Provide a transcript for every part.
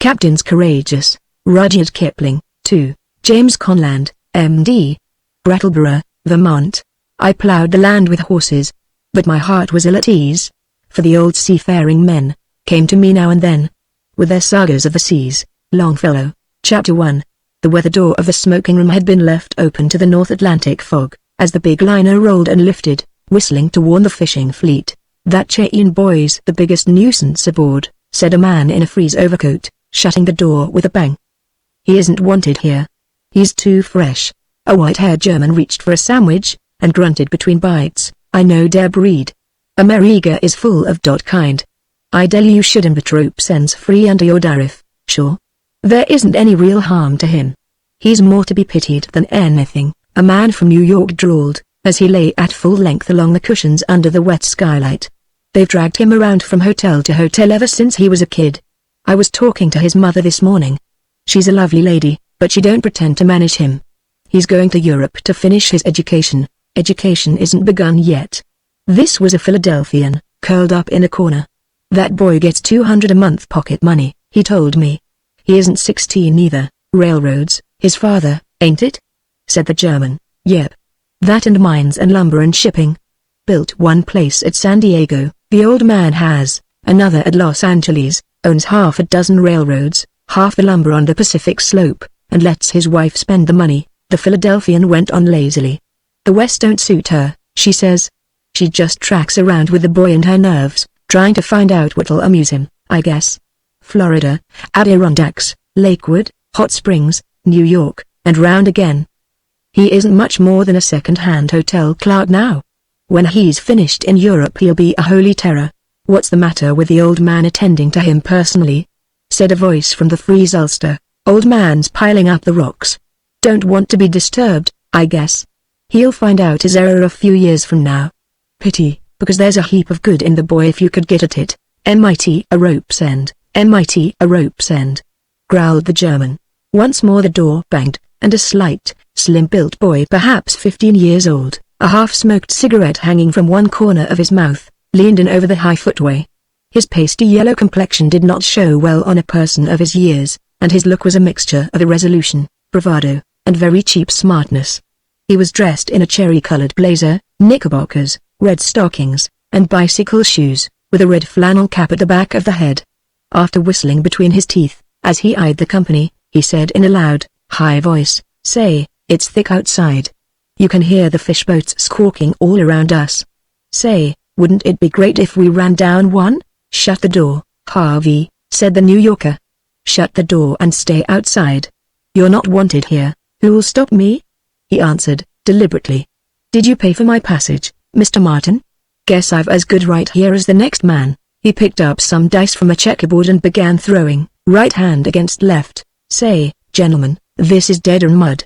Captains Courageous, Rudyard Kipling. 2. James Conland, M.D. Brattleboro, Vermont. I plowed the land with horses, but my heart was ill at ease, for the old seafaring men came to me now and then, with their sagas of the seas. Longfellow. Chapter 1. The weather door of the smoking room had been left open to the North Atlantic fog, as the big liner rolled and lifted, whistling to warn the fishing fleet. "That Cheyenne boy's the biggest nuisance aboard," said a man in a frieze overcoat, shutting the door with a bang. "He isn't wanted here. He's too fresh." A white-haired German reached for a sandwich, and grunted between bites, "I know der breed. America is full of kind. I tell you shouldn't put ropes ends free under your tariff, sure. There isn't any real harm to him. He's more to be pitied than anything," a man from New York drawled, as he lay at full length along the cushions under the wet skylight. "They've dragged him around from hotel to hotel ever since he was a kid. I was talking to his mother this morning. She's a lovely lady, but she don't pretend to manage him. He's going to Europe to finish his education. Education isn't begun yet." This was a Philadelphian, curled up in a corner. "That boy gets $200 a month pocket money," he told me. "He isn't 16 either." "Railroads, his father, ain't it?" said the German. "Yep. That and mines and lumber and shipping. Built one place at San Diego, the old man has, another at Los Angeles, owns half a dozen railroads, half the lumber on the Pacific slope, and lets his wife spend the money," the Philadelphian went on lazily. "The West don't suit her, she says. She just tracks around with the boy and her nerves, trying to find out what'll amuse him, I guess. Florida, Adirondacks, Lakewood, Hot Springs, New York, and round again. He isn't much more than a second-hand hotel clerk now. When he's finished in Europe he'll be a holy terror." "What's the matter with the old man attending to him personally?" said a voice from the frieze Ulster. "Old man's piling up the rocks. Don't want to be disturbed, I guess. He'll find out his error a few years from now. Pity, because there's a heap of good in the boy if you could get at it. MIT a rope's end, MIT a rope's end," growled the German. Once more the door banged, and a slight, slim-built boy perhaps 15 years old, a half-smoked cigarette hanging from one corner of his mouth, leaned in over the high footway. His pasty yellow complexion did not show well on a person of his years, and his look was a mixture of irresolution, bravado, and very cheap smartness. He was dressed in a cherry-colored blazer, knickerbockers, red stockings, and bicycle shoes, with a red flannel cap at the back of the head. After whistling between his teeth, as he eyed the company, he said in a loud, high voice, "Say, it's thick outside. You can hear the fish boats squawking all around us. Say, wouldn't it be great if we ran down one?" "Shut the door, Harvey," said the New Yorker. "Shut the door and stay outside. You're not wanted here." "Who'll stop me?" he answered, deliberately. "Did you pay for my passage, Mr. Martin? Guess I've as good right here as the next man." He picked up some dice from a checkerboard and began throwing, right hand against left. "Say, gentlemen, this is dead in mud.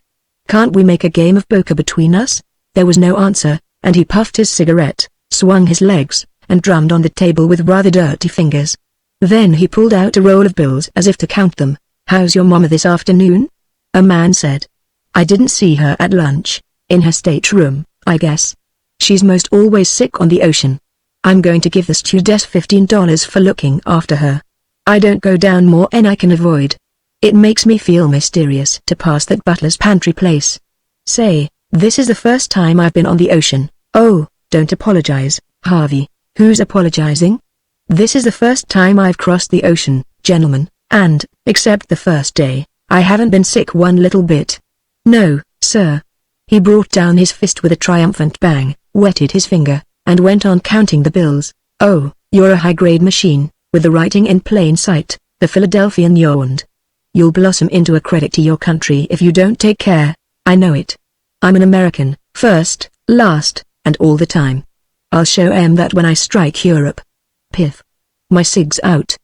Can't we make a game of poker between us?" There was no answer, and he puffed his cigarette, swung his legs, and drummed on the table with rather dirty fingers. Then he pulled out a roll of bills as if to count them. "How's your mama this afternoon?" a man said. "I didn't see her at lunch. In her stateroom, I guess. She's most always sick on the ocean. I'm going to give the stewardess $15 for looking after her. I don't go down more than I can avoid. It makes me feel mysterious to pass that butler's pantry place. Say, this is the first time I've been on the ocean." "Oh, don't apologize, Harvey." "Who's apologizing?" "This is the first time I've crossed the ocean, gentlemen, and, except the first day, I haven't been sick one little bit. No, sir." He brought down his fist with a triumphant bang, wetted his finger, and went on counting the bills. "Oh, you're a high-grade machine, with the writing in plain sight," the Philadelphian yawned. "You'll blossom into a credit to your country if you don't take care. I know it. I'm an American, first, last, and all the time. I'll show 'em that when I strike Europe. Piff. My cig's out.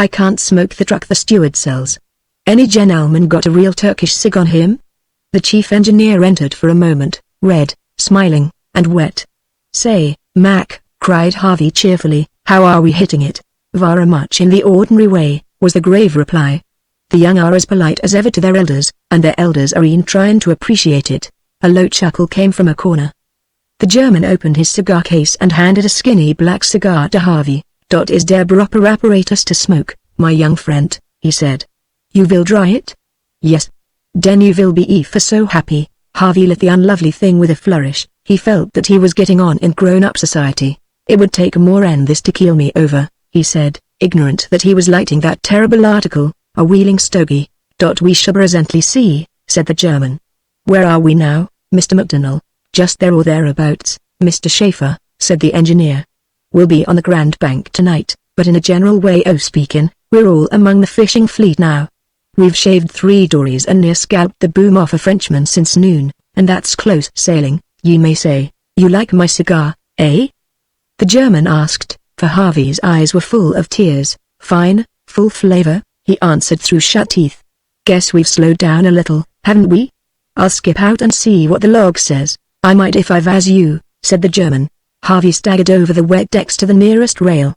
I can't smoke the truck the steward sells. Any gentleman got a real Turkish cig on him?" The chief engineer entered for a moment, red, smiling, and wet. "Say, Mac," cried Harvey cheerfully, "how are we hitting it?" "Very much in the ordinary way," was the grave reply. "The young are as polite as ever to their elders, and their elders are e'en trying to appreciate it." A low chuckle came from a corner. The German opened his cigar case and handed a skinny black cigar to Harvey. "Is der proper apparatus to smoke, my young friend?" he said. You will dry it? Yes. Den you will be ever so happy. Harvey lit the unlovely thing with a flourish. He felt that he was getting on in grown-up society. It would take more than this to keel me over, he said, ignorant that he was lighting that terrible article, a wheeling stogie. We shall presently see, said the German. Where are we now, Mr. McDonnell? Just there or thereabouts, Mr. Schaefer, said the engineer. We'll be on the Grand Bank tonight, but in a general way of speaking, we're all among the fishing fleet now. We've shaved 3 dories and near scalped the boom off a Frenchman since noon, and that's close sailing, ye may say. You like my cigar, eh? The German asked, for Harvey's eyes were full of tears. Fine, full flavor, he answered through shut teeth. Guess we've slowed down a little, haven't we? I'll skip out and see what the log says. I might if I was you, said the German. Harvey staggered over the wet decks to the nearest rail.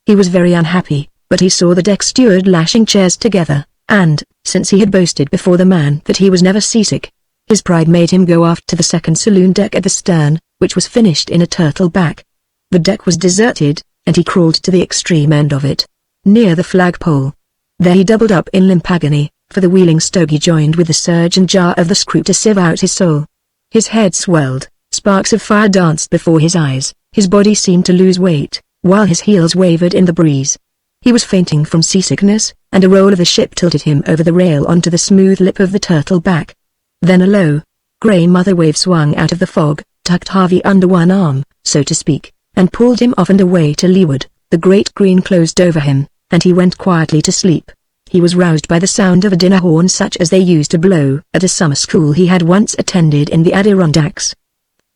He was very unhappy, but he saw the deck steward lashing chairs together. And, since he had boasted before the man that he was never seasick, his pride made him go aft to the second saloon deck at the stern, which was finished in a turtle back. The deck was deserted, and he crawled to the extreme end of it, near the flagpole. There he doubled up in limp agony, for the wheeling stogie joined with the surge and jar of the screw to sieve out his soul. His head swelled, sparks of fire danced before his eyes, his body seemed to lose weight, while his heels wavered in the breeze. He was fainting from seasickness, and a roll of the ship tilted him over the rail onto the smooth lip of the turtle back. Then a low, grey mother wave swung out of the fog, tucked Harvey under one arm, so to speak, and pulled him off and away to leeward. The great green closed over him, and he went quietly to sleep. He was roused by the sound of a dinner horn such as they used to blow at a summer school he had once attended in the Adirondacks.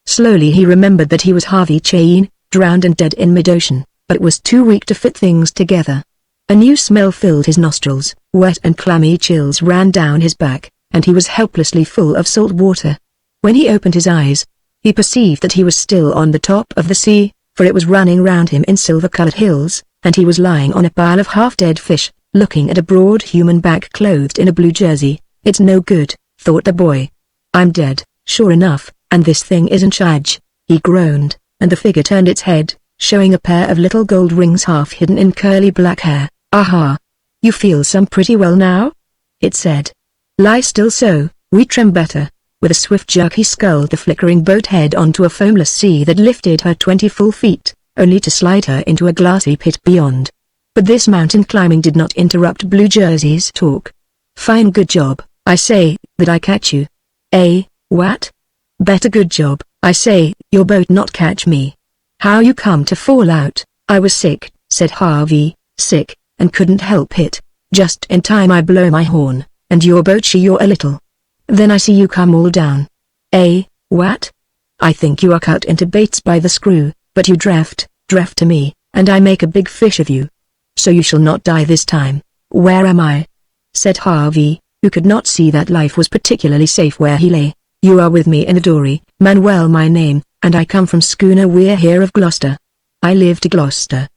Slowly he remembered that he was Harvey Cheyne, drowned and dead in mid-ocean, but was too weak to fit things together. A new smell filled his nostrils, wet and clammy chills ran down his back, and he was helplessly full of salt water. When he opened his eyes, he perceived that he was still on the top of the sea, for it was running round him in silver-colored hills, and he was lying on a pile of half-dead fish, looking at a broad human back clothed in a blue jersey. It's no good, thought the boy. I'm dead, sure enough, and this thing is in charge, he groaned, and the figure turned its head, showing a pair of little gold rings half hidden in curly black hair. Aha! You feel some pretty well now? It said. Lie still so, we trim better. With a swift jerk he sculled the flickering boat head onto a foamless sea that lifted her 20 full feet, only to slide her into a glassy pit beyond. But this mountain climbing did not interrupt Blue Jersey's talk. Fine good job, I say, that I catch you. Eh, what? Better good job, I say, your boat not catch me. How you come to fall out? I was sick, said Harvey, sick, and couldn't help it. Just in time I blow my horn, and your boat she yaw a little. Then I see you come all down. Eh, what? I think you are cut into baits by the screw, but you drift to me, and I make a big fish of you. So you shall not die this time. Where am I? Said Harvey, who could not see that life was particularly safe where he lay. You are with me in a dory, Manuel my name, and I come from schooner We're Here of Gloucester. I live to Gloucester.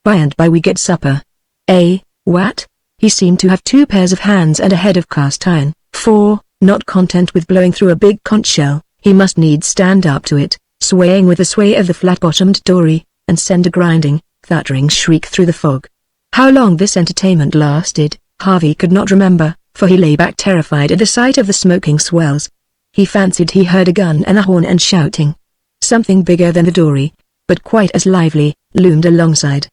By and by we get supper. Eh, what? He seemed to have 2 pairs of hands and a head of cast iron, for, not content with blowing through a big conch shell, he must needs stand up to it, swaying with the sway of the flat-bottomed dory, and send a grinding, thuttering shriek through the fog. How long this entertainment lasted, Harvey could not remember, for he lay back terrified at the sight of the smoking swells. He fancied he heard a gun and a horn and shouting. Something bigger than the dory, but quite as lively, loomed alongside.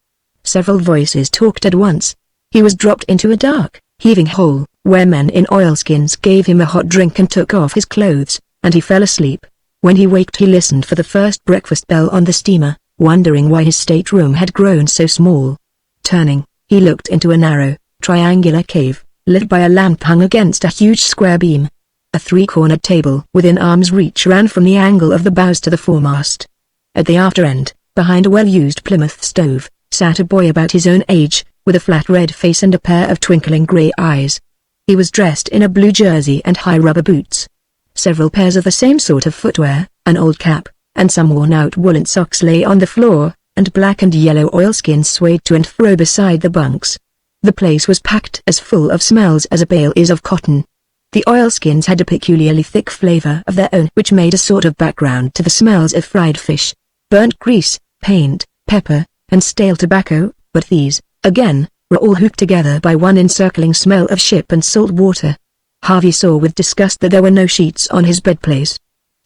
Several voices talked at once. He was dropped into a dark, heaving hole, where men in oilskins gave him a hot drink and took off his clothes, and he fell asleep. When he waked he listened for the first breakfast bell on the steamer, wondering why his stateroom had grown so small. Turning, he looked into a narrow, triangular cave, lit by a lamp hung against a huge square beam. A 3-cornered table within arm's reach ran from the angle of the bows to the foremast. At the after end, behind a well-used Plymouth stove, sat a boy about his own age, with a flat red face and a pair of twinkling grey eyes. He was dressed in a blue jersey and high rubber boots. Several pairs of the same sort of footwear, an old cap, and some worn-out woolen socks lay on the floor, and black and yellow oilskins swayed to and fro beside the bunks. The place was packed as full of smells as a bale is of cotton. The oilskins had a peculiarly thick flavor of their own which made a sort of background to the smells of fried fish, burnt grease, paint, pepper, and stale tobacco, but these, again, were all hooped together by one encircling smell of ship and salt water. Harvey saw with disgust that there were no sheets on his bedplace.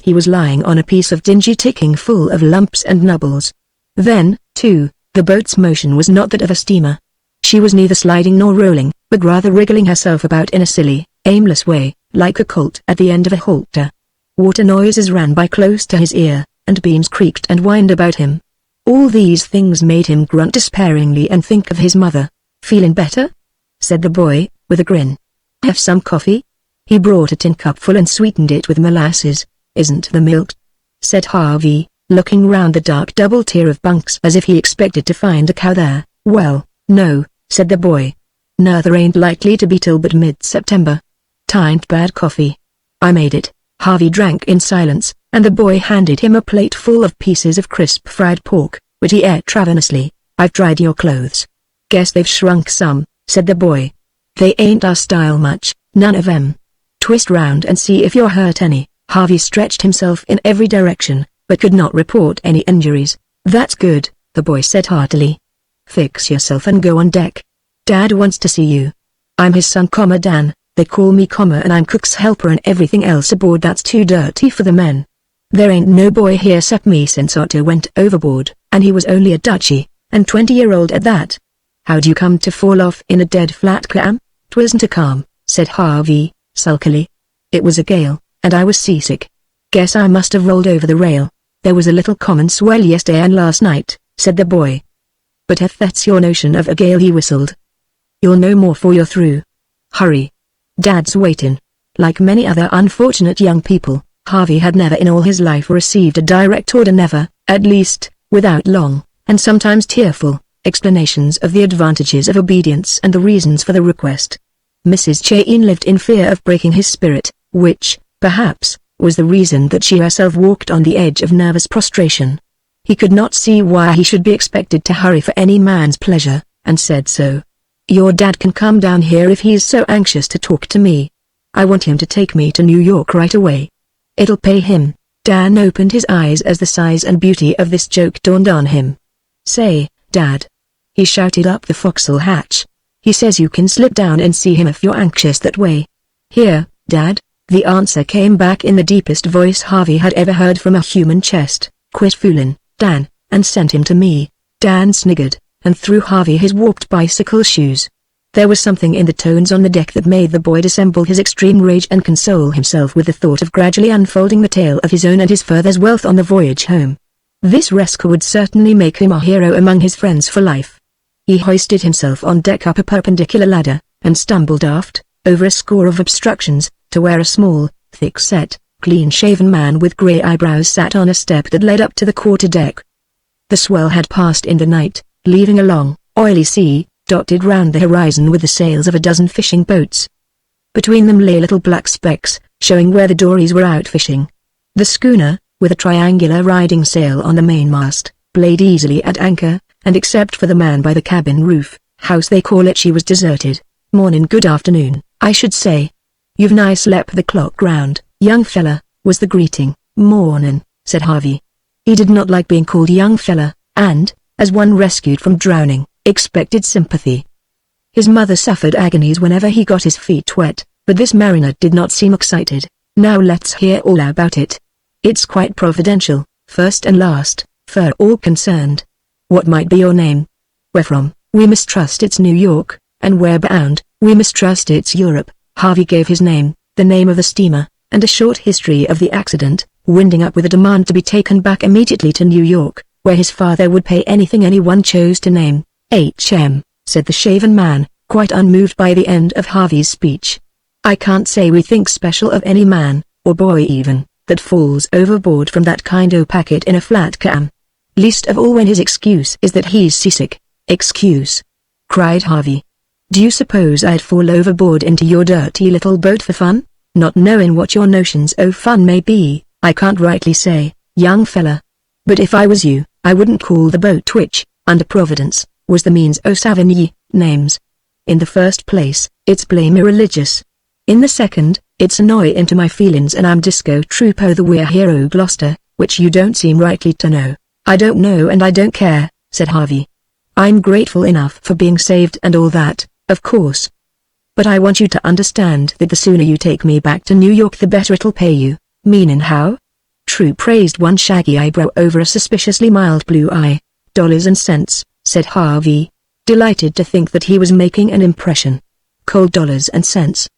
He was lying on a piece of dingy ticking full of lumps and nubbles. Then, too, the boat's motion was not that of a steamer. She was neither sliding nor rolling, but rather wriggling herself about in a silly, aimless way, like a colt at the end of a halter. Water noises ran by close to his ear, and beams creaked and whined about him. All these things made him grunt despairingly and think of his mother. "Feeling better?" said the boy, with a grin. "Have some coffee?" He brought a tin cupful and sweetened it with molasses. "Isn't the milk?" said Harvey, looking round the dark double tier of bunks as if he expected to find a cow there. "Well, no," said the boy. "Nuther ain't likely to be till but mid-September. Tain't bad coffee. I made it." Harvey drank in silence, and the boy handed him a plate full of pieces of crisp fried pork, which he ate ravenously. "I've dried your clothes. Guess they've shrunk some," said the boy. "They ain't our style much, none of 'em. Twist round and see if you're hurt any." Harvey stretched himself in every direction, but could not report any injuries. "That's good," the boy said heartily. "Fix yourself and go on deck. Dad wants to see you. I'm his son, Dan. They call me, and I'm cook's helper and everything else aboard that's too dirty for the men. There ain't no boy here 'cept me since Otto went overboard, and he was only a Dutchie, and 20-year-old at that. How'd you come to fall off in a dead flat calm?" "'Twasn't a calm," said Harvey, sulkily. "It was a gale, and I was seasick. Guess I must have rolled over the rail. There was a little common swell yesterday and last night," said the boy. "But if that's your notion of a gale," he whistled, "you'll know more 'fore you're through. Hurry. Dad's waitin'." Like many other unfortunate young people, Harvey had never in all his life received a direct order, never, at least, without long, and sometimes tearful, explanations of the advantages of obedience and the reasons for the request. Mrs. Cheyne lived in fear of breaking his spirit, which, perhaps, was the reason that she herself walked on the edge of nervous prostration. He could not see why he should be expected to hurry for any man's pleasure, and said so. "Your dad can come down here if he's so anxious to talk to me. I want him to take me to New York right away. It'll pay him." Dan opened his eyes as the size and beauty of this joke dawned on him. "Say, Dad," he shouted up the forecastle hatch. "He says you can slip down and see him if you're anxious that way." "Here, Dad," the answer came back in the deepest voice Harvey had ever heard from a human chest. "Quit foolin', Dan, and send him to me." Dan sniggered, and threw Harvey his warped bicycle shoes. There was something in the tones on the deck that made the boy dissemble his extreme rage and console himself with the thought of gradually unfolding the tale of his own and his father's wealth on the voyage home. This rescue would certainly make him a hero among his friends for life. He hoisted himself on deck up a perpendicular ladder, and stumbled aft, over a score of obstructions, to where a small, thick-set, clean-shaven man with grey eyebrows sat on a step that led up to the quarter-deck. The swell had passed in the night, leaving a long, oily sea, dotted round the horizon with the sails of a dozen fishing boats. Between them lay little black specks, showing where the dories were out fishing. The schooner, with a triangular riding sail on the mainmast, played easily at anchor, and except for the man by the cabin roof, house they call it, she was deserted. "Mornin', good afternoon, I should say. You've nice lep the clock round, young fella," was the greeting. "Mornin'," said Harvey. He did not like being called young fella, and, as one rescued from drowning, expected sympathy. His mother suffered agonies whenever he got his feet wet, but this mariner did not seem excited. "Now let's hear all about it. It's quite providential, first and last, for all concerned. What might be your name? Where from?" "We mistrust it's New York, and where bound?" "We mistrust it's Europe." Harvey gave his name, the name of the steamer, and a short history of the accident, winding up with a demand to be taken back immediately to New York, where his father would pay anything anyone chose to name. "H.M.," said the shaven man, quite unmoved by the end of Harvey's speech. "I can't say we think special of any man, or boy even, that falls overboard from that kind o' packet in a flat calm. Least of all when his excuse is that he's seasick." "Excuse?" cried Harvey. "Do you suppose I'd fall overboard into your dirty little boat for fun? Not knowing what your notions o' fun may be, I can't rightly say, young fella. But if I was you, I wouldn't call the boat which, under Providence, was the means o' saving ye, names. In the first place, it's blame irreligious. In the second, it's annoying to my feelings, and I'm disco troop o' the Weir hero Gloucester, which you don't seem rightly to know." "I don't know and I don't care," said Harvey. I'm grateful enough for being saved and all that, of course. But I want you to understand that the sooner you take me back to New York the better it'll pay you. Meanin' how? Troop raised one shaggy eyebrow over a suspiciously mild blue eye. Dollars and cents, said Harvey, delighted to think that he was making an impression. Cold dollars and cents.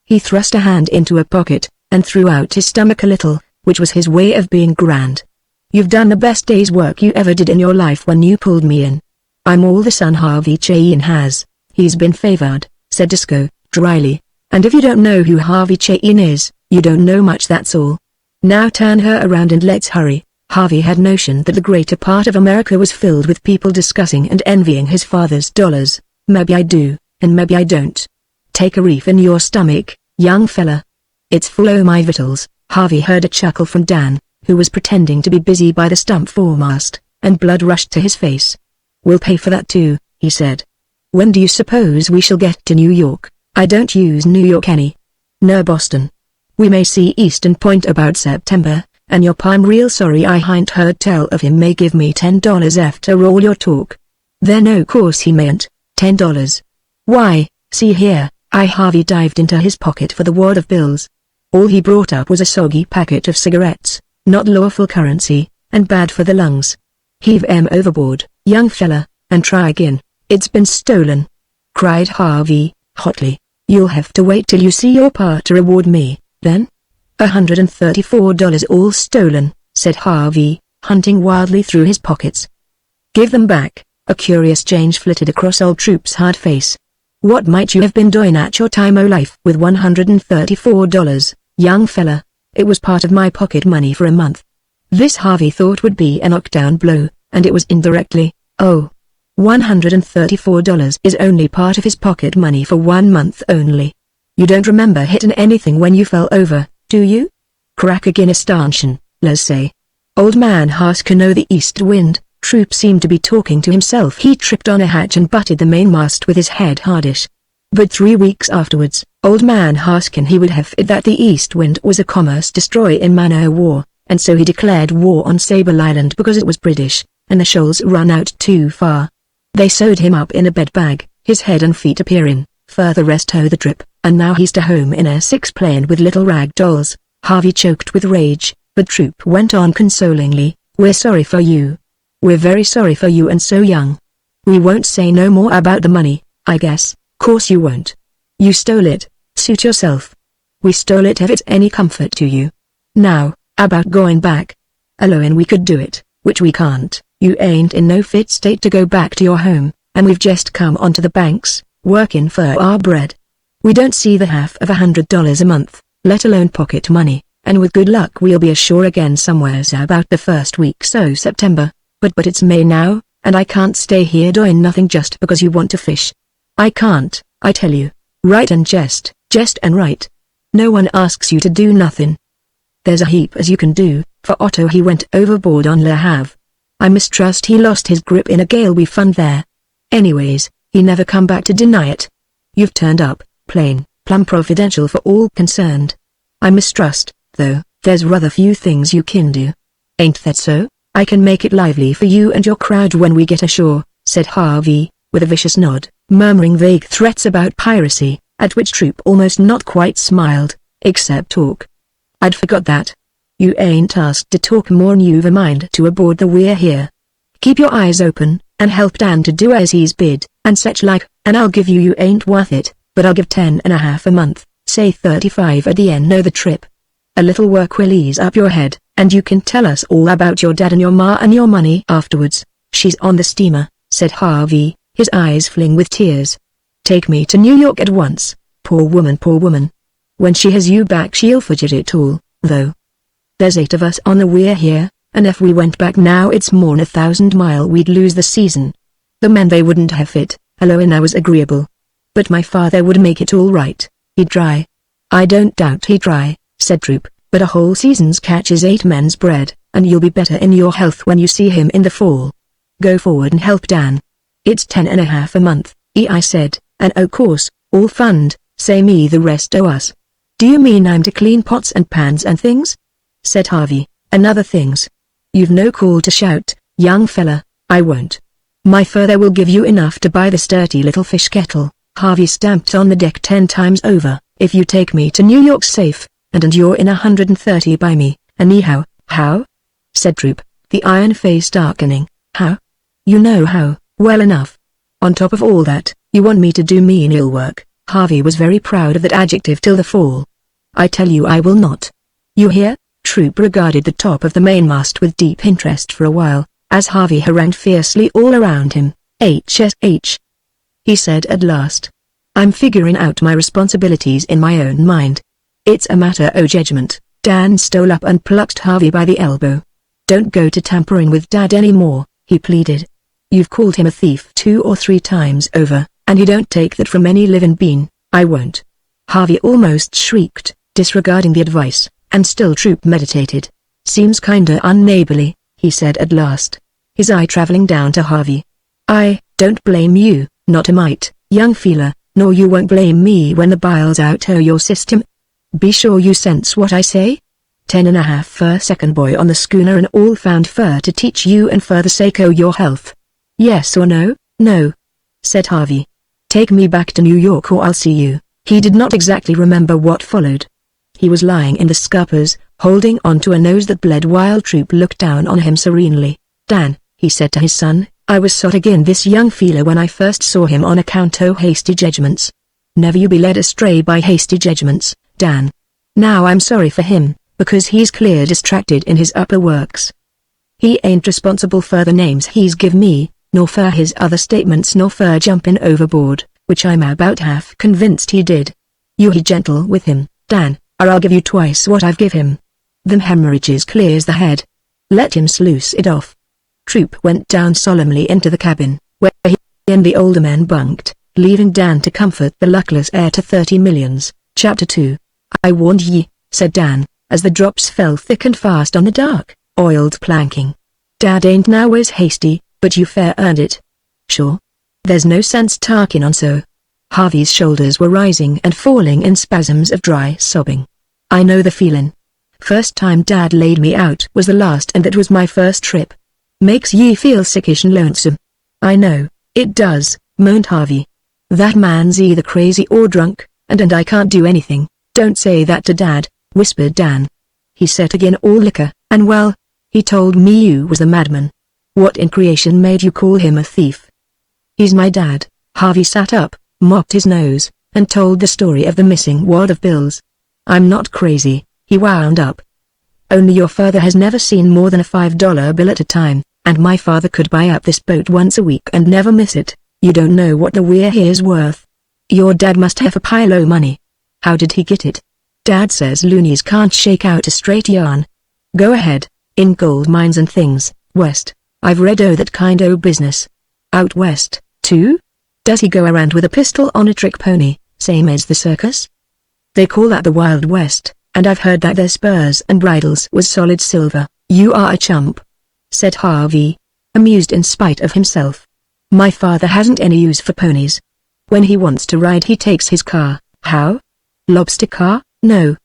He thrust a hand into a pocket, and threw out his stomach a little, which was his way of being grand. You've done the best day's work you ever did in your life when you pulled me in. I'm all the son Harvey Chain has. He's been favored, said Disco, dryly. And if you don't know who Harvey Chain is, you don't know much, that's all. Now turn her around and let's hurry. Harvey had notioned that the greater part of America was filled with people discussing and envying his father's dollars. Maybe I do, and maybe I don't. Take a reef in your stomach, young fella. It's full o' my victuals. Harvey heard a chuckle from Dan, who was pretending to be busy by the stump foremast, and blood rushed to his face. We'll pay for that too, he said. When do you suppose we shall get to New York? I don't use New York any. No, Boston. We may see Eastern Point about September, and your pa I'm real sorry I hain't heard tell of him may give me $10 after all your talk. Then o' course he mayn't. $10. Why, see here, Harvey dived into his pocket for the wad of bills. All he brought up was a soggy packet of cigarettes, not lawful currency, and bad for the lungs. Heave 'em overboard, young fella, and try again. It's been stolen, cried Harvey, hotly. You'll have to wait till you see your pa to reward me, then. $134 all stolen, said Harvey, hunting wildly through his pockets. Give them back. A curious change flitted across old Troop's hard face. What might you have been doing at your time o' life with $134, young fella? It was part of my pocket money for a month. This Harvey thought would be a knockdown blow, and it was indirectly. Oh. $134 is only part of his pocket money for 1 month only. You don't remember hitting anything when you fell over, do you? Crack again a stanchion, let's say. Old man Haskell know the east wind. Troop seemed to be talking to himself. He tripped on a hatch and butted the mainmast with his head hardish. But 3 weeks afterwards, old man Haskell he would have it that the east wind was a commerce destroyer in man-o'-war, and so he declared war on Sable Island because it was British, and the shoals run out too far. They sewed him up in a bed bag, his head and feet appearing, further rest o' the trip, and now he's to home in a six-plane with little rag dolls. Harvey choked with rage, but Troop went on consolingly, we're sorry for you. We're very sorry for you and so young. We won't say no more about the money, I guess. Course you won't. You stole it, suit yourself. We stole it if it's any comfort to you. Now, about going back. Alone we could do it, which we can't. You ain't in no fit state to go back to your home, and we've just come onto the banks, workin' for our bread. We don't see the half of $100 a month, let alone pocket money, and with good luck we'll be ashore again somewheres about the first week so September. But it's May now, and I can't stay here doing nothing just because you want to fish. I can't, I tell you. Right and jest and right. No one asks you to do nothing. There's a heap as you can do, for Otto he went overboard on Le Havre. I mistrust he lost his grip in a gale we found there. Anyways, he never come back to deny it. You've turned up, plain, plumb providential for all concerned. I mistrust, though, there's rather few things you can do. Ain't that so? I can make it lively for you and your crowd when we get ashore, said Harvey, with a vicious nod, murmuring vague threats about piracy, at which Troop almost not quite smiled, except talk. I'd forgot that. You ain't asked to talk more'n you've a mind to aboard the We're Here. Keep your eyes open, and help Dan to do as he's bid, and such like, and I'll give you ain't worth it, but I'll give 10.5 a month, say 35 at the end o' the trip. A little work will ease up your head, and you can tell us all about your dad and your ma and your money afterwards. She's on the steamer, said Harvey, his eyes filling with tears. Take me to New York at once, poor woman, poor woman. When she has you back she'll forget it all, though. There's 8 of us on the We're Here, and if we went back now it's more'n 1,000 mile we'd lose the season. The men they wouldn't have fit, and I was agreeable. But my father would make it all right, he'd try. I don't doubt he'd try, said Troop, but a whole season's catch is 8 men's bread, and you'll be better in your health when you see him in the fall. Go forward and help Dan. It's 10.5 a month, I said, and o' course, all fund, say me the rest o' us. Do you mean I'm to clean pots and pans and things? Said Harvey, and other things. You've no call to shout, young fella, I won't. My father will give you enough to buy this dirty little fish kettle. Harvey stamped on the deck 10 times over. If you take me to New York safe, and you're in 130 by me, anyhow. How? Said Troop, the iron face darkening. How? You know how, well enough. On top of all that, you want me to do menial work. Harvey was very proud of that adjective till the fall. I tell you I will not. You hear? Troop regarded the top of the mainmast with deep interest for a while, as Harvey harangued fiercely all around him. HSH. He said at last. I'm figuring out my responsibilities in my own mind. It's a matter of judgment. Dan stole up and plucked Harvey by the elbow. Don't go to tampering with Dad anymore, he pleaded. You've called him a thief 2 or 3 times over, and you don't take that from any living being. I won't. Harvey almost shrieked, disregarding the advice, and still Troop meditated. Seems kinda unneighborly, he said at last, his eye traveling down to Harvey. I don't blame you, not a mite, young feeler, nor you won't blame me when the bile's out o' your system. Be sure you sense what I say? 10.5 fur second boy on the schooner and all found fur to teach you and for the sake o' your health. Yes or no? No, said Harvey. Take me back to New York or I'll see you. He did not exactly remember what followed. He was lying in the scuppers, holding on to a nose that bled while Troop looked down on him serenely. Dan, he said to his son, I was sot agin this young feeler when I first saw him on account o' hasty judgments. Never you be led astray by hasty judgments, Dan. Now I'm sorry for him, because he's clear distracted in his upper works. He ain't responsible for the names he's give me, nor for his other statements nor for jumping overboard, which I'm about half convinced he did. You be gentle with him, Dan, or I'll give you twice what I've give him. Them hemorrhages clears the head. Let him sluice it off. Troop went down solemnly into the cabin, where he and the older men bunked, leaving Dan to comfort the luckless heir to 30 millions. Chapter 2. I warned ye, said Dan, as the drops fell thick and fast on the dark, oiled planking. Dad ain't now's hasty, but you fair earned it. Sure? There's no sense talking on so. Harvey's shoulders were rising and falling in spasms of dry sobbing. I know the feelin'. First time Dad laid me out was the last, and that was my first trip. Makes ye feel sickish and lonesome. I know, it does, moaned Harvey. That man's either crazy or drunk, and I can't do anything. Don't say that to Dad, whispered Dan. He said again all liquor, and well, he told me you was the madman. What in creation made you call him a thief? He's my dad. Harvey sat up, mopped his nose, and told the story of the missing wad of bills. I'm not crazy, he wound up. Only your father has never seen more than a $5 bill at a time, and my father could buy up this boat once a week and never miss it. You don't know what the weir here's worth. Your dad must have a pile o' money. How did he get it? Dad says loonies can't shake out a straight yarn. Go ahead, in gold mines and things, west. I've read o' that kind o' business. Out west, too? Does he go around with a pistol on a trick pony, same as the circus? They call that the Wild West, and I've heard that their spurs and bridles was solid silver. You are a chump, said Harvey, amused in spite of himself. My father hasn't any use for ponies. When he wants to ride he takes his car. How? Lobster car? No.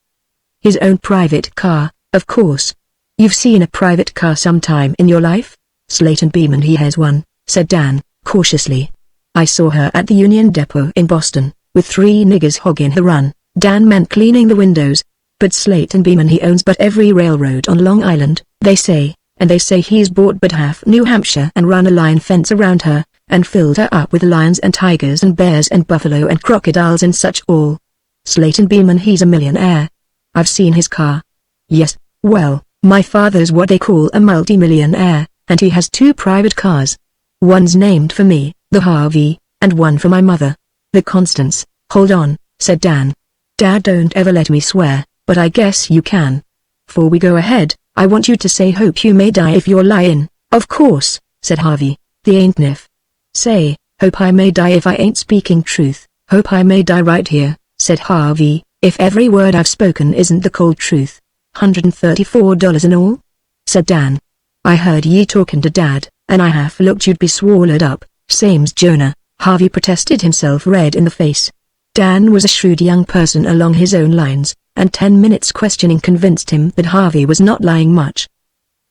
His own private car, of course. You've seen a private car sometime in your life? Slate & Beeman he has one, said Dan, cautiously. I saw her at the Union Depot in Boston, with 3 niggers hogging her run. Dan meant cleaning the windows. But Slate & Beeman he owns but every railroad on Long Island, they say, and they say he's bought but half New Hampshire and run a line fence around her, and filled her up with lions and tigers and bears and buffalo and crocodiles and such all. Slate & Beeman he's a millionaire. I've seen his car. Yes, well, my father's what they call a multi-millionaire, and he has 2 private cars. One's named for me, the Harvey, and one for my mother, the Constance. Hold on, said Dan. Dad don't ever let me swear, but I guess you can. Before we go ahead, I want you to say hope you may die if you're lying. Of course, said Harvey, the ain't niff. Say, hope I may die if I ain't speaking truth. Hope I may die right here, said Harvey, if every word I've spoken isn't the cold truth. $134 in all? Said Dan. I heard ye talking to Dad, and I half looked you'd be swallowed up, same's Jonah. Harvey protested himself red in the face. Dan was a shrewd young person along his own lines, and 10 minutes questioning convinced him that Harvey was not lying much.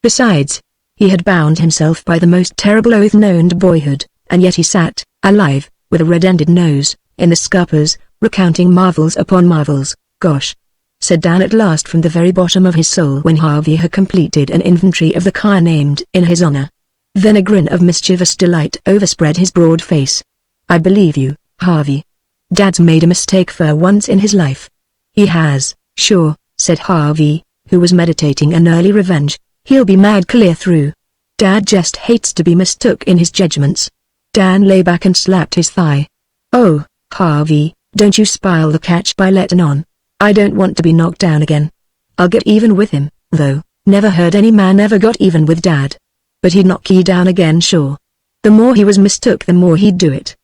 Besides, He had bound himself by the most terrible oath known to boyhood, and yet he sat, alive, with a red-ended nose, in the scuppers, recounting marvels upon marvels. "Gosh," said Dan at last from the very bottom of his soul when Harvey had completed an inventory of the car named in his honor. Then a grin of mischievous delight overspread his broad face. "I believe you, Harvey. Dad's made a mistake for once in his life." "He has, sure," said Harvey, who was meditating an early revenge. "He'll be mad clear through. Dad just hates to be mistook in his judgments." Dan lay back and slapped his thigh. "Oh, Harvey, don't you spoil the catch by letting on. I don't want to be knocked down again. I'll get even with him, though. Never heard any man ever got even with Dad. But he'd knock ye down again sure. The more he was mistook the more he'd do it."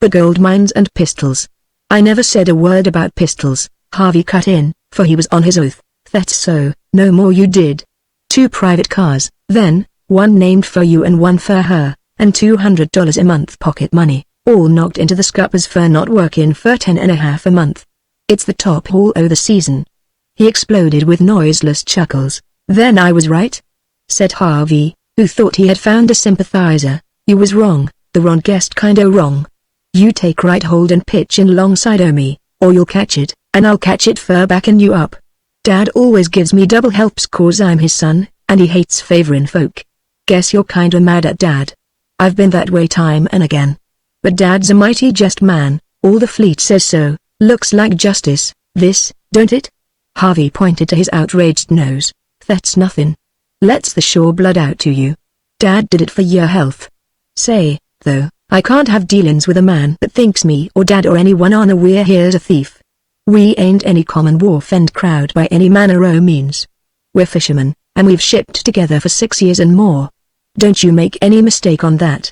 "But gold mines and pistols." "I never said a word about pistols," Harvey cut in, for he was on his oath. "That's so, no more you did. 2 private cars, then, one named for you and one for her, and $200 a month pocket money, all knocked into the scuppers for not working for 10.5 a month. It's the top haul o' the season." He exploded with noiseless chuckles. "Then I was right?" said Harvey, who thought he had found a sympathizer. "You was wrong, the wrong guessed kinda wrong. You take right hold and pitch in alongside o' me, or you'll catch it, and I'll catch it for backing you up. Dad always gives me double helps 'cause I'm his son, and he hates favoring folk. Guess you're kinda mad at Dad. I've been that way time and again. But Dad's a mighty just man, all the fleet says so. Looks like justice, this, don't it?" Harvey pointed to his outraged nose. "That's nothing. Lets the shore blood out to you. Dad did it for your health. Say, though, I can't have dealings with a man that thinks me or Dad or anyone on a we're here's a thief. We ain't any common wharf-end crowd by any manner o' means. We're fishermen, and we've shipped together for 6 years and more. Don't you make any mistake on that.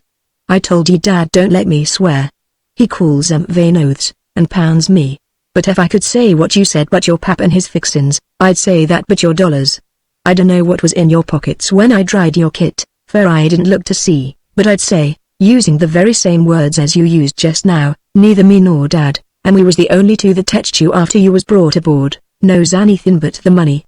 I told ye Dad don't let me swear. He calls them vain oaths, and pounds me. But if I could say what you said but your pap and his fixins, I'd say that but your dollars. I dunno what was in your pockets when I dried your kit, for I didn't look to see, but I'd say, using the very same words as you used just now, neither me nor Dad, and we was the only two that touched you after you was brought aboard, knows anything but the money.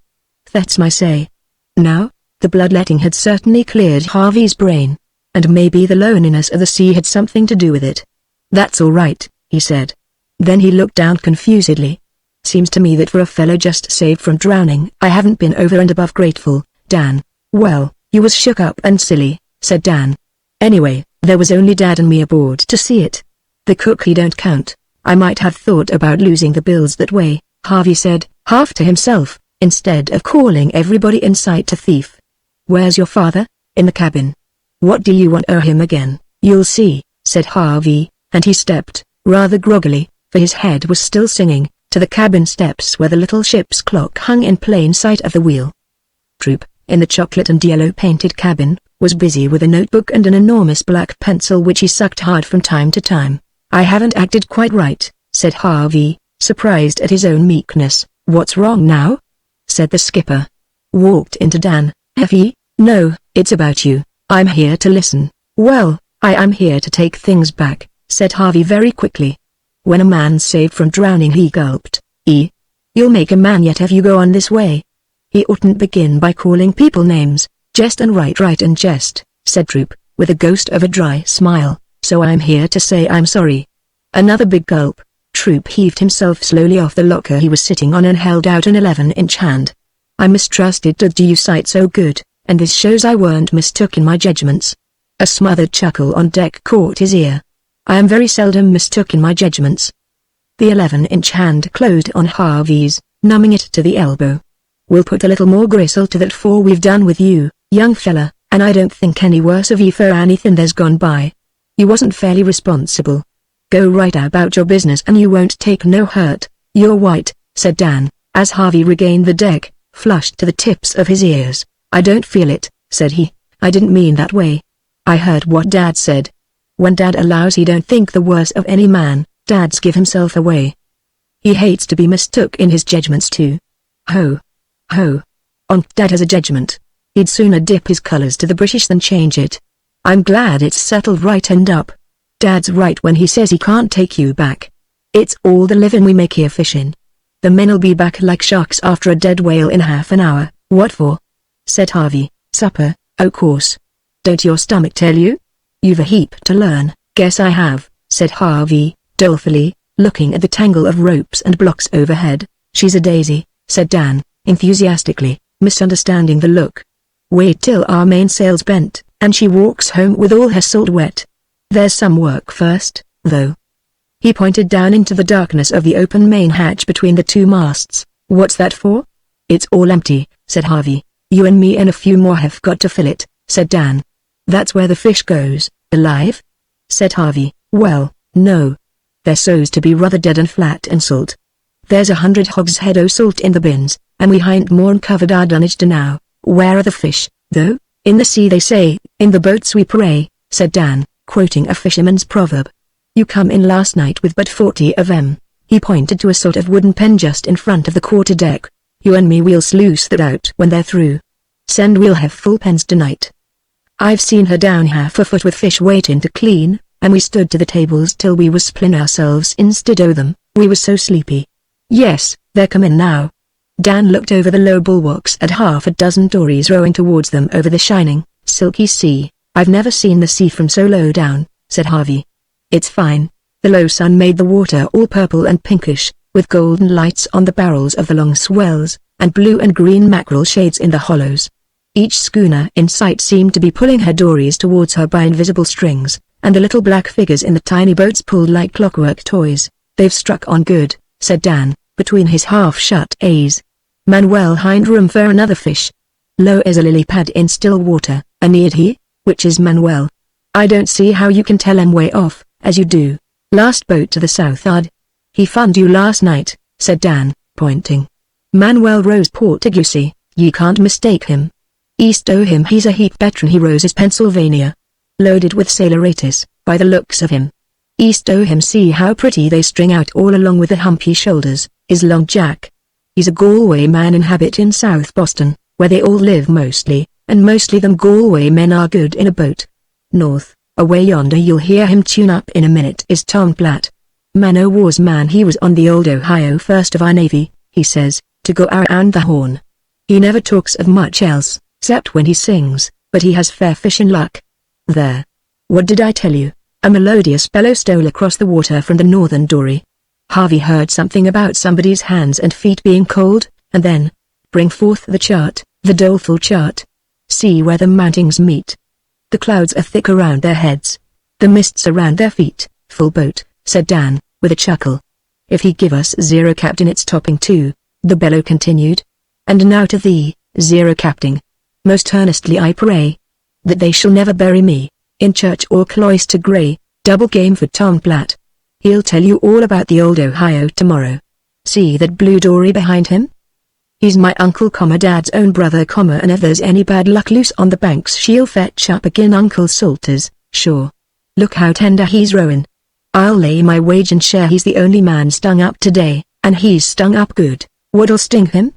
That's my say." Now, the bloodletting had certainly cleared Harvey's brain, and maybe the loneliness of the sea had something to do with it. "That's all right," he said. Then he looked down confusedly. "Seems to me that for a fellow just saved from drowning I haven't been over and above grateful, Dan." "Well, you was shook up and silly," said Dan. "Anyway, there was only Dad and me aboard to see it. The cook he don't count. I might have thought about losing the bills that way," Harvey said, half to himself, instead of calling everybody in sight a thief. "Where's your father?" "In the cabin." "What do you want him again?" "You'll see," said Harvey, and he stepped, rather groggily, for his head was still singing, to the cabin steps where the little ship's clock hung in plain sight of the wheel. Troop, in the chocolate and yellow painted cabin, was busy with a notebook and an enormous black pencil which he sucked hard from time to time. "I haven't acted quite right," said Harvey, surprised at his own meekness. "What's wrong now?" said the skipper. Walked into Dan. "Have ye?" "No, it's about you. I'm here to listen." "Well, I am here to take things back," said Harvey very quickly. "When a man's saved from drowning," he gulped. You'll make a man yet if you go on this way. He oughtn't begin by calling people names. Jest and right and jest," said Troop, with a ghost of a dry smile, "so I'm here to say I'm sorry." Another big gulp. Troop heaved himself slowly off the locker he was sitting on and held out an 11-inch hand. "I mistrusted to do you sight so good, and this shows I weren't mistook in my judgments." A smothered chuckle on deck caught his ear. "I am very seldom mistook in my judgments." The 11-inch hand closed on Harvey's, numbing it to the elbow. "We'll put a little more gristle to that 'fore we've done with you, young fella, and I don't think any worse of ye for anything that's gone by. You wasn't fairly responsible. Go right about your business and you won't take no hurt." "You're white," said Dan, as Harvey regained the deck, flushed to the tips of his ears. "I don't feel it," said he. "I didn't mean that way. I heard what Dad said. When Dad allows he don't think the worse of any man, Dad's give himself away. He hates to be mistook in his judgments too. Ho! Ho! Dad has a judgment. He'd sooner dip his colors to the British than change it. I'm glad it's settled right and up. Dad's right when he says he can't take you back. It's all the living we make here fishing. The men'll be back like sharks after a dead whale in half an hour." "What for?" said Harvey. "Supper. "Oh course. Don't your stomach tell you? You've a heap to learn." "Guess I have," said Harvey, dolefully, looking at the tangle of ropes and blocks overhead. "She's a daisy," said Dan, enthusiastically, misunderstanding the look. "Wait till our mainsail's bent, and she walks home with all her salt wet. There's some work first, though." He pointed down into the darkness of the open main hatch between the two masts. "What's that for?" "It's all empty," said Harvey. "You and me and a few more have got to fill it," said Dan. "That's where the fish goes, alive?" said Harvey. "Well, no. They're so's to be rather dead and flat and salt. There's 100 hogshead o' salt in the bins, and we hain't more'n covered our dunnage to now." "Where are the fish, though?" "In the sea they say, in the boats we pray," said Dan, quoting a fisherman's proverb. "You come in last night with but 40 of 'em." He pointed to a sort of wooden pen just in front of the quarter-deck. "You and me we'll sluice that out when they're through. Send we'll have full pens tonight. I've seen her down half a foot with fish waiting to clean, and we stood to the tables till we was splin ourselves instead o' them, we was so sleepy." "Yes, they're comin' now." Dan looked over the low bulwarks at half a dozen dories rowing towards them over the shining, silky sea. "I've never seen the sea from so low down," said Harvey. "It's fine." The low sun made the water all purple and pinkish, with golden lights on the barrels of the long swells, and blue and green mackerel shades in the hollows. Each schooner in sight seemed to be pulling her dories towards her by invisible strings, and the little black figures in the tiny boats pulled like clockwork toys. "They've struck on good," said Dan, between his half-shut eyes. "Manuel hind room for another fish. Low as a lily pad in still water, and need he? Which is Manuel? I don't see how you can tell him way off, as you do. Last boat to the south'ard. He found you last night," said Dan, pointing. "Manuel Rose Portuguese, ye can't mistake him. East o' him he's a heap better'n he roses Pennsylvania. Loaded with sailoritis, by the looks of him. East o' him see how pretty they string out all along with the humpy shoulders, is Long Jack. He's a Galway man inhabit in South Boston, where they all live mostly, and mostly them Galway men are good in a boat. North, away yonder you'll hear him tune up in a minute is Tom Platt. Man o' war's man he was on the old Ohio first of our Navy, he says, to go around the Horn. He never talks of much else, 'cept when he sings, but he has fair fishin' luck. There. What did I tell you? A melodious bellow stole across the water from the northern dory. Harvey heard something about somebody's hands and feet being cold, and then, "Bring forth the chart, the doleful chart. See where the mountings meet. The clouds are thick around their heads. The mists around their feet." "Full boat," said Dan, with a chuckle. "If he give us zero captain it's topping too," the bellow continued. "And now to thee, zero captain. Most earnestly I pray that they shall never bury me in church or cloister grey." Double game for Tom Platt. He'll tell you all about the old Ohio tomorrow. See that blue dory behind him? He's my uncle, Dad's own brother, and if there's any bad luck loose on the banks she'll fetch up agin Uncle Salters, sure. Look how tender he's rowing. I'll lay my wage and share he's the only man stung up today, and he's stung up good." "What'll sting him?"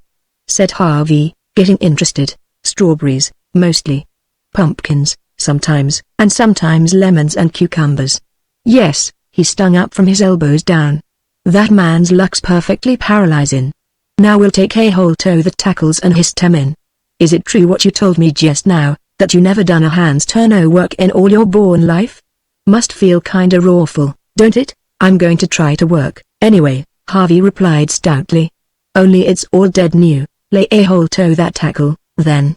said Harvey, getting interested. "Strawberries, mostly. Pumpkins, sometimes, and sometimes lemons and cucumbers. Yes, he's stung up from his elbows down. That man's luck's perfectly paralyzing. Now we'll take a hold o' the tackles and hist him in. Is it true what you told me just now, that you never done a hand's turn o' work in all your born life? Must feel kinda awful, don't it?" "I'm going to try to work, anyway," Harvey replied stoutly. "Only it's all dead new. Lay a hold o' that tackle, then.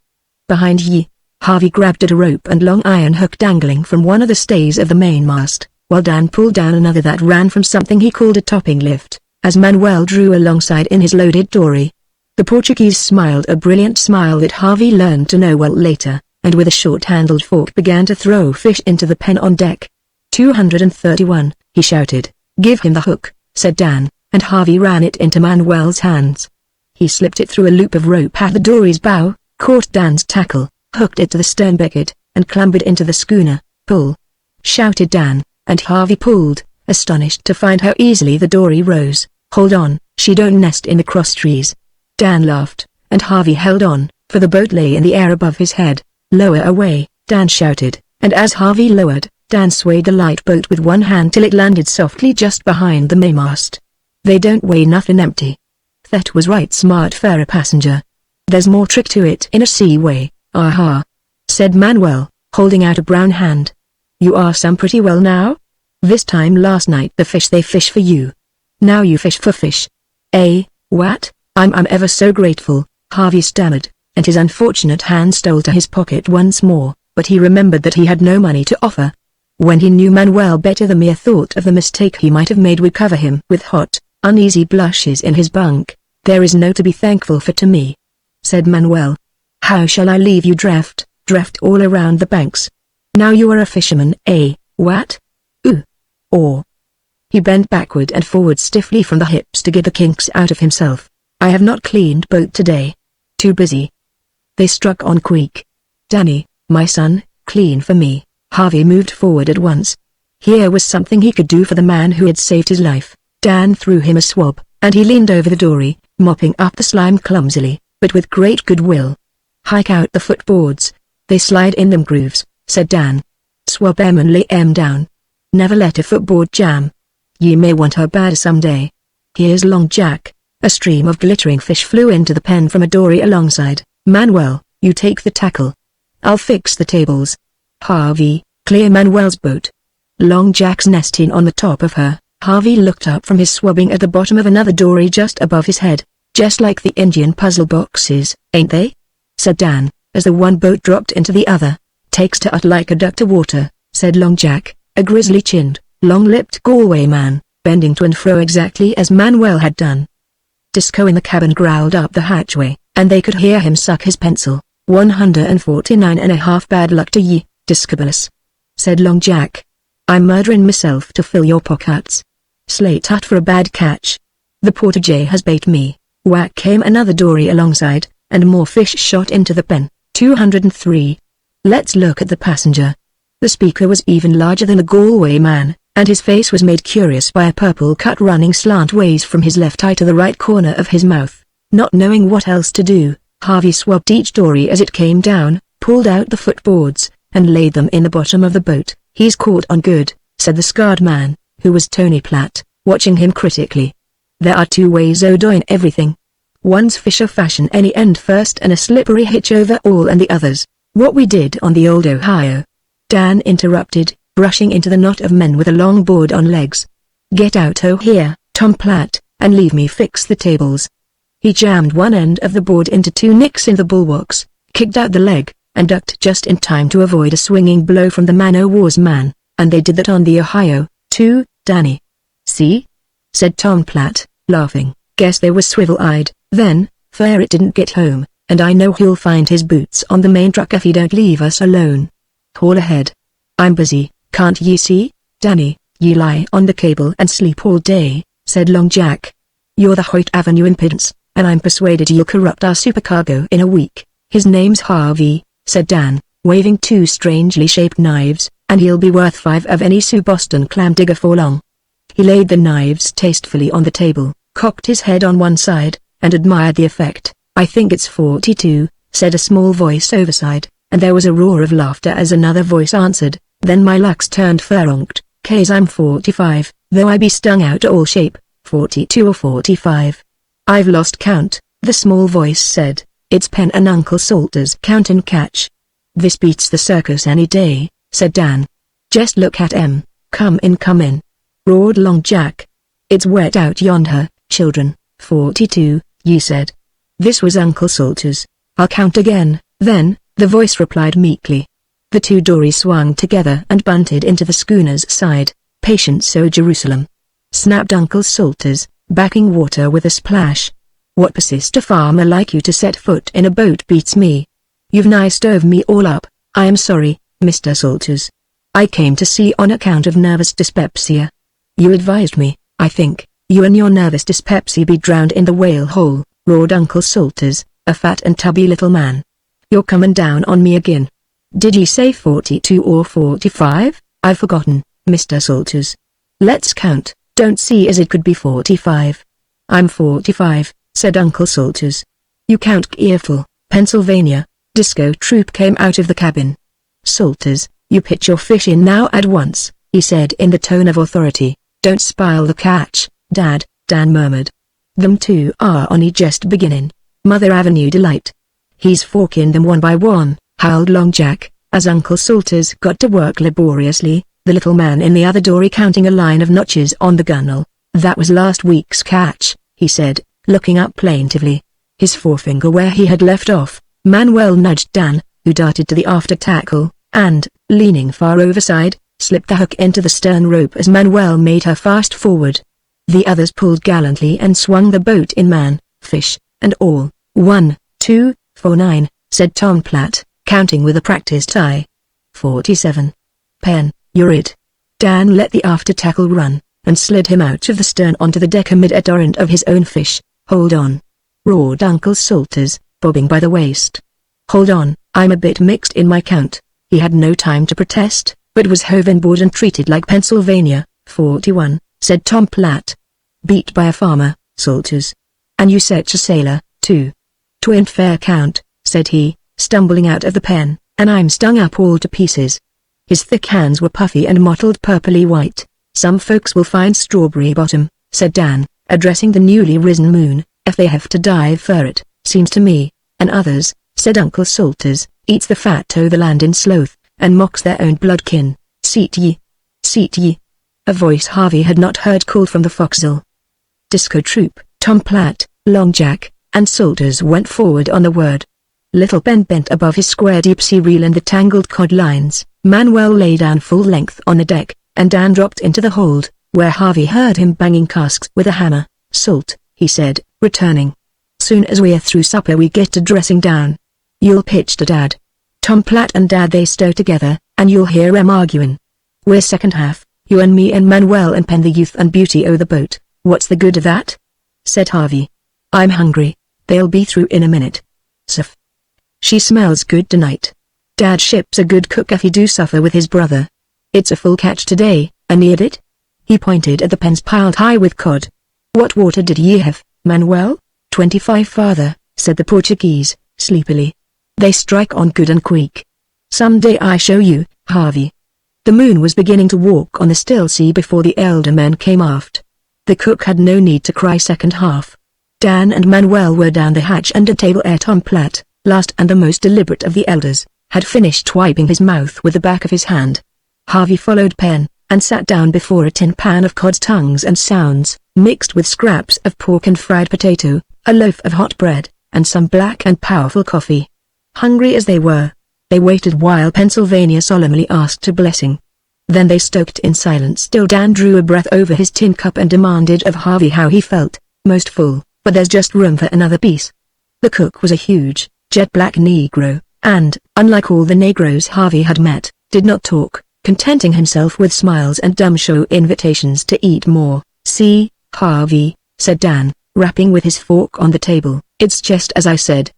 Behind ye." Harvey grabbed at a rope and long iron hook dangling from one of the stays of the mainmast, while Dan pulled down another that ran from something he called a topping lift, as Manuel drew alongside in his loaded dory. The Portuguese smiled a brilliant smile that Harvey learned to know well later, and with a short-handled fork began to throw fish into the pen on deck. 231, he shouted. "Give him the hook," said Dan, and Harvey ran it into Manuel's hands. He slipped it through a loop of rope at the dory's bow, caught Dan's tackle, hooked it to the stern becket, and clambered into the schooner. "Pull!" shouted Dan, and Harvey pulled, astonished to find how easily the dory rose. "Hold on, she don't nest in the cross trees." Dan laughed, and Harvey held on, for the boat lay in the air above his head. "Lower away," Dan shouted, and as Harvey lowered, Dan swayed the light boat with one hand till it landed softly just behind the mainmast. "They don't weigh nothing empty. That was right smart for a passenger. There's more trick to it in a seaway, aha." said Manuel, holding out a brown hand. You are some pretty well now? This time last night the fish they fish for you. Now you fish for fish. Eh, what? I'm ever so grateful, Harvey stammered, and his unfortunate hand stole to his pocket once more, but he remembered that he had no money to offer. When he knew Manuel better, the mere thought of the mistake he might have made would cover him with hot, uneasy blushes in his bunk. There is no to be thankful for to me, said Manuel. How shall I leave you drift all around the banks? Now you are a fisherman, eh, what? Or. He bent backward and forward stiffly from the hips to get the kinks out of himself. I have not cleaned boat today. Too busy. They struck on quick. Danny, my son, clean for me. Harvey moved forward at once. Here was something he could do for the man who had saved his life. Dan threw him a swab, and he leaned over the dory, mopping up the slime clumsily, but with great goodwill. Hike out the footboards. They slide in them grooves, said Dan. Swab 'em and lay 'em down. Never let a footboard jam. Ye may want her bad some day. Here's Long Jack. A stream of glittering fish flew into the pen from a dory alongside. Manuel, you take the tackle. I'll fix the tables. Harvey, clear Manuel's boat. Long Jack's nesting on the top of her. Harvey looked up from his swabbing at the bottom of another dory just above his head. Just like the Indian puzzle boxes, ain't they? Said Dan, as the one boat dropped into the other. Takes to ut like a duck to water, said Long Jack, a grizzly-chinned, long-lipped Galway man, bending to and fro exactly as Manuel had done. Disco in the cabin growled up the hatchway, and they could hear him suck his pencil. 149.5 bad luck to ye, Discobolus, said Long Jack. I'm murdering myself to fill your pockets. Slate hut for a bad catch. The porter has bait me. Whack came another dory alongside, and more fish shot into the pen. 203. Let's look at the passenger. The speaker was even larger than the Galway man, and his face was made curious by a purple cut running slantways from his left eye to the right corner of his mouth. Not knowing what else to do, Harvey swabbed each dory as it came down, pulled out the footboards, and laid them in the bottom of the boat. He's caught on good, said the scarred man, who was Tony Platt, watching him critically. There are two ways o' doing everything. One's fisher fashion any end first and a slippery hitch over all, and the other's what we did on the old Ohio. Dan interrupted, brushing into the knot of men with a long board on legs. Get out o' here, Tom Platt, and leave me fix the tables. He jammed one end of the board into two nicks in the bulwarks, kicked out the leg, and ducked just in time to avoid a swinging blow from the man-o'-war's man, and they did that on the Ohio, too, Danny. See? Said Tom Platt, laughing. Guess they were swivel-eyed. Then, fair it didn't get home, and I know he'll find his boots on the main truck if he don't leave us alone. Haul ahead. I'm busy, can't ye see, Danny? Ye lie on the cable and sleep all day, said Long Jack. You're the Hoyt Avenue impudence, and I'm persuaded you'll corrupt our supercargo in a week. His name's Harvey, said Dan, waving two strangely shaped knives, and he'll be worth 5 of any Sue Boston clam digger for long. He laid the knives tastefully on the table, cocked his head on one side, and admired the effect. I think it's 42, said a small voice overside, and there was a roar of laughter as another voice answered. Then my luck's turned furronked, 'cause I'm 45, though I be stung out all shape. 42 or 45. I've lost count, the small voice said. It's Pen and Uncle Salter's count and catch. This beats the circus any day, said Dan. Just look at 'em. Come in, roared Long Jack. It's wet out yonder, children. 42, ye said. This was Uncle Salter's. I'll count again, then, the voice replied meekly. The two dories swung together and bunted into the schooner's side. Patience, O Jerusalem, snapped Uncle Salters, backing water with a splash. What persist a farmer like you to set foot in a boat beats me. You've nigh stove me all up. I am sorry, Mr. Salters. I came to sea on account of nervous dyspepsia. You advised me, I think, you and your nervous dyspepsy be drowned in the whale hole, roared Uncle Salters, a fat and tubby little man. You're comin' down on me again. Did ye say 42 or 45? I've forgotten, Mr. Salters. Let's count. Don't see as it could be 45. I'm 45, said Uncle Salters. You count careful, Pennsylvania. Disco Troop came out of the cabin. Salters, you pitch your fish in now at once, he said in the tone of authority. Don't spile the catch, Dad, Dan murmured. Them two are only just beginning. Mother Avenue delight. He's forking them one by one, howled Long Jack, as Uncle Salters got to work laboriously, the little man in the other dory counting a line of notches on the gunwale. "That was last week's catch," he said, looking up plaintively. His forefinger where he had left off, Manuel nudged Dan, who darted to the after tackle, and, leaning far overside, slipped the hook into the stern rope as Manuel made her fast forward. The others pulled gallantly and swung the boat in man, fish, and all. 1, 2, 4, 9, said Tom Platt, counting with a practiced eye. 47. "Pen, you're it." Dan let the after tackle run, and slid him out of the stern onto the deck amid a torrent of his own fish. "Hold on," roared Uncle Salters, bobbing by the waist. "Hold on, I'm a bit mixed in my count." He had no time to protest, but was hove inboard and treated like Pennsylvania. 41, said Tom Platt. "Beat by a farmer, Salters. And you such a sailor, too." "'Twin't fair count," said he, stumbling out of the pen, "and I'm stung up all to pieces." His thick hands were puffy and mottled purpley white. "Some folks will find strawberry bottom," said Dan, addressing the newly risen moon, "if they have to dive for it, seems to me. And others," said Uncle Salters, "eats the fat o' the land in sloth, and mocks their own bloodkin. Seat ye. Seat ye." A voice Harvey had not heard called from the forecastle. Disco Troop, Tom Platt, Long Jack, and Salters went forward on the word. Little Ben bent above his square deep-sea reel and the tangled cod lines. Manuel lay down full length on the deck, and Dan dropped into the hold, where Harvey heard him banging casks with a hammer. "Salt," he said, returning. "Soon as we're through supper we get to dressing down. You'll pitch to Dad. Tom Platt and Dad they stow together, and you'll hear 'em arguing. We're second half, you and me and Manuel and Pen the youth and beauty o' the boat. What's the good of that?" said Harvey. "I'm hungry. They'll be through in a minute. Suff. She smells good tonight. Dad ships a good cook if he do suffer with his brother. It's a full catch today, a need it?" He pointed at the pens piled high with cod. "What water did ye have, Manuel?" 25 farther, said the Portuguese, sleepily. "They strike on good and quick. Some day I show you, Harvey." The moon was beginning to walk on the still sea before the elder men came aft. The cook had no need to cry second half. Dan and Manuel were down the hatch under table ere Tom Platt, last and the most deliberate of the elders, had finished wiping his mouth with the back of his hand. Harvey followed Pen, and sat down before a tin pan of cod's tongues and sounds, mixed with scraps of pork and fried potato, a loaf of hot bread, and some black and powerful coffee. Hungry as they were, they waited while Pennsylvania solemnly asked a blessing. Then they stoked in silence till Dan drew a breath over his tin cup and demanded of Harvey how he felt. "Most full, but there's just room for another piece." The cook was a huge, jet-black Negro, and, unlike all the Negroes Harvey had met, did not talk, contenting himself with smiles and dumb show invitations to eat more. "See, Harvey," said Dan, rapping with his fork on the table, "it's just as I said.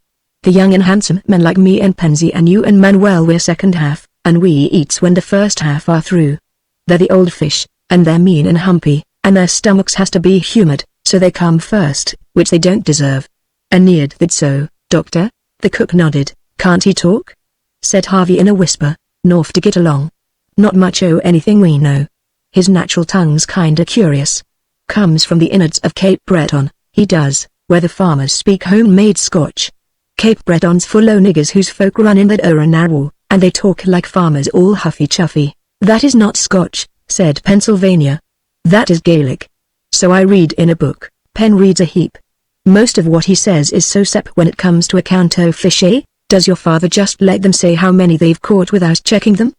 The young and handsome men like me and Pansy and you and Manuel we're second half, and we eats when the first half are through. They're the old fish, and they're mean and humpy, and their stomachs has to be humoured, so they come first, which they don't deserve." "Aeneid that so, Doctor?" The cook nodded. "Can't he talk?" said Harvey in a whisper. "North to get along. Not much o' anything we know. His natural tongue's kinda curious. Comes from the innards of Cape Breton, he does, where the farmers speak homemade Scotch. Cape Breton's full o' niggers whose folk run in that narrow, and they talk like farmers all huffy-chuffy." "That is not Scotch," said Pennsylvania. "That is Gaelic. So I read in a book." Pen reads a heap. "Most of what he says is so sep when it comes to account o' fish, eh? Does your father just let them say how many they've caught without checking them?"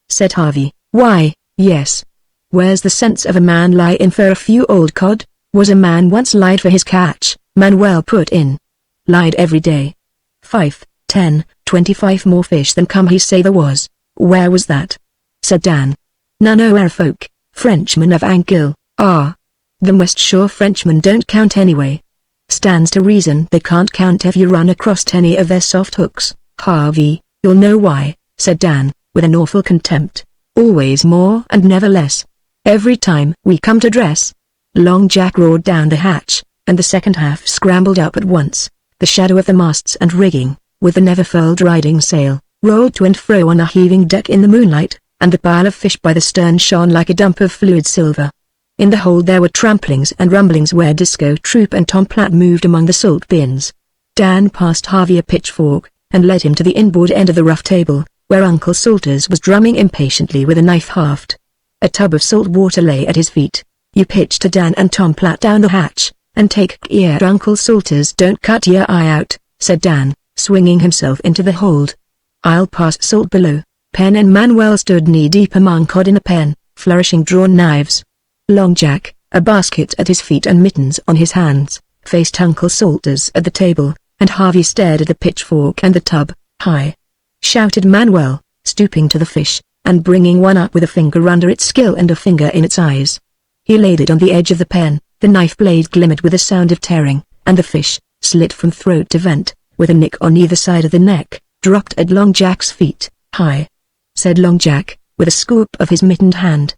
said Harvey. "Why, yes. Where's the sense of a man lie in for a few old cod? Was a man once lied for his catch?" Manuel put in. "Lied every day. 5, 10, 25 more fish than come he say there was." "Where was that?" said Dan. "None o' our folk, Frenchmen of Anquil, are. Them West Shore Frenchmen don't count anyway. Stands to reason they can't count if you run across any of their soft hooks." "Harvey, you'll know why," said Dan, with an awful contempt. "Always more and never less. Every time we come to dress." Long Jack roared down the hatch, and the second half scrambled up at once. The shadow of the masts and rigging, with the never-furled riding sail, rolled to and fro on the heaving deck in the moonlight, and the pile of fish by the stern shone like a dump of fluid silver. In the hold there were tramplings and rumblings where Disco Troop and Tom Platt moved among the salt bins. Dan passed Harvey a pitchfork, and led him to the inboard end of the rough table, where Uncle Salters was drumming impatiently with a knife haft. A tub of salt water lay at his feet. "You pitch to Dan and Tom Platt down the hatch, and take care Uncle Salters don't cut your eye out," said Dan, swinging himself into the hold. "I'll pass salt below." Penn and Manuel stood knee-deep among cod in a pen, flourishing drawn knives. Long Jack, a basket at his feet and mittens on his hands, faced Uncle Salters at the table, and Harvey stared at the pitchfork and the tub. "Hi!" shouted Manuel, stooping to the fish, and bringing one up with a finger under its gill and a finger in its eyes. He laid it on the edge of the pen, the knife blade glimmered with a sound of tearing, and the fish, slit from throat to vent, with a nick on either side of the neck, dropped at Long Jack's feet. "Hi!" said Long Jack, with a scoop of his mittened hand.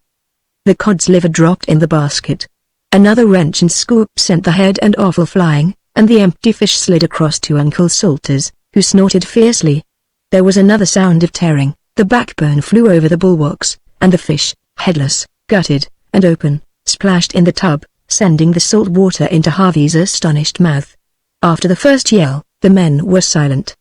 The cod's liver dropped in the basket. Another wrench and scoop sent the head and offal flying, and the empty fish slid across to Uncle Salters, who snorted fiercely. There was another sound of tearing, the backbone flew over the bulwarks, and the fish, headless, gutted, and open, splashed in the tub, sending the salt water into Harvey's astonished mouth. After the first yell, the men were silent.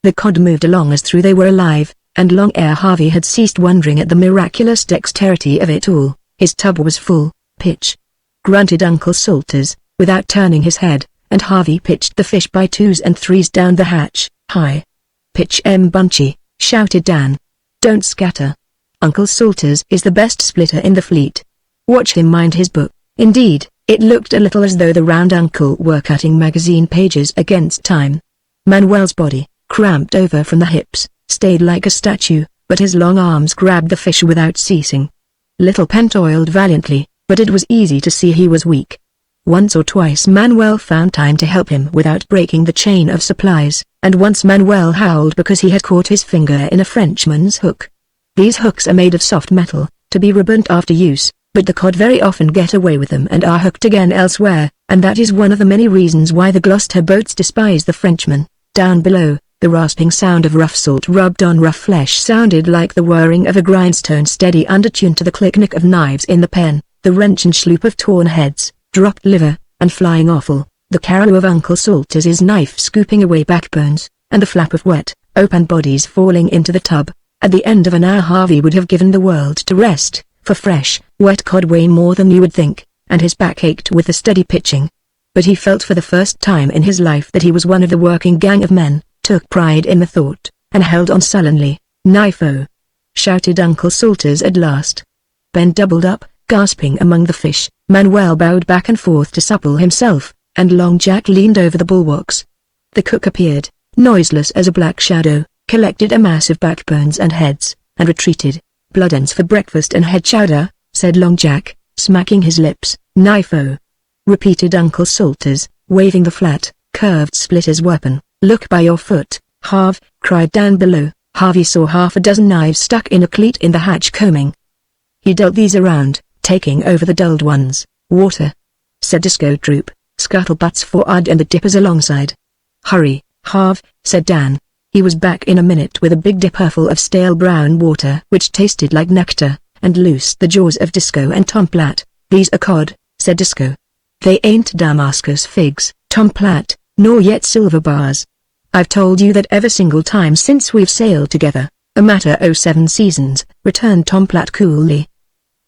The cod moved along as though they were alive, and long ere Harvey had ceased wondering at the miraculous dexterity of it all, his tub was full. "Pitch!" grunted Uncle Salters, without turning his head, and Harvey pitched the fish by twos and threes down the hatch. "Hi! Pitch Bunchy!" shouted Dan. "Don't scatter. Uncle Salters is the best splitter in the fleet. Watch him mind his book." Indeed, it looked a little as though the round uncle were cutting magazine pages against time. Manuel's body, cramped over from the hips, stayed like a statue, but his long arms grabbed the fish without ceasing. Little Penn toiled valiantly, but it was easy to see he was weak. Once or twice Manuel found time to help him without breaking the chain of supplies, and once Manuel howled because he had caught his finger in a Frenchman's hook. These hooks are made of soft metal, to be reburnt after use, but the cod very often get away with them and are hooked again elsewhere, and that is one of the many reasons why the Gloucester boats despise the Frenchmen. Down below, the rasping sound of rough salt rubbed on rough flesh sounded like the whirring of a grindstone steady undertuned to the click-nick of knives in the pen, the wrench and sloop of torn heads, dropped liver, and flying offal, the carol of Uncle Salters' knife scooping away backbones, and the flap of wet, open bodies falling into the tub. At the end of an hour Harvey would have given the world to rest, for fresh, wet cod weigh more than you would think, and his back ached with the steady pitching. But he felt for the first time in his life that he was one of the working gang of men, took pride in the thought, and held on sullenly. "Knife-o!" shouted Uncle Salters at last. Ben doubled up, gasping among the fish. Manuel bowed back and forth to supple himself, and Long Jack leaned over the bulwarks. The cook appeared, noiseless as a black shadow, collected a mass of backbones and heads, and retreated. "Blood ends for breakfast and head chowder," said Long Jack, smacking his lips. "Knife-o!" repeated Uncle Salters, waving the flat, curved splitter's weapon. "Look by your foot, Harv," cried Dan below. Harvey saw half a dozen knives stuck in a cleat in the hatch combing. He dealt these around, taking over the dulled ones. "Water," said Disco Troop, "scuttlebutts for'ard and the dippers alongside." "Hurry, Harv," said Dan. He was back in a minute with a big dipperful of stale brown water which tasted like nectar, and loosed the jaws of Disco and Tom Platt. "These are cod," said Disco. "They ain't Damascus figs, Tom Platt, nor yet silver bars. I've told you that every single time since we've sailed together, a matter o' 7 seasons," returned Tom Platt coolly.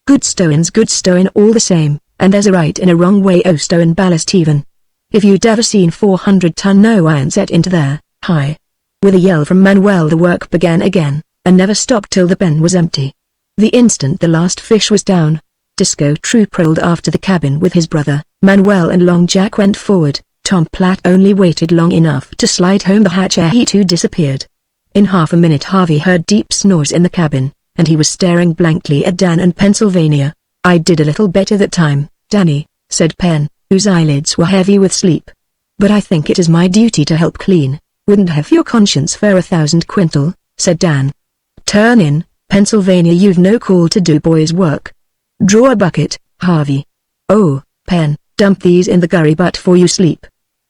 Good stowin' all the same, and there's a right and a wrong way o' stowin' ballast even. If you'd ever seen 400-ton no iron set into there, hi!" With a yell from Manuel the work began again, and never stopped till the pen was empty. The instant the last fish was down, Disco Troop rolled after the cabin with his brother. Manuel and Long Jack went forward. Tom Platt only waited long enough to slide home the hatch ere he too disappeared. In half a minute Harvey heard deep snores in the cabin, and he was staring blankly at Dan and Pennsylvania. "I did a little better that time, Danny," said Penn, whose eyelids were heavy with sleep. "But I think it is my duty to help clean." "Wouldn't have your conscience for 1,000 quintal," said Dan. "Turn in, Pennsylvania, you've no call to do boys' work. Draw a bucket, Harvey. Oh, Penn, dump these in the gurry butt for you sleep.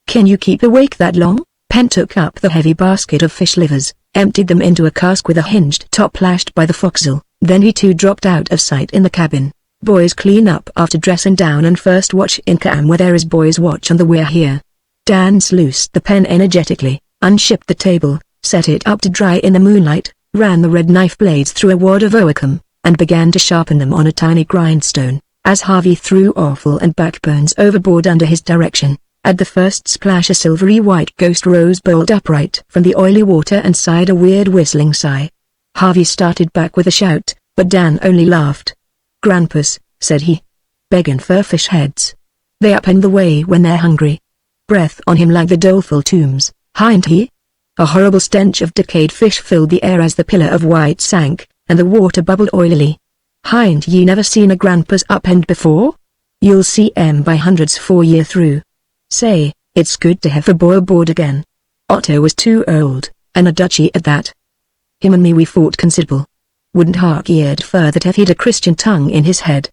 Can you keep awake that long?" Penn took up the heavy basket of fish livers, emptied them into a cask with a hinged top lashed by the forecastle, then he too dropped out of sight in the cabin. "Boys clean up after dressing down and first watch in Cam where there is boys watch on the weir here." Dan sluiced the pen energetically, unshipped the table, set it up to dry in the moonlight, ran the red knife blades through a wad of oakum, and began to sharpen them on a tiny grindstone, as Harvey threw offal and backbones overboard under his direction. At the first splash a silvery white ghost rose bolt upright from the oily water and sighed a weird whistling sigh. Harvey started back with a shout, but Dan only laughed. "Grampus," said he. "Beggin' for fish heads. They up and the way when they're hungry. Breath on him like the doleful tombs, hin't he?" A horrible stench of decayed fish filled the air as the pillar of white sank, and the water bubbled oilily. "Hin't ye never seen a grampus up-end before? You'll see 'em by hundreds 4 year through. Say, it's good to have a boy aboard again. Otto was too old, and a duchy at that. Him and me we fought considerable. Wouldn't hark eared fur that if he'd a Christian tongue in his head."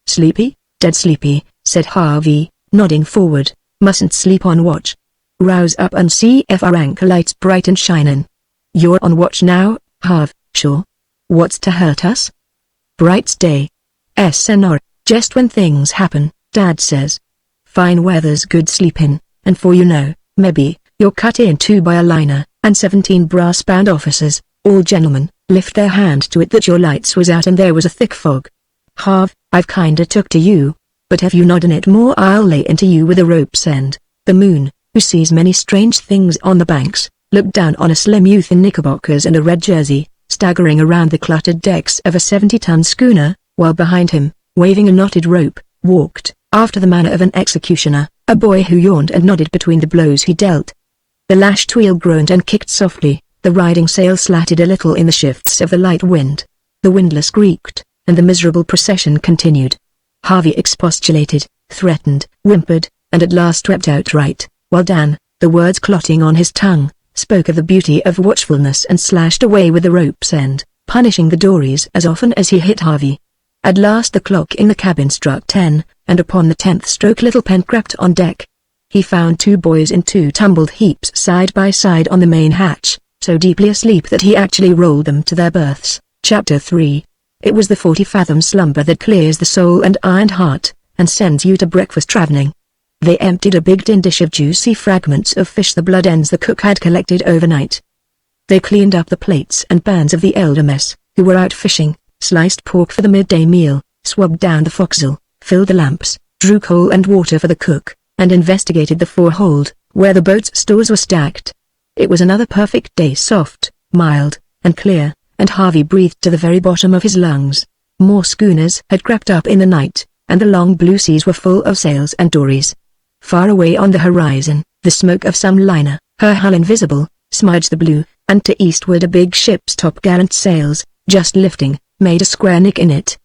"Sleepy, dead sleepy," said Harvey, nodding forward. "Mustn't sleep on watch. Rouse up and see if our anchor light's bright and shinin'. You're on watch now, Harv, sure? What's to hurt us? Bright's day. SNR, just when things happen, Dad says. Fine weather's good sleepin', and for you know, maybe, you're cut in two by a liner, and 17 brass-bound officers, all gentlemen, lift their hand to it that your lights was out and there was a thick fog. Harv, I've kinda took to you, but if you noddin' it more I'll lay into you with a rope's end." The moon, who sees many strange things on the banks, looked down on a slim youth in knickerbockers and a red jersey, staggering around the cluttered decks of a 70-ton schooner, while behind him, waving a knotted rope, walked, after the manner of an executioner, a boy who yawned and nodded between the blows he dealt. The lashed wheel groaned and kicked softly, the riding sail slatted a little in the shifts of the light wind. The windlass creaked, and the miserable procession continued. Harvey expostulated, threatened, whimpered, and at last wept outright, while Dan, the words clotting on his tongue, spoke of the beauty of watchfulness and slashed away with the rope's end, punishing the dories as often as he hit Harvey. At last the clock in the cabin struck 10, and upon the 10th stroke little Pen crept on deck. He found 2 boys in 2 tumbled heaps side by side on the main hatch, so deeply asleep that he actually rolled them to their berths. Chapter 3. It was the 40-fathom slumber that clears the soul and iron heart, and sends you to breakfast ravening. They emptied a big tin dish of juicy fragments of fish, the blood ends the cook had collected overnight. They cleaned up the plates and pans of the elder mess, who were out fishing, sliced pork for the midday meal, swabbed down the forecastle, filled the lamps, drew coal and water for the cook, and investigated the forehold, where the boat's stores were stacked. It was another perfect day, soft, mild, and clear, and Harvey breathed to the very bottom of his lungs. More schooners had crept up in the night, and the long blue seas were full of sails and dories. Far away on the horizon, the smoke of some liner, her hull invisible, smudged the blue, and to eastward a big ship's topgallant sails, just lifting, made a square nick in it.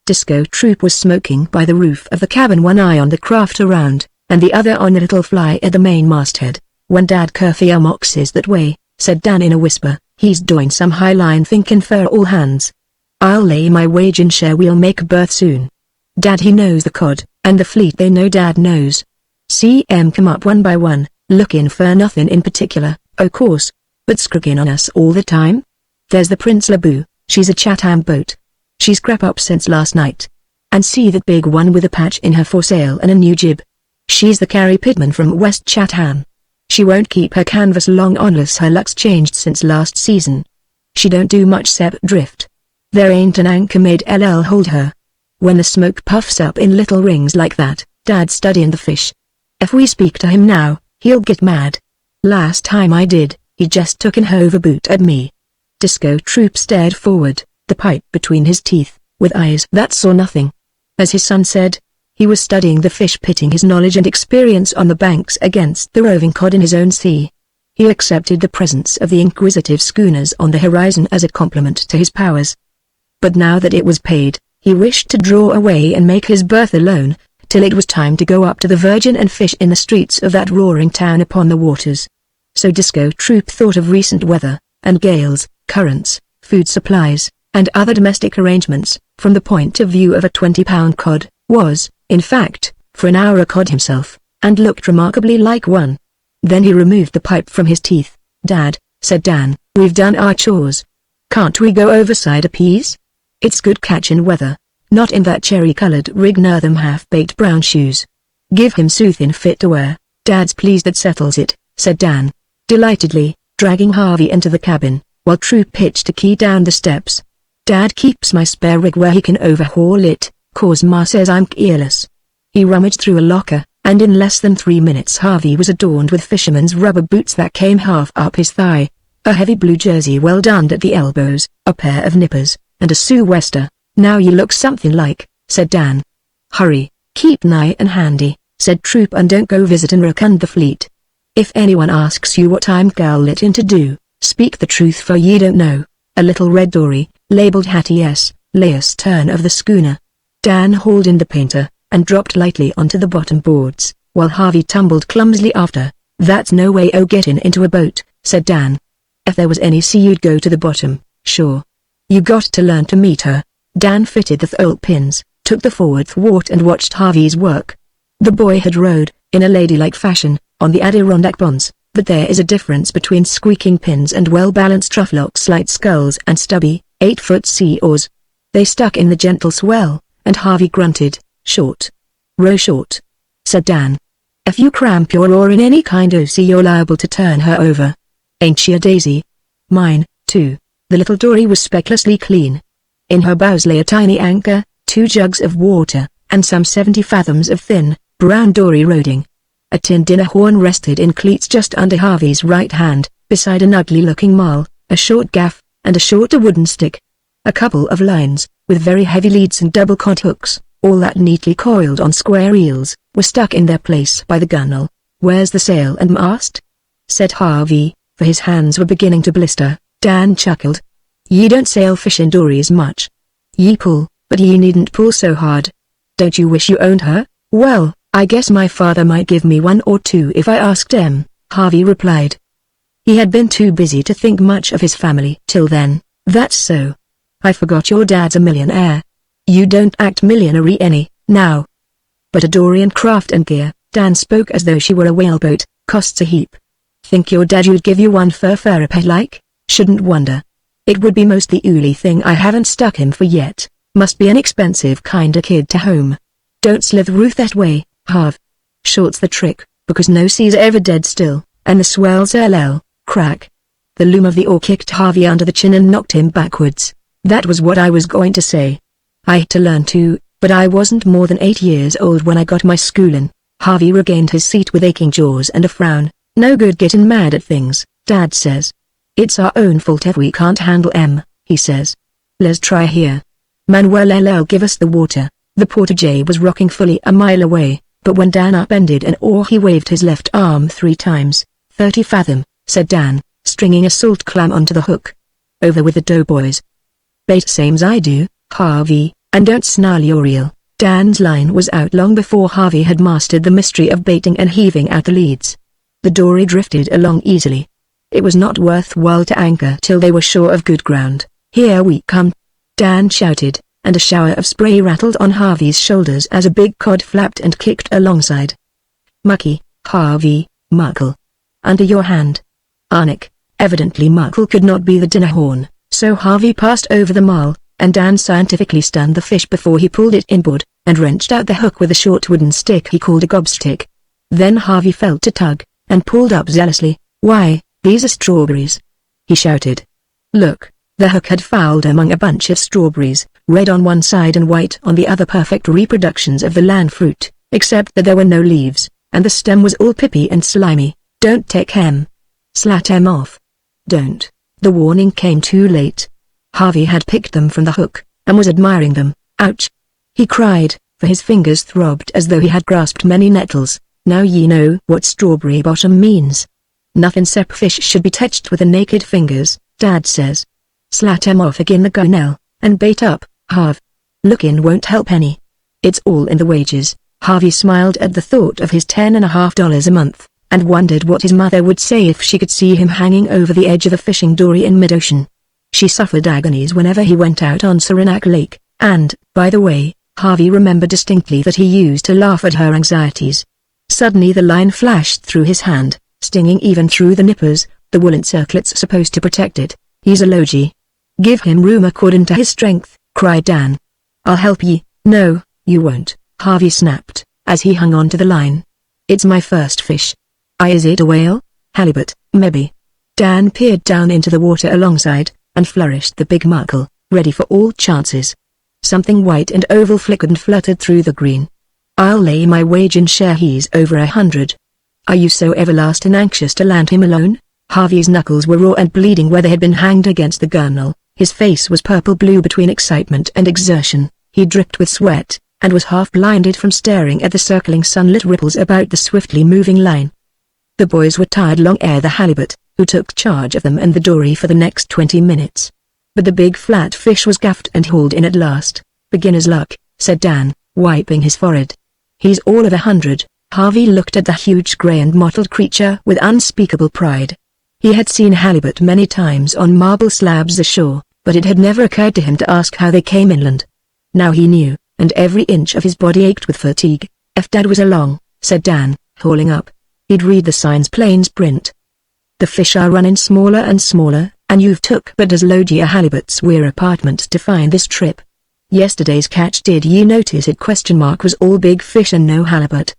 Disco Troop was smoking by the roof of the cabin, one eye on the craft around, and the other on the little fly at the main masthead. "When Dad Curfew moxes that way," said Dan in a whisper, "he's doing some high line thinking for all hands. I'll lay my wage and share we'll make a berth soon. Dad he knows the cod, and the fleet they know Dad knows. See 'em come up one by one, lookin' for nothing in particular, o' course, but scruggin' on us all the time. There's the Prince Laboo, she's a Chatham boat. She's crap up since last night. And see that big one with a patch in her foresail and a new jib. She's the Carrie Pitman from West Chatham. She won't keep her canvas long unless her luck's changed since last season. She don't do much 'cept drift. There ain't an anchor made LL hold her. When the smoke puffs up in little rings like that, Dad's studyin' the fish. If we speak to him now, he'll get mad. Last time I did, he just took an overboot at me." Disco Troop stared forward, the pipe between his teeth, with eyes that saw nothing. As his son said, he was studying the fish, pitting his knowledge and experience on the banks against the roving cod in his own sea. He accepted the presence of the inquisitive schooners on the horizon as a compliment to his powers. But now that it was paid, he wished to draw away and make his berth alone, till it was time to go up to the Virgin and fish in the streets of that roaring town upon the waters. So Disco Troop thought of recent weather, and gales, currents, food supplies, and other domestic arrangements, from the point of view of a 20-pound cod, was, in fact, for an hour a cod himself, and looked remarkably like one. Then he removed the pipe from his teeth. "Dad," said Dan, "we've done our chores. Can't we go overside a piece? It's good catchin' weather. Not in that cherry-colored rig nor them half-baked brown shoes. Give him soothin' fit to wear. Dad's pleased that settles it," said Dan. Delightedly, dragging Harvey into the cabin, while Troop pitched a key down the steps. "Dad keeps my spare rig where he can overhaul it, 'cause Ma says I'm careless." He rummaged through a locker, and in less than 3 minutes Harvey was adorned with fisherman's rubber boots that came half up his thigh, a heavy blue jersey well donned at the elbows, a pair of nippers, and a sou'wester. "Now you look something like," said Dan. "Hurry, keep nigh and handy," said Troop, "and don't go visitin' Rook and the fleet. If anyone asks you what I'm gallitin' to do, speak the truth, for ye don't know." A little red dory, labeled Hattie S., lay astern of the schooner. Dan hauled in the painter, and dropped lightly onto the bottom boards, while Harvey tumbled clumsily after. "That's no way o' getting into a boat," said Dan. "If there was any sea you'd go to the bottom, sure. You got to learn to meet her." Dan fitted the thole pins, took the forward thwart and watched Harvey's work. The boy had rowed, in a ladylike fashion, on the Adirondack bonds, but there is a difference between squeaking pins and well-balanced troughlocks, light sculls and stubby, 8-foot sea oars. They stuck in the gentle swell, and Harvey grunted. "Short. Row short," said Dan. "If you cramp your oar in any kind o' sea you're liable to turn her over. Ain't she a daisy?" "Mine, too." The little dory was specklessly clean. In her bows lay a tiny anchor, 2 jugs of water, and some 70 fathoms of thin, brown dory roding. A tin dinner horn rested in cleats just under Harvey's right hand, beside an ugly-looking maul, a short gaff, and a shorter wooden stick. A couple of lines, with very heavy leads and double-caught hooks, all that neatly coiled on square reels, were stuck in their place by the gunwale. "Where's the sail and mast?" said Harvey, for his hands were beginning to blister. Dan chuckled. "Ye don't sail fishing dories much. Ye pull, but ye needn't pull so hard. Don't you wish you owned her?" "Well, I guess my father might give me 1 or 2 if I asked him," Harvey replied. He had been too busy to think much of his family till then. "That's so. I forgot your dad's a millionaire. You don't act millionary any, now." "But a dory and craft and gear," Dan spoke as though she were a whaleboat, "costs a heap. Think your dad you'd give you one for a pet like? Shouldn't wonder. It would be most the only thing I haven't stuck him for yet. Must be an expensive kinda kid to home. Don't slither Ruth that way, Harv. Short's the trick, because no sea's ever dead still, and the swells crack." The loom of the oar kicked Harvey under the chin and knocked him backwards. "That was what I was going to say. I had to learn too, but I wasn't more than 8 years old when I got my schoolin'." Harvey regained his seat with aching jaws and a frown. "No good getting mad at things, Dad says. It's our own fault if we can't handle 'em, he says. Let's try here. Manuel give us the water." The portagee was rocking fully a mile away, but when Dan upended an oar he waved his left arm 3 times. 30 fathom, said Dan, stringing a salt clam onto the hook. "Over with the doughboys." "Bait same's I do, Harvey, and don't snarl your reel." Dan's line was out long before Harvey had mastered the mystery of baiting and heaving out the leads. The dory drifted along easily. It was not worthwhile to anchor till they were sure of good ground. "Here we come!" Dan shouted, and a shower of spray rattled on Harvey's shoulders as a big cod flapped and kicked alongside. "Mucky, Harvey, muckle. Under your hand." Arnick. Evidently muckle could not be the dinner horn, so Harvey passed over the maul, and Dan scientifically stunned the fish before he pulled it inboard, and wrenched out the hook with a short wooden stick he called a gobstick. Then Harvey felt a tug, and pulled up zealously. "Why, these are strawberries!" he shouted. Look, the hook had fouled among a bunch of strawberries, red on one side and white on the other, perfect reproductions of the land fruit, except that there were no leaves, and the stem was all pippy and slimy. "Don't take hem. Slat em off. Don't." The warning came too late. Harvey had picked them from the hook, and was admiring them. "Ouch!" he cried, for his fingers throbbed as though he had grasped many nettles. "Now ye know what strawberry bottom means. Nothin' 'cept fish should be touched with the naked fingers, Dad says. Slat em off agin the gunnel, and bait up, Harv. Lookin' won't help any. It's all in the wages." Harvey smiled at the thought of his $10.50 a month, and wondered what his mother would say if she could see him hanging over the edge of a fishing dory in mid-ocean. She suffered agonies whenever he went out on Saranac Lake, and, by the way, Harvey remembered distinctly that he used to laugh at her anxieties. Suddenly the line flashed through his hand, stinging even through the nippers, the woolen circlets supposed to protect it. "He's a logie. Give him room according to his strength," cried Dan. "I'll help ye." "No, you won't," Harvey snapped, as he hung on to the line. "It's my first fish." "Is it a whale? Halibut, maybe?" Dan peered down into the water alongside, and flourished the big muckle, ready for all chances. Something white and oval flickered and fluttered through the green. "I'll lay my wage and share he's over 100. Are you so everlasting anxious to land him alone?" Harvey's knuckles were raw and bleeding where they had been hanged against the gunwale. His face was purple-blue between excitement and exertion. He dripped with sweat, and was half-blinded from staring at the circling sunlit ripples about the swiftly moving line. The boys were tired long ere the halibut, who took charge of them and the dory for the next 20 minutes. But the big flat fish was gaffed and hauled in at last. "Beginner's luck," said Dan, wiping his forehead. "He's all of 100. Harvey looked at the huge grey and mottled creature with unspeakable pride. He had seen halibut many times on marble slabs ashore, but it had never occurred to him to ask how they came inland. Now he knew, and every inch of his body ached with fatigue. "If Dad was along," said Dan, hauling up, "he'd read the signs plain print. The fish are running smaller and smaller, and you've took but as load ye a halibut's weir apartment to find this trip. Yesterday's catch, did ye notice it? Was all big fish and no halibut.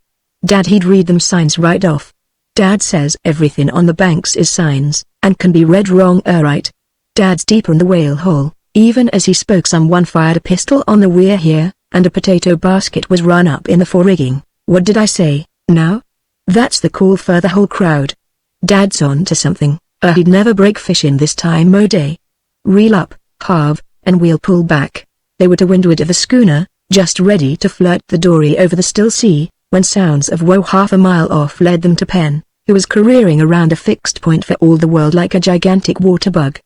Dad, he'd read them signs right off. Dad says everything on the banks is signs, and can be read wrong or right. Dad's deeper in the whale hole." Even as he spoke, someone fired a pistol on the weir here, and a potato basket was run up in the fore-rigging. "What did I say, now? That's the call for the whole crowd. Dad's on to something, or he'd never break fish in this time o' day. Reel up, Harv, and we'll pull back." They were to windward of the schooner, just ready to flirt the dory over the still sea, when sounds of woe half a mile off led them to Penn, who was careering around a fixed point for all the world like a gigantic water bug.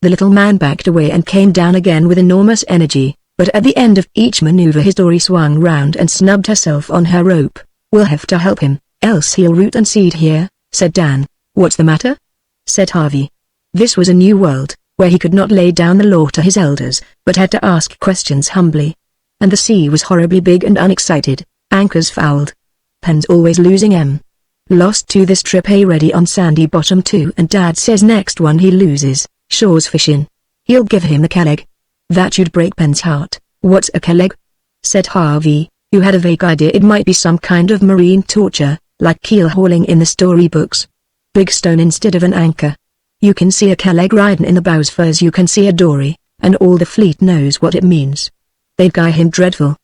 The little man backed away and came down again with enormous energy, but at the end of each maneuver his dory swung round and snubbed herself on her rope. "We'll have to help him, else he'll root and seed here," said Dan. "What's the matter?" said Harvey. This was a new world, where he could not lay down the law to his elders, but had to ask questions humbly. And the sea was horribly big and unexcited, anchors fouled. Penn's always losing lost to this trip, ready on sandy bottom too, and Dad says next one he loses, Shaw's fishing. He'll give him the keleg. That you'd break Penn's heart. "What's a keleg?" said Harvey, who had a vague idea it might be some kind of marine torture, like keel hauling in the storybooks. "Big stone instead of an anchor. You can see a keleg riding in the bows fur as you can see a dory, and all the fleet knows what it means. They'd guy him dreadful.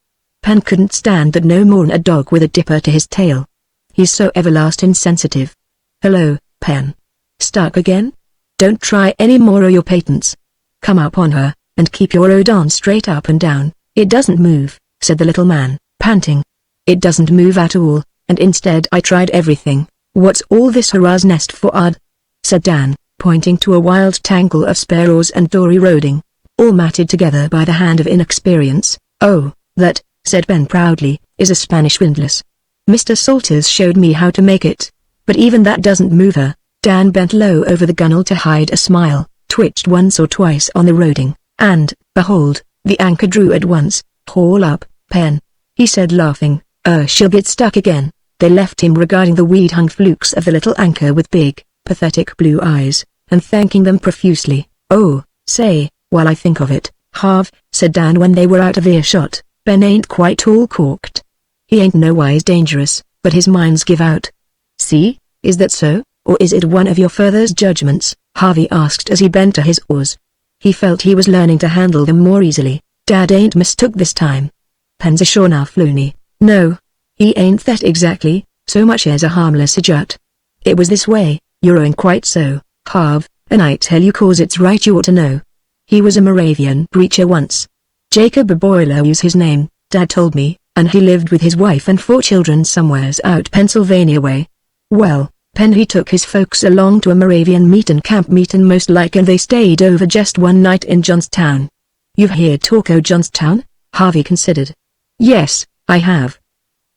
Penn couldn't stand that no more'n a dog with a dipper to his tail. He's so everlasting sensitive. Hello, Penn. Stuck again? Don't try any more o' your patents. Come up on her, and keep your odon straight up and down." "It doesn't move," said the little man, panting. "It doesn't move at all, and instead I tried everything. What's all this hurrah's nest for, Odd?" said Dan, pointing to a wild tangle of spare oars and dory roding, all matted together by the hand of inexperience. "Oh, that," said Ben proudly, "is a Spanish windlass. Mr. Salters showed me how to make it. But even that doesn't move her." Dan bent low over the gunwale to hide a smile, twitched once or twice on the roding, and, behold, the anchor drew at once. "Haul up, Penn," he said laughing, "she'll get stuck again." They left him regarding the weed-hung flukes of the little anchor with big, pathetic blue eyes, and thanking them profusely. "Oh, say, while I think of it, Harv," said Dan when they were out of earshot, "Ben ain't quite all corked. He ain't nowise dangerous, but his minds give out." "See, is that so, or is it one of your father's judgments?" Harvey asked as he bent to his oars. He felt he was learning to handle them more easily. "Dad ain't mistook this time. Penn's a sure enough loony." "No, he ain't that exactly, so much as a harmless idiot. It was this way, you're own quite so, Harv, and I tell you 'cause it's right you ought to know. He was a Moravian preacher once. Jacob Boiler was his name, Dad told me, and he lived with his wife and 4 children somewheres out Pennsylvania way. Well, Penn he took his folks along to a Moravian camp meetin' most like, and they stayed over just one night in Johnstown. You've heard talk o' Johnstown?" Harvey considered. "Yes, I have.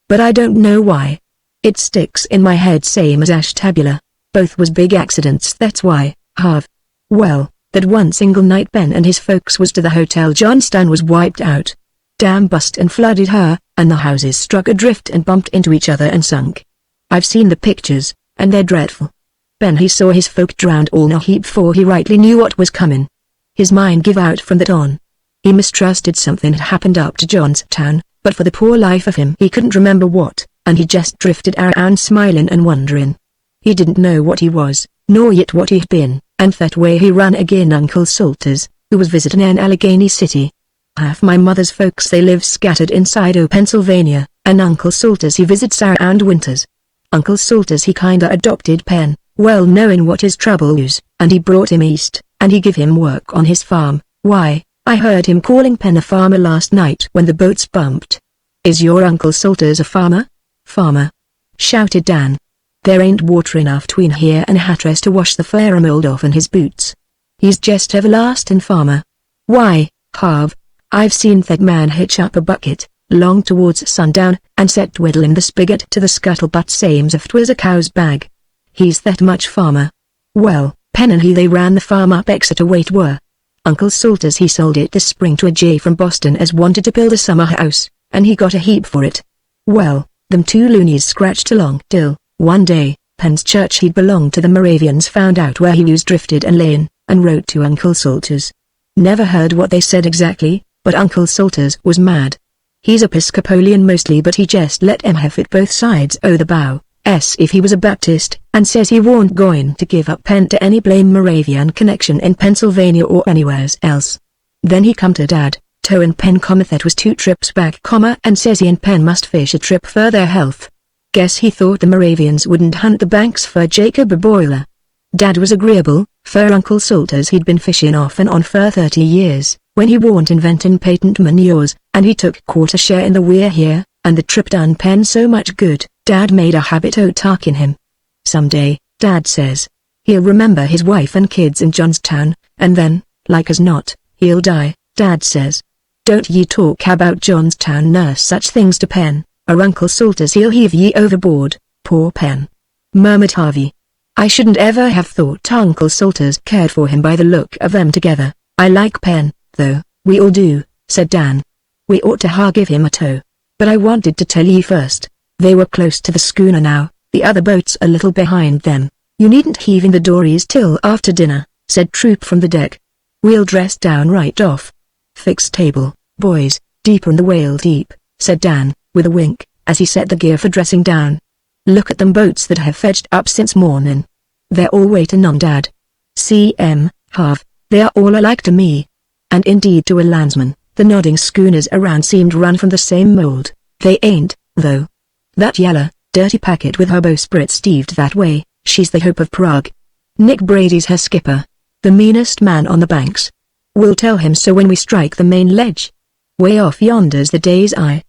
But I don't know why. It sticks in my head same as Ashtabula. Both was big accidents, that's why, Harv. Well, that one single night Ben and his folks was to the hotel Johnstown was wiped out. Dam bust and flooded her, and the houses struck adrift and bumped into each other and sunk. I've seen the pictures, and they're dreadful. Ben he saw his folk drowned all in a heap 'fore he rightly knew what was comin'. His mind give out from that on. He mistrusted something had happened up to Johnstown, but for the poor life of him he couldn't remember what, and he just drifted around smilin' and wonderin'. He didn't know what he was, nor yet what he'd been, and that way he ran again Uncle Salters, who was visiting in Allegheny City. Half my mother's folks they live scattered inside Pennsylvania, and Uncle Salters he visits our and winters. Uncle Salters he kinda adopted Penn, well knowing what his trouble was, and he brought him east, and he give him work on his farm. Why, I heard him calling Penn a farmer last night when the boats bumped. Is your Uncle Salters a farmer? Farmer? Shouted Dan. There ain't water enough tween here and Hatteras to wash the flare mold off in his boots. He's just everlastin' farmer. Why, Harv, I've seen that man hitch up a bucket, long towards sundown, and set twiddling the spigot to the scuttlebutt same's if 'twas a cow's bag. He's that much farmer. Well, Penn and he they ran the farm up Exeter way 'twere. Uncle Salters he sold it this spring to a Jay from Boston as wanted to build a summer house, and he got a heap for it. Well, them two loonies scratched along till, one day, Penn's church he'd belonged to the Moravians found out where he was drifted and layin', and wrote to Uncle Salters. Never heard what they said exactly, but Uncle Salters was mad. He's Episcopalian mostly but he just let 'em have it both sides o' the bow, if he was a Baptist, and says he warn't going to give up Penn to any blame Moravian connection in Pennsylvania or anywheres else. Then he come to Dad, towin' Penn that was 2 trips back and says he and Penn must fish a trip for their health. Guess he thought the Moravians wouldn't hunt the banks for Jacob a boiler. Dad was agreeable, for Uncle Salters he'd been fishin' off and on for 30 years, when he warn't inventin' patent manures, and he took quarter share in the weir here, and the trip done Penn so much good, Dad made a habit o' talkin' him. Someday, Dad says, he'll remember his wife and kids in Johnstown, and then, like as not, he'll die, Dad says. Don't ye talk about Johnstown nurse such things to Penn, or Uncle Salters he'll heave ye overboard, poor Penn. Murmured Harvey. I shouldn't ever have thought Uncle Salters cared for him by the look of them together. I like Penn, though, we all do, said Dan. We ought to give him a tow. But I wanted to tell ye first. They were close to the schooner now, the other boat's a little behind them. You needn't heave in the dories till after dinner, said Troop from the deck. We'll dress down right off. Fix table, boys, deeper in the whale deep, said Dan, with a wink, as he set the gear for dressing down. Look at them boats that have fetched up since mornin'. They're all waitin' on Dad. See 'em, Harv, they are all alike to me. And indeed to a landsman, the nodding schooners around seemed run from the same mold. They ain't, though. That yaller, dirty packet with her bowsprit steved that way, she's the Hope of Prague. Nick Brady's her skipper. The meanest man on the banks. We'll tell him so when we strike the main ledge. Way off yonder's the Day's Eye.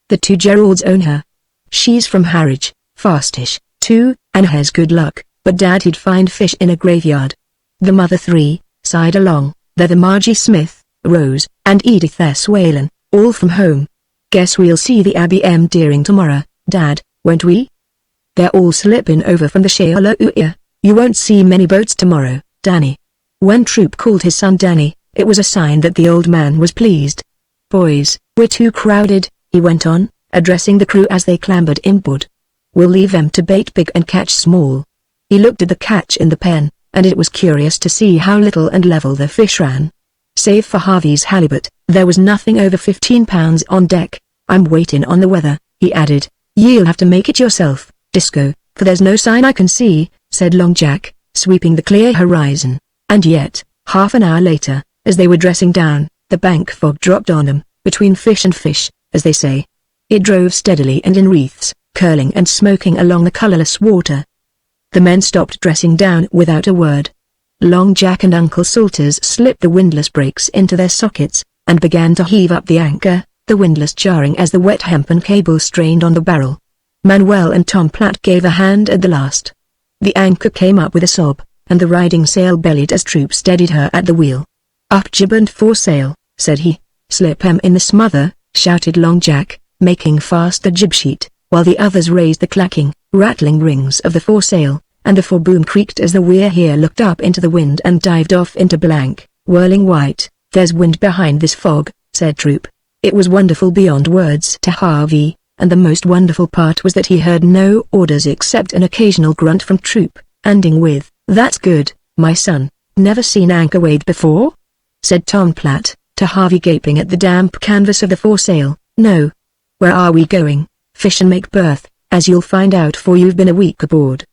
The 2 Geralds own her. She's from Harwich, fastish, too, and has good luck, but Dad he'd find fish in a graveyard. The mother 3, side along, they're the Margie Smith, Rose, and Edith S. Whalen, all from home. Guess we'll see the Abby M. Deering tomorrow, Dad, won't we? They're all slippin' over from the Shallow. You won't see many boats tomorrow, Danny. When Troop called his son Danny, it was a sign that the old man was pleased. Boys, we're too crowded, he went on, addressing the crew as they clambered inboard. We'll leave them to bait big and catch small. He looked at the catch in the pen, and it was curious to see how little and level the fish ran. Save for Harvey's halibut, there was nothing over 15 pounds on deck. I'm waiting on the weather, he added. Ye'll have to make it yourself, Disco, for there's no sign I can see, said Long Jack, sweeping the clear horizon. And yet, half an hour later, as they were dressing down, the bank fog dropped on them, between fish and fish, as they say. It drove steadily and in wreaths, curling and smoking along the colorless water. The men stopped dressing down without a word. Long Jack and Uncle Salters slipped the windlass brakes into their sockets, and began to heave up the anchor, the windlass jarring as the wet hempen cable strained on the barrel. Manuel and Tom Platt gave a hand at the last. The anchor came up with a sob, and the riding sail bellied as Troop steadied her at the wheel. Up jib and foresail, said he. Slip 'em in the smother, shouted Long Jack, making fast the jib sheet, while the others raised the clacking, rattling rings of the foresail, and the foreboom creaked as the weir here looked up into the wind and dived off into blank, whirling white. There's wind behind this fog, said Troop. It was wonderful beyond words to Harvey, and the most wonderful part was that he heard no orders except an occasional grunt from Troop, ending with, "That's good, my son. Never seen anchor weighed before?" said Tom Platt, to Harvey gaping at the damp canvas of the foresail. "No. Where are we going? Fish and make berth, as you'll find out for you've been a week aboard.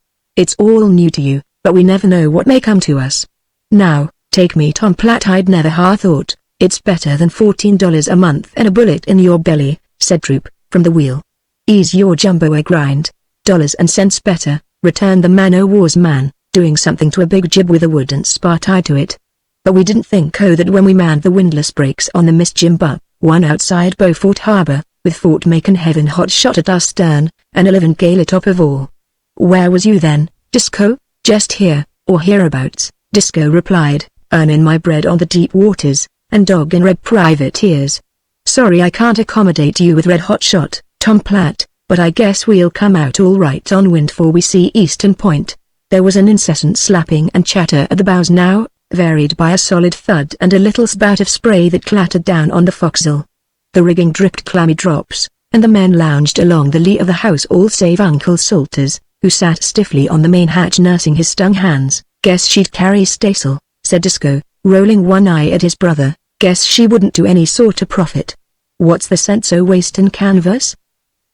It's all new to you, but we never know what may come to us. Now, take me Tom Platt. I'd never have thought. It's better than $14 a month and a bullet in your belly, said Troop, from the wheel. Ease your jumbo a grind. Dollars and cents better, returned the man-o'-war's man, doing something to a big jib with a wooden spar tied to it. But we didn't think that when we manned the windlass brakes on the Miss Jimba, one outside Beaufort Harbor, with Fort Macon heaven hot shot at our stern, and a living gale atop of all. Where was you then, Disco? Just here, or hereabouts, Disco replied, earning my bread on the deep waters, and dog and red privateers. Sorry I can't accommodate you with red hot shot, Tom Platt, but I guess we'll come out all right on wind 'fore we see Eastern Point. There was an incessant slapping and chatter at the bows now, varied by a solid thud and a little spout of spray that clattered down on the forecastle. The rigging dripped clammy drops, and the men lounged along the lee of the house, all save Uncle Salters, who sat stiffly on the main hatch nursing his stung hands. Guess she'd carry staysail, said Disco, rolling one eye at his brother. Guess she wouldn't do any sort of profit. What's the sense o' wastin' canvas?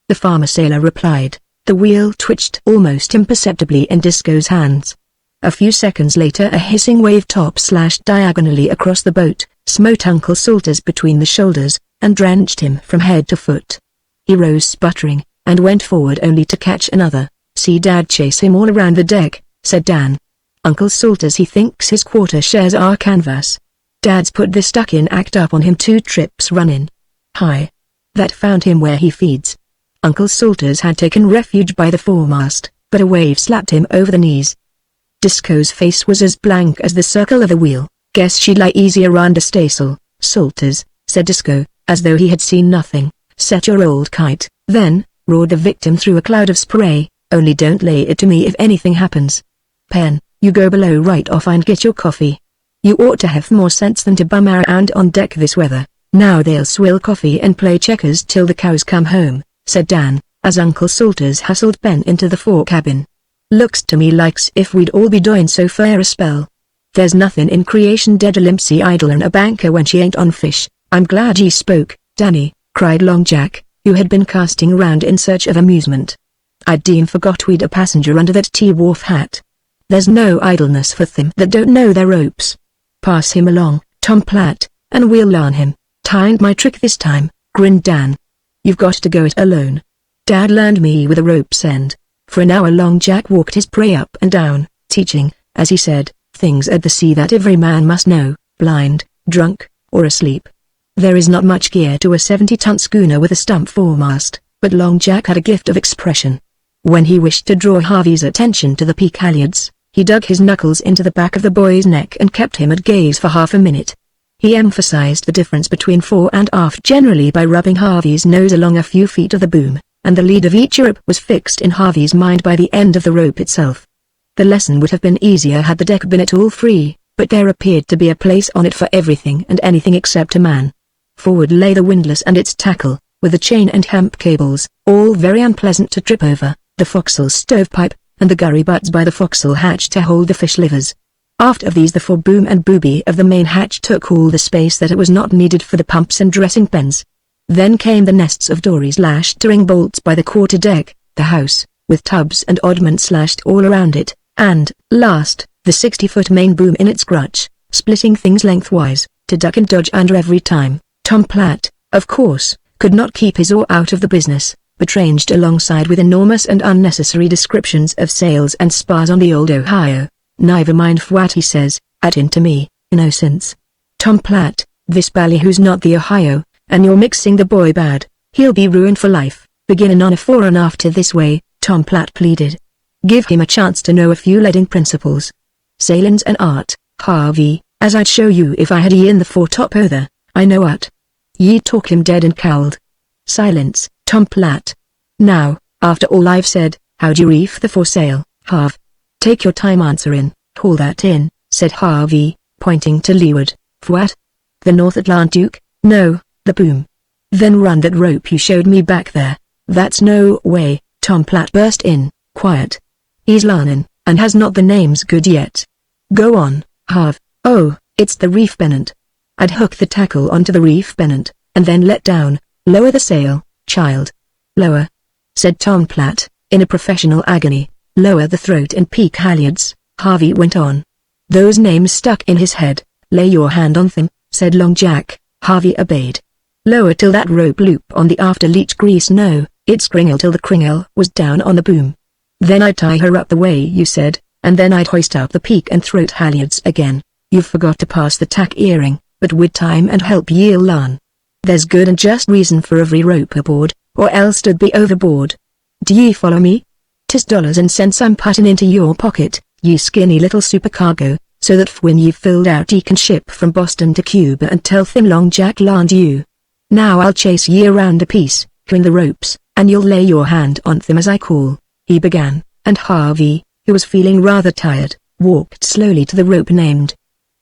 The farmer sailor replied. The wheel twitched almost imperceptibly in Disco's hands. A few seconds later a hissing wave top slashed diagonally across the boat, smote Uncle Salters between the shoulders, and drenched him from head to foot. He rose sputtering, and went forward only to catch another. See Dad chase him all around the deck, said Dan. Uncle Salters he thinks his quarter shares our canvas. Dad's put the stuck-in act up on him 2 trips running. Hi. That found him where he feeds. Uncle Salters had taken refuge by the foremast, but a wave slapped him over the knees. Disco's face was as blank as the circle of the wheel. Guess she'd lie easier under staysail, Salters, said Disco, as though he had seen nothing. Set your old kite, then, roared the victim through a cloud of spray, only don't lay it to me if anything happens. Pen, you go below right off and get your coffee. You ought to have more sense than to bum around on deck this weather. Now they'll swill coffee and play checkers till the cows come home, said Dan, as Uncle Salters hustled Ben into the fore cabin. Looks to me like's if we'd all be doin' so fair a spell. There's nothin' in creation dead a limpsy idle and a banker when she ain't on fish. I'm glad ye spoke, Danny, cried Long Jack, who had been casting around in search of amusement. I'd deem forgot we'd a passenger under that T-Wharf hat. There's no idleness for them that don't know their ropes. Pass him along, Tom Platt, and we'll learn him. Timed my trick this time, grinned Dan. You've got to go it alone. Dad learned me with a rope's end. For an hour Long Jack walked his prey up and down, teaching, as he said, things at the sea that every man must know, blind, drunk, or asleep. There is not much gear to a 70-ton schooner with a stump foremast, but Long Jack had a gift of expression. When he wished to draw Harvey's attention to the peak halyards, he dug his knuckles into the back of the boy's neck and kept him at gaze for half a minute. He emphasized the difference between fore and aft generally by rubbing Harvey's nose along a few feet of the boom, and the lead of each rope was fixed in Harvey's mind by the end of the rope itself. The lesson would have been easier had the deck been at all free, but there appeared to be a place on it for everything and anything except a man. Forward lay the windlass and its tackle, with the chain and hemp cables, all very unpleasant to trip over, the forecastle stovepipe, and the gurry butts by the forecastle hatch to hold the fish livers. Aft of these the foreboom and booby of the main hatch took all the space that it was not needed for the pumps and dressing pens. Then came the nests of dories lashed to ring bolts by the quarter-deck, the house, with tubs and oddments slashed all around it, and, last, the 60-foot main boom in its crutch, splitting things lengthwise, to duck and dodge under every time. Tom Platt, of course, could not keep his oar out of the business, but ranged alongside with enormous and unnecessary descriptions of sails and spars on the old Ohio. Never mind what he says, at into me, innocence. Tom Platt, this ballyhoo's not the Ohio, and you're mixing the boy bad. He'll be ruined for life, beginning on a fore and after this way, Tom Platt pleaded. Give him a chance to know a few leading principles. Sailin's an art, Harvey, as I'd show you if I had ye in the foretop other, I know what. Ye talk him dead and cowled. Silence, Tom Platt. Now, after all I've said, how'd you reef the foresail, Harv? Take your time answerin', haul that in, said Harvey, pointing to leeward. What? The North Atlantic? No, the boom. Then run that rope you showed me back there. That's no way, Tom Platt burst in, quiet. He's larnin', and has not the names good yet. Go on, Harv. Oh, it's the reef pennant. I'd hook the tackle onto the reef pennant, and then let down. Lower the sail, child. Lower, said Tom Platt, in a professional agony. Lower the throat and peak halyards, Harvey went on. Those names stuck in his head. Lay your hand on them, said Long Jack. Harvey obeyed. Lower till that rope loop on the after leech grease. No, it's kringle till the kringle was down on the boom. Then I'd tie her up the way you said, and then I'd hoist up the peak and throat halyards again. You forgot to pass the tack earring, but with time and help ye'll learn. There's good and just reason for every rope aboard, or else 'twould be overboard. Do ye follow me? 'Tis dollars and cents I'm puttin' into your pocket, ye skinny little supercargo, so that when you've filled out ye can ship from Boston to Cuba and tell them Long Jack larned you. Now I'll chase ye around a piece, twin the ropes, and you'll lay your hand on them as I call, he began, and Harvey, who was feeling rather tired, walked slowly to the rope named.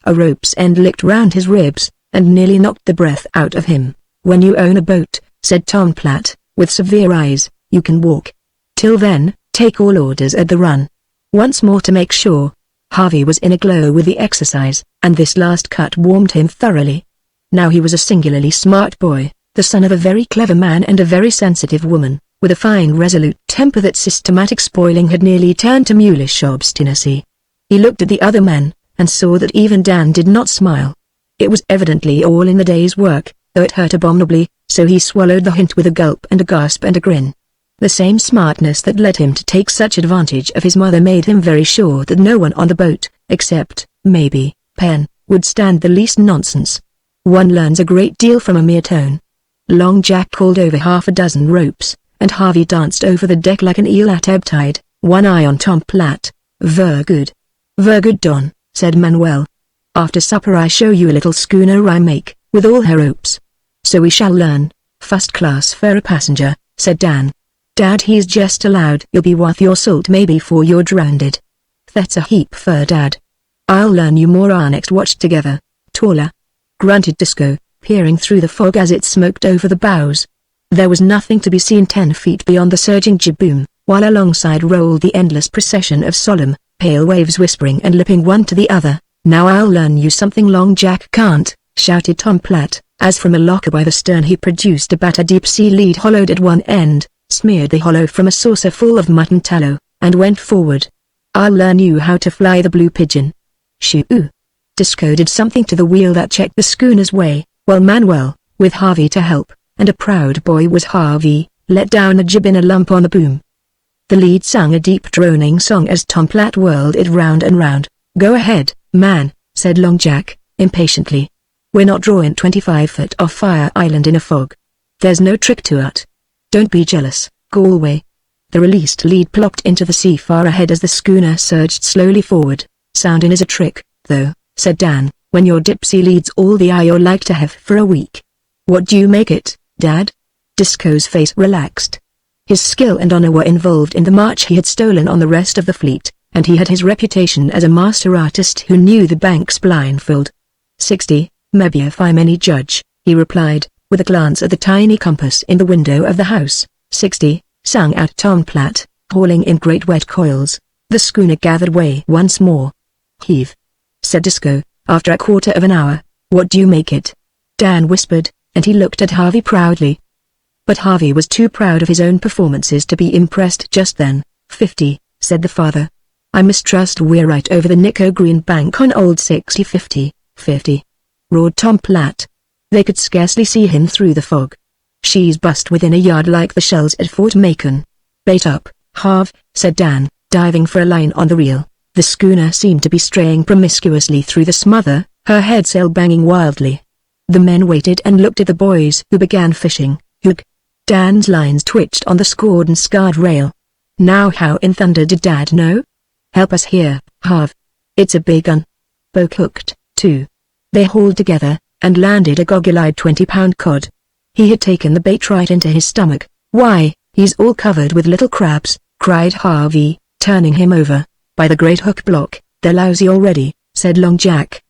A rope's end licked round his ribs, and nearly knocked the breath out of him. When you own a boat, said Tom Platt, with severe eyes, you can walk. Till then, take all orders at the run. Once more to make sure. Harvey was in a glow with the exercise, and this last cut warmed him thoroughly. Now he was a singularly smart boy, the son of a very clever man and a very sensitive woman, with a fine resolute temper that systematic spoiling had nearly turned to mulish obstinacy. He looked at the other men, and saw that even Dan did not smile. It was evidently all in the day's work, though it hurt abominably, so he swallowed the hint with a gulp and a gasp and a grin. The same smartness that led him to take such advantage of his mother made him very sure that no one on the boat, except, maybe, Penn, would stand the least nonsense. One learns a great deal from a mere tone. Long Jack called over half a dozen ropes, and Harvey danced over the deck like an eel at ebb tide, one eye on Tom Platt. Ver good, Don, said Manuel. After supper I show you a little schooner I make, with all her ropes. So we shall learn. First class for a passenger, said Dan. Dad, he's just allowed. You'll be worth your salt maybe before you're drowned. That's a heap for Dad. I'll learn you more our next watch together. Taller, grunted Disco, peering through the fog as it smoked over the bows. There was nothing to be seen 10 feet beyond the surging jib-boom, while alongside rolled the endless procession of solemn, pale waves whispering and lipping one to the other. Now I'll learn you something Long Jack can't, shouted Tom Platt, as from a locker by the stern he produced a batter deep-sea lead hollowed at one end, smeared the hollow from a saucer full of mutton tallow, and went forward. I'll learn you how to fly the blue pigeon. Shoo! Disco did something to the wheel that checked the schooner's way, while Manuel, with Harvey to help, and a proud boy was Harvey, let down the jib in a lump on the boom. The lead sung a deep droning song as Tom Platt whirled it round and round. Go ahead, man, said Long Jack, impatiently. We're not drawing 25 foot off Fire Island in a fog. There's no trick to it. Don't be jealous, Galway. The released lead plopped into the sea far ahead as the schooner surged slowly forward. Soundin' is a trick, though, said Dan, when your dipsy leads all the eye you're like to have for a week. What do you make it, Dad? Disco's face relaxed. His skill and honor were involved in the march he had stolen on the rest of the fleet, and he had his reputation as a master artist who knew the banks blindfold. 60, maybe if I'm any judge, he replied, with a glance at the tiny compass in the window of the house. 60, sang out Tom Platt, hauling in great wet coils. The schooner gathered way once more. Heave, said Disco, after a quarter of an hour. What do you make it? Dan whispered, and he looked at Harvey proudly. But Harvey was too proud of his own performances to be impressed just then. 50, said the father. I mistrust we're right over the Nico Green Bank on old 60-50, 50. Roared Tom Platt. They could scarcely see him through the fog. She's bust within a yard like the shells at Fort Macon. Bait up, Harv, said Dan, diving for a line on the reel. The schooner seemed to be straying promiscuously through the smother, her headsail banging wildly. The men waited and looked at the boys who began fishing. Hook. Dan's lines twitched on the scored and scarred rail. Now how in thunder did Dad know? Help us here, Harv. It's a big un. Boke hooked, too. They hauled together, and landed a goggle-eyed 20-pound cod. He had taken the bait right into his stomach. Why, he's all covered with little crabs, cried Harvey, turning him over. By the great hook block, they're lousy already, said Long Jack.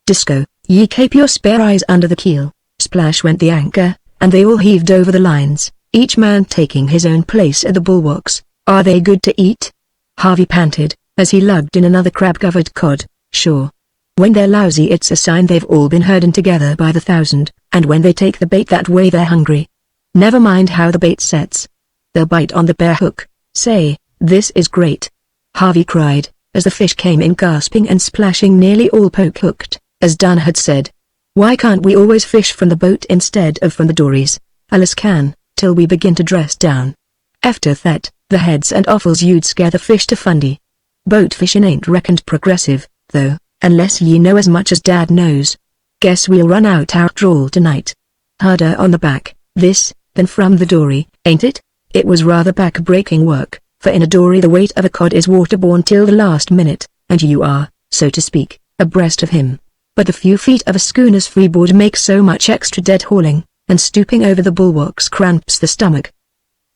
Disco, ye keep your spare eyes under the keel. Splash went the anchor, and they all heaved over the lines, each man taking his own place at the bulwarks. Are they good to eat? Harvey panted, as he lugged in another crab-covered cod. Sure. When they're lousy it's a sign they've all been herding together by the thousand, and when they take the bait that way they're hungry. Never mind how the bait sets. They'll bite on the bare hook. Say, this is great. Harvey cried, as the fish came in gasping and splashing, nearly all poke-hooked, as Dan had said. Why can't we always fish from the boat instead of from the dories? Alice can, till we begin to dress down. After that, the heads and offals you'd scare the fish to fundy. Boat fishing ain't reckoned progressive, though, unless ye know as much as Dad knows. Guess we'll run out our trawl tonight. Harder on the back, this, than from the dory, ain't it? It was rather back-breaking work, for in a dory the weight of a cod is waterborne till the last minute, and you are, so to speak, abreast of him. But the few feet of a schooner's freeboard make so much extra dead hauling, and stooping over the bulwarks cramps the stomach.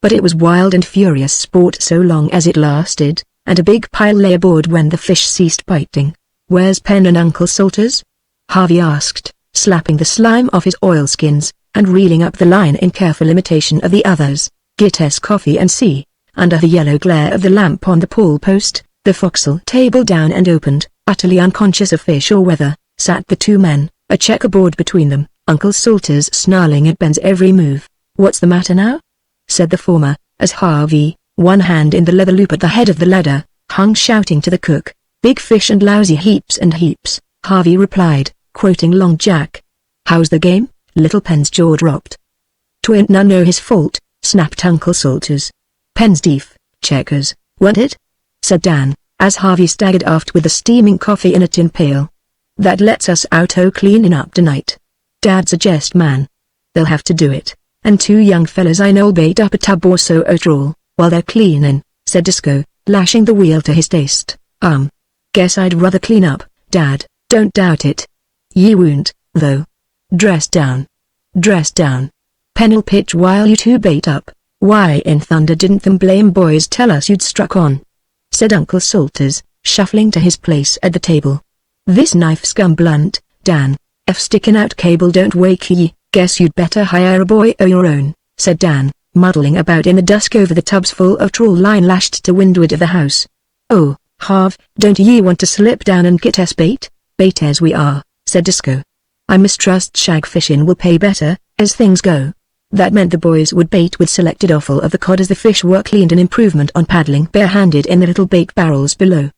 But it was wild and furious sport so long as it lasted, and a big pile lay aboard when the fish ceased biting. Where's Pen and Uncle Salters? Harvey asked, slapping the slime off his oilskins, and reeling up the line in careful imitation of the others. Get us coffee and see. Under the yellow glare of the lamp on the pole post, the forecastle table down and opened, utterly unconscious of fish or weather, sat the two men, a checkerboard between them, Uncle Salters snarling at Ben's every move. What's the matter now? Said the former, as Harvey, one hand in the leather loop at the head of the ladder, hung shouting to the cook. Big fish and lousy heaps and heaps, Harvey replied, quoting Long Jack. How's the game? Little Pen's jaw dropped. 'Twin't none o' his fault, snapped Uncle Salters. Pen's deef, checkers, want it? Said Dan, as Harvey staggered aft with the steaming coffee in a tin pail. That lets us out o' cleaning up tonight. Dad's a jest man. They'll have to do it, and two young fellas I know'll bait up a tub or so o' trawl, while they're cleanin', said Disco, lashing the wheel to his taste. Guess I'd rather clean up, Dad, don't doubt it. Ye won't, though. Dress down. Dress down. Pen'll pitch while you two bait up. Why in thunder didn't them blame boys tell us you'd struck on? Said Uncle Salters, shuffling to his place at the table. This knife scum blunt, Dan, if sticking out cable don't wake ye, guess you'd better hire a boy o' your own, said Dan, muddling about in the dusk over the tubs full of trawl line lashed to windward of the house. Oh, Harv, don't ye want to slip down and get us bait? Bait as we are, said Disco. I mistrust shag fishin' will pay better, as things go. That meant the boys would bait with selected offal of the cod as the fish were cleaned, an improvement on paddling barehanded in the little bait barrels below.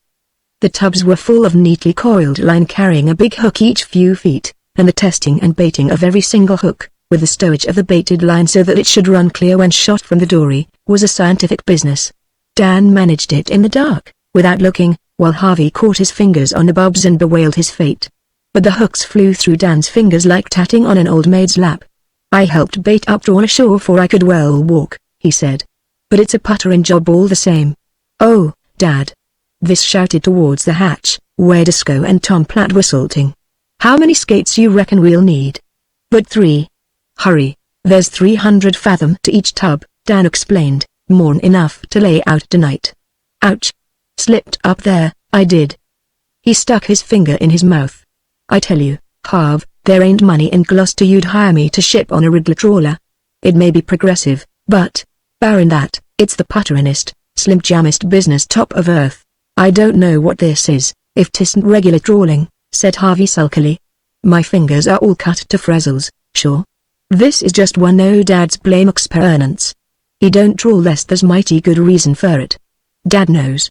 The tubs were full of neatly coiled line carrying a big hook each few feet, and the testing and baiting of every single hook, with the stowage of the baited line so that it should run clear when shot from the dory, was a scientific business. Dan managed it in the dark, without looking, while Harvey caught his fingers on the bobs and bewailed his fate. But the hooks flew through Dan's fingers like tatting on an old maid's lap. I helped bait up trawl ashore for I could well walk, he said. But it's a putterin' job all the same. Oh, Dad. This shouted towards the hatch, where Disco and Tom Platt were salting. How many skates you reckon we'll need? But 3. Hurry, there's 300 fathom to each tub, Dan explained, more'n enough to lay out tonight. Ouch. Slipped up there, I did. He stuck his finger in his mouth. I tell you, Harv, there ain't money in Gloucester you'd hire me to ship on a wriggler trawler. It may be progressive, but, barrin' that, it's the putterinest, slim-jammest business top of earth. I don't know what this is, if 'tisn't regular trawling, said Harvey sulkily. My fingers are all cut to frazzles, sure. This is just one o' Dad's blame experiments. He don't trawl less, there's mighty good reason for it. Dad knows.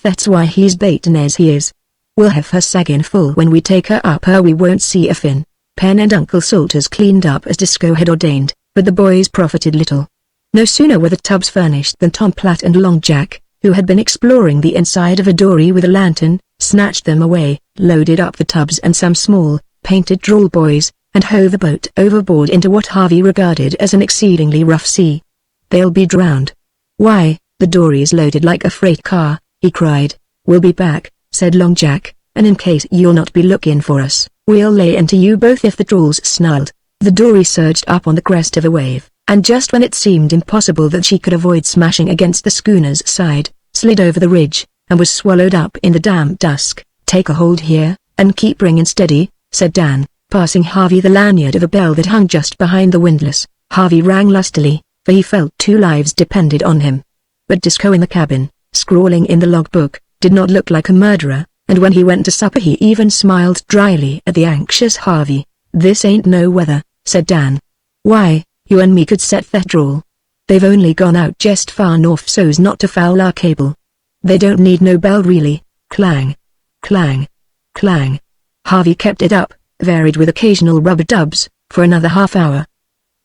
That's why he's baitin' as he is. We'll have her saggin' full when we take her up, or we won't see a fin. Pen and Uncle Salters cleaned up as Disco had ordained, but the boys profited little. No sooner were the tubs furnished than Tom Platt and Long Jack, who had been exploring the inside of a dory with a lantern, snatched them away, loaded up the tubs and some small, painted trawl buoys, and hove the boat overboard into what Harvey regarded as an exceedingly rough sea. They'll be drowned. Why, the dory's loaded like a freight car, he cried. We'll be back, said Long Jack, and in case you'll not be looking for us, we'll lay into you both if the trawl's snarled. The dory surged up on the crest of a wave, and just when it seemed impossible that she could avoid smashing against the schooner's side, slid over the ridge, and was swallowed up in the damp dusk. Take a hold here, and keep bringing steady, said Dan, passing Harvey the lanyard of a bell that hung just behind the windlass. Harvey rang lustily, for he felt 2 lives depended on him. But Disco in the cabin, scrawling in the logbook, did not look like a murderer, and when he went to supper he even smiled dryly at the anxious Harvey. This ain't no weather, said Dan. Why, you and me could set that trawl. They've only gone out just far north so's not to foul our cable. They don't need no bell really. Clang. Clang. Clang. Harvey kept it up, varied with occasional rub-a-dubs, for another half hour.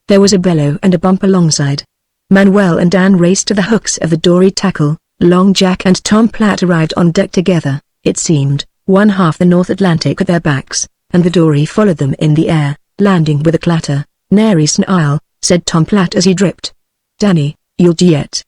There was a bellow and a bump alongside. Manuel and Dan raced to the hooks of the dory tackle. Long Jack and Tom Platt arrived on deck together, it seemed, one half the North Atlantic at their backs, and the dory followed them in the air, landing with a clatter. "Nary snarl," said Tom Platt as he dripped. "Danny, you'll yet.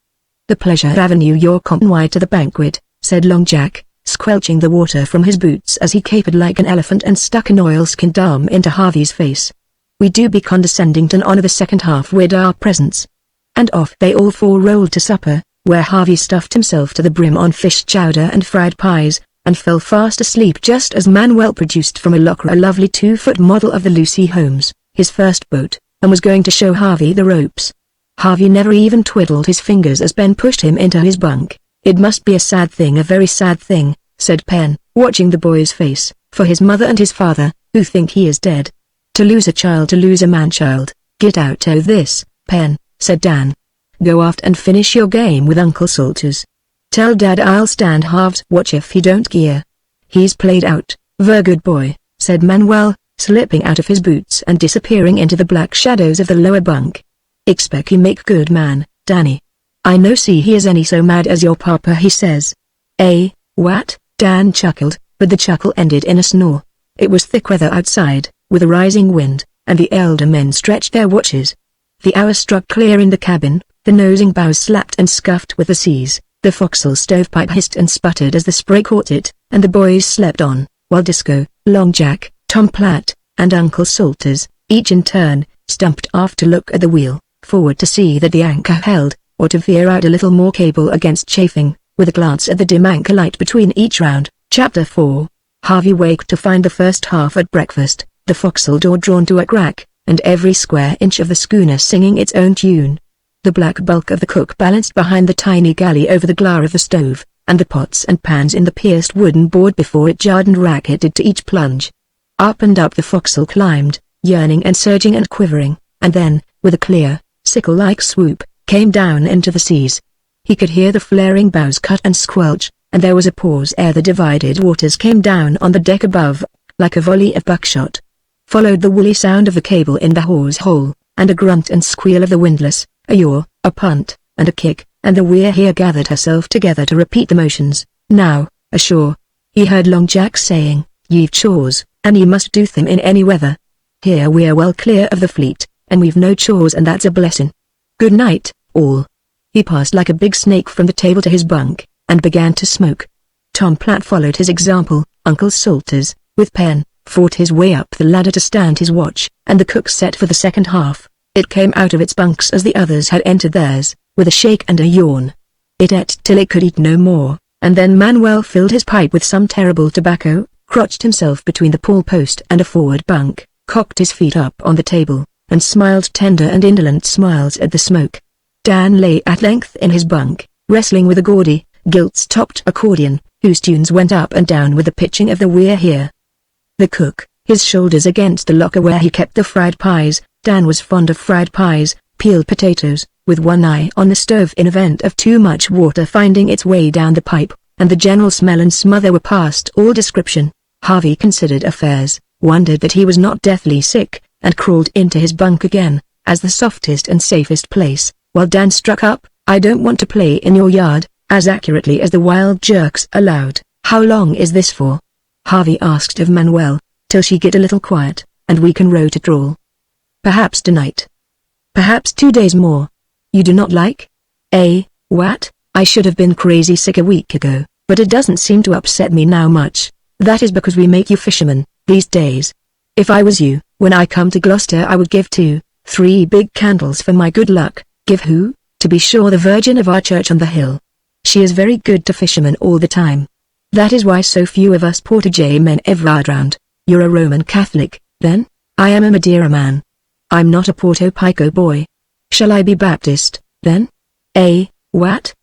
The Pleasure Avenue you're company to the banquet," said Long Jack, squelching the water from his boots as he capered like an elephant and stuck an oilskinned arm into Harvey's face. "We do be condescending to honor the second half with our presence." And off they all four rolled to supper, where Harvey stuffed himself to the brim on fish chowder and fried pies, and fell fast asleep just as Manuel produced from a locker a lovely 2-foot model of the Lucy Holmes, his first boat, and was going to show Harvey the ropes. Harvey never even twiddled his fingers as Ben pushed him into his bunk. "It must be a sad thing, a very sad thing," said Penn, watching the boy's face, "for his mother and his father, who think he is dead. To lose a child, to lose a man-child. Get out o' this, Penn," said Dan. "Go aft and finish your game with Uncle Salters. Tell Dad I'll stand halves watch if he don't gear." "He's played out, ver good boy," said Manuel, slipping out of his boots and disappearing into the black shadows of the lower bunk. "Expect he make good man, Danny. I no see he is any so mad as your papa he says." "Eh, what?" Dan chuckled, but the chuckle ended in a snore. It was thick weather outside, with a rising wind, and the elder men stretched their watches. The hour struck clear in the cabin, the nosing bows slapped and scuffed with the seas, the forecastle stovepipe hissed and sputtered as the spray caught it, and the boys slept on, while Disco, Long Jack, Tom Platt, and Uncle Salters, each in turn, stumped aft to look at the wheel, forward to see that the anchor held, or to veer out a little more cable against chafing, with a glance at the dim anchor light between each round. Chapter 4. Harvey waked to find the first half at breakfast, the forecastle door drawn to a crack, and every square inch of the schooner singing its own tune. The black bulk of the cook balanced behind the tiny galley over the glare of the stove, and the pots and pans in the pierced wooden board before it jarred and racketed to each plunge. Up and up the forecastle climbed, yearning and surging and quivering, and then, with a clear, sickle-like swoop, came down into the seas. He could hear the flaring bows cut and squelch, and there was a pause ere the divided waters came down on the deck above, like a volley of buckshot. Followed the woolly sound of the cable in the hawse hole, and a grunt and squeal of the windlass, a yaw, a punt, and a kick, and the We're Here gathered herself together to repeat the motions. "Now, ashore," he heard Long Jack saying, "Ye've chores, and ye must do them in any weather. Here we're well clear of the fleet, and we've no chores and that's a blessin'. Good night, all." He passed like a big snake from the table to his bunk, and began to smoke. Tom Platt followed his example. Uncle Salters, with Penn, fought his way up the ladder to stand his watch, and the cook set for the second half. It came out of its bunks as the others had entered theirs, with a shake and a yawn. It ate till it could eat no more, and then Manuel filled his pipe with some terrible tobacco, crotched himself between the pawl post and a forward bunk, cocked his feet up on the table, and smiled tender and indolent smiles at the smoke. Dan lay at length in his bunk, wrestling with a gaudy, gilt-topped accordion, whose tunes went up and down with the pitching of the We're Here. The cook, his shoulders against the locker where he kept the fried pies. Dan was fond of fried pies, peeled potatoes, with one eye on the stove in event of too much water finding its way down the pipe, and the general smell and smother were past all description. Harvey considered affairs, wondered that he was not deathly sick, and crawled into his bunk again, as the softest and safest place, while Dan struck up, "I don't want to play in your yard," as accurately as the wild jerks allowed. "How long is this for?" Harvey asked of Manuel. "Till she get a little quiet, and we can row to trawl." "Perhaps tonight. Perhaps 2 days more. You do not like?" "Eh, what? I should have been crazy sick a week ago, but it doesn't seem to upset me now much. That is because we make you fishermen, these days. If I was you, when I come to Gloucester I would give 2, 3 big candles for my good luck." "Give who?" "To be sure, the Virgin of our church on the hill. She is very good to fishermen all the time. That is why so few of us Portage men ever are drowned." "You're a Roman Catholic, then?" "I am a Madeira man. I'm not a Porto Pico boy." "Shall I be Baptist, then?" "Eh, what?"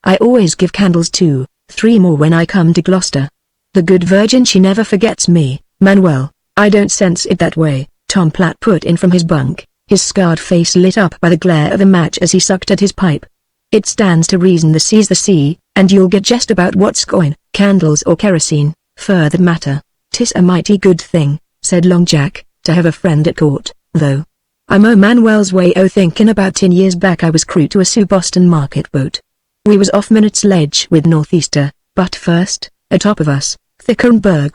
"I always give candles 2, 3 more when I come to Gloucester. The good Virgin, she never forgets me, Manuel." "I don't sense it that way," Tom Platt put in from his bunk, his scarred face lit up by the glare of a match as he sucked at his pipe. "It stands to reason the sea's the sea, and you'll get just about what's going, candles or kerosene, for that matter. 'Tis a mighty good thing, said Long Jack, to have a friend at court, though. I'm o' Manuel's way o' thinking about 10 years back I was crew to a Sioux Boston market boat. We was off Minutes Ledge with Northeaster, but first, atop of us, Thickenburg.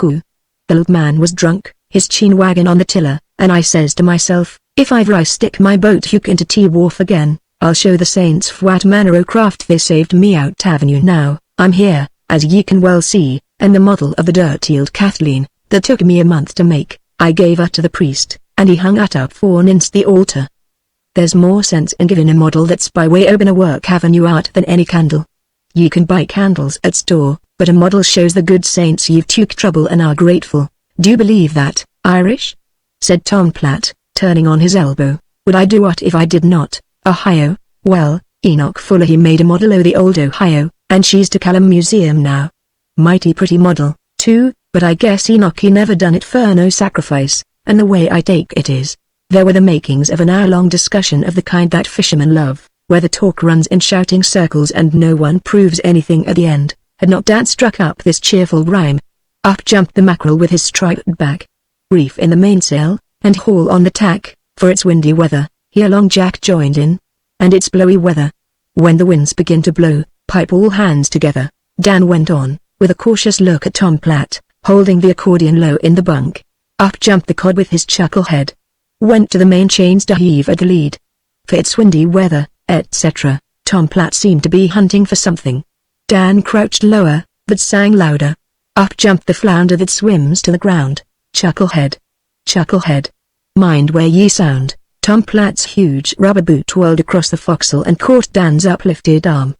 The old man was drunk, his chin wagging on the tiller, and I says to myself, if ever I stick my boat hook into T-Wharf again, I'll show the saints what manner o' craft they saved me out Avenue. Now, I'm here, as ye can well see, and the model of the dirty old Kathleen, that took me a month to make, I gave her to the priest, and he hung it up forninst the altar. There's more sense in giving a model that's by way o' a work Avenue art than any candle. Ye can buy candles at store, but a model shows the good saints you've took trouble and are grateful. Do you believe that, Irish? Said Tom Platt, turning on his elbow. Would I do what if I did not, Ohio? Well, Enoch Fuller he made a model o' the old Ohio, and she's to Callum Museum now. Mighty pretty model, too, but I guess Enoch he never done it for no sacrifice, and the way I take it is, there were the makings of an hour-long discussion of the kind that fishermen love, where the talk runs in shouting circles and no one proves anything at the end. Had not Dad struck up this cheerful rhyme? Up jumped the mackerel with his striped back. Reef in the mainsail, and haul on the tack, for it's windy weather. Here Long Jack joined in. And it's blowy weather. When the winds begin to blow, pipe all hands together. Dan went on, with a cautious look at Tom Platt, holding the accordion low in the bunk. Up jumped the cod with his chucklehead. Went to the main chains to heave at the lead. For it's windy weather, etc. Tom Platt seemed to be hunting for something. Dan crouched lower, but sang louder. Up jumped the flounder that swims to the ground. Chucklehead. Chucklehead. Mind where ye sound. Tom Platt's huge rubber boot whirled across the forecastle and caught Dan's uplifted arm.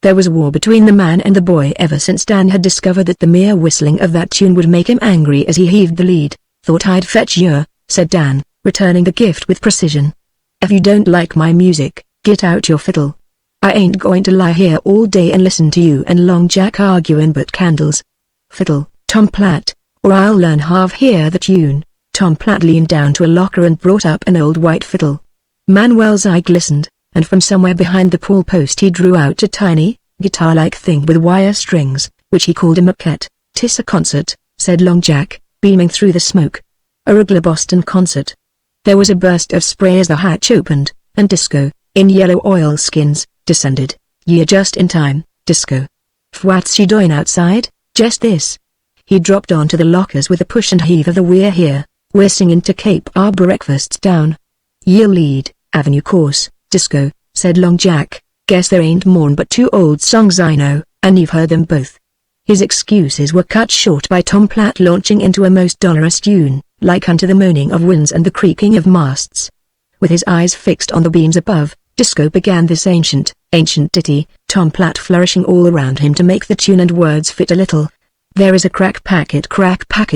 There was a war between the man and the boy ever since Dan had discovered that the mere whistling of that tune would make him angry as he heaved the lead. Thought I'd fetch you, said Dan, returning the gift with precision. If you don't like my music, get out your fiddle. I ain't going to lie here all day and listen to you and Long Jack arguing but candles. Fiddle, Tom Platt, or I'll learn half hear the tune. Tom Platt leaned down to a locker and brought up an old white fiddle. Manuel's eye glistened, and from somewhere behind the pool post he drew out a tiny, guitar-like thing with wire strings, which he called a maquette. 'Tis a concert, said Long Jack, beaming through the smoke. A regular Boston concert. There was a burst of spray as the hatch opened, and Disco, in yellow oilskins, descended. Ye're just in time, Disco. What's she doing outside? Just this. He dropped onto the lockers with a push and heave of the "We're here, we're singing to Cape our breakfasts down. Ye'll lead, Avenue course, Disco, said Long Jack. Guess there ain't mor'n but 2 old songs I know, and you've heard them both. His excuses were cut short by Tom Platt launching into a most dolorous tune, like unto the moaning of winds and the creaking of masts. With his eyes fixed on the beams above, Disco began this ancient ditty, Tom Platt flourishing all around him to make the tune and words fit a little. There is a crack packet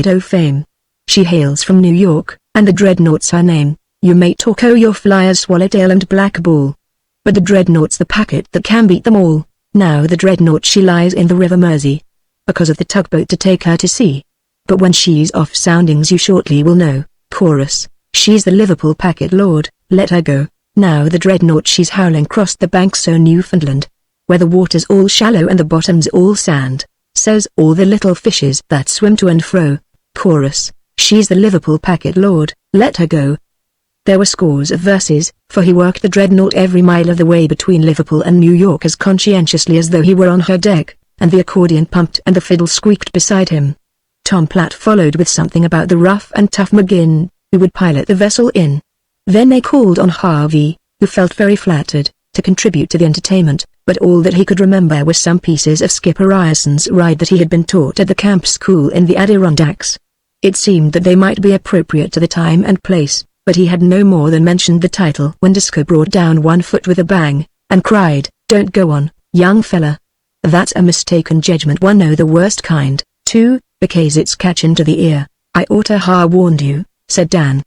o' fame. She hails from New York, and the Dreadnought's her name. You may talk o' your flyers Swallowtail and Black Bull, but the Dreadnought's the packet that can beat them all. Now the Dreadnought she lies in the River Mersey, because of the tugboat to take her to sea. But when she's off soundings you shortly will know. Chorus. She's the Liverpool packet, Lord, let her go. Now the Dreadnought she's howling crossed the banks o' Newfoundland, where the water's all shallow and the bottom's all sand, says all the little fishes that swim to and fro. Chorus. She's the Liverpool packet, Lord, let her go. There were scores of verses, for he worked the Dreadnought every mile of the way between Liverpool and New York as conscientiously as though he were on her deck, and the accordion pumped and the fiddle squeaked beside him. Tom Platt followed with something about the rough and tough McGinn, who would pilot the vessel in. Then they called on Harvey, who felt very flattered, to contribute to the entertainment, but all that he could remember was some pieces of Skipper Ryerson's ride that he had been taught at the camp school in the Adirondacks. It seemed that they might be appropriate to the time and place, but he had no more than mentioned the title when Disco brought down one foot with a bang, and cried, "Don't go on, young fella. That's a mistaken judgment, one o' the worst kind, too, because it's catchin' to the ear. I oughter ha' warned you," said Dan.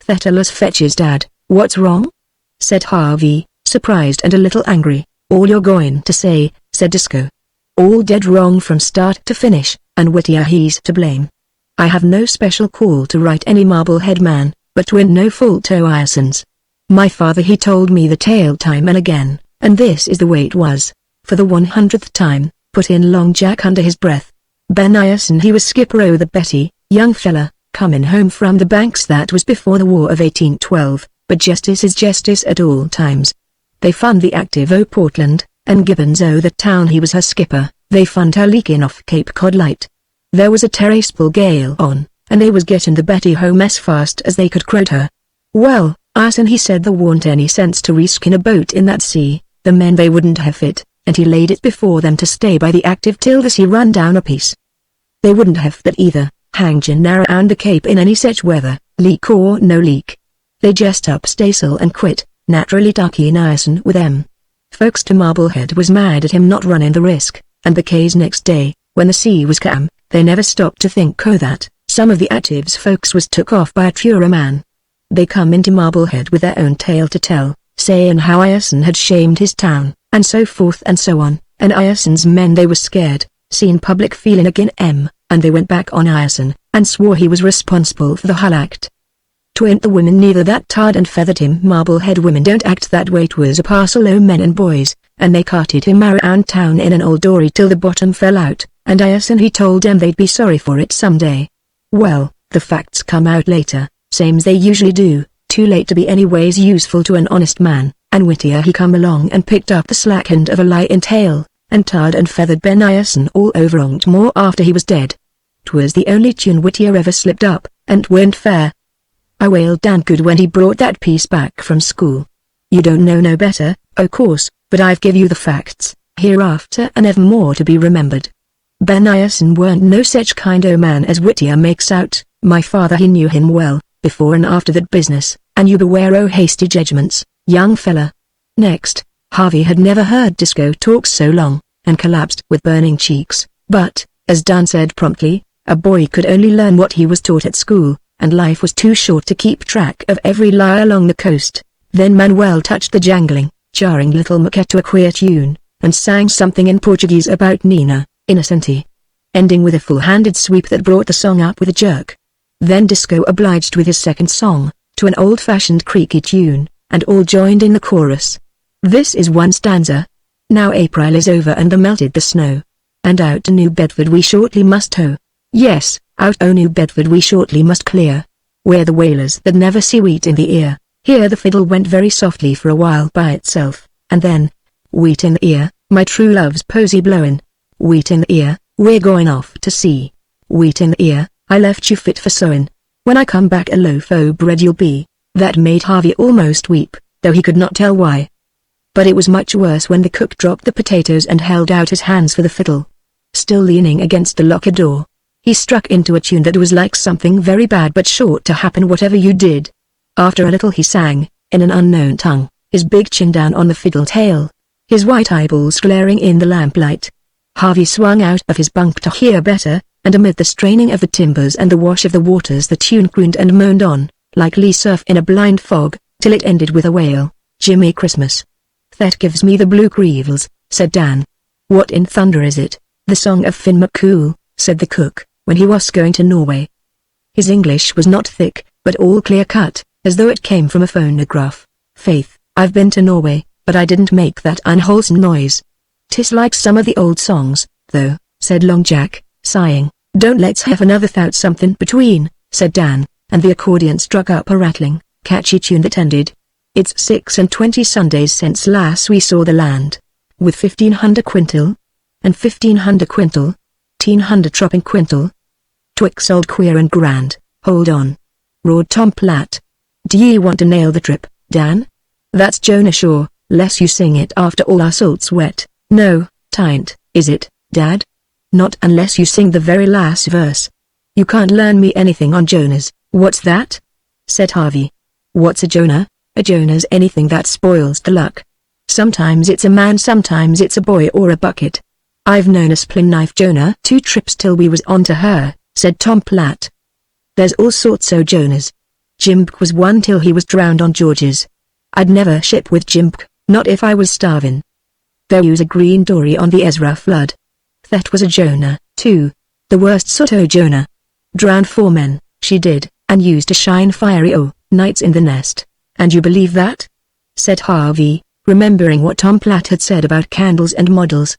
"Thetalos fetches, Dad, what's wrong?" said Harvey, surprised and a little angry. "All you're going to say," said Disco. "All dead wrong from start to finish, and Whittier he's to blame. I have no special call to write any Marblehead man, but 'twint no fault o' Ryerson's. My father he told me the tale time and again, and this is the way it was. For the 100th time, put in Long Jack under his breath. Ben Ireson, he was skipper o' the Betty, young fella, comin' home from the Banks. That was before the War of 1812, but justice is justice at all times. They fund the Active o' Portland, and Gibbons o' the town, he was her skipper. They fund her leakin' off Cape Cod Light. There was a terrible gale on, and they was getting the Betty home as fast as they could crowd her. Well, Ireson, he said there warn't any sense to risk in a boat in that sea. The men, they wouldn't have fit, and he laid it before them to stay by the Active till the sea run down a piece. They wouldn't have that either, hangin' narrow round the Cape in any such weather, leak or no leak. They just up staysail and quit, naturally duckin' Ireson with them. Folks to Marblehead was mad at him not running the risk, and the K's next day, when the sea was calm, they never stopped to think o' that. Some of the Active's folks was took off by a Truro man. They come into Marblehead with their own tale to tell, sayin' how Ireson had shamed his town, and so forth and so on, and Ireson's men, they was scared, seen public feelin' agin 'em, and they went back on Ireson, and swore he was responsible for the whole act. 'Twa'n't the women neither that tarred and feathered him. Marblehead women don't act that way. 'Twas a parcel o' men and boys, and they carted him around town in an old dory till the bottom fell out, and Ireson, he told them they'd be sorry for it someday. Well, the facts come out later, same's they usually do, too late to be anyways useful to an honest man, and Whittier, he come along and picked up the slack end of a lying tale, and tarred and feathered Ben Ireson all over on't more after he was dead. 'Twas the only tune Whittier ever slipped up, and 'tweren't fair. I wailed Dan good when he brought that piece back from school. You don't know no better, o' course, but I've give you the facts, hereafter and evermore to be remembered. Ben Ireson weren't no such kind o' man as Whittier makes out. My father, he knew him well, before and after that business, and you beware o' hasty judgments, young fella. Next, Harvey had never heard Disco talk so long, and collapsed with burning cheeks, but, as Dan said promptly, a boy could only learn what he was taught at school, and life was too short to keep track of every lie along the coast. Then Manuel touched the jangling, jarring little maquette to a queer tune, and sang something in Portuguese about Nina, Innocente, ending with a full-handed sweep that brought the song up with a jerk. Then Disco obliged with his second song, to an old-fashioned creaky tune, and all joined in the chorus. This is one stanza. Now April is over and the melted the snow, and out to New Bedford we shortly must hoe. Yes, out o' New Bedford we shortly must clear. We're the whalers that never see wheat in the ear. Here the fiddle went very softly for a while by itself, and then, wheat in the ear, my true love's posy blowin'. Wheat in the ear, we're going off to sea. Wheat in the ear, I left you fit for sewin'. When I come back a loaf o' bread you'll be. That made Harvey almost weep, though he could not tell why. But it was much worse when the cook dropped the potatoes and held out his hands for the fiddle. Still leaning against the locker door, he struck into a tune that was like something very bad but sure to happen whatever you did. After a little he sang, in an unknown tongue, his big chin down on the fiddle tail, his white eyeballs glaring in the lamplight. Harvey swung out of his bunk to hear better, and amid the straining of the timbers and the wash of the waters the tune crooned and moaned on, like lee surf in a blind fog, till it ended with a wail, Jimmy Christmas. That gives me the blue creevils, said Dan. What in thunder is it? The song of Finn McCool, said the cook, when he was going to Norway. His English was not thick, but all clear-cut, as though it came from a phonograph. Faith, I've been to Norway, but I didn't make that unwholesome noise. 'Tis like some of the old songs, though, said Long Jack, sighing. Don't let's have another without something between, said Dan, and the accordion struck up a rattling, catchy tune that ended. It's 26 Sundays since last we saw the land. With 1500 quintal, and 1500 quintal, 1800 tropping quintal. Twix old queer and grand, hold on, roared Tom Platt. Do ye want to nail the trip, Dan? That's Jonah Shaw, less you sing it after all our salt's wet. No, t'ain't, is it, Dad? Not unless you sing the very last verse. You can't learn me anything on Jonahs. What's that? Said Harvey. What's a Jonah? A Jonah's anything that spoils the luck. Sometimes it's a man, sometimes it's a boy or a bucket. I've known a splin knife Jonah 2 trips till we was on to her, said Tom Platt. There's all sorts o' Jonahs. Jimk was one till he was drowned on George's. I'd never ship with Jimk, not if I was starvin'. There was a green dory on the Ezra flood. That was a Jonah, too. The worst sort o' Jonah. Drowned 4 men, she did, and used to shine fiery nights in the nest. And you believe that? Said Harvey, remembering what Tom Platt had said about candles and models.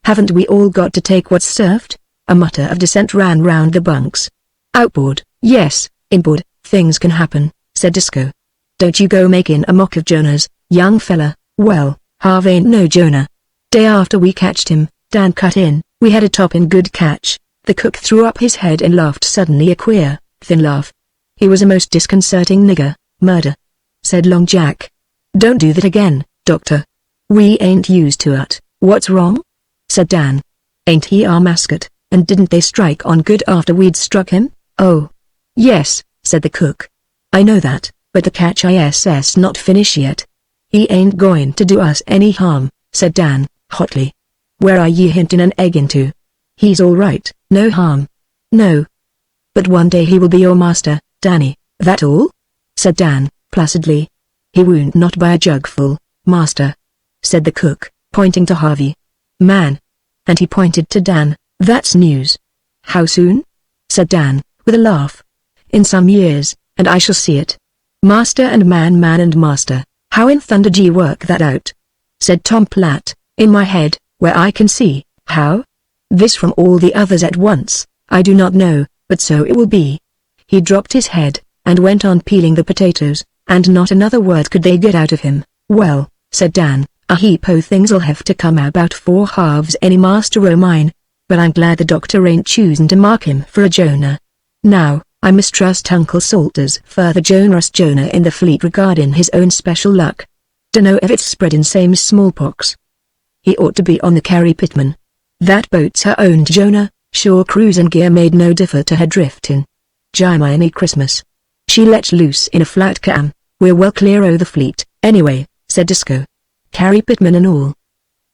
Haven't we all got to take what's served? A mutter of dissent ran round the bunks. Outboard, yes, inboard, things can happen, said Disco. Don't you go making a mock of Jonah's, young fella. Well, Harv ain't no Jonah. Day after we catched him, Dan cut in, we had a toppin' good catch. The cook threw up his head and laughed suddenly, a queer, thin laugh. He was a most disconcerting nigger. Murder, said Long Jack. Don't do that again, Doctor. We ain't used to it. What's wrong? Said Dan. Ain't he our mascot, and didn't they strike on good after we'd struck him? Oh. Yes, said the cook. I know that, but the catch is not finished yet. He ain't going to do us any harm, said Dan, hotly. Where are ye hinting an egg into? He's all right, no harm. No. But one day he will be your master, Danny, that all? Said Dan, placidly. He won't not by a jugful, master, said the cook, pointing to Harvey. Man. And he pointed to Dan. That's news. How soon? Said Dan, with a laugh. In some years, and I shall see it. Master and man, man and master. How in thunder do you work that out? Said Tom Platt. In my head, where I can see. How? This from all the others at once. I do not know, but so it will be. He dropped his head, and went on peeling the potatoes, and not another word could they get out of him. Well, said Dan, a heap o' things'll have to come about 4 halves any master o' mine. But I'm glad the doctor ain't choosing to mark him for a Jonah. Now, I mistrust Uncle Salter's further Jonah in the fleet regarding his own special luck. Dunno if it's spreading same as smallpox. He ought to be on the Carrie Pitman. That boat's her own Jonah, sure cruise and gear made no differ to her drifting. Jiminy Christmas. She let loose in a flat cam. We're well clear o' the fleet, anyway, said Disco. Carrie Pitman and all.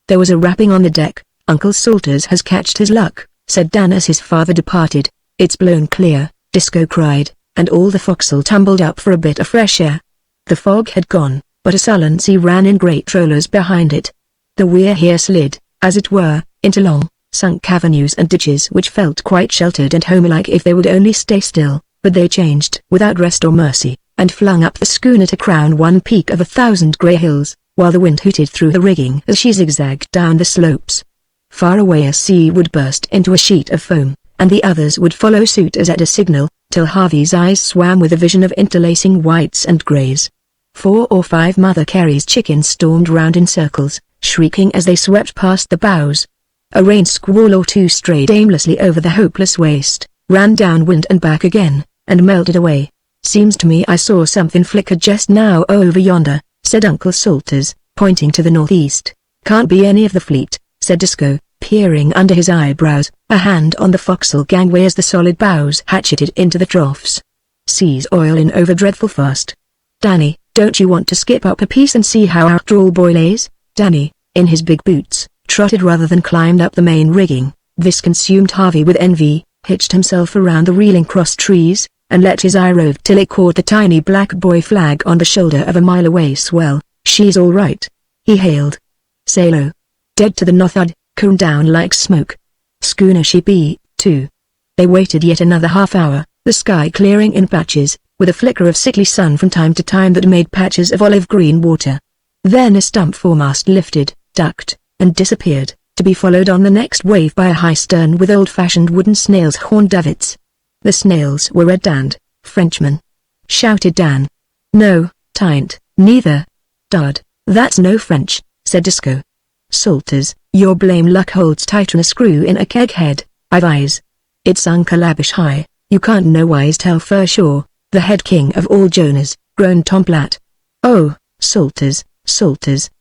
There was a rapping on the deck. Uncle Salters has catched his luck, said Dan as his father departed. It's blown clear, Disco cried, and all the forecastle tumbled up for a bit of fresh air. The fog had gone, but a sullen sea ran in great rollers behind it. The weir here slid, as it were, into long, sunk avenues and ditches which felt quite sheltered and homelike if they would only stay still, but they changed without rest or mercy, and flung up the schooner to crown one peak of 1,000 grey hills, while the wind hooted through the rigging as she zigzagged down the slopes. Far away a sea would burst into a sheet of foam, and the others would follow suit as at a signal, till Harvey's eyes swam with a vision of interlacing whites and greys. 4 or 5 Mother Carey's chickens stormed round in circles, shrieking as they swept past the bows. A rain squall or two strayed aimlessly over the hopeless waste, ran downwind and back again, and melted away. Seems to me I saw something flicker just now over yonder, said Uncle Salters, pointing to the northeast. Can't be any of the fleet, said Disco, peering under his eyebrows, a hand on the forecastle gangway as the solid bows hatcheted into the troughs. Sea's oiling over dreadful fast. Danny, don't you want to skip up a piece and see how our trawl boy lays? Danny, in his big boots, trotted rather than climbed up the main rigging. This consumed Harvey with envy, hitched himself around the reeling cross trees, and let his eye rove till it caught the tiny black buoy flag on the shoulder of a mile-away swell. She's all right, he hailed. Say low. Dead to the north'ard, come down like smoke. Schooner she be, too. They waited yet another half hour, the sky clearing in patches, with a flicker of sickly sun from time to time that made patches of olive-green water. Then a stump foremast lifted, ducked, and disappeared, to be followed on the next wave by a high stern with old-fashioned wooden snails' horn davits. The snails were red and Frenchmen. Shouted Dan. No, t'ain't, neither. Dod, that's no French, said Disco. Salters, your blame luck holds tight on a screw in a keg head. I've eyes. It's Uncle Labish high, you can't no wise tell for sure, the head king of all Jonahs, groaned Tom Platt. Oh, Salters,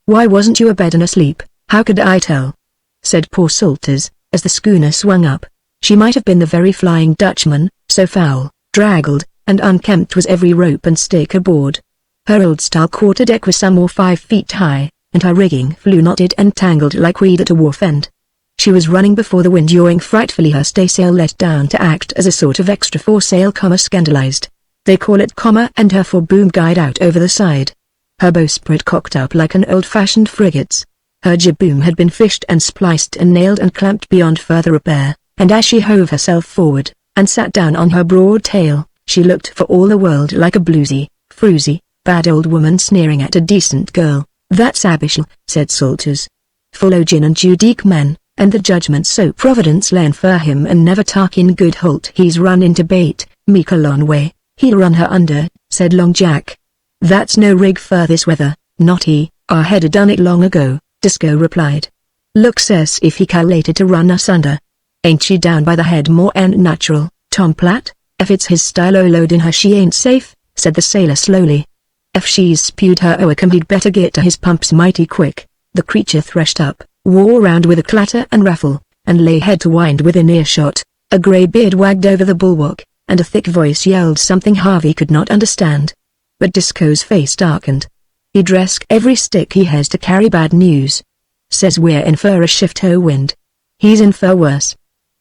why wasn't you abed and asleep? How could I tell? Said poor Salters, as the schooner swung up. She might have been the very Flying Dutchman, so foul, draggled, and unkempt was every rope and stake aboard. Her old-style quarter-deck was some 5 feet high, and her rigging flew knotted and tangled like weed at a wharf end. She was running before the wind, yawing frightfully, her staysail let down to act as a sort of extra foresail, scandalized. They call it, and her foreboom guyed out over the side. Her bowsprit cocked up like an old-fashioned frigate's. Her jibboom had been fished and spliced and nailed and clamped beyond further repair, and as she hove herself forward, and sat down on her broad tail, she looked for all the world like a bluesy, fruzy, bad old woman sneering at a decent girl. That's Abishal, said Salters. Full o' gin and Judique men, and the judgment so Providence len for him and never takin good holt he's run into bait, meek a long way, he'll run her under, said Long Jack. That's no rig for this weather, not he, our head a done it long ago, Disco replied. Looks as if he calculated to run us under. Ain't she down by the head more and natural, Tom Platt? If it's his style o' loading her she ain't safe, said the sailor slowly. If she's spewed her oakum he'd better get to his pumps mighty quick. The creature threshed up, wore round with a clatter and raffle, and lay head to wind within earshot. A grey beard wagged over the bulwark, and a thick voice yelled something Harvey could not understand. But Disco's face darkened. He'd risk every stick he has to carry bad news. Says we're in for a shift-ho wind. He's in for worse.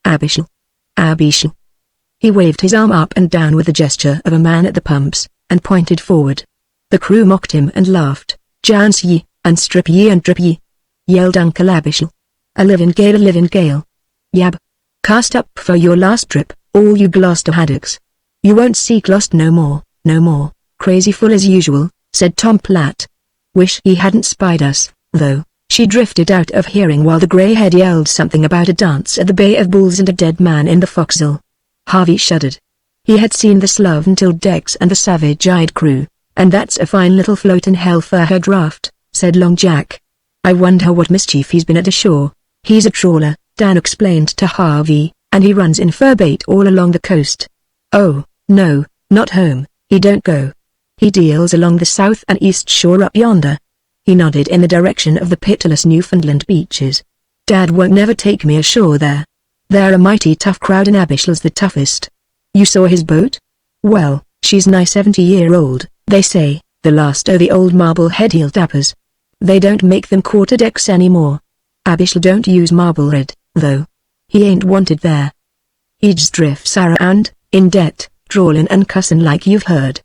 Abishal. Abishal. He waved his arm up and down with the gesture of a man at the pumps, and pointed forward. The crew mocked him and laughed. Jance ye, and strip ye and drip ye, yelled Uncle Abishal. A living gale. Yab. Cast up for your last trip, all you Gloucester haddocks. You won't see Gloucester no more, crazy full as usual, said Tom Platt. Wish he hadn't spied us, though. She drifted out of hearing while the grey-head yelled something about a dance at the Bay of Bulls and a dead man in the forecastle. Harvey shuddered. He had seen the sloven-tilled decks and the savage-eyed crew, and that's a fine little float in hell for her draft, said Long Jack. I wonder what mischief he's been at ashore. He's a trawler, Dan explained to Harvey, and he runs in fur bait all along the coast. Oh, no, not home, he don't go. He deals along the south and east shore up yonder. He nodded in the direction of the pitiless Newfoundland beaches. Dad won't never take me ashore there. They're a mighty tough crowd and Abishal's the toughest. You saw his boat? Well, she's nigh 70-year-old, they say, the last o' the old Marblehead heel tappers. They don't make them quarter-decks anymore. Abishal don't use Marblehead, though. He ain't wanted there. He just drifts around, in debt, drawlin' and cussin' like you've heard.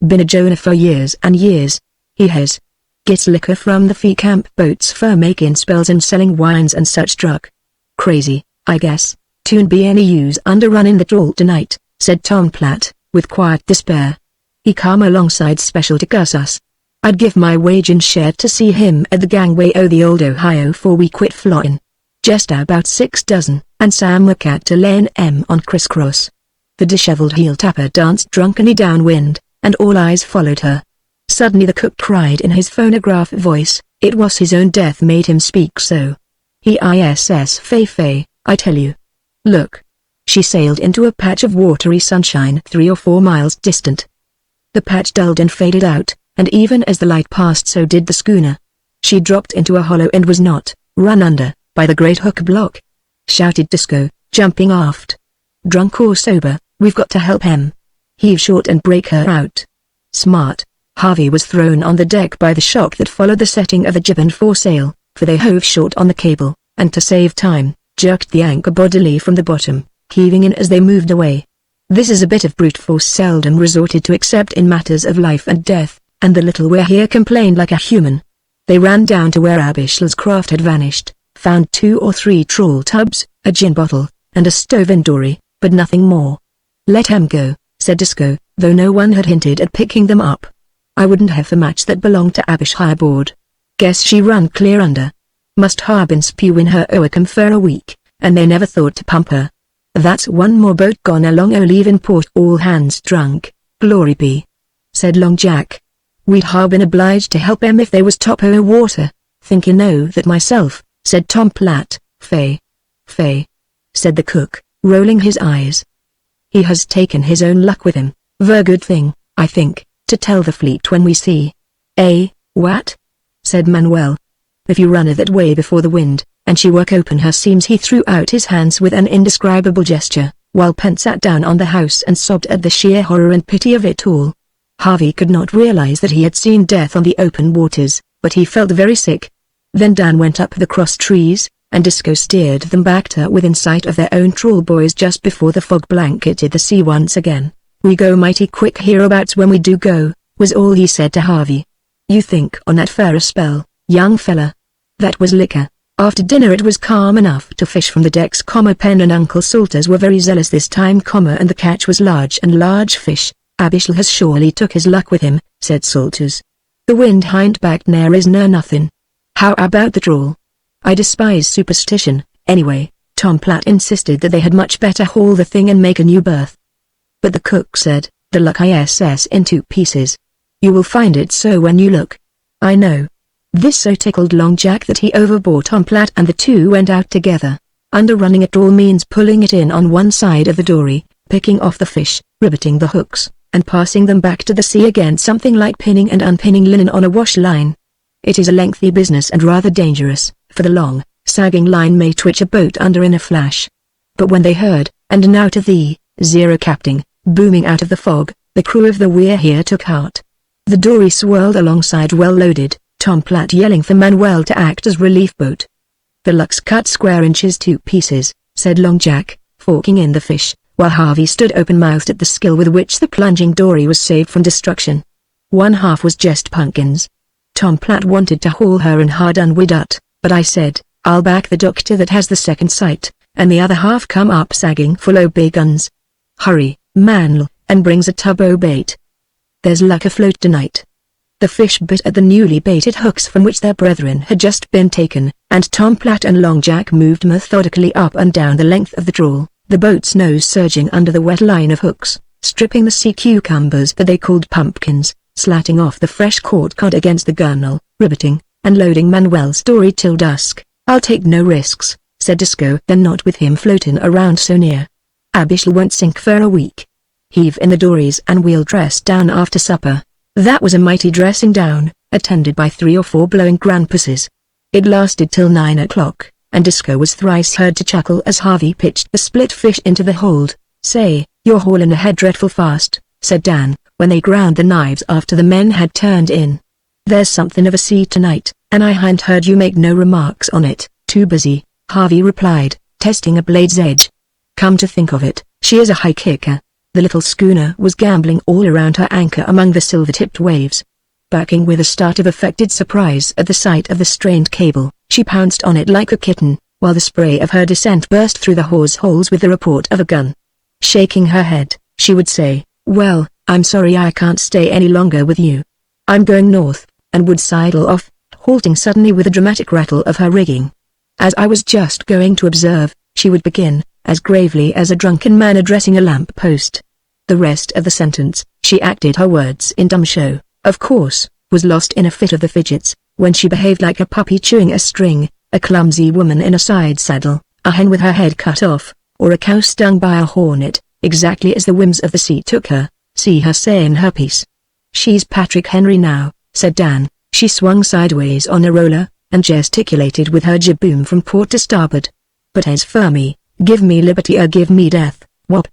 Been a Jonah for years and years. He has. Gets liquor from the fee camp boats for making spells and selling wines and such drug. Crazy, I guess. Tune be any use underrunning the trawl tonight, said Tom Platt, with quiet despair. He come alongside special to cuss us. I'd give my wage in share to see him at the gangway o' the old Ohio 'fore we quit floatin'. Just about 6 dozen, and Sam McCat to lay an M on crisscross. The dishevelled heel tapper danced drunkenly downwind, and all eyes followed her. Suddenly the cook cried in his phonograph voice, it was his own death made him speak so. He iss Fay, I tell you. Look. She sailed into a patch of watery sunshine 3 or 4 miles distant. The patch dulled and faded out, and even as the light passed so did the schooner. She dropped into a hollow and was not run under by the great hook block, shouted Disco, jumping aft. Drunk or sober, we've got to help him. Heave short and break her out. Smart. Harvey was thrown on the deck by the shock that followed the setting of the jib and foresail, for they hove short on the cable, and to save time, jerked the anchor bodily from the bottom, heaving in as they moved away. This is a bit of brute force seldom resorted to except in matters of life and death, and the little weir here complained like a human. They ran down to where Abishal's craft had vanished, found 2 or 3 trawl tubs, a gin bottle, and a stove and dory, but nothing more. Let him go, said Disco, though no one had hinted at picking them up. I wouldn't have a match that belonged to Abishal aboard. Guess she run clear under. Must ha' been spewin' her oakum for a week, and they never thought to pump her. That's one more boat gone along o' leavin' port all hands drunk, glory be, said Long Jack. We'd ha' been obliged to help 'em if they was top o' water, thinkin' o' that myself, said Tom Platt. Fay, said the cook, rolling his eyes. He has taken his own luck with him, ver good thing, I think, to tell the fleet when we see. What? Said Manuel. If you run her that way before the wind, and she work open her seams. He threw out his hands with an indescribable gesture, while Pent sat down on the house and sobbed at the sheer horror and pity of it all. Harvey could not realize that he had seen death on the open waters, but he felt very sick. Then Dan went up the cross trees, and Disco steered them back to within sight of their own trawl buoys just before the fog blanketed the sea once again. We go mighty quick hereabouts when we do go, was all he said to Harvey. You think on that for a spell, young fella. That was liquor. After dinner it was calm enough to fish from the decks. Penn and Uncle Salters were very zealous this time, and the catch was large fish. Abishal has surely took his luck with him, said Salters. The wind hind back ne'er is ne'er nothing. How about the trawl? I despise superstition, Anyway, Tom Platt insisted that they had much better haul the thing and make a new berth. But the cook said, "The Luck ISS in 2 pieces. You will find it so when you look." "I know." This so tickled Long Jack that he overbore Tom Platt and the two went out together. Underrunning it all means pulling it in on one side of the dory, picking off the fish, riveting the hooks, and passing them back to the sea again, something like pinning and unpinning linen on a wash line. It is a lengthy business and rather dangerous, for the long, sagging line may twitch a boat under in a flash. But when they heard, "And now to thee, Zero Captain," booming out of the fog, the crew of the We're Here took heart. The dory swirled alongside well loaded, Tom Platt yelling for Manuel to act as relief boat. "The Luck's cut square inches 2 pieces," said Long Jack, forking in the fish, while Harvey stood open-mouthed at the skill with which the plunging dory was saved from destruction. One half was just pumpkins. Tom Platt wanted to haul her in hard and we'd ut, but I said, "I'll back the doctor that has the second sight, and the other half come up sagging full o' big guns. Hurry, Manl, and brings a tub o' bait. There's luck afloat tonight." The fish bit at the newly baited hooks from which their brethren had just been taken, and Tom Platt and Long Jack moved methodically up and down the length of the trawl, the boat's nose surging under the wet line of hooks, stripping the sea cucumbers that they called pumpkins, slatting off the fresh-caught cod against the gunwale, riveting, and loading Manuel's dory till dusk. "I'll take no risks," said Disco. "Then not with him floating around so near. Abishel won't sink for a week. Heave in the dories and we'll dress down after supper." That was a mighty dressing down, attended by 3 or 4 blowing granpuses. It lasted till 9 o'clock, and Disco was thrice heard to chuckle as Harvey pitched the split fish into the hold. "Say, you're hauling ahead dreadful fast," said Dan, when they ground the knives after the men had turned in. "There's something of a sea tonight, and I hadn't heard you make no remarks on it." "Too busy," Harvey replied, testing a blade's edge. "Come to think of it, she is a high kicker." The little schooner was gambling all around her anchor among the silver-tipped waves. Backing with a start of affected surprise at the sight of the strained cable, she pounced on it like a kitten, while the spray of her descent burst through the hawse holes with the report of a gun. Shaking her head, she would say, "Well, I'm sorry I can't stay any longer with you. I'm going north," and would sidle off, halting suddenly with a dramatic rattle of her rigging. "As I was just going to observe," she would begin, as gravely as a drunken man addressing a lamp-post. The rest of the sentence, she acted her words in dumb show, of course, was lost in a fit of the fidgets, when she behaved like a puppy chewing a string, a clumsy woman in a side saddle, a hen with her head cut off, or a cow stung by a hornet, exactly as the whims of the sea took her. See her saying her piece. "She's Patrick Henry now," said Dan. She swung sideways on a roller, and gesticulated with her jib-boom from port to starboard. "But as for me, give me liberty or give me death, whop."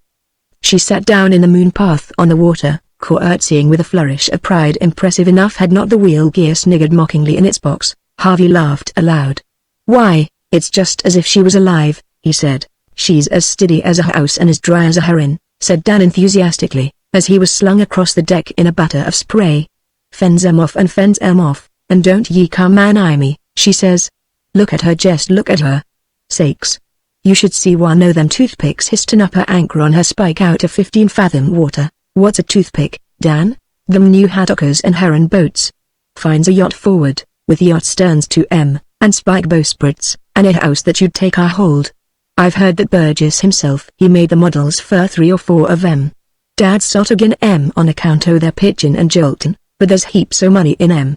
She sat down in the moon path on the water, curtsying with a flourish of pride impressive enough had not the wheel gear sniggered mockingly in its box. Harvey laughed aloud. "Why, it's just as if she was alive," he said. "She's as steady as a house and as dry as a heron," said Dan enthusiastically, as he was slung across the deck in a batter of spray. "Fends 'em off and fends 'em off, and don't ye come an-eye me," she says. "Look at her, just look at her. Sakes. You should see one o' them toothpicks histin' up her anchor on her spike out of 15-fathom water." "What's a toothpick, Dan?" "Them new haddockers and heron boats. Finds a yacht forward, with yacht sterns 2M, and spike bowsprits, and a house that you'd take our hold. I've heard that Burgess himself he made the models for 3 or 4 of 'em. Dad's sot agin 'em on account o' their pitchin' and joltin', but there's heaps o' money in 'em.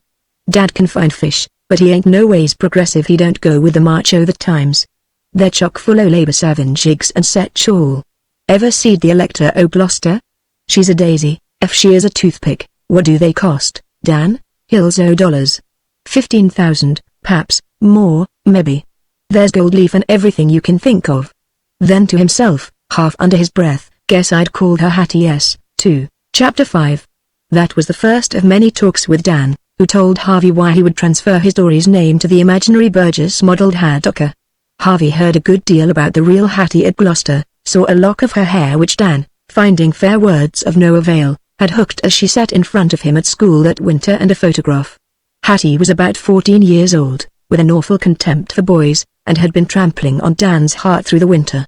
Dad can find fish, but he ain't no ways progressive, he don't go with the march o' the times. They're chock full o' labor-savin' jigs and set shawl. Ever seed the Elector o' Gloucester? She's a daisy. If she is a toothpick, what do they cost, Dan?" "Hills o' dollars. 15,000, perhaps, more, maybe. There's gold leaf and everything you can think of." Then to himself, half under his breath, "Guess I'd call her Hattie S, too." Chapter 5. That was the first of many talks with Dan, who told Harvey why he would transfer his dory's name to the imaginary Burgess-modelled haddocker. Harvey heard a good deal about the real Hattie at Gloucester, saw a lock of her hair which Dan, finding fair words of no avail, had hooked as she sat in front of him at school that winter, and a photograph. Hattie was about 14 years old, with an awful contempt for boys, and had been trampling on Dan's heart through the winter.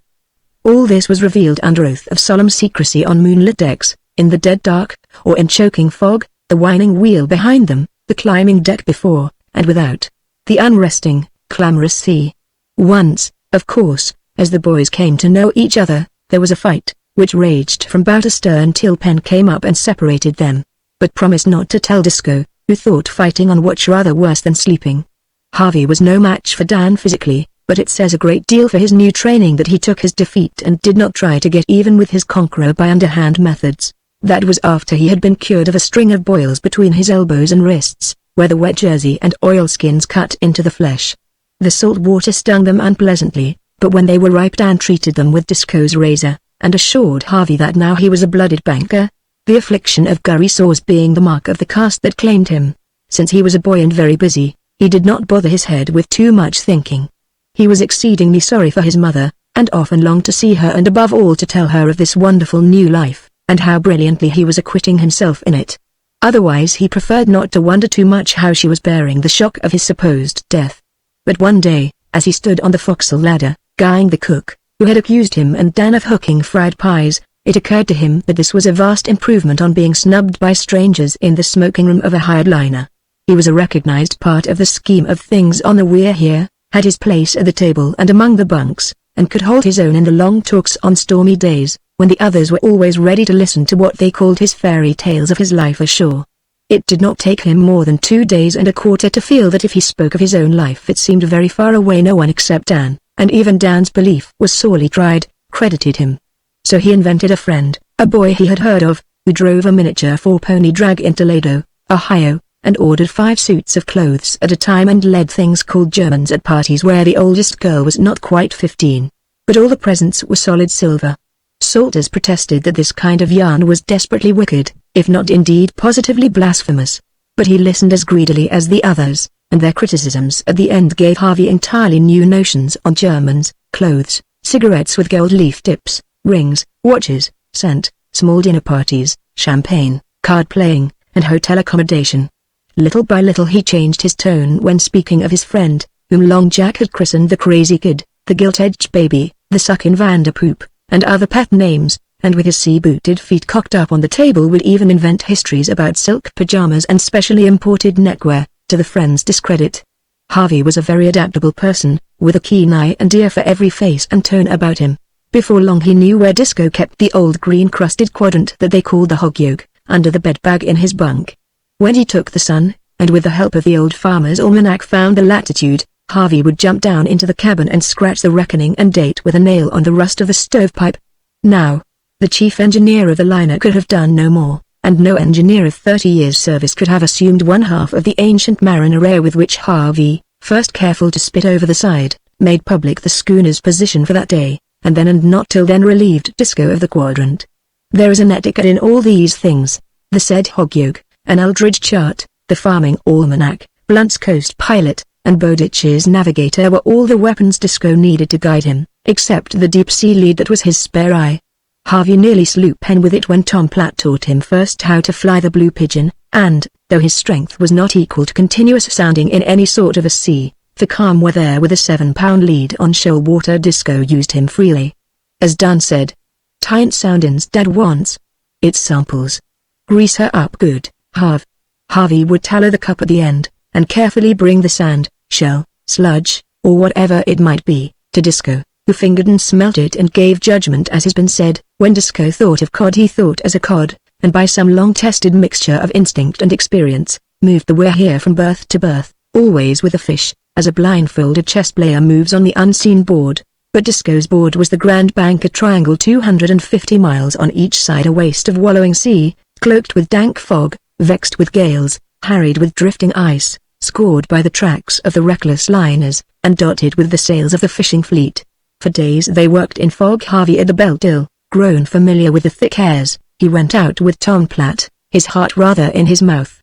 All this was revealed under oath of solemn secrecy on moonlit decks, in the dead dark, or in choking fog, the whining wheel behind them, the climbing deck before, and without, the unresting, clamorous sea. Once, Of course, as the boys came to know each other, there was a fight, which raged from bow to stern till Pen came up and separated them, but promised not to tell Disco, who thought fighting on watch rather worse than sleeping. Harvey was no match for Dan physically, but it says a great deal for his new training that he took his defeat and did not try to get even with his conqueror by underhand methods. That was after he had been cured of a string of boils between his elbows and wrists, where the wet jersey and oilskins cut into the flesh. The salt water stung them unpleasantly, but when they were ripe Dan treated them with Disco's razor, and assured Harvey that now he was a blooded banker, the affliction of gurry sores being the mark of the caste that claimed him. Since he was a boy and very busy, he did not bother his head with too much thinking. He was exceedingly sorry for his mother, and often longed to see her and above all to tell her of this wonderful new life, and how brilliantly he was acquitting himself in it. Otherwise he preferred not to wonder too much how she was bearing the shock of his supposed death. But one day, as he stood on the forecastle ladder, guying the cook, who had accused him and Dan of hooking fried pies, it occurred to him that this was a vast improvement on being snubbed by strangers in the smoking room of a hired liner. He was a recognized part of the scheme of things on the Weir here, had his place at the table and among the bunks, and could hold his own in the long talks on stormy days, when the others were always ready to listen to what they called his fairy tales of his life ashore. It did not take him more than 2 days and a quarter to feel that if he spoke of his own life it seemed very far away no one except Dan, and even Dan's belief was sorely tried, credited him. So he invented a friend, a boy he had heard of, who drove a miniature 4-pony drag in Toledo, Ohio, and ordered 5 suits of clothes at a time and led things called Germans at parties where the oldest girl was not quite 15. But all the presents were solid silver. Salters protested that this kind of yarn was desperately wicked, if not indeed positively blasphemous. But he listened as greedily as the others, and their criticisms at the end gave Harvey entirely new notions on Germans, clothes, cigarettes with gold leaf tips, rings, watches, scent, small dinner parties, champagne, card playing, and hotel accommodation. Little by little he changed his tone when speaking of his friend, whom Long Jack had christened the Crazy Kid, the Gilt-Edged Baby, the Suckin' Vanderpoop, and other pet names, and with his sea-booted feet cocked up on the table would even invent histories about silk pajamas and specially imported neckwear, to the friend's discredit. Harvey was a very adaptable person, with a keen eye and ear for every face and tone about him. Before long he knew where Disco kept the old green-crusted quadrant that they called the hog yoke, under the bed bag in his bunk. When he took the sun, and with the help of the old farmer's almanac found the latitude, Harvey would jump down into the cabin and scratch the reckoning and date with a nail on the rust of the stovepipe. Now, the chief engineer of the liner could have done no more, and no engineer of 30 years' service could have assumed one half of the ancient mariner air with which Harvey, first careful to spit over the side, made public the schooner's position for that day, and then and not till then relieved Disco of the quadrant. There is an etiquette in all these things. The said hog yoke, an Eldridge chart, the farming almanac, Blunt's coast pilot, and Bowditch's navigator were all the weapons Disco needed to guide him, except the deep-sea lead that was his spare eye. Harvey nearly slew Pen with it when Tom Platt taught him first how to fly the Blue Pigeon, and, though his strength was not equal to continuous sounding in any sort of a sea, for calm weather with a 7-pound lead on shoal water Disco used him freely. As Dan said, "'Tain't soundin's Dad wants. It's samples. Grease her up good, Harv." Harvey would tallow the cup at the end, and carefully bring the sand, shell, sludge, or whatever it might be, to Disco, who fingered and smelt it and gave judgment as has been said. When Disco thought of cod he thought as a cod, and by some long-tested mixture of instinct and experience, moved the weir here from berth to berth, always with a fish, as a blindfolded chess player moves on the unseen board. But Disco's board was the Grand Bank, a triangle 250 miles on each side, a waste of wallowing sea, cloaked with dank fog, vexed with gales, harried with drifting ice, scored by the tracks of the reckless liners, and dotted with the sails of the fishing fleet. For days they worked in fog. Harvey at the belt-till, grown familiar with the thick airs, he went out with Tom Platt, his heart rather in his mouth.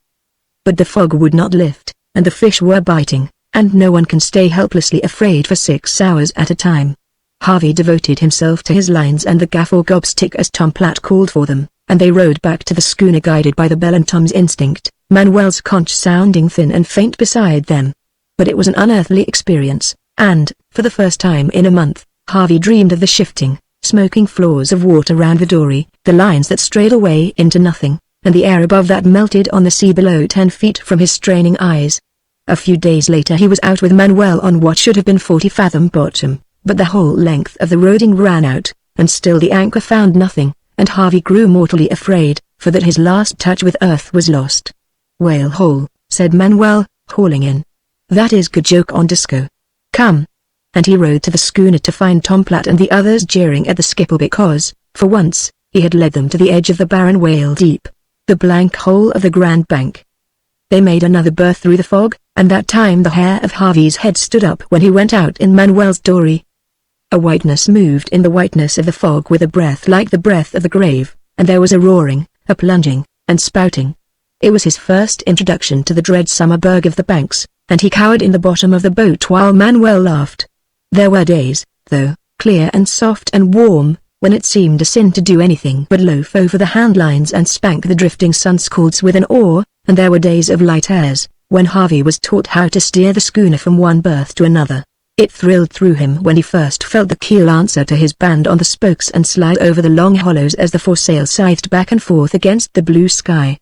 But the fog would not lift, and the fish were biting, and no one can stay helplessly afraid for 6 hours at a time. Harvey devoted himself to his lines and the gaff or gobstick as Tom Platt called for them, and they rowed back to the schooner guided by the bell and Tom's instinct, Manuel's conch sounding thin and faint beside them. But it was an unearthly experience, and, for the first time in a month, Harvey dreamed of the shifting, smoking floors of water round the dory, the lines that strayed away into nothing, and the air above that melted on the sea below 10 feet from his straining eyes. A few days later he was out with Manuel on what should have been 40-fathom bottom, but the whole length of the roding ran out, and still the anchor found nothing, and Harvey grew mortally afraid, for that his last touch with earth was lost. "Whale hole," said Manuel, hauling in. "That is good joke on Disco. Come." And he rowed to the schooner to find Tom Platt and the others jeering at the skipper because, for once, he had led them to the edge of the barren whale deep, the blank hole of the Grand Bank. They made another berth through the fog, and that time the hair of Harvey's head stood up when he went out in Manuel's dory. A whiteness moved in the whiteness of the fog with a breath like the breath of the grave, and there was a roaring, a plunging, and spouting. It was his first introduction to the dread summer berg of the banks, and he cowered in the bottom of the boat while Manuel laughed. There were days, though, clear and soft and warm, when it seemed a sin to do anything but loaf over the handlines and spank the drifting sun-squalls with an oar, and there were days of light airs, when Harvey was taught how to steer the schooner from one berth to another. It thrilled through him when he first felt the keel answer to his band on the spokes and slide over the long hollows as the foresail scythed back and forth against the blue sky.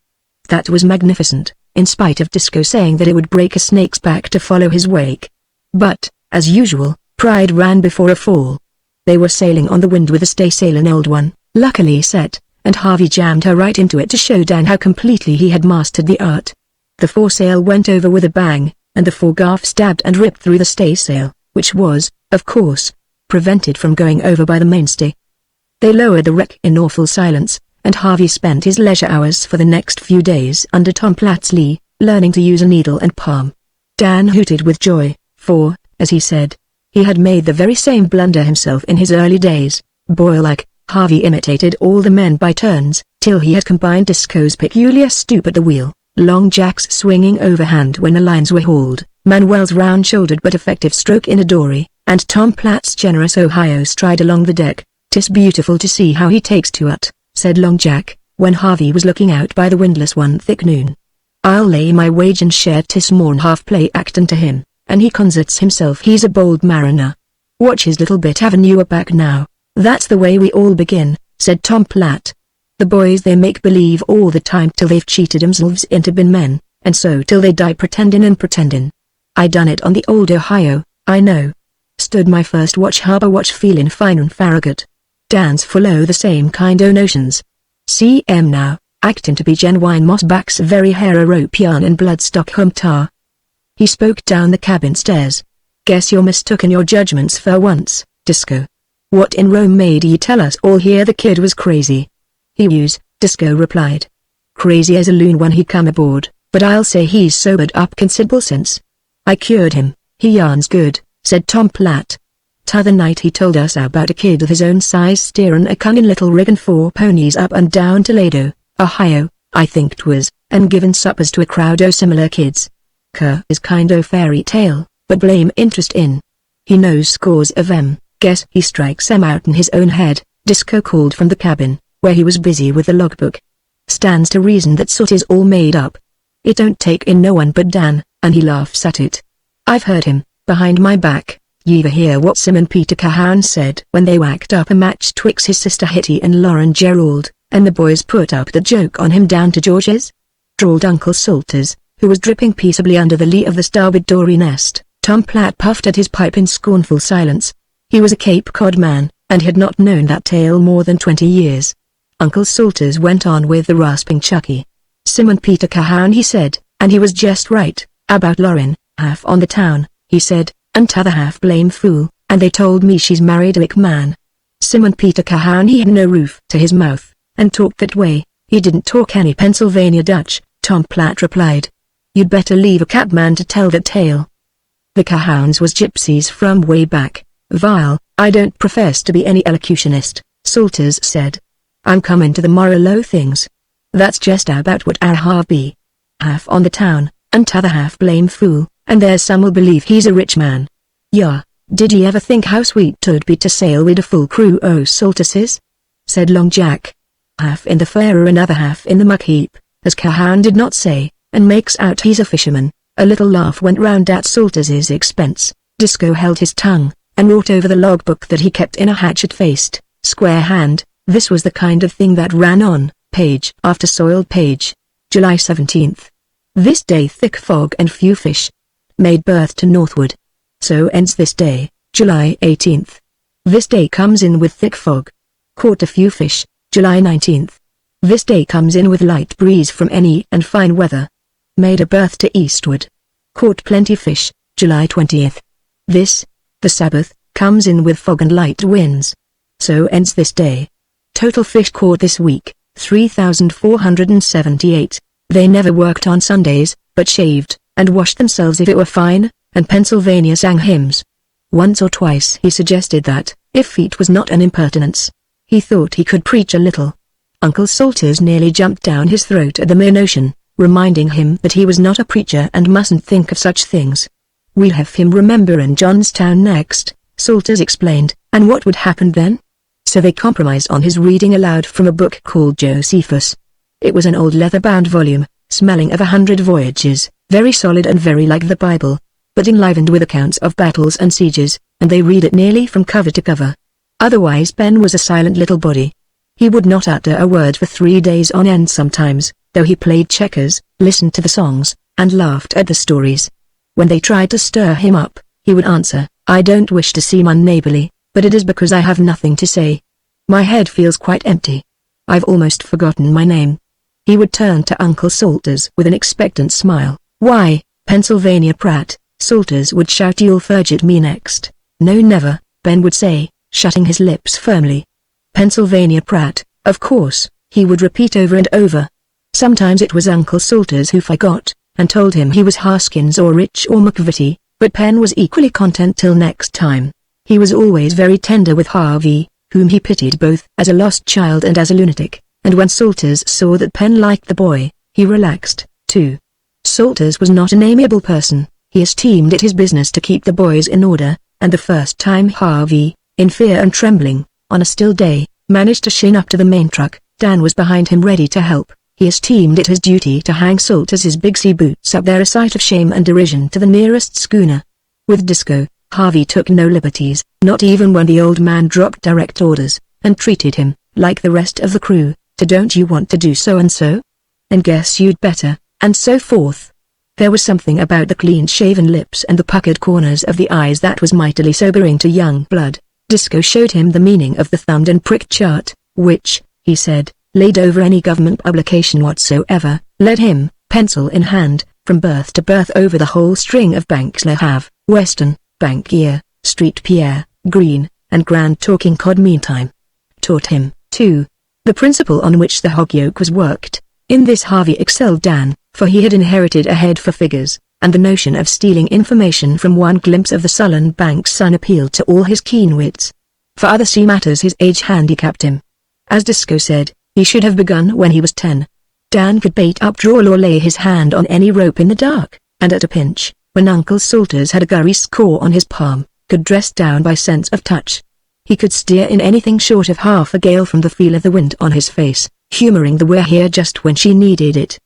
That was magnificent, in spite of Disco saying that it would break a snake's back to follow his wake. But, as usual, pride ran before a fall. They were sailing on the wind with a staysail, an old one, luckily set, and Harvey jammed her right into it to show Dan how completely he had mastered the art. The foresail went over with a bang, and the foregaff stabbed and ripped through the staysail, which was, of course, prevented from going over by the mainstay. They lowered the wreck in awful silence, and Harvey spent his leisure hours for the next few days under Tom Platt's lee, learning to use a needle and palm. Dan hooted with joy, for, as he said, he had made the very same blunder himself in his early days. Boy-like, Harvey imitated all the men by turns, till he had combined Disco's peculiar stoop at the wheel, Long Jack's swinging overhand when the lines were hauled, Manuel's round-shouldered but effective stroke in a dory, and Tom Platt's generous Ohio stride along the deck. "'Tis beautiful to see how he takes to it," said Long Jack, when Harvey was looking out by the windlass one thick noon. "I'll lay my wage and share 'tis more'n half-play actin' to him, and he concerts himself he's a bold mariner. Watch his little bit havin' you aback now." "That's the way we all begin," said Tom Platt. "The boys they make believe all the time till they've cheated themselves into bein' men, and so till they die pretendin' and pretendin'. I done it on the old Ohio, I know. Stood my first harbor watch feelin' fine and Farragut. Dan's full o' the same kind o' notions. See 'em now, actin' to be genuine mossbacks very hair a rope yarn and bloodstock tar." He spoke down the cabin stairs. "Guess you're mistooken your judgments for once, Disco. What in Rome made ye tell us all here the kid was crazy?" "He was," Disco replied. "Crazy as a loon when he come aboard, but I'll say he's sobered up considerable since. I cured him, he yarns good," said Tom Platt. "T'other night he told us about a kid of his own size steerin' a cunnin' little rig and 4 ponies up and down Toledo, Ohio, I think 'twas, and givin' suppers to a crowd o' similar kids. Is kind o' fairy tale, but blame interest in. He knows scores of 'em, guess he strikes 'em out in his own head," Disco called from the cabin, where he was busy with the logbook. "Stands to reason that sort is all made up. It don't take in no one but Dan, and he laughs at it. I've heard him, behind my back. Y'ever hear what Simon Peter Cahown said when they whacked up a match twixt his sister Hitty and Lauren Gerald, and the boys put up the joke on him down to George's?" drawled Uncle Salters, who was dripping peaceably under the lee of the starboard dory nest. Tom Platt puffed at his pipe in scornful silence. He was a Cape Cod man, and had not known that tale more than 20 years. Uncle Salters went on with the rasping Chucky. "Simon Peter Cahown he said, and he was just right, about Lauren, half on the town, he said, and t'other half blame fool, and they told me she's married a lick man. Simon Peter Cahown he had no roof to his mouth, and talked that way, he didn't talk any Pennsylvania Dutch," Tom Platt replied. "You'd better leave a cabman to tell that tale. The Cahowns was gypsies from way back, vile." "I don't profess to be any elocutionist," Salters said. "I'm comin' to the moral o' things. That's just about what our half be. Half on the town, and t'other half blame fool, and there's some'll believe he's a rich man. Yah, did ye ever think how sweet 'twould be to sail wid a full crew o' Salterses?" said Long Jack. "Half in the fare and other half in the muck heap, as Cahown did not say, and makes out he's a fisherman." A little laugh went round at Salters's expense. Disco held his tongue, and wrote over the logbook that he kept in a hatchet-faced, square hand. This was the kind of thing that ran on, page after soiled page. July 17th. This day thick fog and few fish. Made berth to northward. So ends this day, July 18th. This day comes in with thick fog. Caught a few fish, July 19th. This day comes in with light breeze from any and fine weather. Made a berth to eastward. Caught plenty fish, July 20th. This, the Sabbath, comes in with fog and light winds. So ends this day. Total fish caught this week, 3,478. They never worked on Sundays, but shaved, and washed themselves if it were fine, and Pennsylvania sang hymns. Once or twice he suggested that, if feet was not an impertinence, he thought he could preach a little. Uncle Salters nearly jumped down his throat at the mere notion, reminding him that he was not a preacher and mustn't think of such things. "We'll have him remember in Johnstown next," Salters explained, "and what would happen then?" So they compromised on his reading aloud from a book called Josephus. It was an old leather-bound volume, smelling of 100 voyages, very solid and very like the Bible, but enlivened with accounts of battles and sieges, and they read it nearly from cover to cover. Otherwise Ben was a silent little body. He would not utter a word for 3 days on end sometimes, though he played checkers, listened to the songs, and laughed at the stories. When they tried to stir him up, he would answer, "I don't wish to seem unneighborly, but it is because I have nothing to say. My head feels quite empty. I've almost forgotten my name." He would turn to Uncle Salters with an expectant smile. "Why, Pennsylvania Pratt," Salters would shout, "you'll forget me next." "No, never," Ben would say, shutting his lips firmly. "Pennsylvania Pratt, of course," he would repeat over and over. Sometimes it was Uncle Salters who forgot, and told him he was Haskins or Rich or McVitie, but Penn was equally content till next time. He was always very tender with Harvey, whom he pitied both as a lost child and as a lunatic, and when Salters saw that Penn liked the boy, he relaxed, too. Salters was not an amiable person. He esteemed it his business to keep the boys in order, and the first time Harvey, in fear and trembling, on a still day, managed to shin up to the main truck, Dan was behind him ready to help. He esteemed it his duty to hang Salters' big sea boots up there, a sight of shame and derision to the nearest schooner. With Disco, Harvey took no liberties, not even when the old man dropped direct orders, and treated him, like the rest of the crew, to "don't you want to do so and so? And guess you'd better," and so forth. There was something about the clean-shaven lips and the puckered corners of the eyes that was mightily sobering to young blood. Disco showed him the meaning of the thumbed and pricked chart, which, he said, laid over any government publication whatsoever, led him, pencil in hand, from berth to berth over the whole string of banks: Le Havre, Weston, Bankier, Street Pierre, Green, and Grand Talking Cod. Meantime, taught him, too, the principle on which the hog yoke was worked. In this Harvey excelled Dan, for he had inherited a head for figures, and the notion of stealing information from one glimpse of the sullen bank's sun appealed to all his keen wits. For other sea matters his age handicapped him. As Disco said, he should have begun when he was 10. Dan could bait up, draw, or lay his hand on any rope in the dark, and at a pinch, when Uncle Salters had a gurry score on his palm, could dress down by sense of touch. He could steer in anything short of half a gale from the feel of the wind on his face, humoring the "we're here" just when she needed it.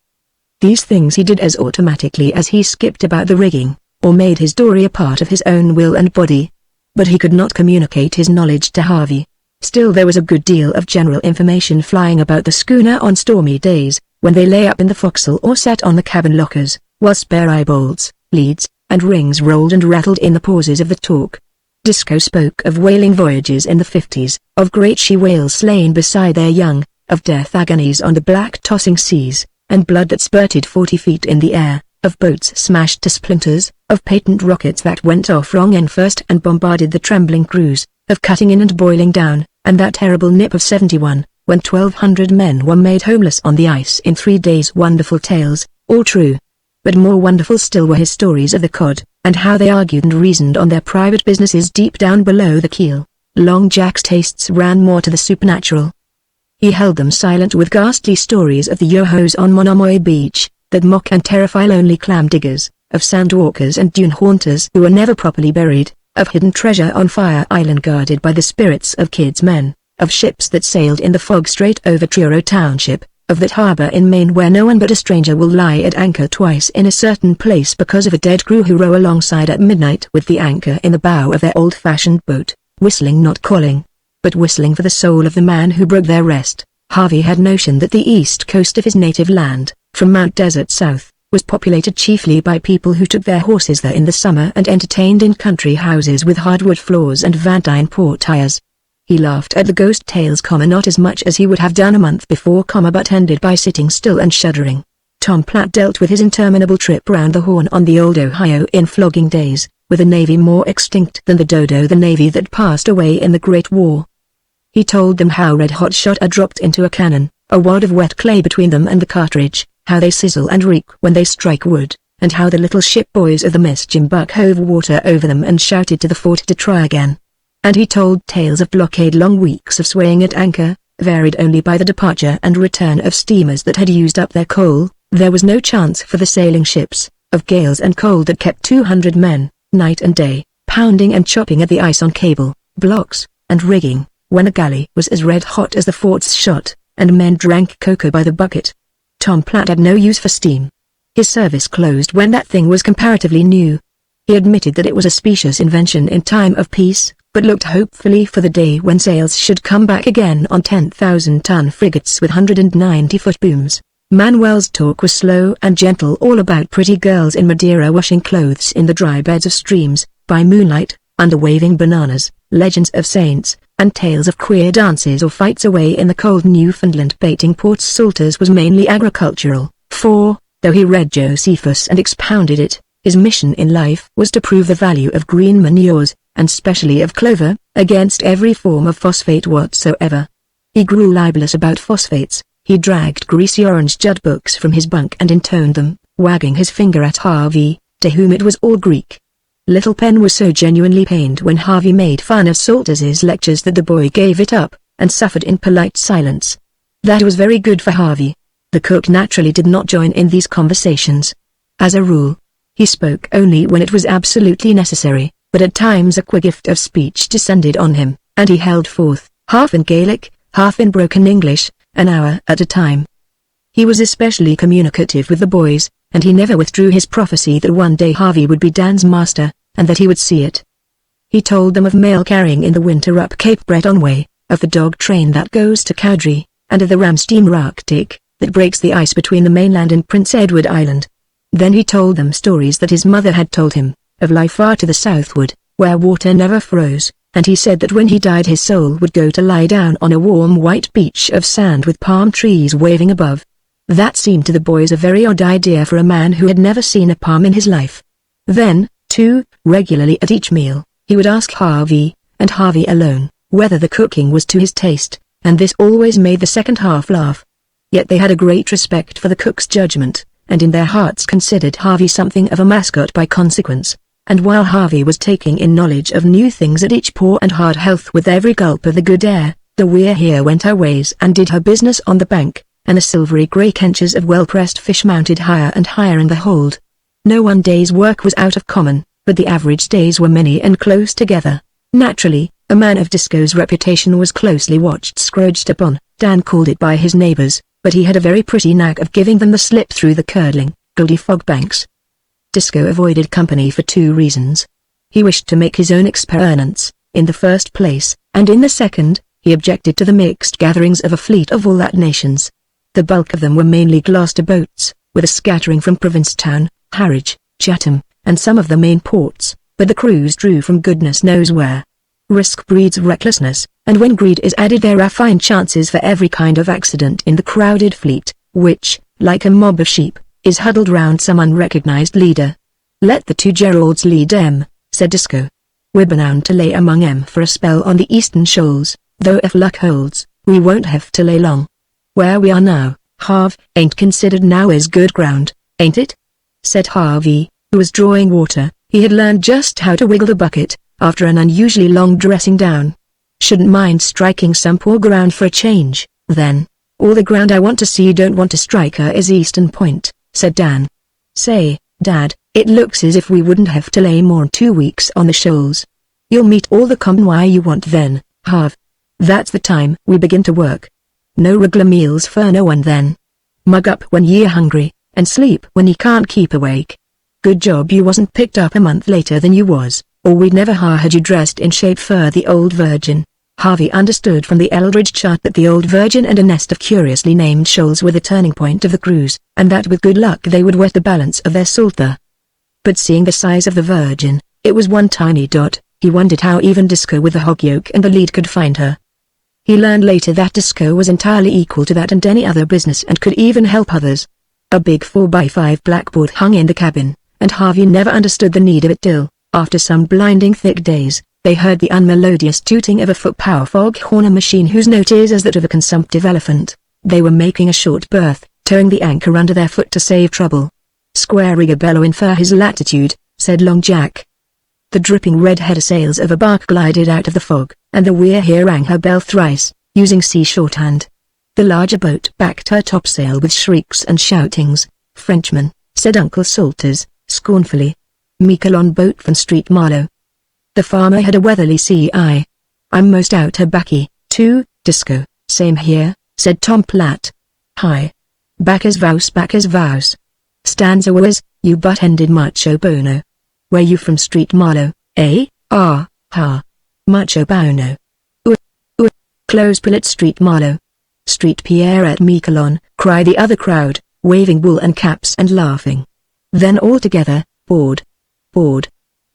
These things he did as automatically as he skipped about the rigging, or made his dory a part of his own will and body. But he could not communicate his knowledge to Harvey. Still there was a good deal of general information flying about the schooner on stormy days, when they lay up in the forecastle or sat on the cabin lockers, while spare eyebolts, leads, and rings rolled and rattled in the pauses of the talk. Disco spoke of whaling voyages in the 50s, of great she-whales slain beside their young, of death agonies on the black tossing seas, and blood that spurted 40 feet in the air, of boats smashed to splinters, of patent rockets that went off wrong end first and bombarded the trembling crews, of cutting in and boiling down, and that terrible nip of 71, when 1,200 men were made homeless on the ice in 3 days. Wonderful tales, all true. But more wonderful still were his stories of the cod, and how they argued and reasoned on their private businesses deep down below the keel. Long Jack's tastes ran more to the supernatural. He held them silent with ghastly stories of the yo-hos on Monomoy Beach, that mock and terrify lonely clam diggers, of sandwalkers and dune haunters who were never properly buried, of hidden treasure on Fire Island guarded by the spirits of kids' men, of ships that sailed in the fog straight over Truro Township, of that harbor in Maine where no one but a stranger will lie at anchor twice in a certain place because of a dead crew who row alongside at midnight with the anchor in the bow of their old-fashioned boat, whistling, not calling, but whistling for the soul of the man who broke their rest. Harvey had notion that the east coast of his native land, from Mount Desert south, was populated chiefly by people who took their horses there in the summer and entertained in country houses with hardwood floors and vantine portieres. He laughed at the ghost tales, not as much as he would have done a month before, but ended by sitting still and shuddering. Tom Platt dealt with his interminable trip round the Horn on the old Ohio in flogging days, with a navy more extinct than the dodo, the navy that passed away in the Great War. He told them how red-hot shot are dropped into a cannon, a wad of wet clay between them and the cartridge, how they sizzle and reek when they strike wood, and how the little ship boys of the Miss Jimbuck hove water over them and shouted to the fort to try again. And he told tales of blockade, long weeks of swaying at anchor, varied only by the departure and return of steamers that had used up their coal. There was no chance for the sailing ships, of gales and cold that kept 200 men, night and day, pounding and chopping at the ice on cable, blocks, and rigging, when a galley was as red hot as the fort's shot, and men drank cocoa by the bucket. Tom Platt had no use for steam. His service closed when that thing was comparatively new. He admitted that it was a specious invention in time of peace, but looked hopefully for the day when sails should come back again on 10,000-ton frigates with 190-foot booms. Manuel's talk was slow and gentle, all about pretty girls in Madeira washing clothes in the dry beds of streams, by moonlight, under waving bananas, legends of saints, and tales of queer dances or fights away in the cold Newfoundland. Baiting Port Salters was mainly agricultural, for, though he read Josephus and expounded it, his mission in life was to prove the value of green manures, and specially of clover, against every form of phosphate whatsoever. He grew libelous about phosphates. He dragged greasy orange jud books from his bunk and intoned them, wagging his finger at Harvey, to whom it was all Greek. Little Pen was so genuinely pained when Harvey made fun of Salters's lectures that the boy gave it up, and suffered in polite silence. That was very good for Harvey. The cook naturally did not join in these conversations. As a rule, he spoke only when it was absolutely necessary, but at times a queer gift of speech descended on him, and he held forth, half in Gaelic, half in broken English, an hour at a time. He was especially communicative with the boys, and he never withdrew his prophecy that one day Harvey would be Dan's master, and that he would see it. He told them of mail carrying in the winter up Cape Breton Way, of the dog train that goes to Cowdrey, and of the ram steamer Arctic, that breaks the ice between the mainland and Prince Edward Island. Then he told them stories that his mother had told him, of life far to the southward, where water never froze, and he said that when he died his soul would go to lie down on a warm white beach of sand with palm trees waving above. That seemed to the boys a very odd idea for a man who had never seen a palm in his life. Then, too, regularly at each meal, he would ask Harvey, and Harvey alone, whether the cooking was to his taste, and this always made the second half laugh. Yet they had a great respect for the cook's judgment, and in their hearts considered Harvey something of a mascot by consequence. And while Harvey was taking in knowledge of new things at each pour and hard health with every gulp of the good air, the Weir here went her ways and did her business on the bank, and the silvery grey kenches of well-pressed fish mounted higher and higher in the hold. No one day's work was out of common, but the average days were many and close together. Naturally, a man of Disco's reputation was closely watched, scrouged upon. Dan called it by his neighbors, but he had a very pretty knack of giving them the slip through the curdling, goldy fog banks. Disco avoided company for two reasons. He wished to make his own experiments, in the first place, and in the second, he objected to the mixed gatherings of a fleet of all that nations. The bulk of them were mainly Gloucester boats, with a scattering from Provincetown, Harwich, Chatham, and some of the main ports, but the crews drew from goodness knows where. Risk breeds recklessness, and when greed is added there are fine chances for every kind of accident in the crowded fleet, which, like a mob of sheep, is huddled round some unrecognized leader. "Let the two Geralds lead 'em," said Disco. "We're bound to lay among 'em for a spell on the eastern shoals, though if luck holds, we won't have to lay long. Where we are now, Harv, ain't considered now as good ground, ain't it?" said Harvey, who was drawing water. He had learned just how to wiggle the bucket, after an unusually long dressing down. "Shouldn't mind striking some poor ground for a change, then. All the ground I want to see don't want to strike her is Eastern Point," said Dan. "Say, Dad, it looks as if we wouldn't have to lay more'n 2 weeks on the shoals. You'll meet all the convoy you want then, Harv. That's the time we begin to work. No regular meals for no one then. Mug up when ye're hungry, and sleep when ye can't keep awake. Good job you wasn't picked up a month later than you was, or we'd never ha had you dressed in shape for the old Virgin." Harvey understood from the Eldridge chart that the Old Virgin and a nest of curiously named shoals were the turning point of the cruise, and that with good luck they would wet the balance of their salt there. But seeing the size of the Virgin, it was one tiny dot, he wondered how even Disco with the hog yoke and the lead could find her. He learned later that Disco was entirely equal to that and any other business and could even help others. A big 4x5 blackboard hung in the cabin, and Harvey never understood the need of it till, after some blinding thick days, they heard the unmelodious tooting of a foot-power foghorn machine whose note is as that of a consumptive elephant. They were making a short berth, towing the anchor under their foot to save trouble. "Square rig a bellow in for his latitude," said Long Jack. The dripping red header sails of a bark glided out of the fog, and the We're Here rang her bell thrice, using sea shorthand. The larger boat backed her topsail with shrieks and shoutings. "Frenchman," said Uncle Salters, scornfully. "Miquelon boat from Street Marlow." The farmer had a weatherly sea eye. "I'm most out her backy, too, Disco." "Same here," said Tom Platt. "Hi. Back as vows. Stanza was, you butt-ended macho bono. Where you from Street Marlow, eh? Ah, ha. Macho bono. Close pull at Street Marlow. Street Pierre at Miquelon," cried the other crowd, waving wool and caps and laughing. Then all together, "Board. Board.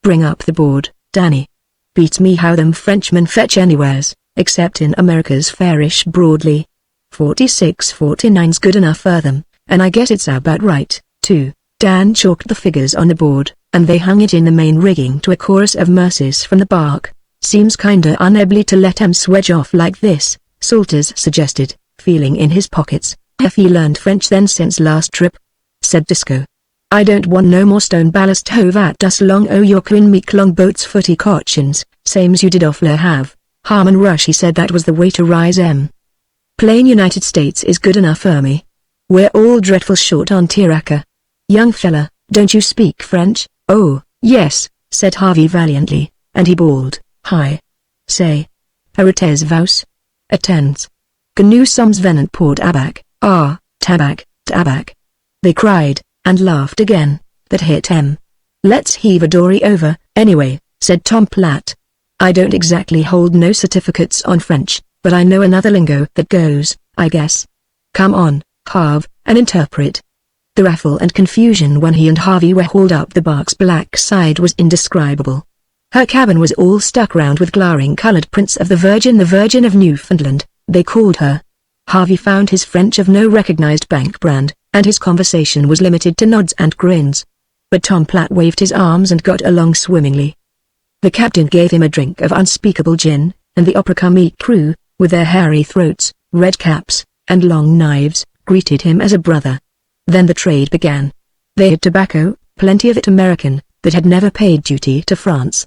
Bring up the board, Danny. Beats me how them Frenchmen fetch anywheres, except in America's fairish broadly. 46-49's good enough for them, and I guess it's about right, too." Dan chalked the figures on the board, and they hung it in the main rigging to a chorus of mercies from the bark. "Seems kinda unebly to let 'em swedge off like this," Salters suggested, feeling in his pockets. "Have he learned French then since last trip?" said Disco. "I don't want no more stone ballast hove at us long o' your Queen Miquelon boat's footy cochins, same's you did off Le Havre." Harmon Rush, he said that was the way to rise 'em. "Plain United States is good enough for me. We're all dreadful short on Tiraka. Young fella, don't you speak French?" "Oh, yes," said Harvey valiantly, and he bawled, "Hi. Say. Arates vaus. Attends. Canoe soms venant port abac, ah, tabac. They cried, and laughed again. That hit 'em. "Let's heave a dory over, anyway," said Tom Platt. "I don't exactly hold no certificates on French, but I know another lingo that goes, I guess. Come on, Harv, and interpret." The raffle and confusion when he and Harvey were hauled up the bark's black side was indescribable. Her cabin was all stuck round with glaring colored prints of the Virgin of Newfoundland, they called her. Harvey found his French of no recognized bank brand, and his conversation was limited to nods and grins. But Tom Platt waved his arms and got along swimmingly. The captain gave him a drink of unspeakable gin, and the opera comique crew, with their hairy throats, red caps, and long knives, greeted him as a brother. Then the trade began. They had tobacco, plenty of it American, that had never paid duty to France.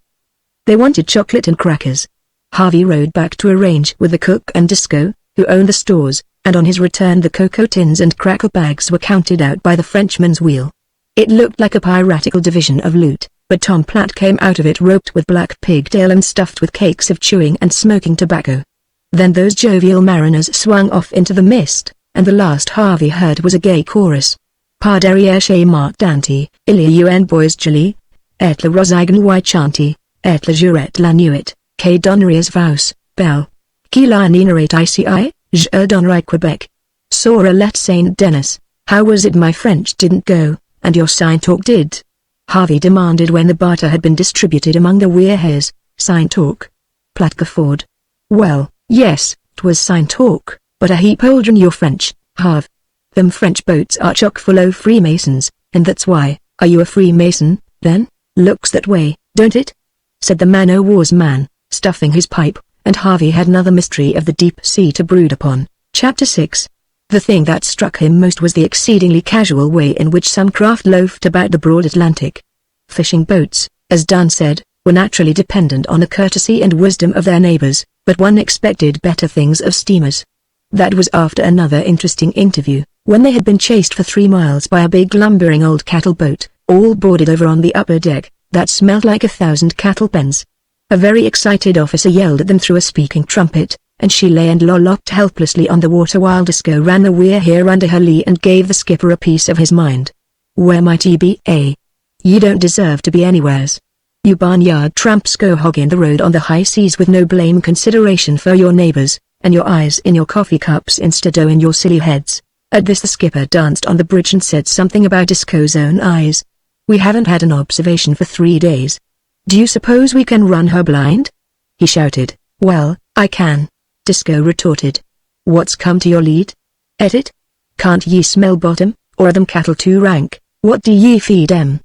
They wanted chocolate and crackers. Harvey rode back to arrange with the cook and Disco, who owned the stores, and on his return the cocoa tins and cracker bags were counted out by the Frenchman's wheel. It looked like a piratical division of loot, but Tom Platt came out of it roped with black pigtail and stuffed with cakes of chewing and smoking tobacco. Then those jovial mariners swung off into the mist, and the last Harvey heard was a gay chorus. "Pas derrière chez Marc Dante, il y a un bois joli, et la rosigne y chanty, et la jurette la nuit, que donneries vous, belle, qui la ninerate ici, je donnerai Quebec. Sora let Saint Denis, how was it my French didn't go, and your sign talk did?" Harvey demanded when the barter had been distributed among the We're Here's. "Sign talk?" Platt guffawed. "Well, yes, 'twas sign talk, but a heap older than your French, Harv. Them French boats are chock full o' Freemasons, and that's why." "Are you a Freemason, then?" "Looks that way, don't it?" said the man-o'-war's man, stuffing his pipe, and Harvey had another mystery of the deep sea to brood upon. Chapter 6. The thing that struck him most was the exceedingly casual way in which some craft loafed about the broad Atlantic. Fishing boats, as Dan said, were naturally dependent on the courtesy and wisdom of their neighbors, but one expected better things of steamers. That was after another interesting interview, when they had been chased for 3 miles by a big lumbering old cattle boat, all boarded over on the upper deck, that smelled like 1,000 cattle pens. A very excited officer yelled at them through a speaking trumpet, and she lay and lolloped helplessly on the water while Disco ran the We're Here under her lee and gave the skipper a piece of his mind. "Where might ye be, eh? Ye don't deserve to be anywheres. You barnyard tramps go hogging the road on the high seas with no blame consideration for your neighbors, and your eyes in your coffee cups instead o' in your silly heads. At this the skipper danced on the bridge and said something about Disco's own eyes. We haven't had an observation for 3 days. Do you suppose we can run her blind? He shouted. Well, I can, Disco retorted. What's come to your lead? Et it? Can't ye smell bottom, or are them cattle too rank? What do ye feed 'em?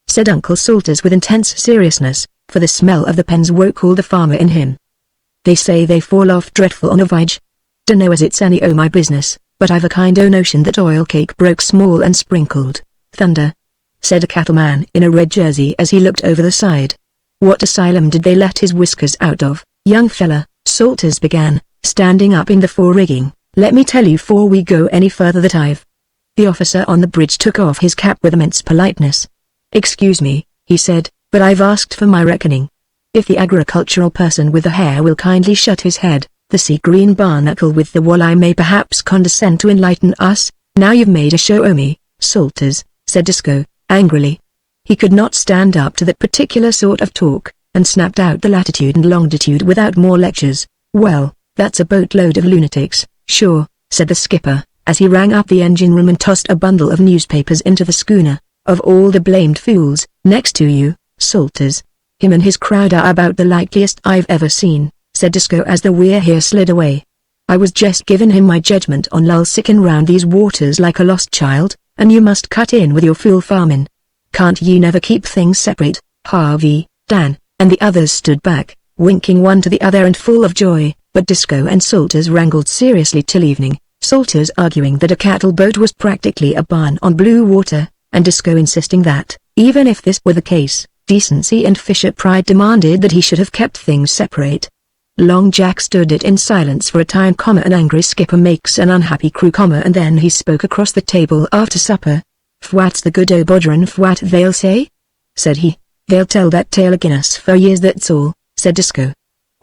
Said Uncle Salters with intense seriousness, for the smell of the pens woke all the farmer in him. They say they fall off dreadful on a vige. Dunno as it's any o' my business, but I've a kind o' notion that oil cake broke small and sprinkled. Thunder, said a cattleman in a red jersey as he looked over the side. What asylum did they let his whiskers out of, young fella? Salters began, standing up in the fore-rigging. Let me tell you 'fore we go any further that I've... The officer on the bridge took off his cap with immense politeness. Excuse me, he said, but I've asked for my reckoning. If the agricultural person with the hair will kindly shut his head, the sea green barnacle with the walleye may perhaps condescend to enlighten us. Now you've made a show o' me, Salters, said Disco, angrily. He could not stand up to that particular sort of talk, and snapped out the latitude and longitude without more lectures. Well, that's a boatload of lunatics, sure, said the skipper, as he rang up the engine room and tossed a bundle of newspapers into the schooner. Of all the blamed fools, next to you, Salters, him and his crowd are about the likeliest I've ever seen, said Disco as the weir here slid away. I was just giving him my judgment on lull sickin' round these waters like a lost child, and you must cut in with your fool farmin'. Can't ye never keep things separate, Harvey, Dan, and the others stood back, winking one to the other and full of joy, but Disco and Salters wrangled seriously till evening, Salters arguing that a cattle boat was practically a barn on blue water, and Disco insisting that, even if this were the case, decency and fisher pride demanded that he should have kept things separate. Long Jack stood it in silence for a time, an angry skipper makes an unhappy crew, and then he spoke across the table after supper. Fwat's the good o' bodgerin' fwat they'll say? Said he. They'll tell that tale agin us for years, that's all, said Disco.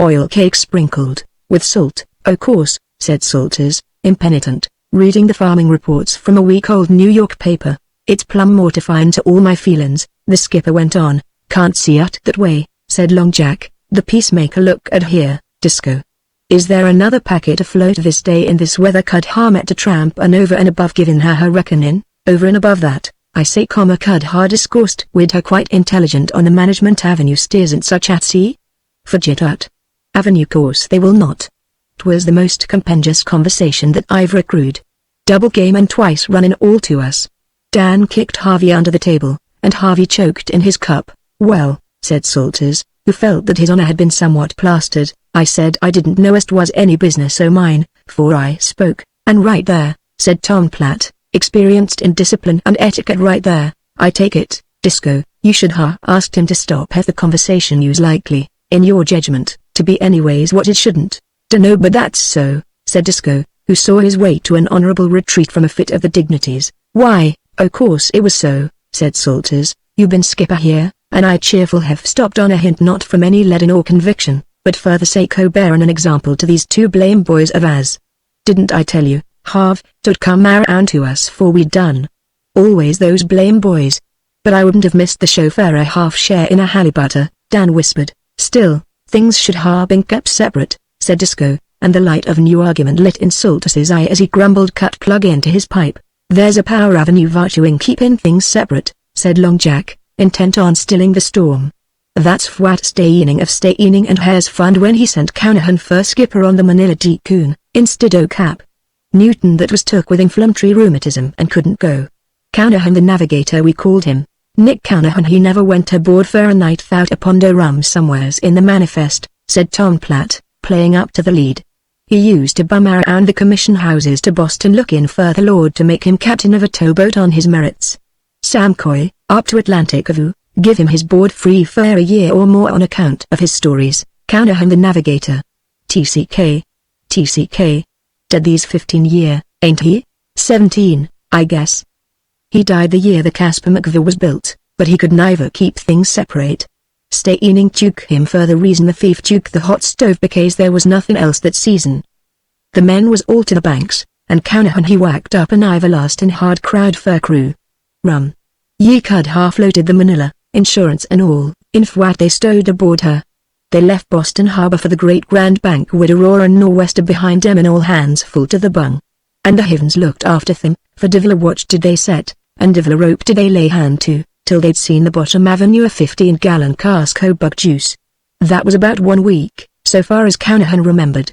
Oil cake sprinkled, with salt, o' course, said Salters, impenitent, reading the farming reports from a week-old New York paper. It's plumb mortifying to all my feelin's, the skipper went on. Can't see it that way, said Long Jack, the peacemaker. Look at here, Disco. Is there another packet afloat this day in this weather? Could Harmet to tramp and over and above giving her reckoning? Over and above that, I say, could ha discoursed wid her quite intelligent on the Management Avenue steers and such at sea? Forget that. Avenue course they will not. 'Twas the most compendious conversation that I've recrued. Double game and twice running all to us. Dan kicked Harvey under the table, and Harvey choked in his cup. Well, said Salters, who felt that his honor had been somewhat plastered, I said I didn't know as 'twas any business o' mine, 'fore I spoke, and right there, said Tom Platt, experienced in discipline and etiquette, right there, I take it, Disco, you should ha asked him to stop. Have the conversation you's likely, in your judgment, to be anyways what it shouldn't. Dunno, but that's so, said Disco, who saw his way to an honorable retreat from a fit of the dignities. Why, o' course it was so, said Salters. You been skipper here, and I cheerful have stopped on a hint, not from any leading or conviction, but for the sake o' bearing an example to these two blame boys of ours. Didn't I tell you, Harv, to'd come around to us 'fore we'd done? Always those blame boys. But I wouldn't have missed the show for a half share in a halibutter, Dan whispered. Still, things should ha been kept separate, said Disco, and the light of new argument lit in Salters's eye as he grumbled, cut plug into his pipe. There's a power avenue virtue in keeping things separate, said Long Jack, intent on stilling the storm. That's fwat Stayning and Hare's fund when he sent Cownahan first skipper on the Manila Coon, instead o' Cap. Newton that was took with inflammatory rheumatism and couldn't go. Cownahan the navigator we called him. Nick Cownahan he never went aboard for a night thout a pondo rum somewheres in the manifest, said Tom Platt, playing up to the lead. He used to bum around the commission houses to Boston looking for the Lord to make him captain of a towboat on his merits. Sam Coy, up to Atlantic Avu, give him his board free for a year or more on account of his stories. Cownahan the navigator. TCK. Dead these 15 year, ain't he? 17, I guess. He died the year the Casper McVill was built, but he could neither keep things separate. Stayning took him for the reason the thief took the hot stove because there was nothing else that season. The men was all to the banks, and Cownahan he whacked up an everlasting hard crowd for crew. Rum. Ye could half loaded the Manila, insurance and all, In Fwat they stowed aboard her. They left Boston Harbor for the great Grand Bank with Aurora and Nor'wester behind them and all hands full to the bung. And the heavens looked after them, for divil a watch did they set, and divil a rope did they lay hand to, till they'd seen the bottom avenue a 15-gallon cask o' bug juice. That was about 1 week, so far as Conahan remembered.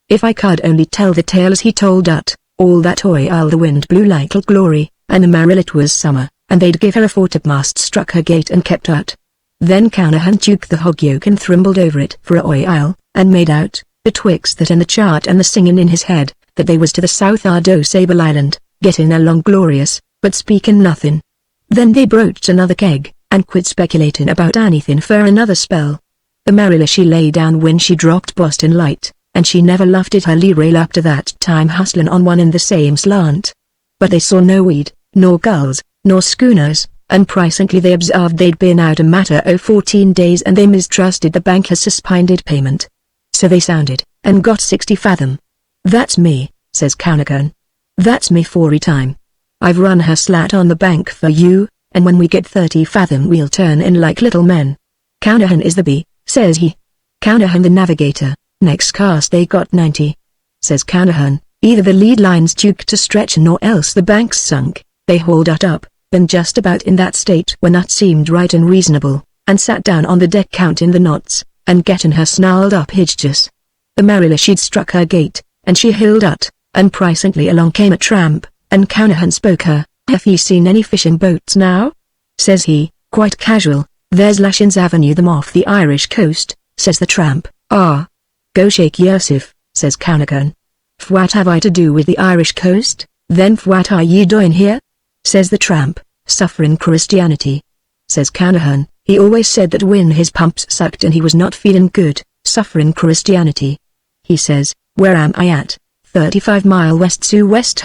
If I could only tell the tale as he told it, all that oil the wind blew like a glory, and the merrill it was summer, and they'd give her a fortopmast struck her gate and kept ut. Then Conahan took the hog yoke and thrimbled over it for a oil, and made out, betwixt that and the chart and the singing in his head, that they was to the south'ard o' Sable Island, getting along glorious, but speaking nothing. Then they broached another keg, and quit speculating about anything for another spell. The merriller she lay down when she dropped Boston Light, and she never lifted her lee rail up to that time hustling on one in the same slant. But they saw no weed, nor gulls, nor schooners, and presently they observed they'd been out a matter o' 14 days and they mistrusted the bank had suspended payment. So they sounded, and got 60 fathom. "That's me," says Conahan. "That's me for time. I've run her slat on the bank for you, and when we get 30 fathom we'll turn in like little men." "Conahan is the B," says he. "Conahan the navigator, next cast they got 90. Says Conahan, "Either the lead line's took to stretchin' or else the bank's sunk." They hauled it up, been just about in that state when that seemed right and reasonable, and sat down on the deck counting the knots, and getting her snarled up hitches. The merriller she'd struck her gate, and she hilled ut, and presently along came a tramp, and Conahan spoke her. "Have ye seen any fishing boats now?" says he, quite casual. "There's Lashin's Avenue them off the Irish coast," says the tramp. "Ah. Go shake yourself," says Conahan. "Fwhat have I to do with the Irish coast, then fwhat are ye doing here?" says the tramp. "Suffering Christianity," says Conahan. He always said that when his pumps sucked and he was not feeling good, suffering Christianity. He says, "Where am I at?" 35 mile west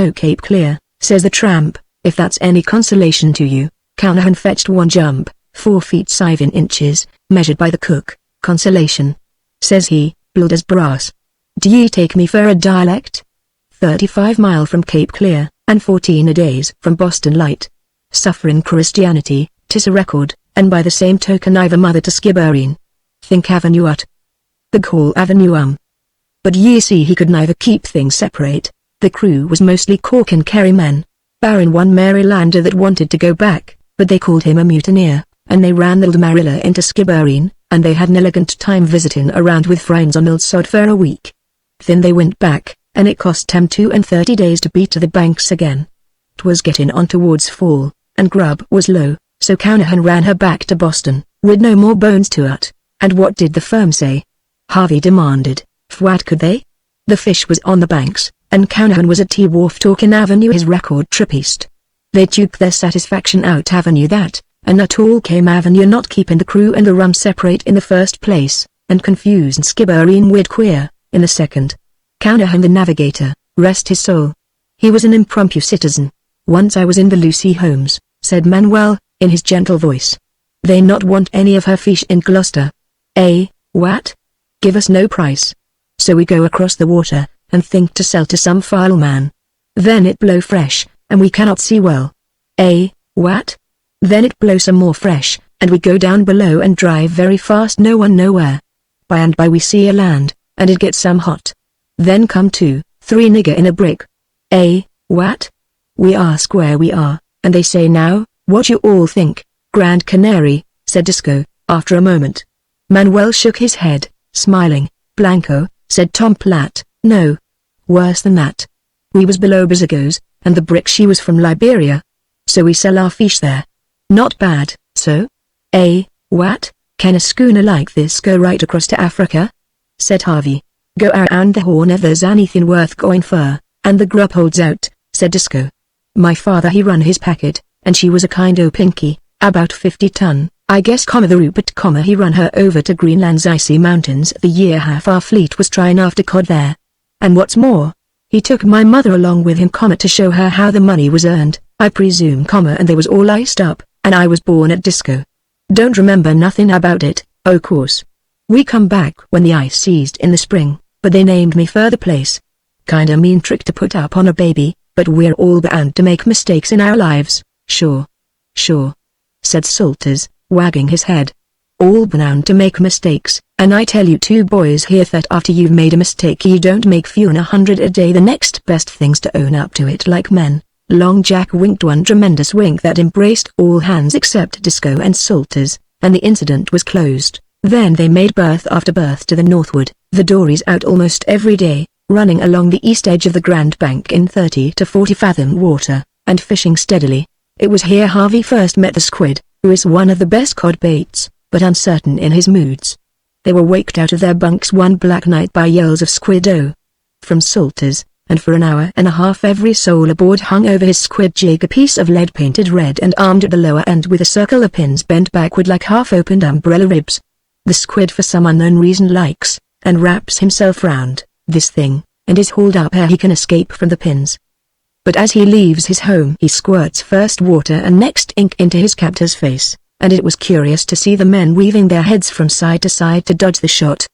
o' Cape Clear, says the tramp. "If that's any consolation to you." Conahan fetched one jump, 4 feet 7 inches, measured by the cook. "Consolation," says he, blood as brass. "Do ye take me for a dialect? 35 mile from Cape Clear, and 14 a days from Boston Light. Suffering Christianity, 'tis a record, and by the same token I've a mother to Skibbereen. Think Avenue ut. The Hall Avenue But ye see he could neither keep things separate. The crew was mostly cork and kerry men, barring one Marylander that wanted to go back, but they called him a mutineer, and they ran the Marilla into Skibbereen, and they had an elegant time visiting around with friends on Old Sod for a week. Then they went back, and it cost them 32 days to beat to the banks again. 'Twas getting on towards fall, and grub was low, so Conahan ran her back to Boston, with no more bones to it. And what did the firm say? Harvey demanded. Fwhat could they? The fish was on the banks, and Conahan was at T-Wharf talking Avenue his record trip east. They took their satisfaction out Avenue that, and not all came Avenue not keeping the crew and the rum separate in the first place, and confused Skibbereen wid queer, in the second. Conahan the navigator, rest his soul. He was an impromptu citizen. "Once I was in the Lucy Holmes," said Manuel, in his gentle voice. "They not want any of her fish in Gloucester." "Eh, what? Give us no price. So we go across the water, and think to sell to some file man. Then it blow fresh, and we cannot see well." "Eh, what? Then it blow some more fresh, and we go down below and drive very fast no one nowhere. By and by we see a land, and it gets some hot. Then come 2, 3 nigger in a brick." "Eh, what? We ask where we are, and they say now, what you all think?" "Grand Canary," said Disco, after a moment. Manuel shook his head, smiling. "Blanco," said Tom Platt. "No. Worse than that. We was below Bizagos, and the brick she was from Liberia. So we sell our fish there. Not bad, so?" "Eh, what? Can a schooner like this go right across to Africa?" said Harvey. "Go around the Horn if there's anything worth going for, and the grub holds out," said Disco. "My father he run his packet, and she was a kind o' pinky, about 50 ton. I guess, the Rupert, he run her over to Greenland's icy mountains the year half our fleet was trying after cod there. And what's more, he took my mother along with him, to show her how the money was earned, I presume, and they was all iced up, and I was born at Disco. Don't remember nothing about it, o' course. We come back when the ice ceased in the spring, but they named me for the place. Kinda mean trick to put up on a baby, but we're all bound to make mistakes in our lives, sure," said Salters, wagging his head. all bound to make mistakes, and I tell you two boys here that after you've made a mistake you don't make fewer than 100 a day. The next best thing's to own up to it like men. Long Jack winked one tremendous wink that embraced all hands except Disco and Salters, and the incident was closed. Then they made berth after berth to the northward, the dories out almost every day, running along the east edge of the Grand Bank in 30 to 40 fathom water, and fishing steadily. It was here Harvey first met the squid, who is one of the best cod baits, but uncertain in his moods. They were waked out of their bunks one black night by yells of "Squid-o!" from Salters, and for an hour and a half every soul aboard hung over his squid jig, a piece of lead painted red and armed at the lower end with a circle of pins bent backward like half-opened umbrella ribs. The squid for some unknown reason likes, and wraps himself round, this thing, and is hauled up ere he can escape from the pins. But as he leaves his home he squirts first water and next ink into his captor's face, and it was curious to see the men weaving their heads from side to dodge the shot.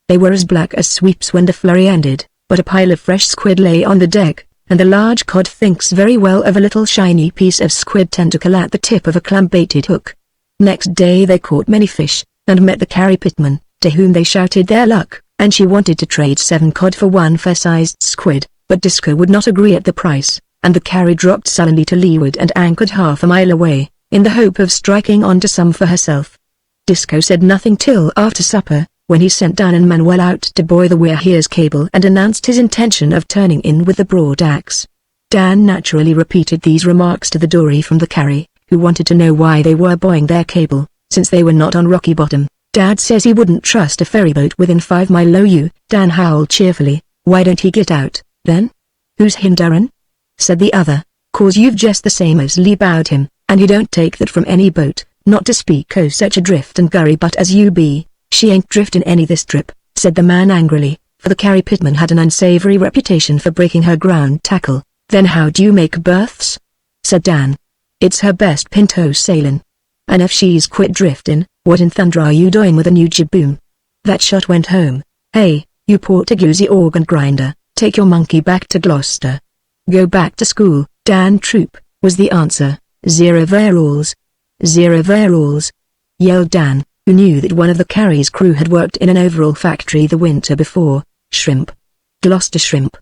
They were as black as sweeps when the flurry ended, but a pile of fresh squid lay on the deck, and the large cod thinks very well of a little shiny piece of squid tentacle at the tip of a clam-baited hook. Next day they caught many fish, and met the Carrie Pitman, to whom they shouted their luck, and she wanted to trade 7 cod for 1 fair-sized squid, but Disco would not agree at the price, and the Carrie dropped sullenly to leeward and anchored half a mile away, in the hope of striking on to some for herself. Disco said nothing till after supper, when he sent Dan and Manuel out to buoy the We're Here's cable and announced his intention of turning in with the broad axe. Dan naturally repeated these remarks to the dory from the Carrie, who wanted to know why they were buoying their cable, since they were not on rocky bottom. Dad says he wouldn't trust a ferryboat within 5 mile o' you, Dan howled cheerfully. Why don't he get out, then? Who's hinderin'? Said the other. Cause you've just the same as Lee bowed him, and he don't take that from any boat, not to speak o' such a drift and gurry but as you be. She ain't driftin' any this trip, said the man angrily, for the Carrie Pitman had an unsavory reputation for breaking her ground tackle. Then how do you make berths? Said Dan. It's her best pinto sailin'. And if she's quit driftin', what in thunder are you doing with a new jib-boom? That shot went home. Hey, you Portuguese organ grinder, take your monkey back to Gloucester. Go back to school, Dan Troop, was the answer. 0 overalls. 0 overalls, yelled Dan, who knew that one of the Carrie's crew had worked in an overall factory the winter before. Shrimp. Gloucester shrimp.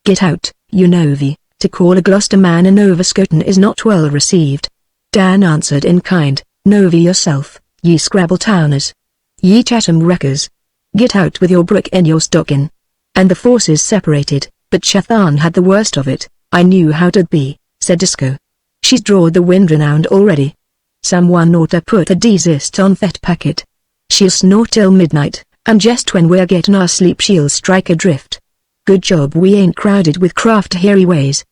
Get out, you Novi. To call a Gloucester man a Nova Scotin is not well received. Dan answered in kind. Novi yourself, ye Scrabble-towners. Ye Chatham wreckers. Get out with your brick in your stockin'. And the forces separated, but Chathan had the worst of it. I knew how 'twould be, said Disco. She's drawed the wind renowned already. Someone ought to put a desist on that packet. She'll snore till midnight, and just when we're getting our sleep she'll strike adrift. Good job we ain't crowded with craft hairy ways.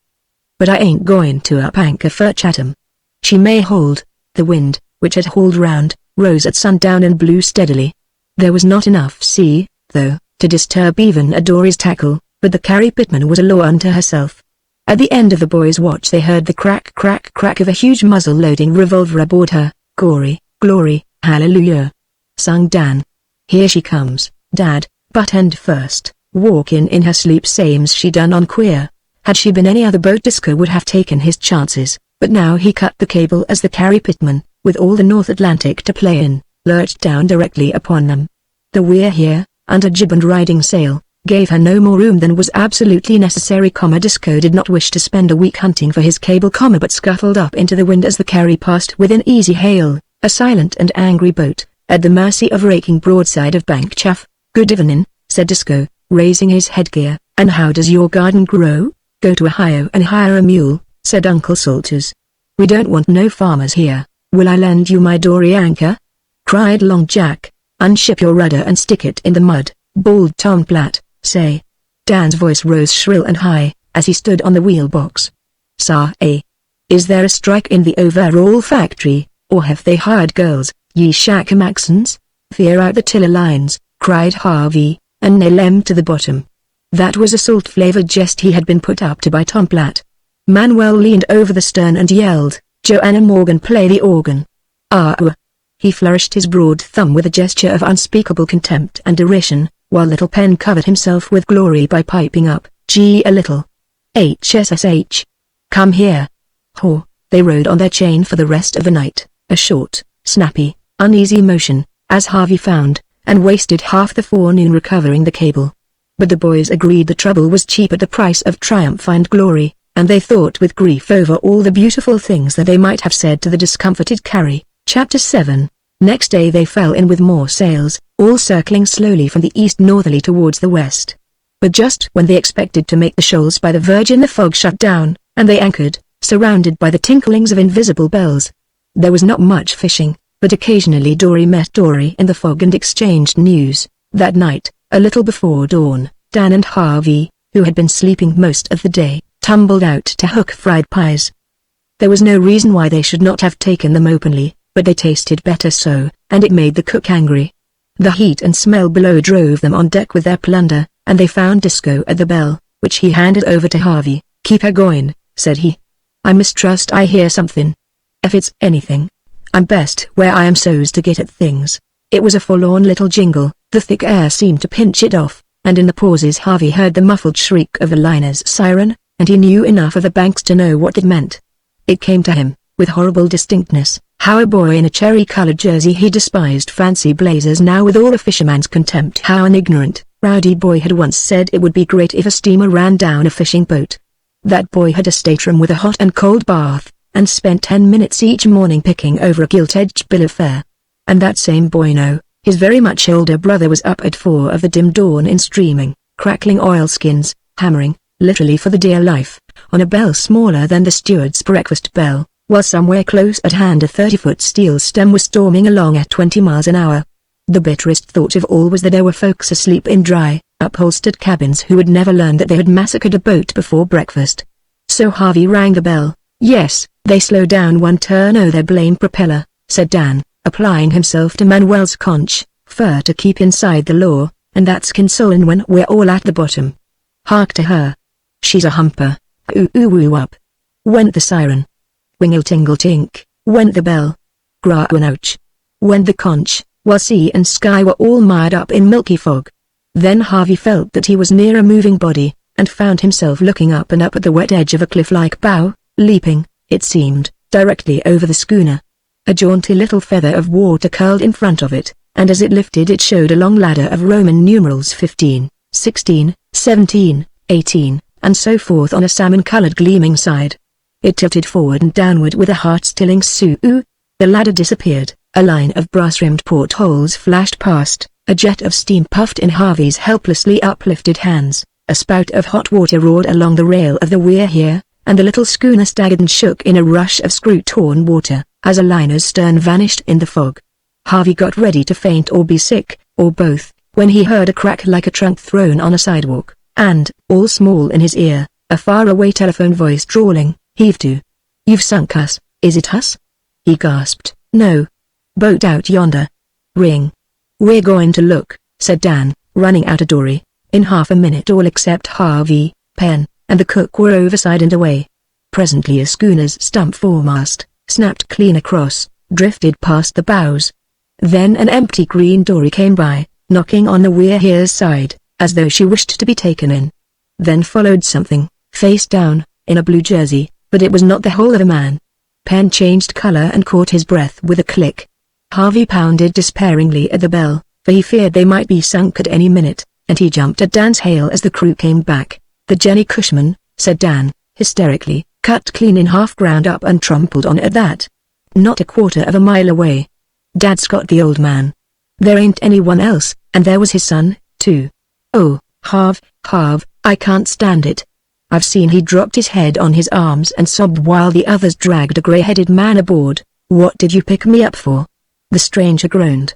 But I ain't going to up anchor for Chatham. She may hold. The wind, which had hauled round, rose at sundown and blew steadily. There was not enough sea, though, to disturb even a dory's tackle, but the Carrie Pitman was a law unto herself. At the end of the boys' watch they heard the crack crack crack of a huge muzzle-loading revolver aboard her. Glory, glory, hallelujah, sung Dan. Here she comes, Dad, butt end first, walking in her sleep same's she done on Queer. Had she been any other boat Disco would have taken his chances, but now he cut the cable as the Carrie Pitman, with all the North Atlantic to play in, lurched down directly upon them. The We're Here, under jib and riding sail, gave her no more room than was absolutely necessary. Disco did not wish to spend a week hunting for his cable, but scuttled up into the wind as the Carrie passed within easy hail, a silent and angry boat, at the mercy of raking broadside of bank chaff. Good evening, said Disco, raising his headgear. And how does your garden grow? Go to Ohio and hire a mule, said Uncle Salters. We don't want no farmers here. Will I lend you my dory anchor? Cried Long Jack. Unship your rudder and stick it in the mud, bawled Tom Platt. Say. Dan's voice rose shrill and high, as he stood on the wheel box. Sir, is there a strike in the overall factory, or have they hired girls, ye shackamaxons? Veer out the tiller lines, cried Harvey, and nail 'em to the bottom. That was a salt-flavored jest he had been put up to by Tom Platt. Manuel leaned over the stern and yelled, Joanna Morgan, play the organ. He flourished his broad thumb with a gesture of unspeakable contempt and derision, while Little Pen covered himself with glory by piping up, gee a little. HSSH. Come here. Haw. They rode on their chain for the rest of the night, a short, snappy, uneasy motion, as Harvey found, and wasted half the forenoon recovering the cable. But the boys agreed the trouble was cheap at the price of triumph and glory, and they thought with grief over all the beautiful things that they might have said to the discomfited Carrie. Chapter 7. Next day they fell in with more sails, all circling slowly from the east northerly towards the west. But just when they expected to make the shoals by the Virgin, the fog shut down, and they anchored, surrounded by the tinklings of invisible bells. There was not much fishing, but occasionally Dory met Dory in the fog and exchanged news. That night, a little before dawn, Dan and Harvey, who had been sleeping most of the day, tumbled out to hook fried pies. There was no reason why they should not have taken them openly, but they tasted better so, and it made the cook angry. The heat and smell below drove them on deck with their plunder, and they found Disco at the bell, which he handed over to Harvey. "Keep her going," said he. "I mistrust I hear something. If it's anything, I'm best where I am so's to get at things." It was a forlorn little jingle, the thick air seemed to pinch it off, and in the pauses Harvey heard the muffled shriek of the liner's siren, and he knew enough of the banks to know what it meant. It came to him, with horrible distinctness, how a boy in a cherry-colored jersey he despised fancy blazers now with all a fisherman's contempt. How an ignorant, rowdy boy had once said it would be great if a steamer ran down a fishing boat. That boy had a stateroom with a hot and cold bath, and spent 10 minutes each morning picking over a gilt-edged bill of fare. And that same boy now, his very much older brother, was up at 4 of the dim dawn in streaming, crackling oilskins, hammering, literally for the dear life, on a bell smaller than the steward's breakfast bell, while somewhere close at hand a 30-foot steel stem was storming along at 20 miles an hour. The bitterest thought of all was that there were folks asleep in dry, upholstered cabins who would never learn that they had massacred a boat before breakfast. So Harvey rang the bell. "Yes, they slowed down one turn o' their blame propeller," said Dan, applying himself to Manuel's conch, "fur to keep inside the law, and that's consolin' when we're all at the bottom. Hark to her. She's a humper. Ooh up," went the siren. Wingle-tingle-tink, went the bell. Gra-ouch, went the conch, while sea and sky were all mired up in milky fog. Then Harvey felt that he was near a moving body, and found himself looking up and up at the wet edge of a cliff-like bow, leaping, it seemed, directly over the schooner. A jaunty little feather of water curled in front of it, and as it lifted it showed a long ladder of Roman numerals 15, 16, 17, 18, and so forth on a salmon-colored gleaming side. It tilted forward and downward with a heart-stilling soo. The ladder disappeared, a line of brass-rimmed portholes flashed past, a jet of steam puffed in Harvey's helplessly uplifted hands, a spout of hot water roared along the rail of the weir here, and the little schooner staggered and shook in a rush of screw-torn water, as a liner's stern vanished in the fog. Harvey got ready to faint or be sick, or both, when he heard a crack like a trunk thrown on a sidewalk, and, all small in his ear, a far-away telephone voice drawling, "Heave to. You've sunk us, is it us?" He gasped, "No. Boat out yonder. Ring." "We're going to look," said Dan, running out a dory. In half a minute all except Harvey, Penn, and the cook were overside and away. Presently a schooner's stump foremast, snapped clean across, drifted past the bows. Then an empty green dory came by, knocking on the weir here's side, as though she wished to be taken in. Then followed something, face down, in a blue jersey, but it was not the whole of a man. Penn changed color and caught his breath with a click. Harvey pounded despairingly at the bell, for he feared they might be sunk at any minute, and he jumped at Dan's hail as the crew came back. "The Jenny Cushman," said Dan, hysterically, "cut clean in half, ground up and trampled on at that. Not a quarter of a mile away. Dad's got the old man. There ain't anyone else, and there was his son, too. Oh, Harv, I can't stand it." I've seen he dropped his head on his arms and sobbed while the others dragged a grey-headed man aboard. "What did you pick me up for?" the stranger groaned.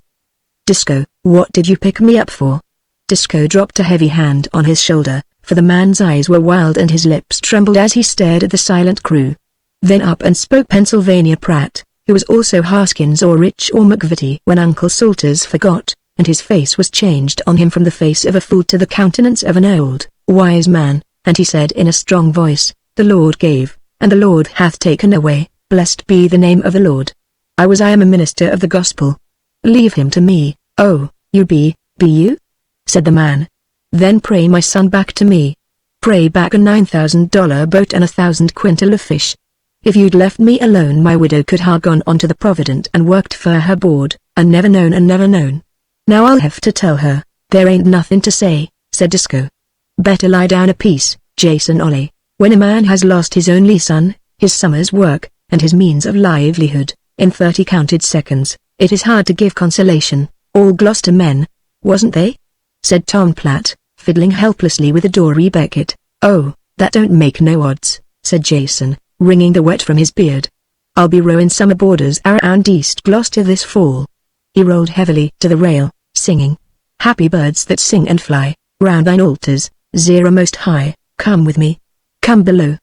"Disco, what did you pick me up for?" Disco dropped a heavy hand on his shoulder, for the man's eyes were wild and his lips trembled as he stared at the silent crew. Then up and spoke Pennsylvania Pratt, who was also Haskins or Rich or McVitie when Uncle Salters forgot, and his face was changed on him from the face of a fool to the countenance of an old, wise man, and he said in a strong voice, "The Lord gave, and the Lord hath taken away, blessed be the name of the Lord. I am a minister of the gospel. Leave him to me." "Oh, you be you?" said the man. "Then pray my son back to me. Pray back a $9,000 boat and 1,000 quintal of fish. If you'd left me alone my widow could ha' gone on to the Provident and worked for her board, and never known and never known. Now I'll have to tell her. There ain't nothing to say, said Disco. Better lie down a piece, Jason Ollie. When a man has lost his only son, his summer's work, and his means of livelihood, in 30 counted seconds, it is hard to give consolation. All Gloucester men, wasn't they? Said Tom Platt, fiddling helplessly with a dory bucket. Oh, that don't make no odds, said Jason, wringing the wet from his beard. I'll be rowing summer boarders around East Gloucester this fall. He rolled heavily to the rail, singing, Happy birds that sing and fly, round thine altars, zero most high, come with me. Come below,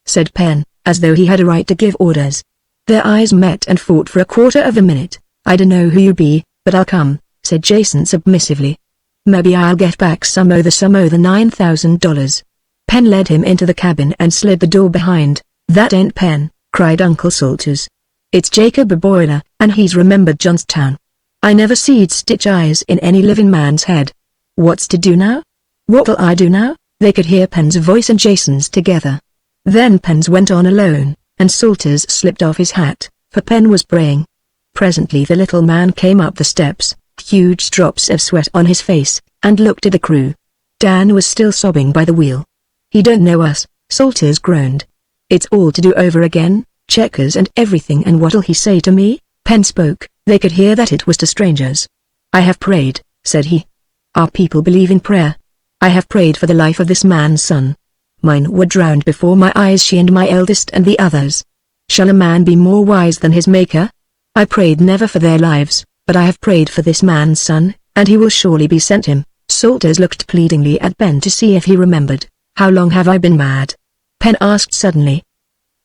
said Penn, as though he had a right to give orders. Their eyes met and fought for a quarter of a minute. I dunno who you be, but I'll come, said Jason submissively. Maybe I'll get back some o' the $9,000. Penn led him into the cabin and slid the door behind. That ain't Penn, cried Uncle Salters. It's Jacob a boiler, and he's remembered Johnstown. I never see'd stitch eyes in any living man's head. What's to do now? What'll I do now? They could hear Penn's voice and Jason's together. Then Penn's went on alone, and Salters slipped off his hat, for Penn was praying. Presently the little man came up the steps, huge drops of sweat on his face, and looked at the crew. Dan was still sobbing by the wheel. He don't know us, Salters groaned. It's all to do over again, checkers and everything, and what'll he say to me? Penn spoke. They could hear that it was to strangers. I have prayed, said he. Our people believe in prayer. I have prayed for the life of this man's son. Mine were drowned before my eyes, she and my eldest and the others. Shall a man be more wise than his maker? I prayed never for their lives, but I have prayed for this man's son, and he will surely be sent him. Salters looked pleadingly at Ben to see if he remembered. How long have I been mad? Penn asked suddenly.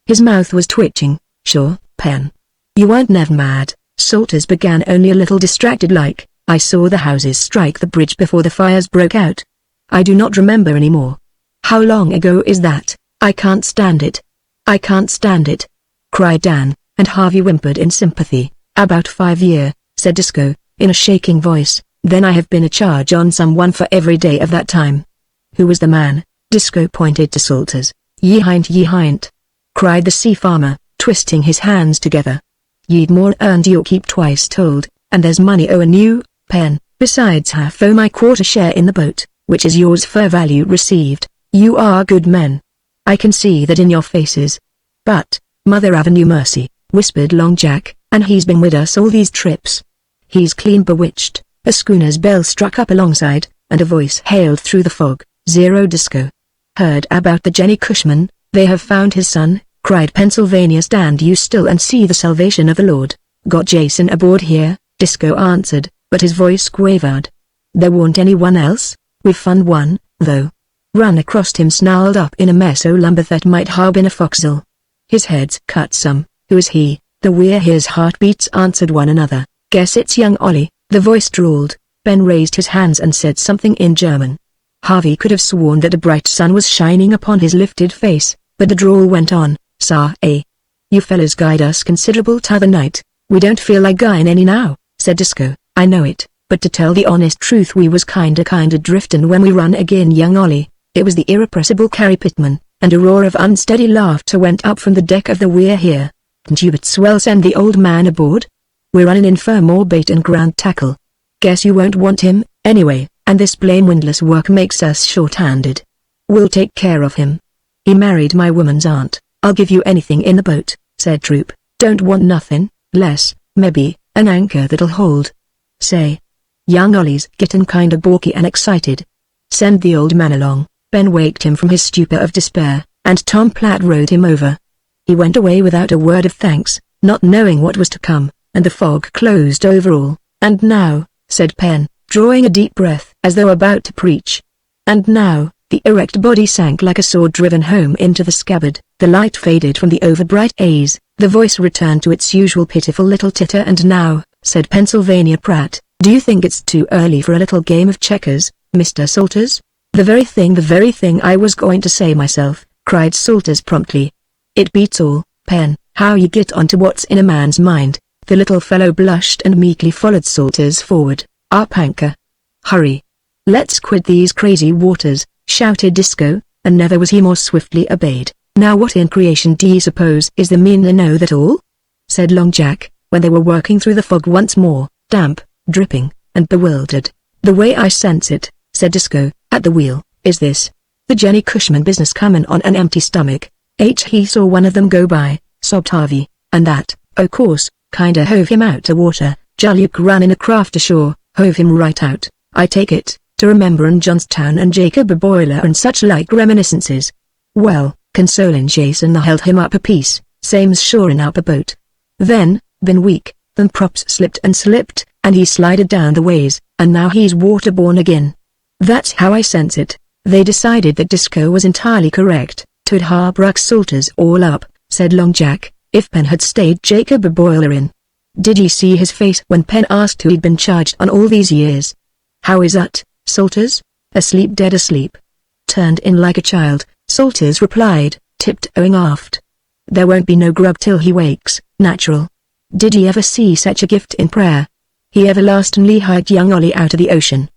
His mouth was twitching. Sure, Penn. You weren't never mad, Salters began, only a little distracted like. I saw the houses strike the bridge before the fires broke out. I do not remember any more. How long ago is that? I can't stand it. I can't stand it, cried Dan, and Harvey whimpered in sympathy. About 5 years, said Disco, in a shaking voice. Then I have been a charge on someone for every day of that time. Who was the man? Disco pointed to Salters. Ye hint, cried the sea farmer, twisting his hands together. Ye'd more earned your keep twice told, and there's money owing you, Penn, besides half o' my quarter share in the boat, which is yours fair value received. You are good men. I can see that in your faces. But, Mother Avenue mercy, whispered Long Jack, and he's been with us all these trips. He's clean bewitched. A schooner's bell struck up alongside, and a voice hailed through the fog. Zero Disco. Heard about the Jenny Cushman? They have found his son, cried Pennsylvania. Stand you still and see the salvation of the Lord. Got Jason aboard here? Disco answered, but his voice quavered. There won't anyone else? We've found one, though. Run across him snarled up in a mess o' lumber that might harbour in a forecastle. His head's cut some. Who is he? The We're Here's heartbeats answered one another. Guess it's young Ollie, the voice drawled. Ben raised his hands and said something in German. Harvey could have sworn that a bright sun was shining upon his lifted face, but the drawl went on. You fellas guide us considerable t'other night. We don't feel like guying any now, said Disco. I know it, but to tell the honest truth we was kinda driftin' when we run agin young Ollie. It was the irrepressible Carrie Pittman, and a roar of unsteady laughter went up from the deck of the We're Here. Didn't you but swell send the old man aboard? We're running in for more bait and ground tackle. Guess you won't want him, anyway, and this blame windlass work makes us short-handed. We'll take care of him. He married my woman's aunt. I'll give you anything in the boat, said Troop. Don't want nothing less, maybe, an anchor that'll hold. Say. Young Ollie's gettin' kinda balky and excited. Send the old man along. Ben waked him from his stupor of despair, and Tom Platt rowed him over. He went away without a word of thanks, not knowing what was to come, and the fog closed over all. And now, said Penn, drawing a deep breath as though about to preach. And now, the erect body sank like a sword driven home into the scabbard. The light faded from the overbright haze, the voice returned to its usual pitiful little titter. And now, said Pennsylvania Pratt, do you think it's too early for a little game of checkers, Mr. Salters? The very thing I was going to say myself, cried Salters promptly. It beats all, Penn, how you get onto what's in a man's mind. The little fellow blushed and meekly followed Salters forward. Up anchor. Hurry. Let's quit these crazy waters, shouted Disco, and never was he more swiftly obeyed. Now what in creation do ye suppose is the meanin' o' that all? Said Long Jack, when they were working through the fog once more. damp, dripping, and bewildered. "The way I sense it," said Disco, at the wheel, "is this. The Jenny Cushman business comin' on an empty stomach." He saw one of them go by, sobbed Harvey, "and that, o' course, kinda hove him out to water. Jaluk ran in a craft ashore, hove him right out, I take it, to rememberin' Johnstown and Jacob a Boiler and such like reminiscences. Well, consolin' Jason held him up a piece, same's shorin' up a boat. Then, been weak, them props slipped, and he slided down the ways, and now he's waterborne again. That's how I sense it." They decided that Disco was entirely correct. "'Twould harbruck Salters all up," said Long Jack, "if Penn had stayed Jacob a Boiler in." "Did ye see his face when Penn asked who he'd been charged on all these years? How is that, Salters? Asleep, dead asleep?" "Turned in like a child," Salters replied, tiptoeing aft. "There won't be no grub till he wakes, natural. Did ye ever see such a gift in prayer? He everlastingly hiked young Ollie out of the ocean.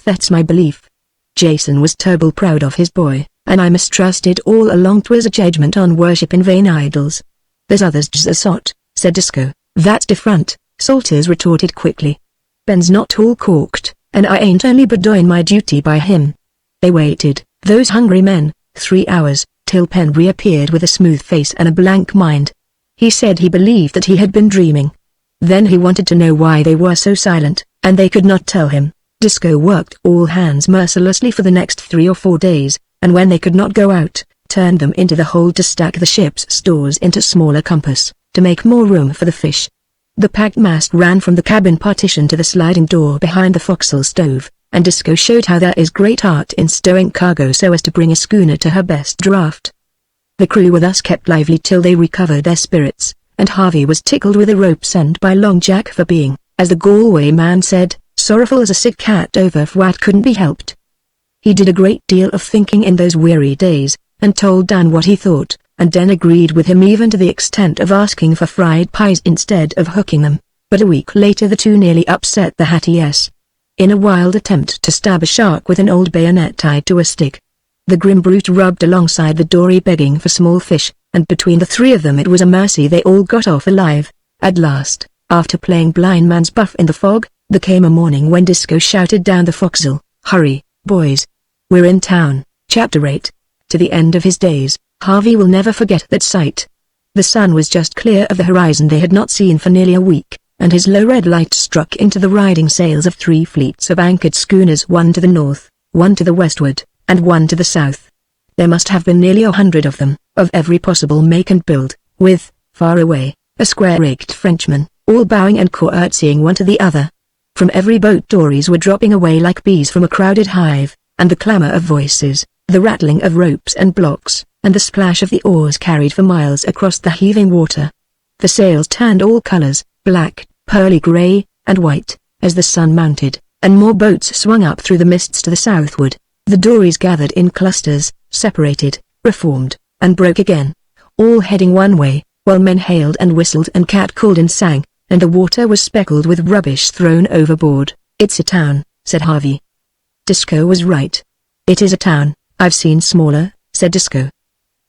That's my belief." Jason was terrible proud of his boy, and I mistrusted all along 'twas a judgment on worshipin' vain idols. "There's others just as sot," said Disco. "That's different," Salters retorted quickly. "Ben's not all corked, and I ain't only but doin' my duty by him." They waited, those hungry men, 3 hours, till Penn reappeared with a smooth face and a blank mind. He said he believed that he had been dreaming. Then he wanted to know why they were so silent, and they could not tell him. Disco worked all hands mercilessly for the next 3 or 4 days, and when they could not go out, turned them into the hold to stack the ship's stores into smaller compass, to make more room for the fish. The packed mast ran from the cabin partition to the sliding door behind the forecastle stove, and Disco showed how there is great art in stowing cargo so as to bring a schooner to her best draught. The crew were thus kept lively till they recovered their spirits, and Harvey was tickled with a rope sent by Long Jack for being, as the Galway man said, sorrowful as a sick cat over what couldn't be helped. He did a great deal of thinking in those weary days, and told Dan what he thought, and Dan agreed with him even to the extent of asking for fried pies instead of hooking them, but a week later the two nearly upset the Hatties in a wild attempt to stab a shark with an old bayonet tied to a stick. The grim brute rubbed alongside the dory begging for small fish, and between the 3 of them it was a mercy they all got off alive. At last, after playing blind man's buff in the fog, there came a morning when Disco shouted down the forecastle, "Hurry, boys. We're in town." Chapter 8. To the end of his days, Harvey will never forget that sight. The sun was just clear of the horizon they had not seen for nearly a week, and his low red light struck into the riding sails of 3 fleets of anchored schooners, one to the north, one to the westward, and one to the south. There must have been nearly 100 of them, of every possible make and build, with, far away, a square-rigged Frenchman, all bowing and courtesying one to the other. From every boat dories were dropping away like bees from a crowded hive, and the clamor of voices, the rattling of ropes and blocks, and the splash of the oars carried for miles across the heaving water. The sails turned all colors, black, pearly gray, and white, as the sun mounted, and more boats swung up through the mists to the southward. The dories gathered in clusters, separated, reformed, and broke again, all heading one way, while men hailed and whistled and cat-called and sang, and the water was speckled with rubbish thrown overboard. "It's a town," said Harvey. Disco was right. "It is a town. I've seen smaller," said Disco.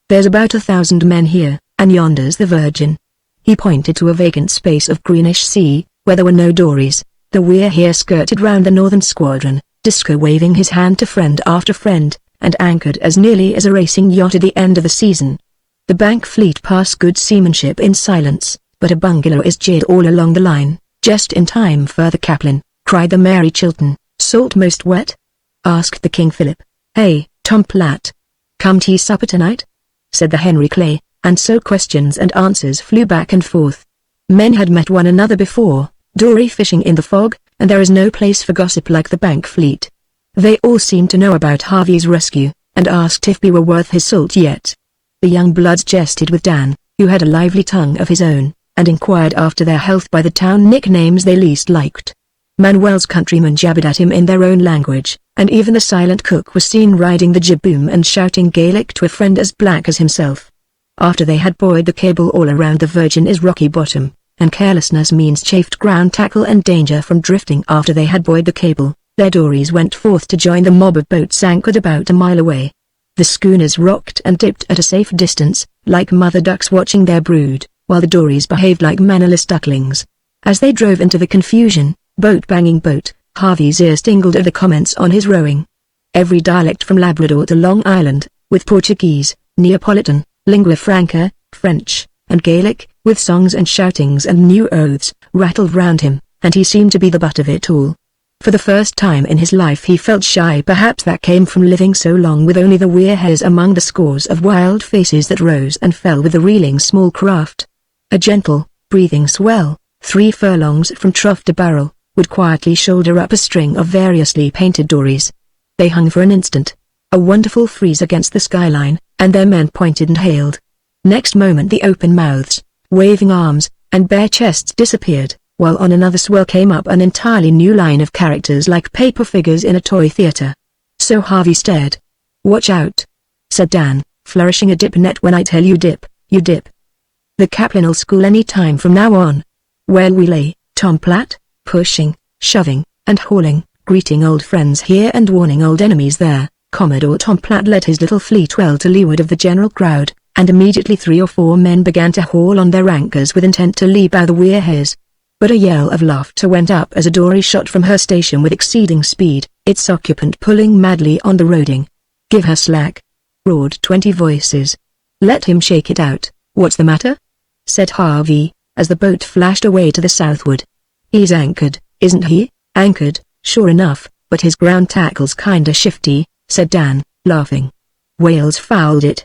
"There's about 1,000 men here, and yonder's the Virgin." He pointed to a vacant space of greenish sea, where there were no dories. The Weir here skirted round the northern squadron, Disco waving his hand to friend after friend, and anchored as nearly as a racing yacht at the end of the season. The Bank fleet passed good seamanship in silence, but a bungalow is jeered all along the line. "Just in time for the Captain," cried the Mary Chilton. "Salt most wet?" asked the King Philip. "Hey, Tom Platt. Come tea supper tonight?" said the Henry Clay, and so questions and answers flew back and forth. Men had met one another before, dory fishing in the fog, and there is no place for gossip like the Bank fleet. They all seemed to know about Harvey's rescue, and asked if we were worth his salt yet. The young bloods jested with Dan, who had a lively tongue of his own, and inquired after their health by the town nicknames they least liked. Manuel's countrymen jabbered at him in their own language, and even the silent cook was seen riding the jib-boom and shouting Gaelic to a friend as black as himself. After they had buoyed the cable all around the Virgin is rocky bottom, and carelessness means chafed ground tackle and danger from drifting. After they had buoyed the cable, their dories went forth to join the mob of boats anchored about a mile away. The schooners rocked and dipped at a safe distance, like mother ducks watching their brood, while the dories behaved like mannerless ducklings. As they drove into the confusion, Boat banging boat. Harvey's ears tingled at the comments on his rowing. Every dialect from Labrador to Long Island, with Portuguese, Neapolitan, lingua franca, French, and Gaelic, with songs and shoutings and new oaths, rattled round him, and he seemed to be the butt of it all. For the first time in his life he felt shy. Perhaps that came from living so long with only the weirs among the scores of wild faces that rose and fell with the reeling small craft. A gentle, breathing swell, 3 furlongs from trough to barrel, would quietly shoulder up a string of variously painted dories. They hung for an instant, a wonderful frieze against the skyline, and their men pointed and hailed. Next moment the open mouths, waving arms, and bare chests disappeared, while on another swell came up an entirely new line of characters like paper figures in a toy theater. So Harvey stared. "Watch out," said Dan, flourishing a dip net. "When I tell you dip, you dip. The Kaplan'll school any time from now on." Well, we lay, Tom Platt, pushing, shoving, and hauling, greeting old friends here and warning old enemies there. Commodore Tom Platt led his little fleet well to leeward of the general crowd, and immediately 3 or 4 men began to haul on their anchors with intent to lee by the weirs. But a yell of laughter went up as a dory shot from her station with exceeding speed, its occupant pulling madly on the roding. "Give her slack!" roared 20 voices. "Let him shake it out." "What's the matter?" said Harvey, as the boat flashed away to the southward. "He's anchored, isn't he?" "Anchored, sure enough, but his ground tackle's kinda shifty," said Dan, laughing. "Whales fouled it.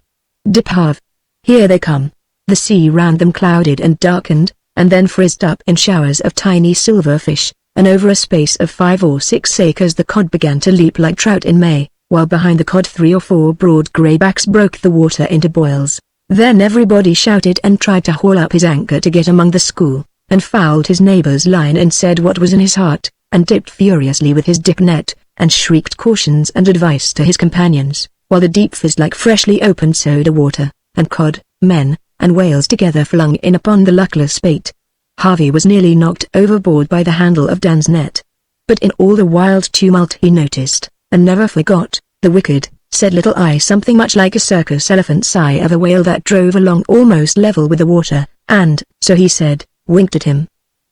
Dip half. Here they come." The sea round them clouded and darkened, and then frizzed up in showers of tiny silver fish, and over a space of 5 or 6 acres the cod began to leap like trout in May, while behind the cod 3 or 4 broad greybacks broke the water into boils. Then everybody shouted and tried to haul up his anchor to get among the school, and fouled his neighbor's line and said what was in his heart, and dipped furiously with his dip net, and shrieked cautions and advice to his companions, while the deep fizzed like freshly opened soda water, and cod, men, and whales together flung in upon the luckless bait. Harvey was nearly knocked overboard by the handle of Dan's net. But in all the wild tumult he noticed, and never forgot, the wicked, said little eye something much like a circus elephant sigh of a whale that drove along almost level with the water, and, so he said, winked at him.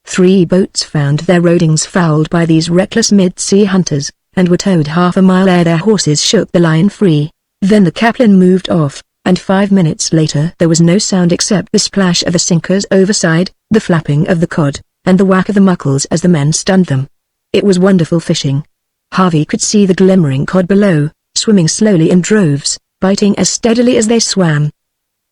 3 boats found their rodings fouled by these reckless mid-sea hunters, and were towed half a mile ere their horses shook the line free. Then the Kaplan moved off, and 5 minutes later there was no sound except the splash of the sinkers overside, the flapping of the cod, and the whack of the muckles as the men stunned them. It was wonderful fishing. Harvey could see the glimmering cod below, swimming slowly in droves, biting as steadily as they swam.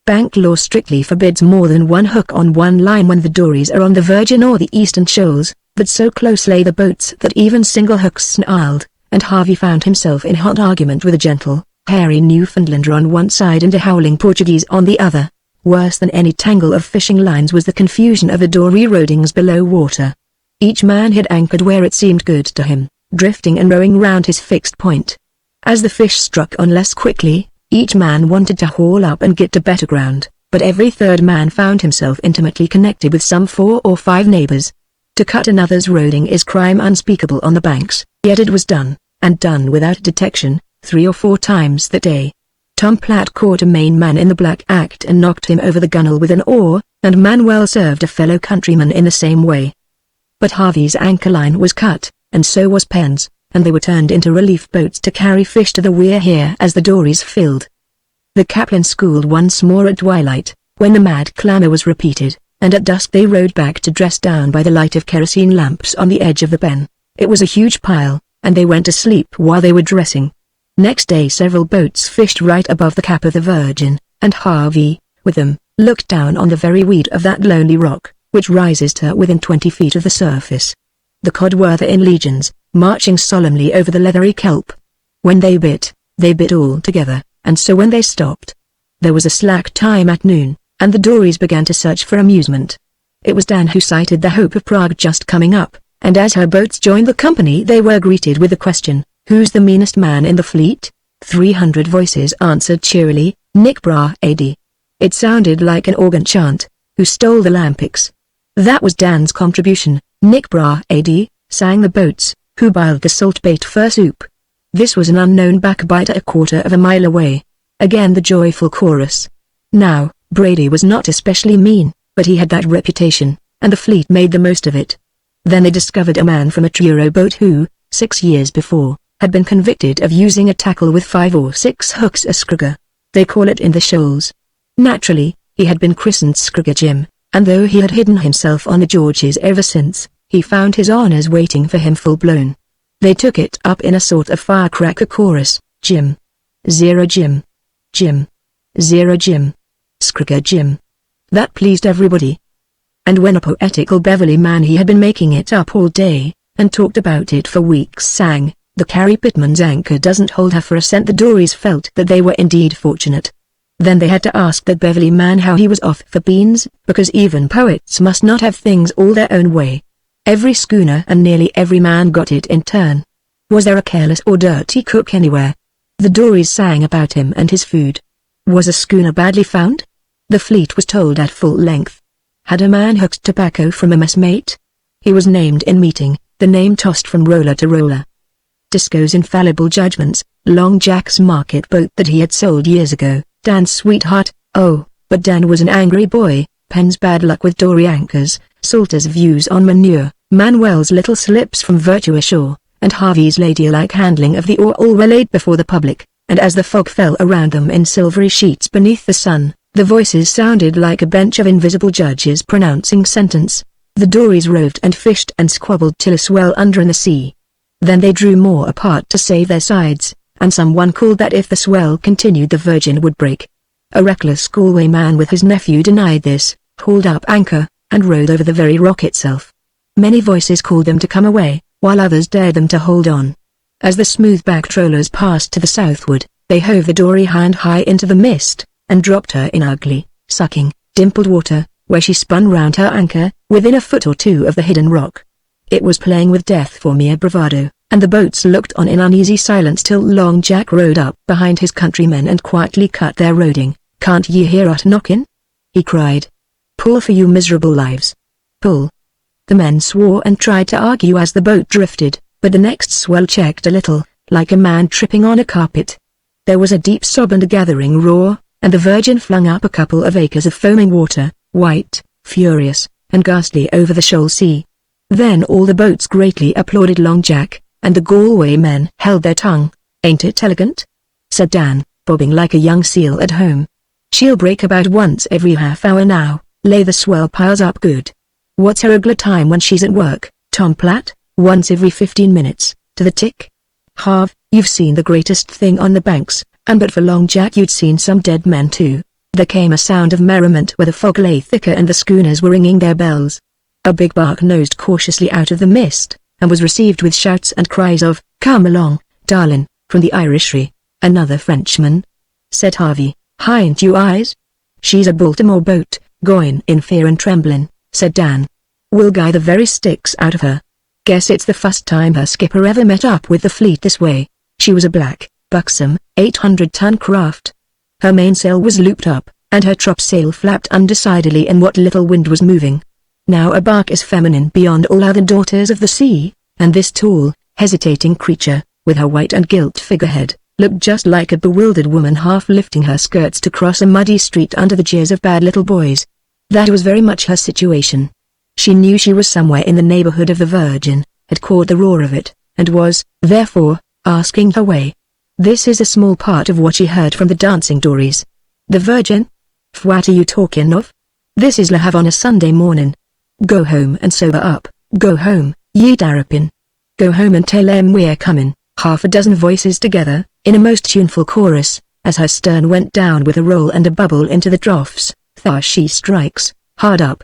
Bank law strictly forbids more than 1 hook on 1 line when the dories are on the Virgin or the Eastern Shoals, but so close lay the boats that even single hooks snarled, and Harvey found himself in hot argument with a gentle, hairy Newfoundlander on one side and a howling Portuguese on the other. Worse than any tangle of fishing lines was the confusion of the dory rodings below water. Each man had anchored where it seemed good to him, drifting and rowing round his fixed point. As the fish struck on less quickly, each man wanted to haul up and get to better ground, but every third man found himself intimately connected with some 4 or 5 neighbors. To cut another's roding is crime unspeakable on the banks, yet it was done, and done without detection, 3 or 4 times that day. Tom Platt caught a Maine man in the black act and knocked him over the gunwale with an oar, and Manuel served a fellow countryman in the same way. But Harvey's anchor line was cut, and so was Penn's, and they were turned into relief boats to carry fish to the weir here as the dories filled. The Kaplan schooled once more at twilight, when the mad clamor was repeated, and at dusk they rowed back to dress down by the light of kerosene lamps on the edge of the pen. It was a huge pile, and they went to sleep while they were dressing. Next day several boats fished right above the cap of the Virgin, and Harvey, with them, looked down on the very weed of that lonely rock, which rises to within 20 feet of the surface. The cod were there in legions, marching solemnly over the leathery kelp. When they bit all together, and so when they stopped, there was a slack time at noon, and the dories began to search for amusement. It was Dan who sighted the Hope of Prague just coming up, and as her boats joined the company they were greeted with the question, "Who's the meanest man in the fleet?" 300 voices answered cheerily, "Nick Brady." It sounded like an organ chant, "Who stole the lampics?" That was Dan's contribution. "Nick Brady," sang the boats, "Who biled the salt bait for soup?" This was an unknown backbiter a quarter of a mile away. Again the joyful chorus. Now, Brady was not especially mean, but he had that reputation, and the fleet made the most of it. Then they discovered a man from a Truro boat who, 6 years before, had been convicted of using a tackle with 5 or 6 hooks, a scrugger. They call it in the shoals. Naturally, he had been christened Scrugger Jim, and though he had hidden himself on the Georges ever since, he found his honours waiting for him full-blown. They took it up in a sort of firecracker chorus: Jim. 0 Jim. Jim. 0 Jim. Scrugger Jim. That pleased everybody. And when a poetical Beverley man he had been making it up all day, and talked about it for weeks, sang, "The Carrie Pitman's anchor doesn't hold her for a cent," the Dories felt that they were indeed fortunate. Then they had to ask that Beverley man how he was off for beans, because even poets must not have things all their own way. Every schooner and nearly every man got it in turn. Was there a careless or dirty cook anywhere? The Dories sang about him and his food. Was a schooner badly found? The fleet was told at full length. Had a man hooked tobacco from a messmate? He was named in meeting, the name tossed from roller to roller. Disco's infallible judgments, Long Jack's market boat that he had sold years ago, Dan's sweetheart, oh, but Dan was an angry boy, Penn's bad luck with dory anchors, Salter's views on manure, Manuel's little slips from virtue ashore, and Harvey's ladylike handling of the oar, all were laid before the public, and as the fog fell around them in silvery sheets beneath the sun, the voices sounded like a bench of invisible judges pronouncing sentence. The Dories roved and fished and squabbled till a swell under in the sea. Then they drew more apart to save their sides, and someone called that if the swell continued the Virgin would break. A reckless Galway man with his nephew denied this, hauled up anchor, and rowed over the very rock itself. Many voices called them to come away, while others dared them to hold on. As the smooth-backed trollers passed to the southward, they hove the dory hand high into the mist, and dropped her in ugly, sucking, dimpled water, where she spun round her anchor, within a foot or two of the hidden rock. It was playing with death for mere bravado, and the boats looked on in uneasy silence till Long Jack rode up behind his countrymen and quietly cut their roding. "Can't ye hear us knockin'?" he cried. "Pull for you miserable lives. Pull." The men swore and tried to argue as the boat drifted, but the next swell checked a little, like a man tripping on a carpet. There was a deep sob and a gathering roar, and the Virgin flung up a couple of acres of foaming water, white, furious, and ghastly over the shoal sea. Then all the boats greatly applauded Long Jack, and the Galway men held their tongue. "Ain't it elegant?" said Dan, bobbing like a young seal at home. "She'll break about once every half hour now, lay the swell piles up good. What's her regular time when she's at work, Tom Platt? Once every 15 minutes, to the tick? Harv, you've seen the greatest thing on the banks, and but for Long Jack you'd seen some dead men too." There came a sound of merriment where the fog lay thicker and the schooners were ringing their bells. A big bark nosed cautiously out of the mist, and was received with shouts and cries of, "Come along, darlin'," from the Irishry. "Another Frenchman?" said Harvey. "Hain't you eyes?" "She's a Baltimore boat, goin' in fear and tremblin'," said Dan. "We'll guy the very sticks out of her. Guess it's the first time her skipper ever met up with the fleet this way." She was a black, buxom, 800-ton craft. Her mainsail was looped up, and her topsail flapped undecidedly in what little wind was moving. Now a bark is feminine beyond all other daughters of the sea, and this tall, hesitating creature, with her white and gilt figurehead, looked just like a bewildered woman half lifting her skirts to cross a muddy street under the jeers of bad little boys. That was very much her situation. She knew she was somewhere in the neighborhood of the Virgin, had caught the roar of it, and was, therefore, asking her way. This is a small part of what she heard from the dancing Dories. "The Virgin? What are you talking of? This is Le Havre on a Sunday morning. Go home and sober up, go home, ye darrapin. Go home and tell 'em we're comin'," half a dozen voices together, in a most tuneful chorus, as her stern went down with a roll and a bubble into the troughs. "Thar she strikes, hard up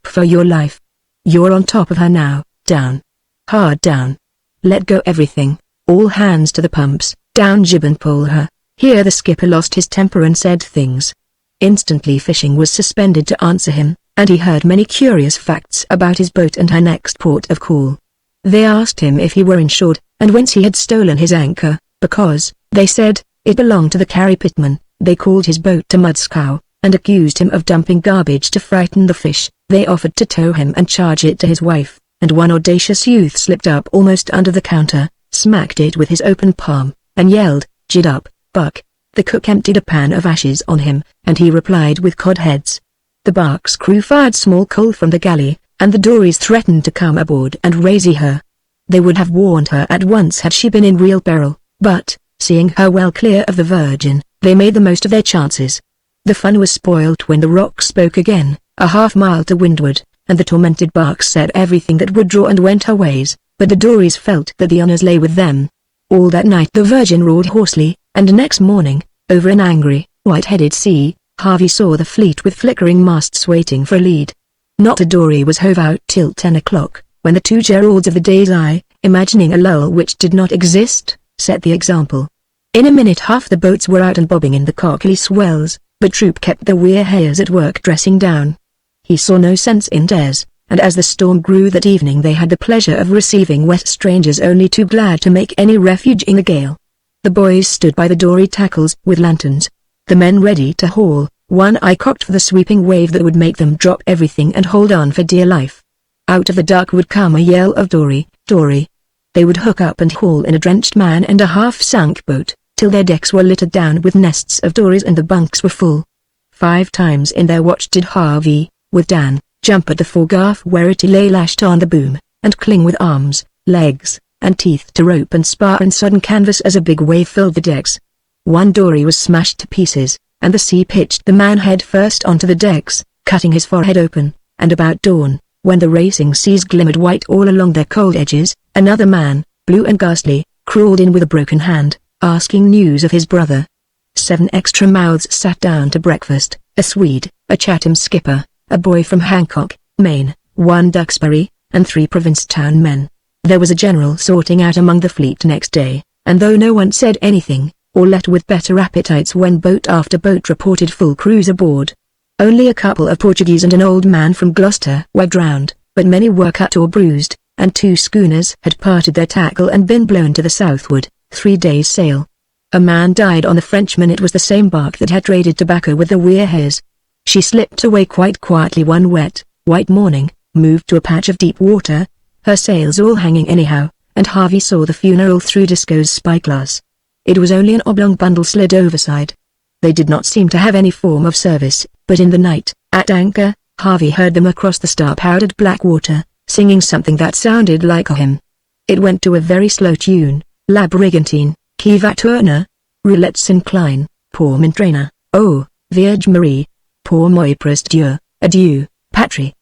for your life. You're on top of her now, down. Hard down. Let go everything, all hands to the pumps, down jib and pull her." Here the skipper lost his temper and said things. Instantly fishing was suspended to answer him, and he heard many curious facts about his boat and her next port of call. They asked him if he were insured, and whence he had stolen his anchor, because, they said, it belonged to the Carrie Pitman. They called his boat a mudscow, and accused him of dumping garbage to frighten the fish. They offered to tow him and charge it to his wife, and one audacious youth slipped up almost under the counter, smacked it with his open palm, and yelled, "Gid up, Buck." The cook emptied a pan of ashes on him, and he replied with cod heads. The bark's crew fired small coal from the galley, and the dories threatened to come aboard and razzie her. They would have warned her at once had she been in real peril, but, seeing her well clear of the Virgin, they made the most of their chances. The fun was spoilt when the rock spoke again, a half-mile to windward, and the tormented bark said everything that would draw and went her ways, but the dories felt that the honors lay with them. All that night the Virgin roared hoarsely, and next morning, over an angry, white-headed sea, Harvey saw the fleet with flickering masts waiting for a lead. Not a dory was hove out till 10 o'clock, when the two Geralds of the day's eye, imagining a lull which did not exist, set the example. In a minute half the boats were out and bobbing in the cockly swells, but Troop kept the weir hayers at work dressing down. He saw no sense in dares, and as the storm grew that evening they had the pleasure of receiving wet strangers only too glad to make any refuge in the gale. The boys stood by the dory tackles with lanterns, the men ready to haul, one eye cocked for the sweeping wave that would make them drop everything and hold on for dear life. Out of the dark would come a yell of "Dory, dory!" They would hook up and haul in a drenched man and a half-sunk boat, till their decks were littered down with nests of dories and the bunks were full. 5 times in their watch did Harvey, with Dan, jump at the foregaff where it lay lashed on the boom, and cling with arms, legs, and teeth to rope and spar and sodden canvas as a big wave filled the decks. One dory was smashed to pieces, and the sea pitched the man head first onto the decks, cutting his forehead open, and about dawn, when the racing seas glimmered white all along their cold edges, another man, blue and ghastly, crawled in with a broken hand, asking news of his brother. 7 extra mouths sat down to breakfast, a Swede, a Chatham skipper, a boy from Hancock, Maine, 1 Duxbury, and 3 Provincetown men. There was a general sorting out among the fleet next day, and though no one said anything, or left with better appetites when boat after boat reported full crews aboard. Only a couple of Portuguese and an old man from Gloucester were drowned, but many were cut or bruised, and 2 schooners had parted their tackle and been blown to the southward, 3 days' sail. A man died on the Frenchman. It was the same bark that had traded tobacco with the weir hayers. She slipped away quite quietly one wet, white morning, moved to a patch of deep water, her sails all hanging anyhow, and Harvey saw the funeral through Disco's spyglass. It was only an oblong bundle slid overside. They did not seem to have any form of service, but in the night, at anchor, Harvey heard them across the star-powdered black water, singing something that sounded like a hymn. It went to a very slow tune, La Brigantine, Qui va tourner, Roulette s'incline, Pour m'entraîner, oh, Vierge Marie, Pour moi prest Dieu, adieu, patrie.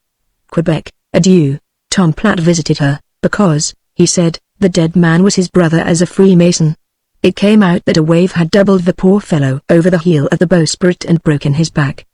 Quebec, adieu. Tom Platt visited her, because, he said, the dead man was his brother as a Freemason. It came out that a wave had doubled the poor fellow over the heel of the bowsprit and broken his back.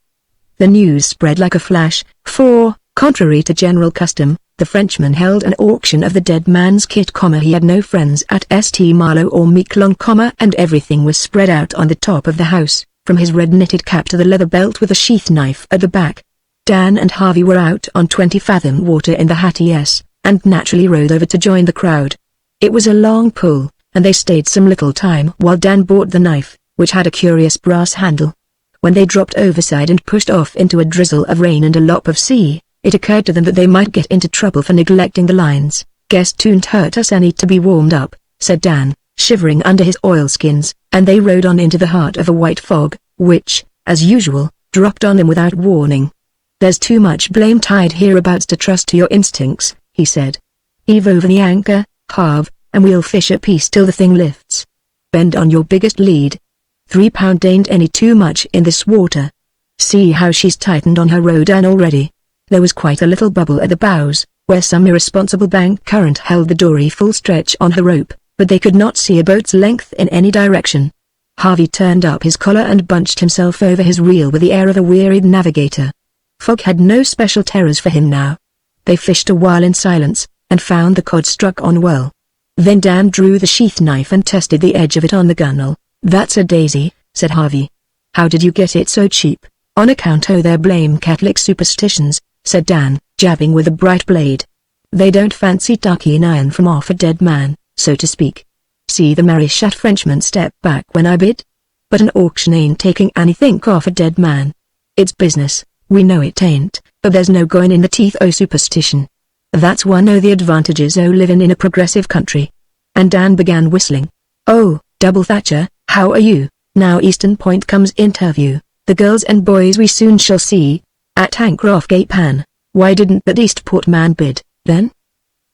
The news spread like a flash, for, contrary to general custom, the Frenchman held an auction of the dead man's kit, he had no friends at St. Malo or Miquelon, and everything was spread out on the top of the house, from his red knitted cap to the leather belt with a sheath knife at the back. Dan and Harvey were out on 20-fathom water in the Hatties, and naturally rowed over to join the crowd. It was a long pull, and they stayed some little time while Dan bought the knife, which had a curious brass handle. When they dropped overside and pushed off into a drizzle of rain and a lop of sea, it occurred to them that they might get into trouble for neglecting the lines. "Guess 'twon't hurt us any to be warmed up," said Dan, shivering under his oilskins, and they rode on into the heart of a white fog, which, as usual, dropped on them without warning. "There's too much blame tide hereabouts to trust to your instincts," he said. "Heave over the anchor, Harv, and we'll fish a piece till the thing lifts. Bend on your biggest lead. 3 pound ain't any too much in this water. See how she's tightened on her rodan already." There was quite a little bubble at the bows, where some irresponsible bank current held the dory full stretch on her rope, but they could not see a boat's length in any direction. Harvey turned up his collar and bunched himself over his reel with the air of a wearied navigator. Fog had no special terrors for him now. They fished a while in silence, and found the cod struck on well. Then Dan drew the sheath knife and tested the edge of it on the gunwale. "That's a daisy," said Harvey. "How did you get it so cheap?" "On account o' their blame Catholic superstitions," said Dan, jabbing with a bright blade. "They don't fancy tucking iron from off a dead man, so to speak. See the merry shut Frenchman step back when I bid? But an auction ain't taking anything off a dead man. It's business, we know it ain't, but there's no going in the teeth o' superstition. That's one o' the advantages o' living in a progressive country." And Dan began whistling. "Oh, Double Thatcher, how are you? Now Eastern Point comes interview, the girls and boys we soon shall see, at anchor off Cape Ann. Why didn't that Eastport man bid, then?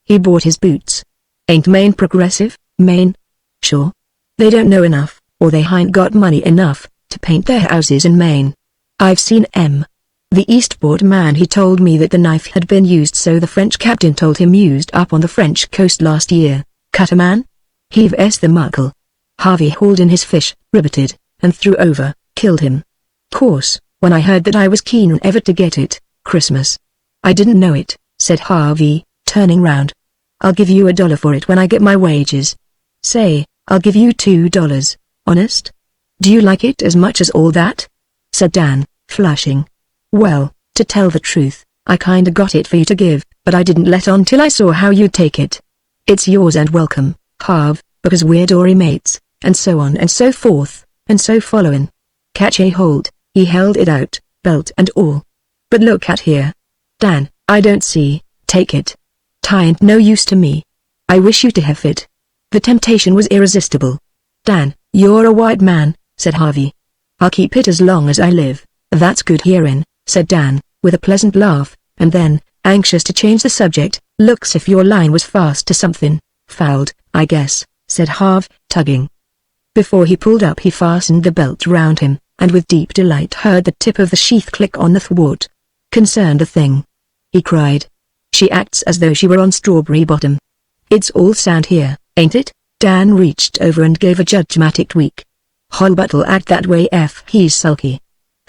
He bought his boots. Ain't Maine progressive, Maine? Sure. They don't know enough, or they hain't got money enough, to paint their houses in Maine. I've seen the Eastport man. He told me that the knife had been used, so the French captain told him used up on the French coast last year. Cut a man? Heave the muckle. Harvey hauled in his fish, ribbited, and threw over, killed him. Course, when I heard that I was keen ever to get it, Christmas. I didn't know it, said Harvey, turning round. I'll give you $1 for it when I get my wages. Say, I'll give you $2, honest? Do you like it as much as all that? Said Dan, flushing. Well, to tell the truth, I kinda got it for you to give, but I didn't let on till I saw how you'd take it. It's yours and welcome, Harv, because we're Dory mates, and so on and so forth, and so followin'. Catch a hold. He held it out, belt and all. But look at here. Dan, I don't see. Take it. T'ain't no use to me. I wish you to have it. The temptation was irresistible. Dan, you're a white man, said Harvey. I'll keep it as long as I live. That's good hearin', said Dan, with a pleasant laugh, and then, anxious to change the subject, looks if your line was fast to something. Fouled, I guess, said Harv, tugging. Before he pulled up he fastened the belt round him, and with deep delight heard the tip of the sheath click on the thwart. Concerned a thing, he cried. She acts as though she were on Strawberry Bottom. It's all sound here, ain't it? Dan reached over and gave a judgmatic tweak. Holbut'll act that way if he's sulky.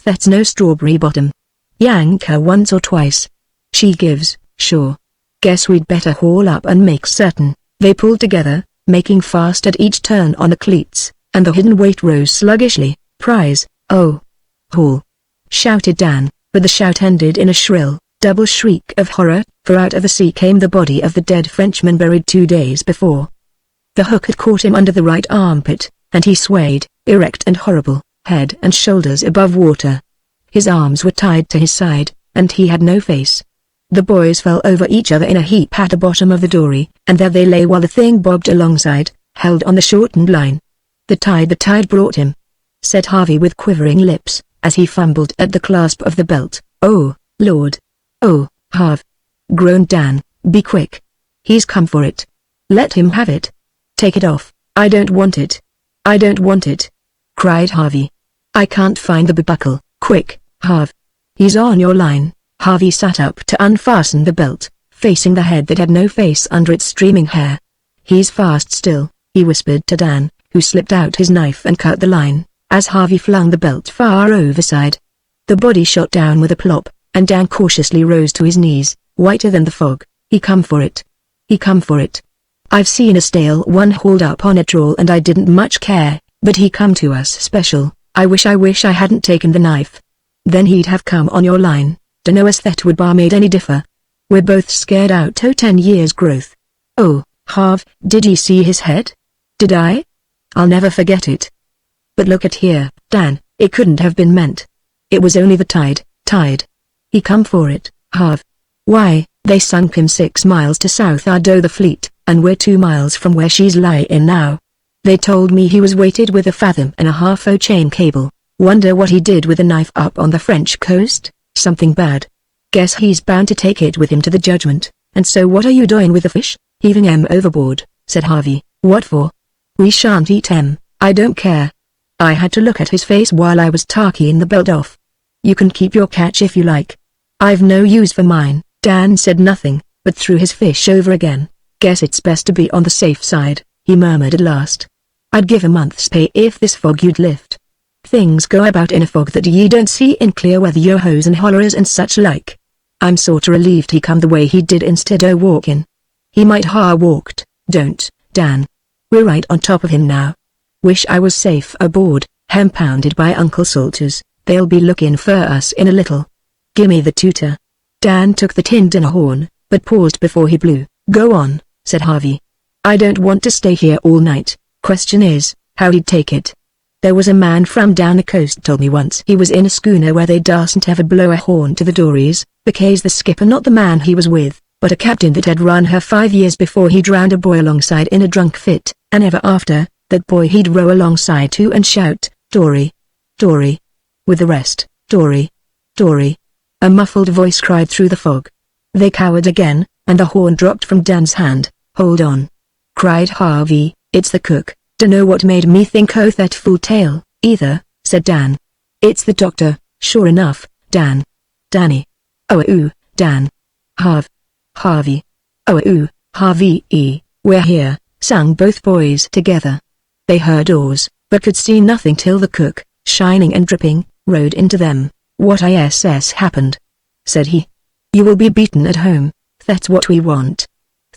That's no Strawberry Bottom. Yank her once or twice. She gives, sure. Guess we'd better haul up and make certain. They pulled together, making fast at each turn on the cleats, and the hidden weight rose sluggishly. Prize, oh! Haul! Shouted Dan, but the shout ended in a shrill, double shriek of horror, for out of the sea came the body of the dead Frenchman buried 2 days before. The hook had caught him under the right armpit, and he swayed, erect and horrible, head and shoulders above water. His arms were tied to his side, and he had no face. The boys fell over each other in a heap at the bottom of the dory, and there they lay while the thing bobbed alongside, held on the shortened line. The tide brought him, said Harvey with quivering lips, as he fumbled at the clasp of the belt. Oh, Lord! Oh, Harv! Groaned Dan, be quick. He's come for it. Let him have it. Take it off. I don't want it. I don't want it. Cried Harvey. I can't find the buckle. Quick, Harv. He's on your line. Harvey sat up to unfasten the belt, facing the head that had no face under its streaming hair. He's fast still, he whispered to Dan, who slipped out his knife and cut the line, as Harvey flung the belt far overside. The body shot down with a plop, and Dan cautiously rose to his knees, whiter than the fog. He come for it. He come for it. I've seen a stale one hauled up on a trawl and I didn't much care, but he come to us special. I wish I hadn't taken the knife. Then he'd have come on your line. Dunno as that would bar made any differ. We're both scared out to 10 years growth. Oh, Harv, did ye see his head? Did I? I'll never forget it. But look at here, Dan, it couldn't have been meant. It was only the tide. He come for it, Harv. Why, they sunk him 6 miles to south'ard o' the fleet, and we're 2 miles from where she's lyin' now. They told me he was weighted with 1.5 fathoms o' chain cable. Wonder what he did with a knife up on the French coast? Something bad. Guess he's bound to take it with him to the judgment. And so what are you doing with the fish? Heaving 'em overboard, said Harvey. What for? We shan't eat 'em, I don't care. I had to look at his face while I was tarkying the belt off. You can keep your catch if you like. I've no use for mine. Dan said nothing, but threw his fish over again. Guess it's best to be on the safe side, he murmured at last. I'd give a month's pay if this fog you'd lift. Things go about in a fog that ye don't see in clear weather, yo-hos and hollerers and such like. I'm sorta relieved he come the way he did instead o' walkin'. He might ha' walked, don't, Dan. We're right on top of him now. Wish I was safe aboard, hem-pounded by Uncle Salters. They'll be lookin' for us in a little. Gimme the tutor. Dan took the tin dinner horn, but paused before he blew. Go on, said Harvey. I don't want to stay here all night. Question is, how he'd take it. There was a man from down the coast told me once he was in a schooner where they darsn't ever blow a horn to the dories, because the skipper not the man he was with, but a captain that had run her 5 years before he drowned a boy alongside in a drunk fit, and ever after, that boy he'd row alongside to and shout, Dory, Dory. With the rest, Dory, Dory. A muffled voice cried through the fog. They cowered again, and the horn dropped from Dan's hand. "Hold on!" cried Harvey. "It's the cook." "Dunno what made me think o' that fool tale, either," said Dan. "It's the doctor, sure enough, Dan." "Danny." "Oh, Dan." Harvey. "Oh, Harvey, we're here," sang both boys together. They heard oars, but could see nothing till the cook, shining and dripping, rode into them. "What iss happened?" said he. "You will be beaten at home, that's what we want."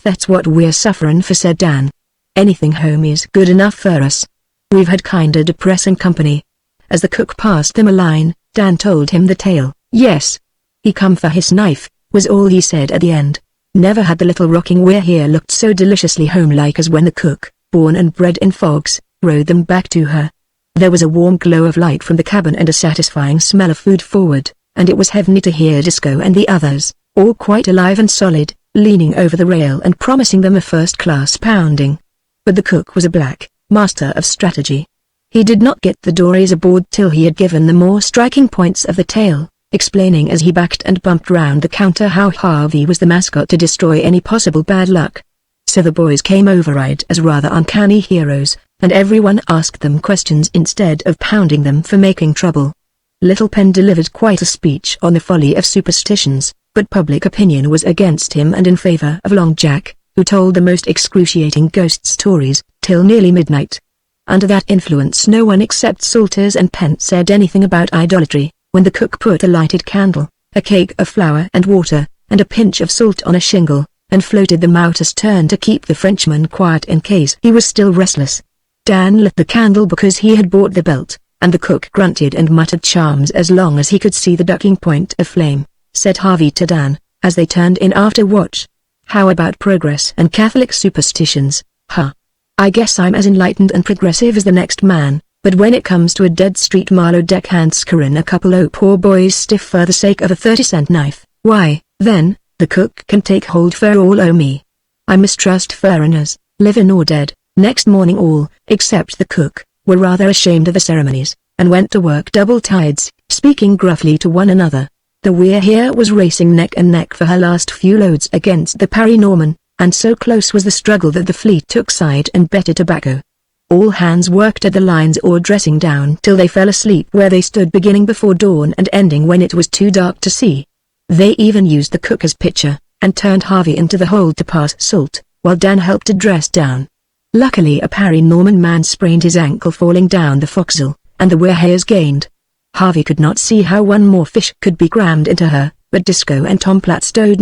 "That's what we're sufferin' for," said Dan. "Anything home is good enough for us. We've had kinda depressing company." As the cook passed them a line, Dan told him the tale. "Yes. He come for his knife," was all he said at the end. Never had the little rocking weir here looked so deliciously home-like as when the cook, born and bred in fogs, rode them back to her. There was a warm glow of light from the cabin and a satisfying smell of food forward, and it was heavenly to hear Disco and the others, all quite alive and solid, leaning over the rail and promising them a first-class pounding. But the cook was a black master of strategy. He did not get the dories aboard till he had given the more striking points of the tale, explaining as he backed and bumped round the counter how Harvey was the mascot to destroy any possible bad luck. So the boys came override as rather uncanny heroes, and everyone asked them questions instead of pounding them for making trouble. Little Pen delivered quite a speech on the folly of superstitions, but public opinion was against him and in favor of Long Jack, who told the most excruciating ghost stories, till nearly midnight. Under that influence no one except Salters and Pence said anything about idolatry. When the cook put a lighted candle, a cake of flour and water, and a pinch of salt on a shingle, and floated them out astern to keep the Frenchman quiet in case he was still restless. Dan lit the candle because he had bought the belt, and the cook grunted and muttered charms as long as he could see the ducking point of flame. Said Harvey to Dan, as they turned in after watch. "How about progress and Catholic superstitions, huh? I guess I'm as enlightened and progressive as the next man. But when it comes to a dead street Marlow deckhand scurrying a couple o' poor boys stiff for the sake of a 30-cent knife, why, then, the cook can take hold for all o' me. I mistrust foreigners, living or dead." Next morning all, except the cook, were rather ashamed of the ceremonies, and went to work double tides, speaking gruffly to one another. The Weir here was racing neck and neck for her last few loads against the Parry Norman, and so close was the struggle that the fleet took side and betted tobacco. All hands worked at the lines or dressing down till they fell asleep where they stood, beginning before dawn and ending when it was too dark to see. They even used the cook as pitcher, and turned Harvey into the hold to pass salt, while Dan helped to dress down. Luckily a Parry Norman man sprained his ankle falling down the forecastle, and the Weirhares gained. Harvey could not see how one more fish could be crammed into her, but Disco and Tom Platt stowed,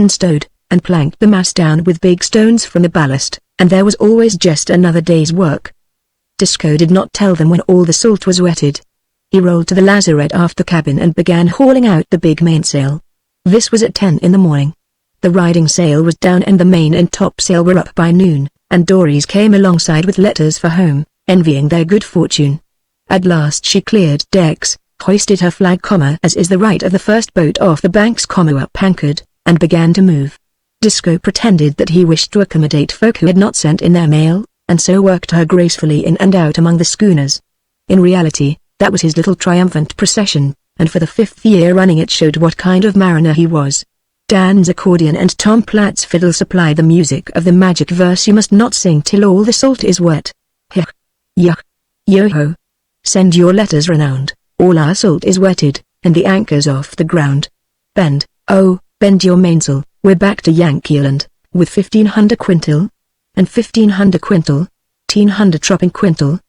and planked the mast down with big stones from the ballast, and there was always just another day's work. Disco did not tell them when all the salt was wetted. He rolled to the lazarette aft the cabin and began hauling out the big mainsail. This was at 10 in the morning. The riding sail was down and the main and topsail were up by noon, and dories came alongside with letters for home, envying their good fortune. At last she cleared decks, hoisted her flag, as is the right of the first boat off the banks, up anchored, and began to move. Disco pretended that he wished to accommodate folk who had not sent in their mail, and so worked her gracefully in and out among the schooners. In reality, that was his little triumphant procession, and for the 5th year running it showed what kind of mariner he was. Dan's accordion and Tom Platt's fiddle supplied the music of the magic verse, "You must not sing till all the salt is wet. Hich, yuck, yo-ho. Send your letters renowned, all our salt is wetted, and the anchor's off the ground. Bend, oh, bend your mainsail, we're back to Yankeeland, with 1500 quintal, and 1500 quintal, 1800 tropping quintal.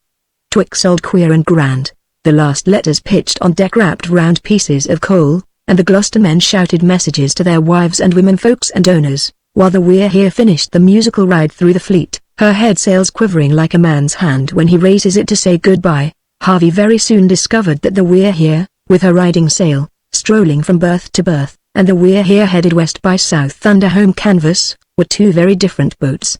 Twix old queer and grand." The last letters pitched on deck wrapped round pieces of coal, and the Gloucester men shouted messages to their wives and women folks and owners, while the Weir here finished the musical ride through the fleet, her head sails quivering like a man's hand when he raises it to say goodbye. Harvey very soon discovered that the Weir here, with her riding sail, strolling from berth to berth, and the Weir here headed west by south under home canvas, were two very different boats.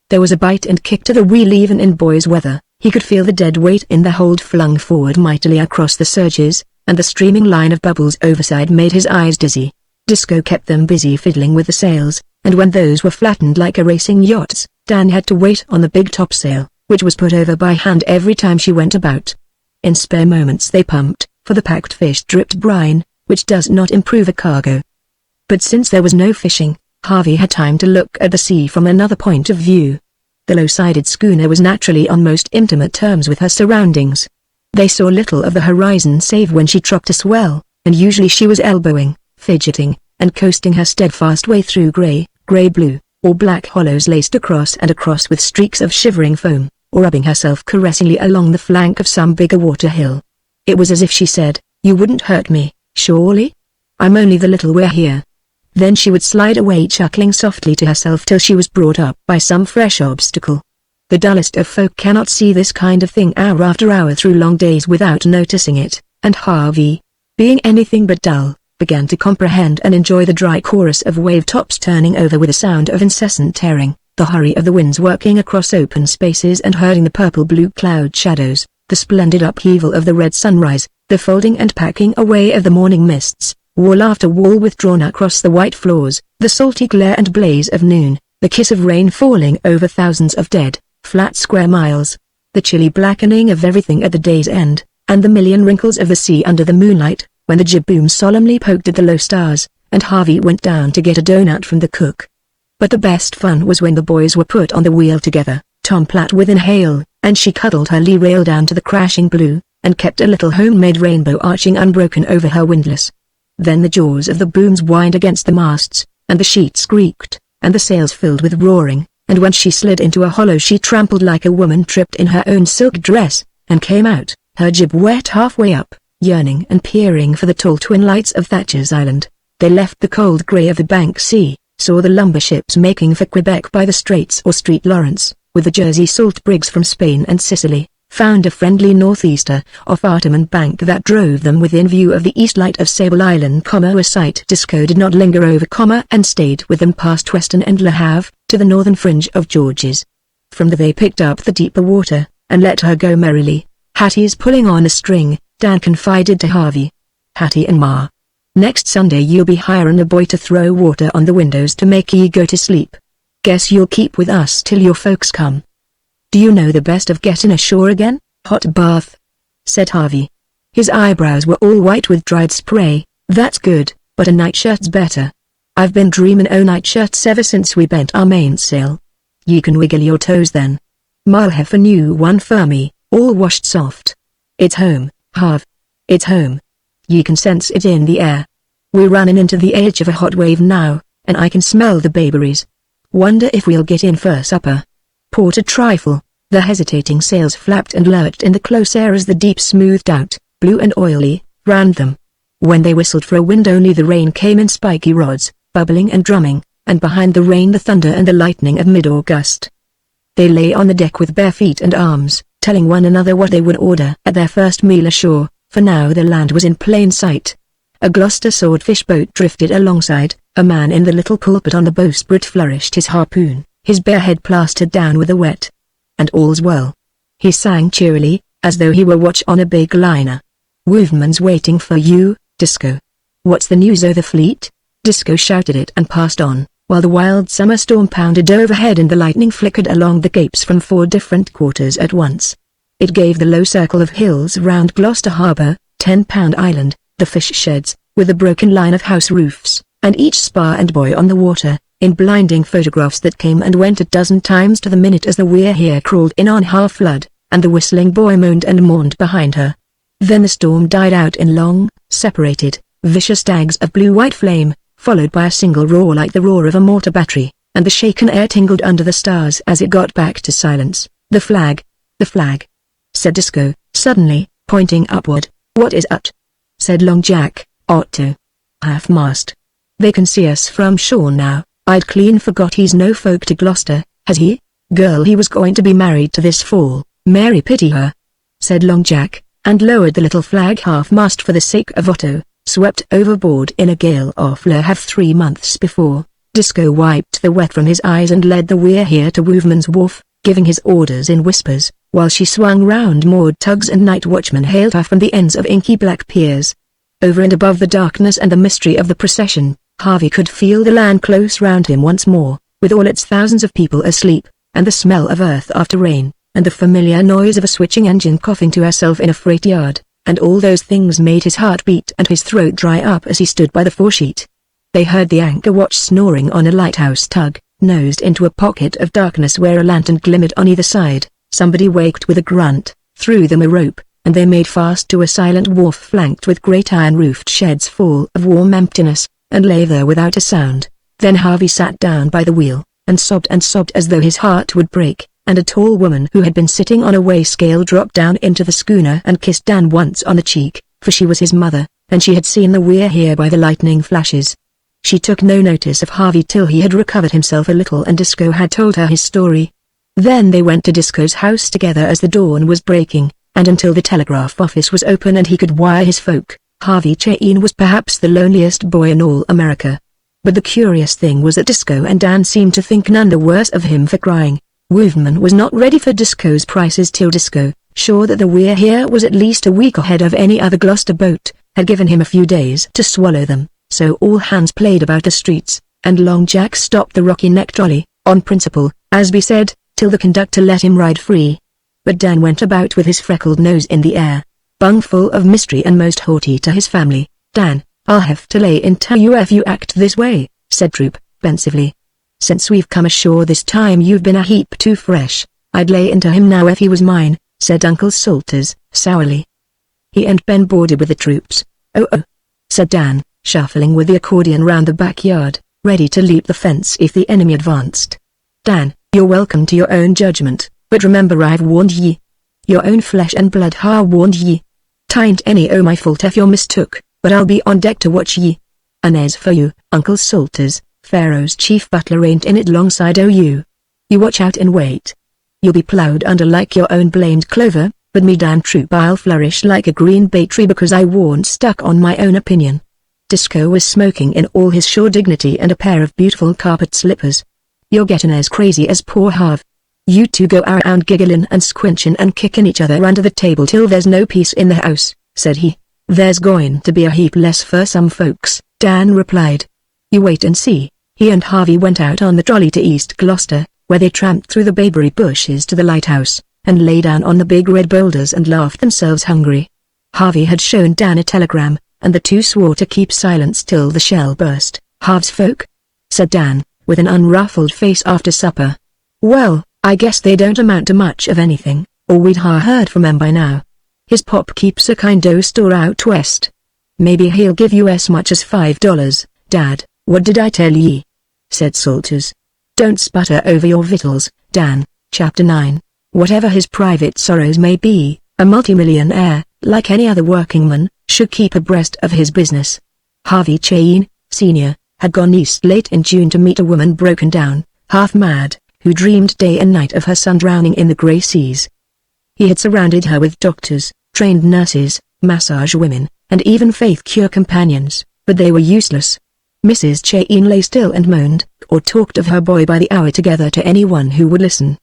There was a bite and kick to the wheel even in boys' weather. He could feel the dead weight in the hold flung forward mightily across the surges, and the streaming line of bubbles overside made his eyes dizzy. Disco kept them busy fiddling with the sails, and when those were flattened like a racing yacht's, Dan had to wait on the big topsail, which was put over by hand every time she went about. In spare moments they pumped, for the packed fish dripped brine, which does not improve a cargo. But since there was no fishing, Harvey had time to look at the sea from another point of view. The low-sided schooner was naturally on most intimate terms with her surroundings. They saw little of the horizon save when she trucked a swell, and usually she was elbowing, fidgeting, and coasting her steadfast way through grey-blue, or black hollows laced across and across with streaks of shivering foam, or rubbing herself caressingly along the flank of some bigger water hill. It was as if she said, "You wouldn't hurt me, surely? I'm only the little weir here." Then she would slide away chuckling softly to herself till she was brought up by some fresh obstacle. The dullest of folk cannot see this kind of thing hour after hour through long days without noticing it, and Harvey, being anything but dull, began to comprehend and enjoy the dry chorus of wave-tops turning over with a sound of incessant tearing, the hurry of the winds working across open spaces and herding the purple-blue cloud shadows, the splendid upheaval of the red sunrise, the folding and packing away of the morning mists, wall after wall withdrawn across the white floors, the salty glare and blaze of noon, the kiss of rain falling over thousands of dead, flat square miles, the chilly blackening of everything at the day's end, and the million wrinkles of the sea under the moonlight, when the jib-boom solemnly poked at the low stars, and Harvey went down to get a doughnut from the cook. But the best fun was when the boys were put on the wheel together, Tom Platt within hail, and she cuddled her lee rail down to the crashing blue, and kept a little homemade rainbow arching unbroken over her windlass. Then the jaws of the booms whined against the masts, and the sheets creaked, and the sails filled with roaring, and when she slid into a hollow she trampled like a woman tripped in her own silk dress, and came out, her jib wet halfway up, yearning and peering for the tall twin lights of Thatcher's Island. They left the cold grey of the Bank Sea, saw the lumber ships making for Quebec by the Straits or Street Lawrence, with the Jersey salt brigs from Spain and Sicily, found a friendly northeaster off Artemun Bank that drove them within view of the east light of Sable Island, a sight Disco did not linger over, and stayed with them past Weston and Le Havre, to the northern fringe of Georges. From there they picked up the deeper water, and let her go merrily. "Hattie's pulling on a string," Dan confided to Harvey. "Hattie and Ma. Next Sunday you'll be hiring a boy to throw water on the windows to make ye go to sleep. Guess you'll keep with us till your folks come." "Do you know the best of getting ashore again? Hot bath," said Harvey. His eyebrows were all white with dried spray. "That's good, but a nightshirt's better. I've been dreamin' o' nightshirts ever since we bent our mainsail. Ye can wiggle your toes then. Ma'll have a new one for me, all washed soft. It's home, Harv. It's home. Ye can sense it in the air. We're running into the edge of a hot wave now, and I can smell the bayberries. Wonder if we'll get in for supper." Port a trifle, the hesitating sails flapped and lurched in the close air as the deep smoothed out, blue and oily, round them. When they whistled for a wind only the rain came in spiky rods, bubbling and drumming, and behind the rain the thunder and the lightning of mid-August. They lay on the deck with bare feet and arms, telling one another what they would order at their first meal ashore, for now the land was in plain sight. A Gloucester swordfish boat drifted alongside, a man in the little pulpit on the bowsprit flourished his harpoon, his bare head plastered down with the wet. "And all's well," he sang cheerily, as though he were watch on a big liner. "Woofman's waiting for you, Disco." "What's the news o' the fleet?" Disco shouted it and passed on, while the wild summer storm pounded overhead and the lightning flickered along the capes from 4 different quarters at once. It gave the low circle of hills round Gloucester Harbour, 10-Pound Island, the fish sheds, with a broken line of house roofs, and each spar and buoy on the water, in blinding photographs that came and went a dozen times to the minute as the Weir here crawled in on half-flood, and the whistling buoy moaned and mourned behind her. Then the storm died out in long, separated, vicious tags of blue-white flame, followed by a single roar like the roar of a mortar battery, and the shaken air tingled under the stars as it got back to silence. "The flag, said Disco, suddenly, pointing upward. "What is ut?" said Long Jack. "Otto. Half-mast. They can see us from shore now. I'd clean forgot he's no folk to Gloucester, has he? Girl, he was going to be married to this fall, Mary pity her," said Long Jack, and lowered the little flag half-mast for the sake of Otto, swept overboard in a gale off Le Havre 3 months before. Disco wiped the wet from his eyes and led the Weir here to Woofman's Wharf, giving his orders in whispers, while she swung round moored tugs and night watchmen hailed her from the ends of inky black piers. Over and above the darkness and the mystery of the procession, Harvey could feel the land close round him once more, with all its thousands of people asleep, and the smell of earth after rain, and the familiar noise of a switching engine coughing to herself in a freight yard, and all those things made his heart beat and his throat dry up as he stood by the foresheet. They heard the anchor watch snoring on a lighthouse tug, nosed into a pocket of darkness where a lantern glimmered on either side. Somebody waked with a grunt, threw them a rope, and they made fast to a silent wharf flanked with great iron-roofed sheds full of warm emptiness, and lay there without a sound. Then Harvey sat down by the wheel, and sobbed as though his heart would break, and a tall woman who had been sitting on a weigh scale dropped down into the schooner and kissed Dan once on the cheek, for she was his mother, and she had seen the weir here by the lightning flashes. She took no notice of Harvey till he had recovered himself a little and Disco had told her his story. Then they went to Disco's house together as the dawn was breaking, and until the telegraph office was open and he could wire his folk, Harvey Chain was perhaps the loneliest boy in all America. But the curious thing was that Disco and Dan seemed to think none the worse of him for crying. Woofman was not ready for Disco's prices till Disco, sure that the weir here was at least a week ahead of any other Gloucester boat, had given him a few days to swallow them. So all hands played about the streets, and Long Jack stopped the Rocky Neck trolley, on principle, as be said, till the conductor let him ride free. But Dan went about with his freckled nose in the air, bung full of mystery and most haughty to his family. "Dan, I'll have to lay into you if you act this way," said Troop, pensively. "Since we've come ashore this time you've been a heap too fresh. I'd lay into him now if he was mine," said Uncle Salters, sourly. "He ain't been boarded with the troops." "Oh," said Dan, shuffling with the accordion round the backyard, ready to leap the fence if the enemy advanced. "Dan, you're welcome to your own judgment, but remember I've warned ye. Your own flesh and blood ha' warned ye. 'Tain't any o' my fault if you're mistook, but I'll be on deck to watch ye. And as for you, Uncle Salters, Pharaoh's chief butler ain't in it 'longside o' you. You watch out and wait. You'll be ploughed under like your own blamed clover, but me Dan Troop I'll flourish like a green bay tree because I warn't stuck on my own opinion." Disco was smoking in all his sure dignity and a pair of beautiful carpet slippers. "You're getting as crazy as poor Harv. You two go around giggling and squinching and kicking each other under the table till there's no peace in the house," said he. "There's going to be a heap less for some folks," Dan replied. "You wait and see." He and Harvey went out on the trolley to East Gloucester, where they tramped through the bayberry bushes to the lighthouse, and lay down on the big red boulders and laughed themselves hungry. Harvey had shown Dan a telegram, and the two swore to keep silence till the shell burst. "Harv's folk?" said Dan, with an unruffled face after supper. "Well, I guess they don't amount to much of anything, or we'd ha' heard from 'em by now. His pop keeps a kind o' store out west. Maybe he'll give you as much as $5, Dad. What did I tell ye?" said Salters. "Don't sputter over your victuals, Dan." Chapter 9. Whatever his private sorrows may be, a multimillionaire, like any other workingman, should keep abreast of his business. Harvey Chain, Sr., had gone east late in June to meet a woman broken down, half mad, who dreamed day and night of her son drowning in the grey seas. He had surrounded her with doctors, trained nurses, massage women, and even faith cure companions, but they were useless. Mrs. Chain lay still and moaned, or talked of her boy by the hour together to anyone who would listen.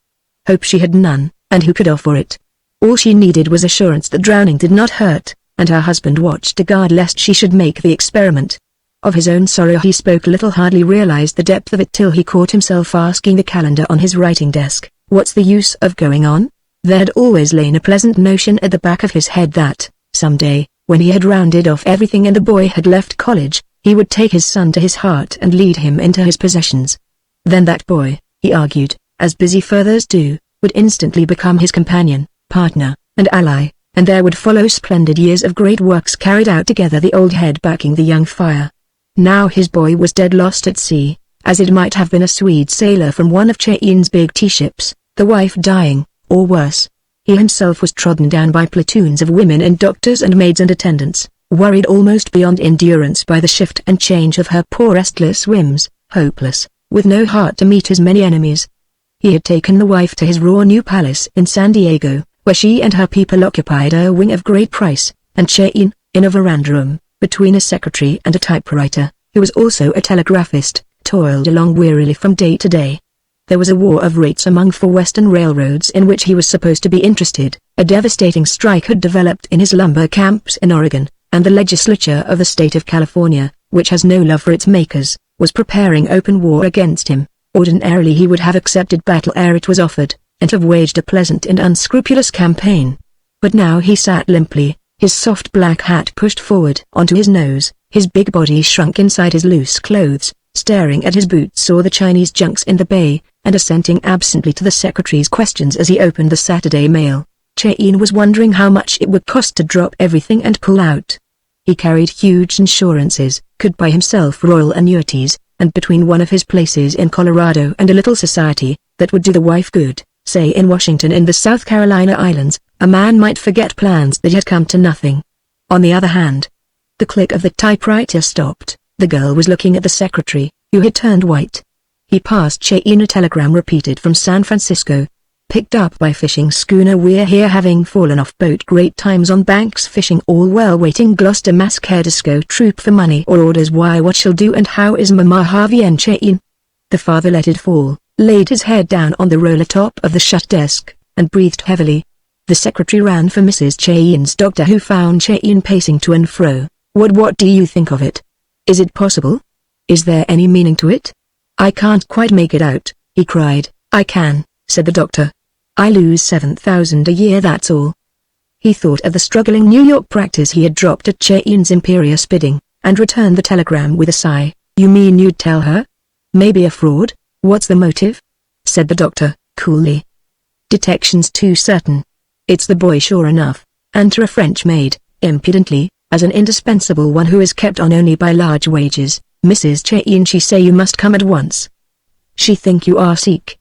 Hope she had none, and who could offer it. All she needed was assurance that drowning did not hurt, and her husband watched to guard lest she should make the experiment. Of his own sorrow he spoke little, hardly realized the depth of it till he caught himself asking the calendar on his writing desk, "What's the use of going on?" There had always lain a pleasant notion at the back of his head that, some day, when he had rounded off everything and the boy had left college, he would take his son to his heart and lead him into his possessions. Then that boy, he argued, as busy furthers do, would instantly become his companion, partner, and ally, and there would follow splendid years of great works carried out together, the old head backing the young fire. Now his boy was dead lost at sea, as it might have been a Swede sailor from one of Chain's big tea-ships, the wife dying, or worse. He himself was trodden down by platoons of women and doctors and maids and attendants, worried almost beyond endurance by the shift and change of her poor restless whims, hopeless, with no heart to meet his many enemies. He had taken the wife to his raw new palace in San Diego, where she and her people occupied a wing of great price, and Chain, in a veranda room, between a secretary and a typewriter, who was also a telegraphist, toiled along wearily from day to day. There was a war of rates among 4 western railroads in which he was supposed to be interested. A devastating strike had developed in his lumber camps in Oregon, and the legislature of the state of California, which has no love for its makers, was preparing open war against him. Ordinarily he would have accepted battle ere it was offered, and have waged a pleasant and unscrupulous campaign. But now he sat limply, his soft black hat pushed forward onto his nose, His big body shrunk inside his loose clothes, staring at his boots saw the Chinese junks in the bay, and assenting absently to the secretary's questions as he opened the Saturday mail. Chain was wondering how much it would cost to drop everything and pull out. He carried huge insurances, could buy himself royal annuities, and between one of his places in Colorado and a little society that would do the wife good, say in Washington in the South Carolina Islands, a man might forget plans that had come to nothing. On the other hand, the click of the typewriter stopped. The girl was looking at the secretary, who had turned white. He passed Chain a telegram repeated from San Francisco. Picked up by fishing schooner we're here having fallen off boat great times on banks fishing all well waiting Gloucester Mass care disco troop for money or orders why what shall do and how is Mama Harvey and Chain. The father let it fall, laid his head down on the roller top of the shut desk, and breathed heavily. The secretary ran for Mrs. Chain's doctor who found Chain pacing to and fro. What do you think of it? Is it possible? Is there any meaning to it? I can't quite make it out, he cried. I can, said the doctor. I lose $7,000 a year that's all. He thought of the struggling New York practice he had dropped at Chain's imperious bidding, and returned the telegram with a sigh. You mean you'd tell her? Maybe a fraud? What's the motive? Said the doctor, coolly. Detection's too certain. It's the boy sure enough, and to a French maid, impudently, as an indispensable one who is kept on only by large wages. Mrs. Chain she say you must come at once. She think you are sick.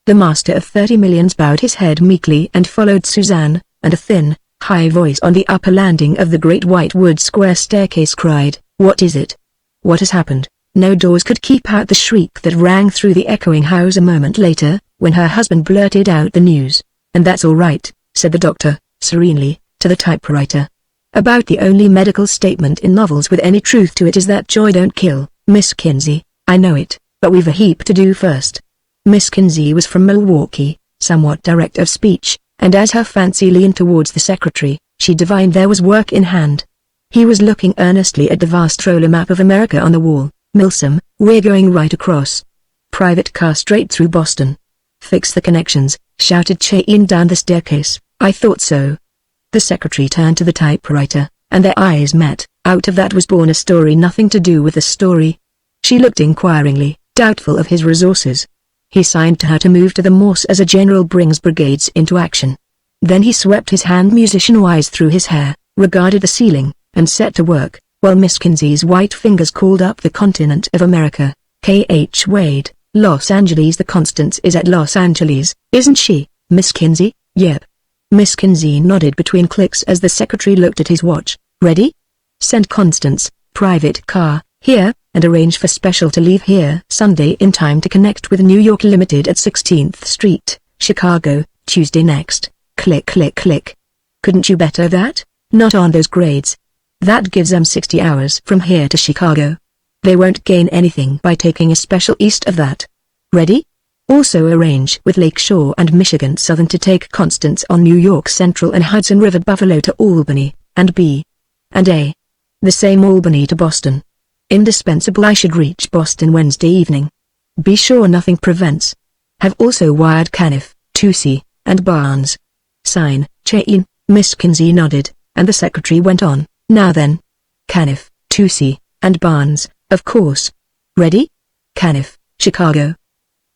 The master of 30 millions bowed his head meekly and followed Suzanne, and a thin, high voice on the upper landing of the great white wood square staircase cried, What is it? What has happened? No doors could keep out the shriek that rang through the echoing house a moment later, when her husband blurted out the news. And that's all right, said the doctor, serenely, to the typewriter. About the only medical statement in novels with any truth to it is that joy don't kill, Miss Kinsey. I know it, but we've a heap to do first. Miss Kinsey was from Milwaukee, somewhat direct of speech, and as her fancy leaned towards the secretary, she divined there was work in hand. He was looking earnestly at the vast roller map of America on the wall. Milsom, we're going right across. Private car straight through Boston. Fix the connections, shouted Chain down the staircase. I thought so. The secretary turned to the typewriter, and their eyes met. Out of that was born a story nothing to do with the story. She looked inquiringly, doubtful of his resources. He signed to her to move to the Morse as a general brings brigades into action. Then he swept his hand musician-wise through his hair, regarded the ceiling, and set to work, while Miss Kinsey's white fingers called up the continent of America. K.H. Wade, Los Angeles. The Constance is at Los Angeles, isn't she, Miss Kinsey? Yep. Miss Kinsey nodded between clicks as the secretary looked at his watch. Ready? Send Constance, private car, here, and arrange for special to leave here Sunday in time to connect with New York Limited at 16th Street, Chicago, Tuesday next. Click click click. Couldn't you better that? Not on those grades. That gives them 60 hours from here to Chicago. They won't gain anything by taking a special east of that. Ready? Also arrange with Lakeshore and Michigan Southern to take Constance on New York Central and Hudson River Buffalo to Albany, and B. and A. The same Albany to Boston. Indispensable I should reach Boston Wednesday evening. Be sure nothing prevents. Have also wired Caniff, Toucey, and Barnes. Sign, Chain. Miss Kinsey nodded, and the secretary went on. Now then. Caniff, Toucey, and Barnes, of course. Ready? Caniff, Chicago.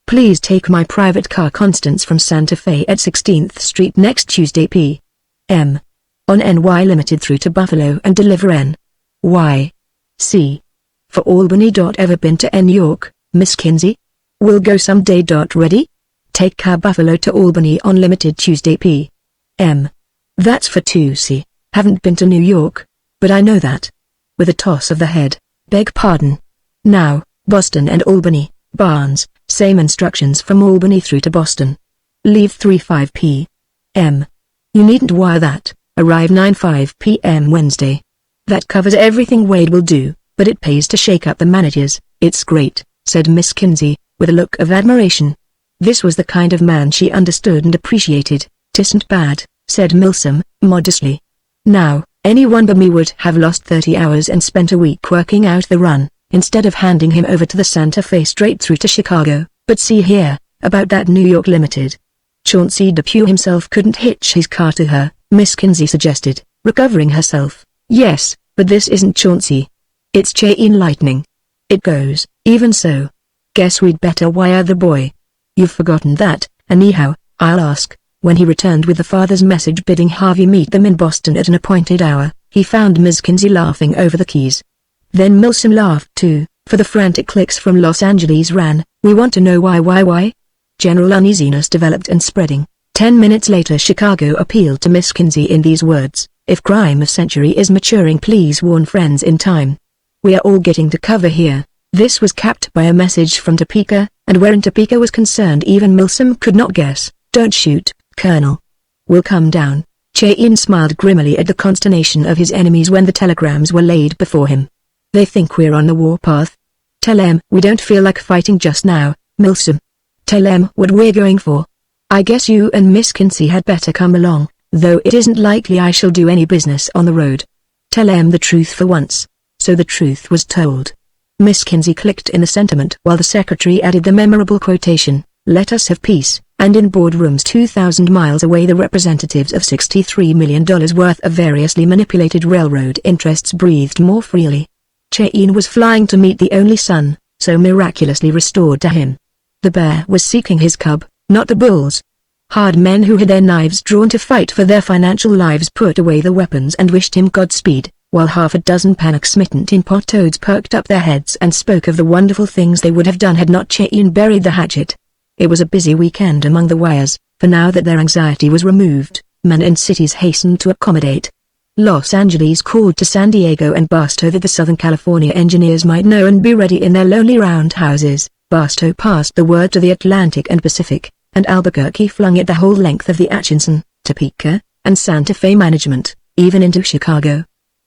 Please take my private car Constance from Santa Fe at 16th Street next Tuesday p.m. on NY Limited through to Buffalo and deliver N.Y. C. for Albany. Ever been to New York, Miss Kinsey? Will go someday. Ready? Take car Buffalo to Albany on Limited Tuesday p.m. That's for Toucey. Haven't been to New York, but I know that. With a toss of the head. Beg pardon. Now, Boston and Albany. Barnes, same instructions from Albany through to Boston. Leave 3:05 p.m. You needn't wire that. Arrive 9:05 p.m. Wednesday. That covers everything Wade will do, but it pays to shake up the managers. It's great, said Miss Kinsey, with a look of admiration. This was the kind of man she understood and appreciated. "'Tisn't bad," said Milsom, modestly. "Now, anyone but me would have lost 30 hours and spent a week working out the run, instead of handing him over to the Santa Fe straight through to Chicago. But see here, about that New York Limited. Chauncey Depew himself couldn't hitch his car to her," Miss Kinsey suggested, recovering herself. "Yes, but this isn't Chauncey. It's chain lightning. It goes. Even so. Guess we'd better wire the boy. You've forgotten that, anyhow, I'll ask. When he returned with the father's message bidding Harvey meet them in Boston at an appointed hour, he found Miss Kinsey laughing over the keys. Then Milsom laughed too, for the frantic clicks from Los Angeles ran, "We want to know why?" General uneasiness developed and spreading. 10 minutes later Chicago appealed to Miss Kinsey in these words, "If crime of century is maturing, please warn friends in time. We are all getting to cover here." This was capped by a message from Topeka, and wherein Topeka was concerned even Milsom could not guess. "Don't shoot, Colonel. We'll come down." Chain smiled grimly at the consternation of his enemies when the telegrams were laid before him. "They think we're on the warpath. Tell them we don't feel like fighting just now, Milsom. Tell them what we're going for. I guess you and Miss Kinsey had better come along, though it isn't likely I shall do any business on the road. Tell them the truth for once." So the truth was told. Miss Kinsey clicked in the sentiment while the secretary added the memorable quotation, "Let us have peace," and in boardrooms 2,000 miles away the representatives of $63 million worth of variously manipulated railroad interests breathed more freely. Chain was flying to meet the only son, so miraculously restored to him. The bear was seeking his cub, not the bulls. Hard men who had their knives drawn to fight for their financial lives put away the weapons and wished him Godspeed, while half a dozen panic-smitten tin pot toads perked up their heads and spoke of the wonderful things they would have done had not Chain buried the hatchet. It was a busy weekend among the wires, for now that their anxiety was removed, men and cities hastened to accommodate. Los Angeles called to San Diego and Barstow that the Southern California engineers might know and be ready in their lonely roundhouses. Barstow passed the word to the Atlantic and Pacific, and Albuquerque flung it the whole length of the Atchison, Topeka, and Santa Fe management, even into Chicago.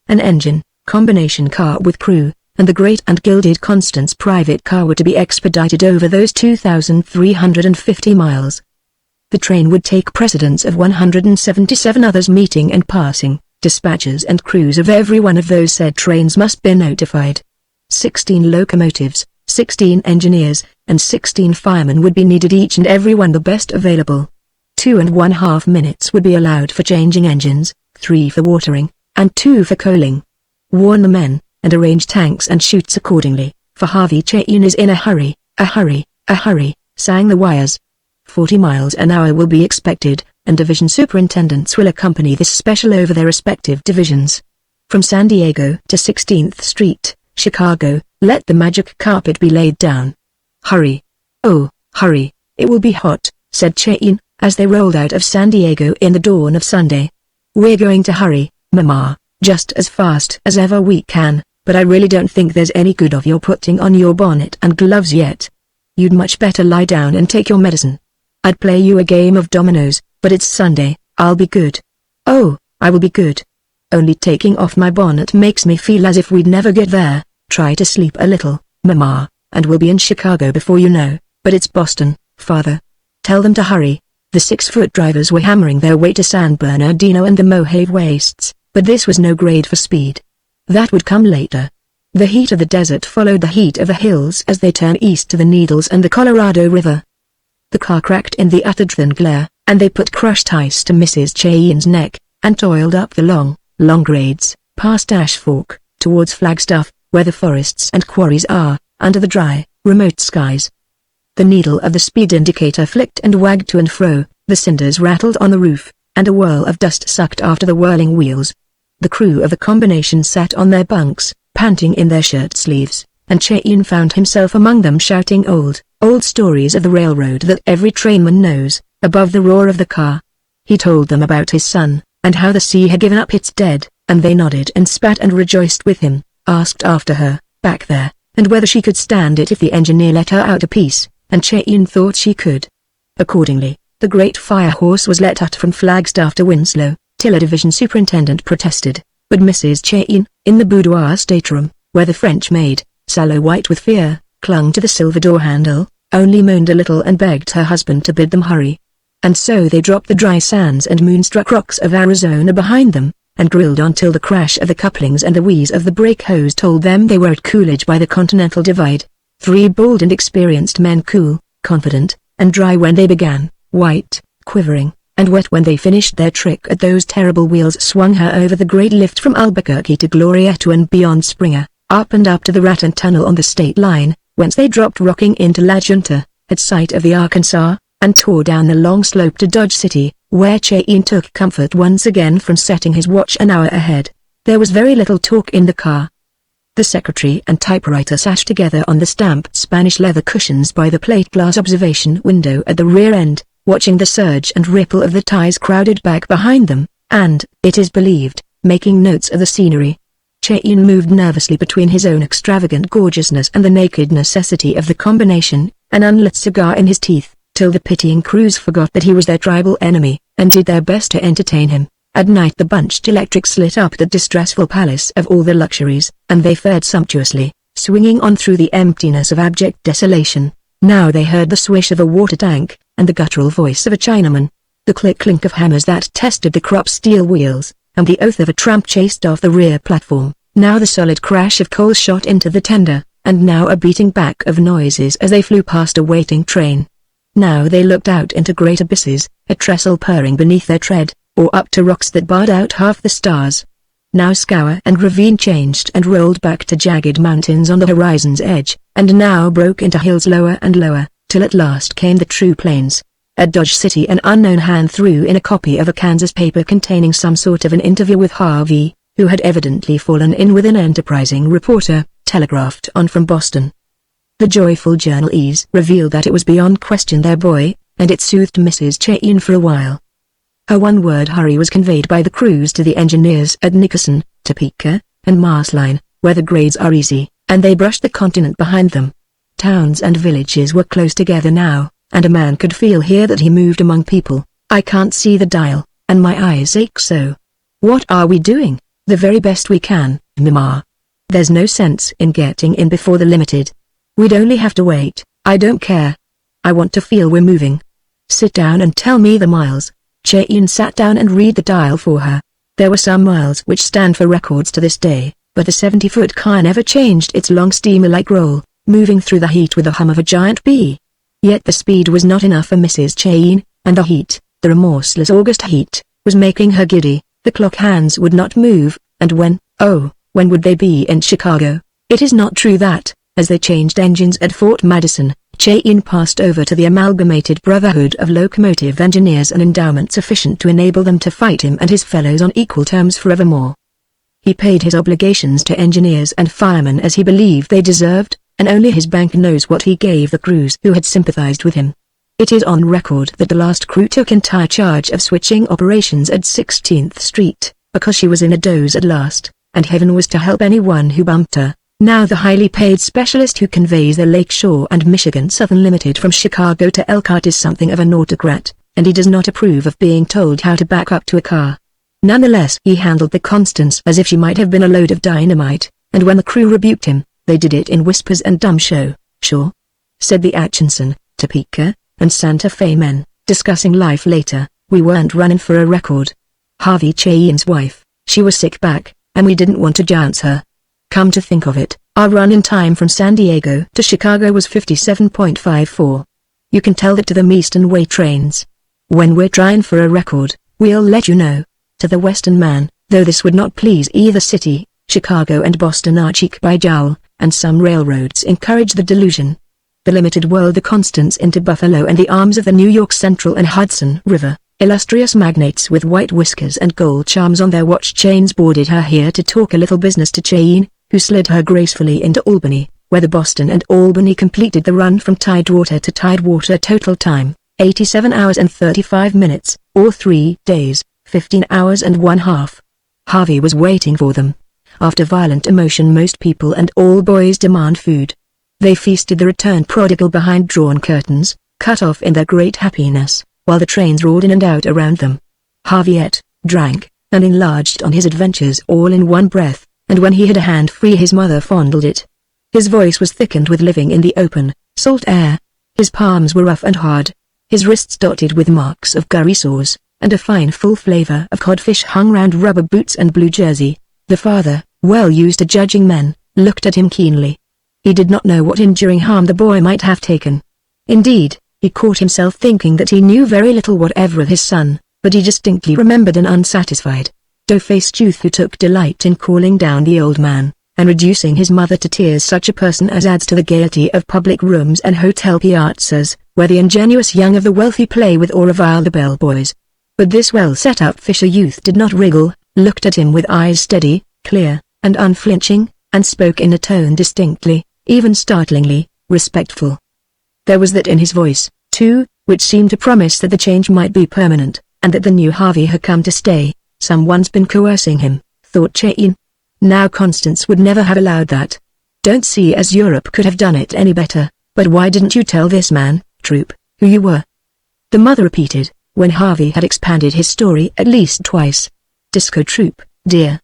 An engine, combination car with crew, and the great and gilded Constance private car were to be expedited over those 2,350 miles. The train would take precedence of 177 others meeting and passing. Dispatchers and crews of every one of those said trains must be notified. 16 locomotives, 16 engineers, and 16 firemen would be needed, each and every one the best available. 2.5 minutes would be allowed for changing engines, 3 for watering, and 2 for coaling. Warn the men, and arrange tanks and chutes accordingly, for Harvey Chain is in a hurry, a hurry, a hurry, sang the wires. 40 miles an hour will be expected, and division superintendents will accompany this special over their respective divisions. From San Diego to 16th Street, Chicago, let the magic carpet be laid down. Hurry. Oh, hurry, it will be hot, said Chain, as they rolled out of San Diego in the dawn of Sunday. We're going to hurry, Mama, just as fast as ever we can, but I really don't think there's any good of your putting on your bonnet and gloves yet. You'd much better lie down and take your medicine. I'd play you a game of dominoes, but it's Sunday. I'll be good. Oh, I will be good. Only taking off my bonnet makes me feel as if we'd never get there. Try to sleep a little, Mama, and we'll be in Chicago before you know, but it's Boston, Father. Tell them to hurry. The 6-foot drivers were hammering their way to San Bernardino and the Mojave Wastes, but this was no grade for speed. That would come later. The heat of the desert followed the heat of the hills as they turned east to the Needles and the Colorado River. The car cracked in the uttered thin glare, and they put crushed ice to Mrs. Chain's neck, and toiled up the long grades, past Ash Fork, towards Flagstaff, where the forests and quarries are, under the dry, remote skies. The needle of the speed indicator flicked and wagged to and fro, the cinders rattled on the roof, and a whirl of dust sucked after the whirling wheels. The crew of the combination sat on their bunks, panting in their shirt sleeves, and Chain found himself among them shouting old stories of the railroad that every trainman knows, above the roar of the car. He told them about his son, and how the sea had given up its dead, and they nodded and spat and rejoiced with him, asked after her, back there, and whether she could stand it if the engineer let her out a piece, and Chain thought she could. Accordingly, the great fire horse was let out from Flagstaff to Winslow, till a division superintendent protested, but Mrs. Chain, in the boudoir stateroom, where the French maid, sallow white with fear, clung to the silver door handle, only moaned a little and begged her husband to bid them hurry. And so they dropped the dry sands and moonstruck rocks of Arizona behind them, and grilled on till the crash of the couplings and the wheeze of the brake hose told them they were at Coolidge by the Continental Divide. 3 bold and experienced men, cool, confident, and dry when they began, white, quivering, and wet when they finished their trick at those terrible wheels swung her over the great lift from Albuquerque to Glorieta and beyond Springer, up and up to the Rattan Tunnel on the state line, whence they dropped rocking into La Junta, at sight of the Arkansas, and tore down the long slope to Dodge City, where Cheyenne took comfort once again from setting his watch an hour ahead. There was very little talk in the car. The secretary and typewriter sat together on the stamped Spanish leather cushions by the plate glass observation window at the rear end, watching the surge and ripple of the ties crowded back behind them, and, it is believed, making notes of the scenery. Cheyenne moved nervously between his own extravagant gorgeousness and the naked necessity of the combination, an unlit cigar in his teeth, till the pitying crews forgot that he was their tribal enemy, and did their best to entertain him. At night the bunched electrics lit up the distressful palace of all the luxuries, and they fared sumptuously, swinging on through the emptiness of abject desolation. Now they heard the swish of a water tank, and the guttural voice of a Chinaman, the click-clink of hammers that tested the crop steel wheels, and the oath of a tramp chased off the rear platform. Now the solid crash of coal shot into the tender, and now a beating back of noises as they flew past a waiting train. Now they looked out into great abysses, a trestle purring beneath their tread, or up to rocks that barred out half the stars. Now scour and ravine changed and rolled back to jagged mountains on the horizon's edge, and now broke into hills lower and lower, till at last came the true plains. At Dodge City an unknown hand threw in a copy of a Kansas paper containing some sort of an interview with Harvey, who had evidently fallen in with an enterprising reporter, telegraphed on from Boston. The joyful journalese revealed that it was beyond question their boy, and it soothed Mrs. Cheyenne for a while. Her one-word hurry was conveyed by the crews to the engineers at Nickerson, Topeka, and Marsline, where the grades are easy, and they brushed the continent behind them. Towns and villages were close together now, and a man could feel here that he moved among people. I can't see the dial, and my eyes ache so. What are we doing? The very best we can, Mama. There's no sense in getting in before the limited. We'd only have to wait. I don't care. I want to feel we're moving. Sit down and tell me the miles. Cheyenne sat down and read the dial for her. There were some miles which stand for records to this day, but the 70-foot car never changed its long steamer-like roll, moving through the heat with the hum of a giant bee. Yet the speed was not enough for Mrs. Cheyenne, and the heat, the remorseless August heat, was making her giddy. The clock hands would not move, and when would they be in Chicago? It is not true that, as they changed engines at Fort Madison, Cheyenne passed over to the Amalgamated Brotherhood of Locomotive Engineers an endowment sufficient to enable them to fight him and his fellows on equal terms forevermore. He paid his obligations to engineers and firemen as he believed they deserved, and only his bank knows what he gave the crews who had sympathized with him. It is on record that the last crew took entire charge of switching operations at 16th Street, because she was in a doze at last, and heaven was to help anyone who bumped her. Now the highly paid specialist who conveys the Lake Shore and Michigan Southern Limited from Chicago to Elkhart is something of an autocrat, and he does not approve of being told how to back up to a car. Nonetheless he handled the Constance as if she might have been a load of dynamite, and when the crew rebuked him, they did it in whispers and dumb show. Sure, said the Atchison, Topeka, and Santa Fe men, discussing life later. We weren't running for a record. Harvey Cheyenne's wife, she was sick back, and we didn't want to jounce her. Come to think of it, our run-in time from San Diego to Chicago was 57.54. You can tell that to the Eastern Way trains. When we're trying for a record, we'll let you know. To the Western man, though this would not please either city, Chicago and Boston are cheek by jowl, and some railroads encourage the delusion. The Limited whirled the Constance into Buffalo and the arms of the New York Central and Hudson River. Illustrious magnates with white whiskers and gold charms on their watch chains boarded her here to talk a little business to Cheyenne, who slid her gracefully into Albany, where the Boston and Albany completed the run from Tidewater to Tidewater. Total time, 87 hours and 35 minutes, or 3 days, 15 hours and 1/2. Harvey was waiting for them. After violent emotion most people and all boys demand food. They feasted the return prodigal behind drawn curtains, cut off in their great happiness, while the trains rolled in and out around them. Harvey ate, drank, and enlarged on his adventures all in one breath, and when he had a hand free his mother fondled it. His voice was thickened with living in the open, salt air. His palms were rough and hard, his wrists dotted with marks of curry sauce, and a fine full flavor of codfish hung round rubber boots and blue jersey. The father, well used to judging men, looked at him keenly. He did not know what enduring harm the boy might have taken. Indeed, he caught himself thinking that he knew very little whatever of his son, but he distinctly remembered an unsatisfied, dough-faced youth who took delight in calling down the old man, and reducing his mother to tears. Such a person as adds to the gaiety of public rooms and hotel piazzas, where the ingenuous young of the wealthy play with or revile the bellboys. But this well-set-up Fisher youth did not wriggle, looked at him with eyes steady, clear, and unflinching, and spoke in a tone distinctly, even startlingly, respectful. There was that in his voice, too, which seemed to promise that the change might be permanent, and that the new Harvey had come to stay. Someone's been coercing him, thought Cheyenne. Now Constance would never have allowed that. Don't see as Europe could have done it any better. But why didn't you tell this man, Troop, who you were? The mother repeated, when Harvey had expanded his story at least twice. Disco Troop, dear.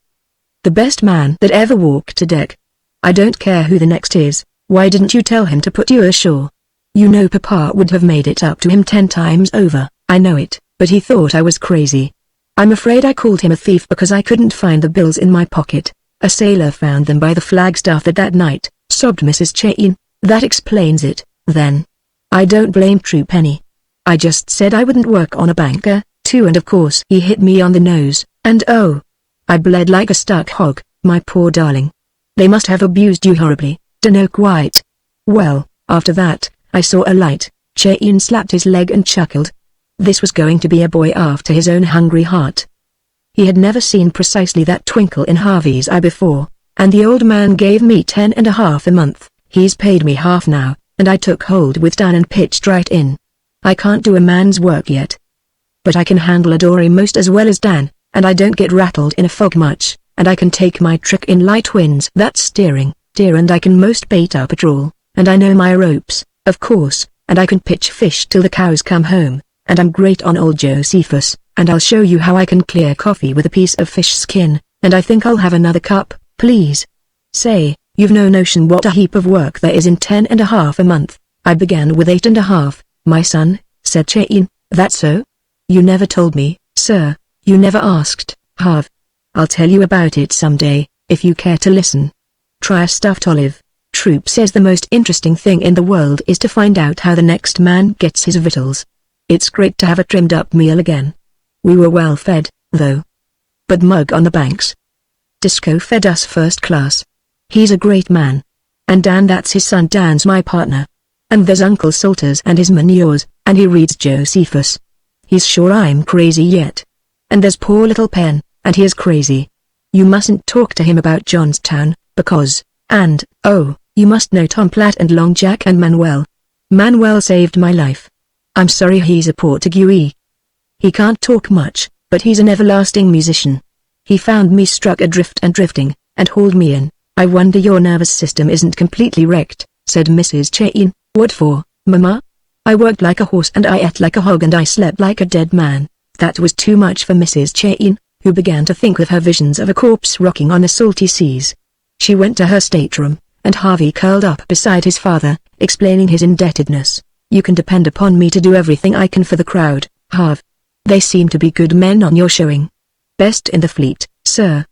The best man that ever walked a deck. I don't care who the next is. Why didn't you tell him to put you ashore? You know Papa would have made it up to him 10 times over. I know it, but he thought I was crazy. I'm afraid I called him a thief because I couldn't find the bills in my pocket. A sailor found them by the flagstaff that night, sobbed Mrs. Cheyenne. That explains it, then. I don't blame Troop any. I just said I wouldn't work on a banker, too, and of course he hit me on the nose, and oh, I bled like a stuck hog, my poor darling. They must have abused you horribly. Dunno quite. Well, after that, I saw a light. Cheyenne slapped his leg and chuckled. This was going to be a boy after his own hungry heart. He had never seen precisely that twinkle in Harvey's eye before, and the old man gave me 10.5 a month. He's paid me half now, and I took hold with Dan and pitched right in. I can't do a man's work yet, but I can handle a dory most as well as Dan, and I don't get rattled in a fog much, and I can take my trick in light winds. That's steering, dear, and I can most bait up a trawl, and I know my ropes, of course, and I can pitch fish till the cows come home, and I'm great on old Josephus, and I'll show you how I can clear coffee with a piece of fish skin, and I think I'll have another cup, please. Say, you've no notion what a heap of work there is in 10.5 a month. I began with 8.5, my son, said Cheyenne. That's so? You never told me, sir. You never asked, Harv. I'll tell you about it someday, if you care to listen. Try a stuffed olive. Troop says the most interesting thing in the world is to find out how the next man gets his victuals. It's great to have a trimmed-up meal again. We were well fed, though. But Mug on the banks. Disco fed us first class. He's a great man. And Dan, that's his son. Dan's my partner. And there's Uncle Salters and his manures, and he reads Josephus. He's sure I'm crazy yet. And there's poor little Pen, and he is crazy. You mustn't talk to him about Johnstown, because, and, oh, you must know Tom Platt and Long Jack and Manuel. Manuel saved my life. I'm sorry he's a Portuguese. He can't talk much, but he's an everlasting musician. He found me struck adrift and drifting, and hauled me in. I wonder your nervous system isn't completely wrecked, said Mrs. Cheyenne. What for, Mama? I worked like a horse and I ate like a hog and I slept like a dead man. That was too much for Mrs. Cheyenne, who began to think of her visions of a corpse rocking on the salty seas. She went to her stateroom, and Harvey curled up beside his father, explaining his indebtedness. You can depend upon me to do everything I can for the crowd, Harv. They seem to be good men on your showing. Best in the fleet, sir.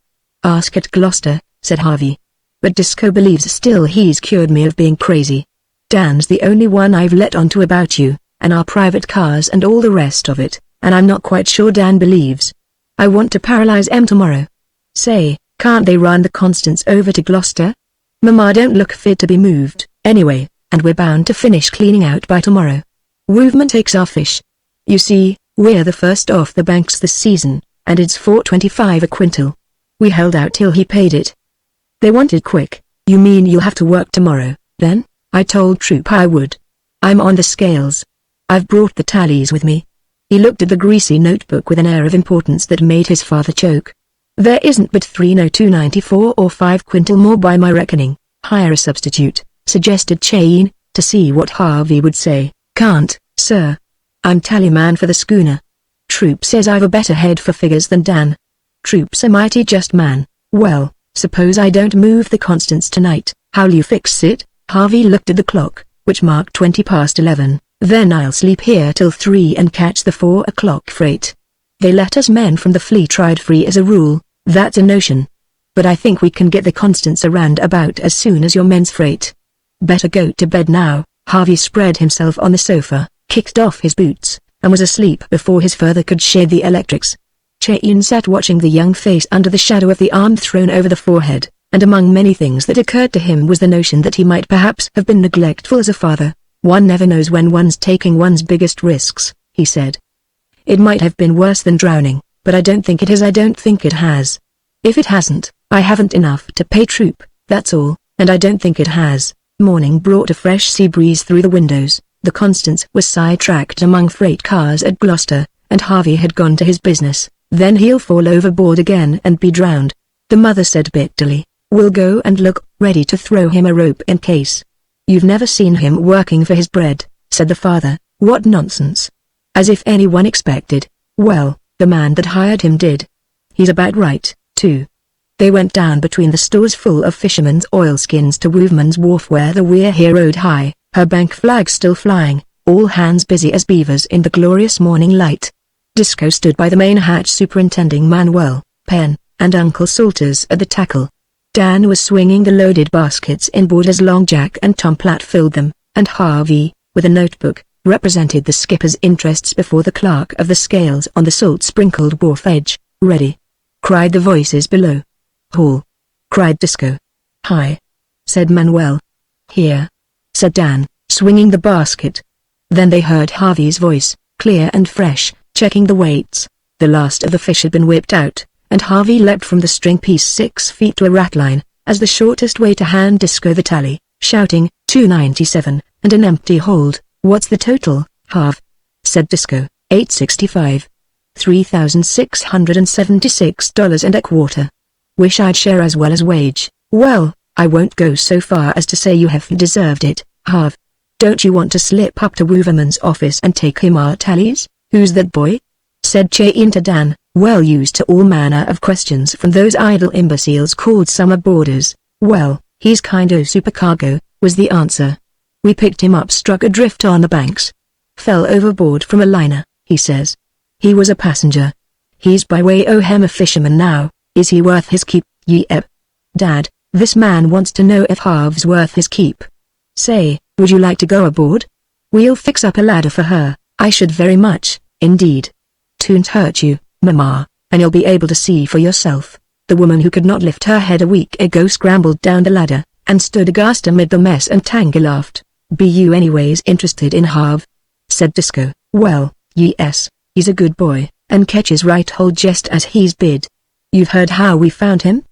Ask at Gloucester, said Harvey. But Disco believes still he's cured me of being crazy. Dan's the only one I've let on to about you, and our private cars and all the rest of it, and I'm not quite sure Dan believes. I want to paralyze M tomorrow. Say, can't they run the Constance over to Gloucester? Mama don't look fit to be moved, anyway, and we're bound to finish cleaning out by tomorrow. Woovman takes our fish. You see, we're the first off the banks this season, and it's $4.25 a quintal. We held out till he paid it. They want it quick. You mean you'll have to work tomorrow, then? I told Troop I would. I'm on the scales. I've brought the tallies with me. He looked at the greasy notebook with an air of importance that made his father choke. There isn't but $302.94 or 5 quintal more by my reckoning. Hire a substitute, suggested Cheyenne, to see what Harvey would say. Can't, sir. I'm tallyman for the schooner. Troop says I've a better head for figures than Dan. Troop's a mighty just man. Well, suppose I don't move the Constance tonight, how'll you fix it? Harvey looked at the clock, which marked 11:20. Then I'll sleep here till 3 and catch the 4 o'clock freight. They let us men from the fleet ride free as a rule. That's a notion. But I think we can get the Constance around about as soon as your men's freight. Better go to bed now. Harvey spread himself on the sofa, kicked off his boots, and was asleep before his father could shade the electrics. Cheyenne sat watching the young face under the shadow of the arm thrown over the forehead, and among many things that occurred to him was the notion that he might perhaps have been neglectful as a father. One never knows when one's taking one's biggest risks, he said. It might have been worse than drowning, but I don't think it is. I don't think it has. If it hasn't, I haven't enough to pay troop, that's all, and I don't think it has. Morning brought a fresh sea breeze through the windows. The Constance was sidetracked among freight cars at Gloucester, and Harvey had gone to his business. Then he'll fall overboard again and be drowned. The mother said bitterly, we'll go and look, ready to throw him a rope in case. You've never seen him working for his bread, said the father. What nonsense. As if anyone expected. Well, the man that hired him did. He's about right, too. They went down between the stores full of fishermen's oilskins to Wooverman's Wharf where the Weir here rode high, her bank flag still flying, all hands busy as beavers in the glorious morning light. Disco stood by the main hatch superintending Manuel, Penn, and Uncle Salters at the tackle. Dan was swinging the loaded baskets inboard as Long Jack and Tom Platt filled them, and Harvey, with a notebook, represented the skipper's interests before the clerk of the scales on the salt-sprinkled wharf edge. Ready, cried the voices below. Haul, cried Disco. Hi, said Manuel. Here, said Dan, swinging the basket. Then they heard Harvey's voice, clear and fresh, checking the weights. The last of the fish had been whipped out, and Harvey leapt from the string piece 6 feet to a ratline, as the shortest way to hand Disco the tally, shouting, 297, and an empty hold. What's the total, Harv? Said Disco. 865. $3,676.25. Wish I'd share as well as wage. Well, I won't go so far as to say you have deserved it, Harv. Don't you want to slip up to Wooverman's office and take him our tallies? Who's that boy? Said Chain to Dan, well used to all manner of questions from those idle imbeciles called summer boarders. Well, he's kind of supercargo, was the answer. We picked him up, struck adrift on the banks. Fell overboard from a liner, he says. He was a passenger. He's by way o' hem a fisherman now. Is he worth his keep? Yep. Dad, this man wants to know if Harv's worth his keep. Say, would you like to go aboard? We'll fix up a ladder for her. I should very much, indeed. 'Twon't hurt you, Mama, and you'll be able to see for yourself. The woman who could not lift her head a week ago scrambled down the ladder, and stood aghast amid the mess and Tangy laughed. Be you anyways interested in Harv? Said Disco. Well, yes, he's a good boy, and catches right hold just as he's bid. You've heard how we found him?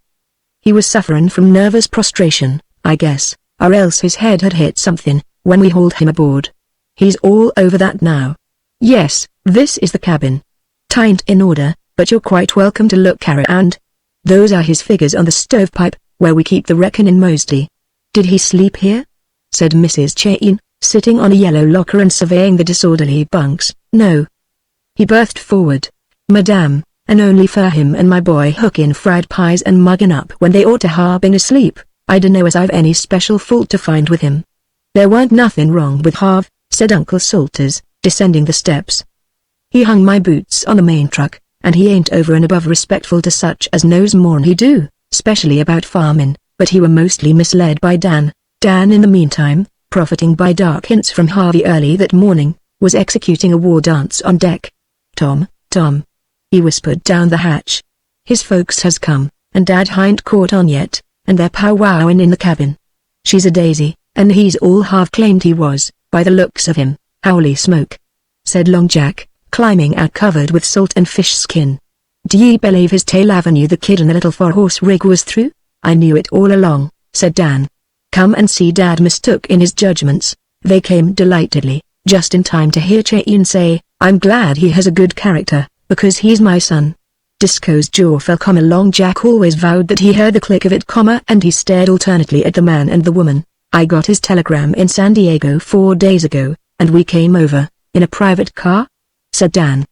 He was sufferin' from nervous prostration, I guess, or else his head had hit something, when we hauled him aboard. He's all over that now. Yes, this is the cabin. Tain't in order, but you're quite welcome to look around. Those are his figures on the stovepipe, where we keep the reckoning mostly. Did he sleep here? Said Mrs. Chain, sitting on a yellow locker and surveying the disorderly bunks. No. He berthed forward. Madame, and only for him and my boy hookin' fried pies and muggin' up when they ought to ha' been asleep. I dunno as I've any special fault to find with him. There weren't nothing wrong with Harv, said Uncle Salters, descending the steps. He hung my boots on the main truck, and he ain't over and above respectful to such as knows more'n he do, specially about farmin', but he were mostly misled by Dan. Dan in the meantime, profiting by dark hints from Harvey early that morning, was executing a war dance on deck. Tom, he whispered down the hatch. His folks has come, and Dad hain't caught on yet, and they're powwowing in the cabin. She's a daisy, and he's all Harv claimed he was, by the looks of him. Howly smoke, said Long Jack, climbing out covered with salt and fish skin. D'ye believe his tail avenue the kid and the little 4-horse rig was through? I knew it all along, said Dan. Come and see. Dad mistook in his judgments. They came delightedly, just in time to hear Chain say, I'm glad he has a good character, because he's my son. Disco's jaw fell, Long Jack always vowed that he heard the click of it, and he stared alternately at the man and the woman. I got his telegram in San Diego 4 days ago, and we came over, in a private car? Said Dan.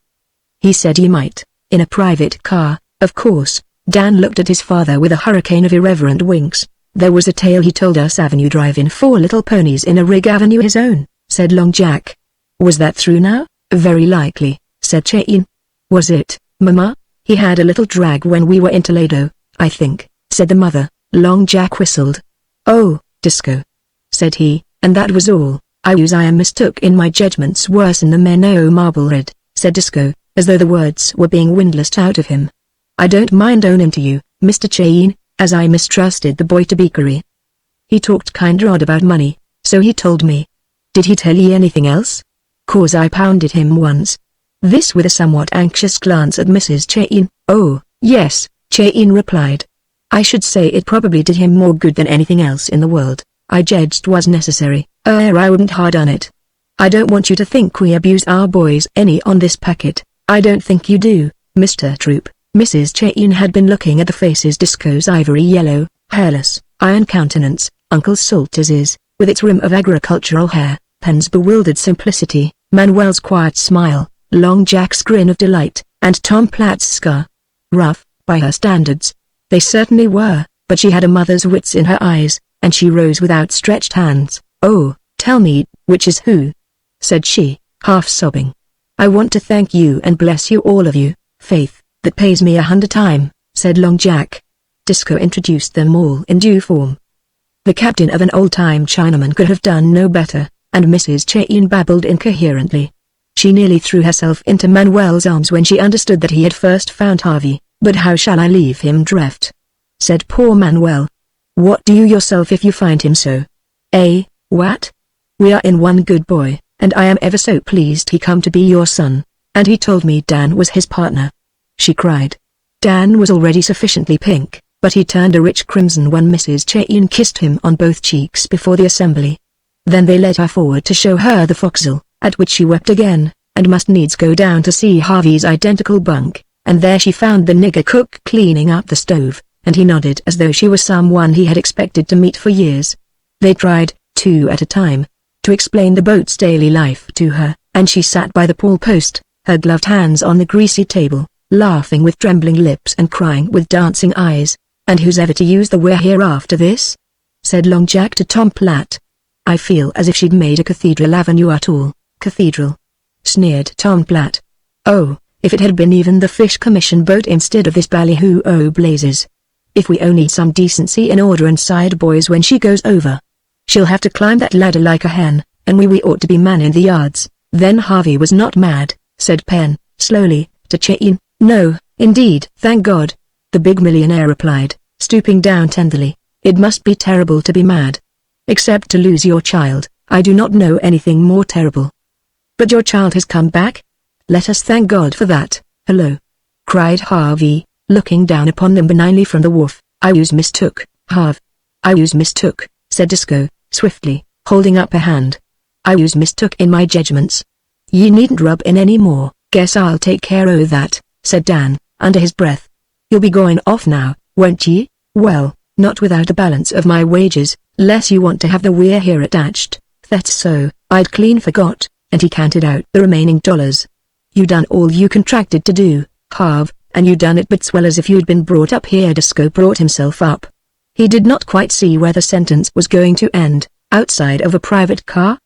He said he might, in a private car, of course. Dan looked at his father with a hurricane of irreverent winks. There was a tale he told us Avenue Drive in 4 little ponies in a rig Avenue his own, said Long Jack. Was that through now? Very likely, said Chain. Was it, Mama? He had a little drag when we were in Toledo, I think, said the mother. Long Jack whistled. Oh, Disco, said he, and that was all. I am mistook in my judgments worse'n the men o' Marblehead, said Disco, as though the words were being windlassed out of him. I don't mind owning to you, Mr. Chain, as I mistrusted the boy to be curry. He talked kinda odd about money, so he told me. Did he tell ye anything else? 'Cause I pounded him once. This with a somewhat anxious glance at Mrs. Chain. Oh, yes, Chain replied. I should say it probably did him more good than anything else in the world. I judged was necessary. I wouldn't hard on it. I don't want you to think we abuse our boys any on this packet. I don't think you do, Mr. Troop. Mrs. Chain had been looking at the faces Disco's ivory yellow, hairless, iron countenance, Uncle Salters's, with its rim of agricultural hair, Pen's bewildered simplicity, Manuel's quiet smile, Long Jack's grin of delight, and Tom Platt's scar. Rough, by her standards. They certainly were, but she had a mother's wits in her eyes, and she rose with outstretched hands. Oh, tell me, which is who? Said she, half sobbing. I want to thank you and bless you all of you, Faith, that pays me 100 times, said Long Jack. Disco introduced them all in due form. The captain of an old-time Chinaman could have done no better, and Mrs. Chain babbled incoherently. She nearly threw herself into Manuel's arms when she understood that he had first found Harvey. But how shall I leave him dreft? Said poor Manuel. What do you yourself if you find him so? What? We are in one good boy, and I am ever so pleased he come to be your son, and he told me Dan was his partner. She cried. Dan was already sufficiently pink, but he turned a rich crimson when Mrs. Chain kissed him on both cheeks before the assembly. Then they led her forward to show her the forecastle, at which she wept again, and must needs go down to see Harvey's identical bunk. And there she found the nigger cook cleaning up the stove, and he nodded as though she was someone he had expected to meet for years. They tried, 2 at a time, to explain the boat's daily life to her, and she sat by the pool post, her gloved hands on the greasy table, laughing with trembling lips and crying with dancing eyes. And who's ever to use the we're here after this? Said Long Jack to Tom Platt. I feel as if she'd made a Cathedral Avenue at all. Cathedral? Sneered Tom Platt. Oh, if it had been even the Fish Commission boat instead of this ballyhoo, oh blazes. If we only had some decency in order inside boys when she goes over. She'll have to climb that ladder like a hen, and we ought to be manning the yards. Then Harvey was not mad, said Penn, slowly, to Chain. No, indeed, thank God. The big millionaire replied, stooping down tenderly. It must be terrible to be mad. Except to lose your child, I do not know anything more terrible. But your child has come back? Let us thank God for that. Hello, cried Harvey, looking down upon them benignly from the wharf. I was mistook, Harv. I was mistook, said Disco, swiftly, holding up a hand. I was mistook in my judgments. Ye needn't rub in any more. Guess I'll take care o' that, said Dan, under his breath. You'll be going off now, won't ye? Well, not without the balance of my wages, less you want to have the we're here attached. That's so, I'd clean forgot, and he counted out the remaining dollars. You done all you contracted to do, Harv, and you done it but swell as if you'd been brought up here. Disco brought himself up. He did not quite see where the sentence was going to end. Outside of a private car?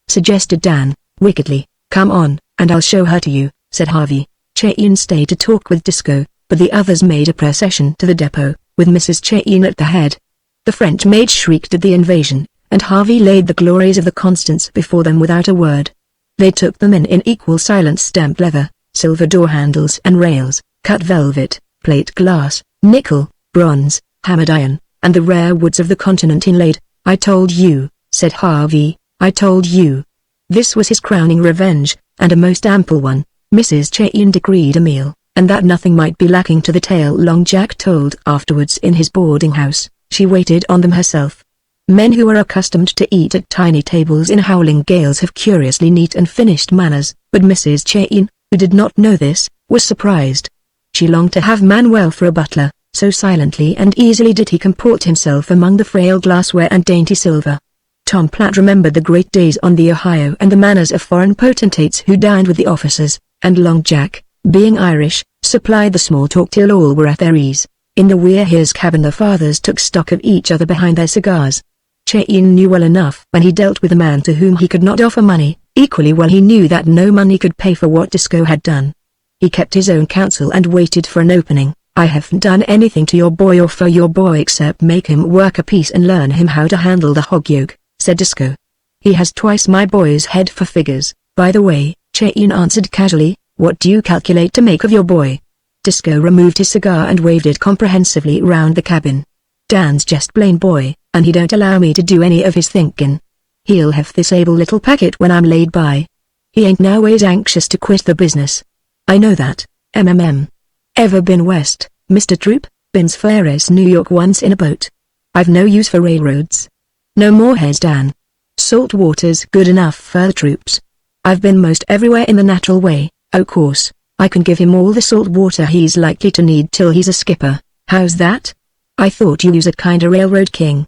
Suggested Dan, wickedly. Come on, and I'll show her to you, said Harvey. Chain stayed to talk with Disco, but the others made a procession to the depot, with Mrs. Chain at the head. The French maid shrieked at the invasion, and Harvey laid the glories of the Constance before them without a word. They took them in equal silence. Stamped leather, silver door handles and rails, cut velvet, plate glass, nickel, bronze, hammered iron, and the rare woods of the continent inlaid. I told you, said Harvey, I told you. This was his crowning revenge, and a most ample one. Mrs. Chain decreed a meal, and that nothing might be lacking to the tale Long Jack told afterwards in his boarding house. She waited on them herself. Men who are accustomed to eat at tiny tables in howling gales have curiously neat and finished manners, but Mrs. Chain, who did not know this, was surprised. She longed to have Manuel for a butler, so silently and easily did he comport himself among the frail glassware and dainty silver. Tom Platt remembered the great days on the Ohio and the manners of foreign potentates who dined with the officers, and Long Jack, being Irish, supplied the small talk till all were at their ease. In the We're Here's cabin the fathers took stock of each other behind their cigars. Chain knew well enough when he dealt with a man to whom he could not offer money, equally well he knew that no money could pay for what Disco had done. He kept his own counsel and waited for an opening. I haven't done anything to your boy or for your boy except make him work a piece and learn him how to handle the hog yoke, said Disco. He has twice my boy's head for figures. By the way, Chain answered casually, what do you calculate to make of your boy? Disco removed his cigar and waved it comprehensively round the cabin. Dan's just plain boy, and he don't allow me to do any of his thinking. He'll have this able little packet when I'm laid by. He ain't noways anxious to quit the business. I know that, Ever been west, Mr. Troop? Bin's Ferris, New York once in a boat. I've no use for railroads. No more hares, Dan. Salt water's good enough for the troops. I've been most everywhere in the natural way. O' course, I can give him all the salt water he's likely to need till he's a skipper. How's that? I thought you was a kinda railroad king.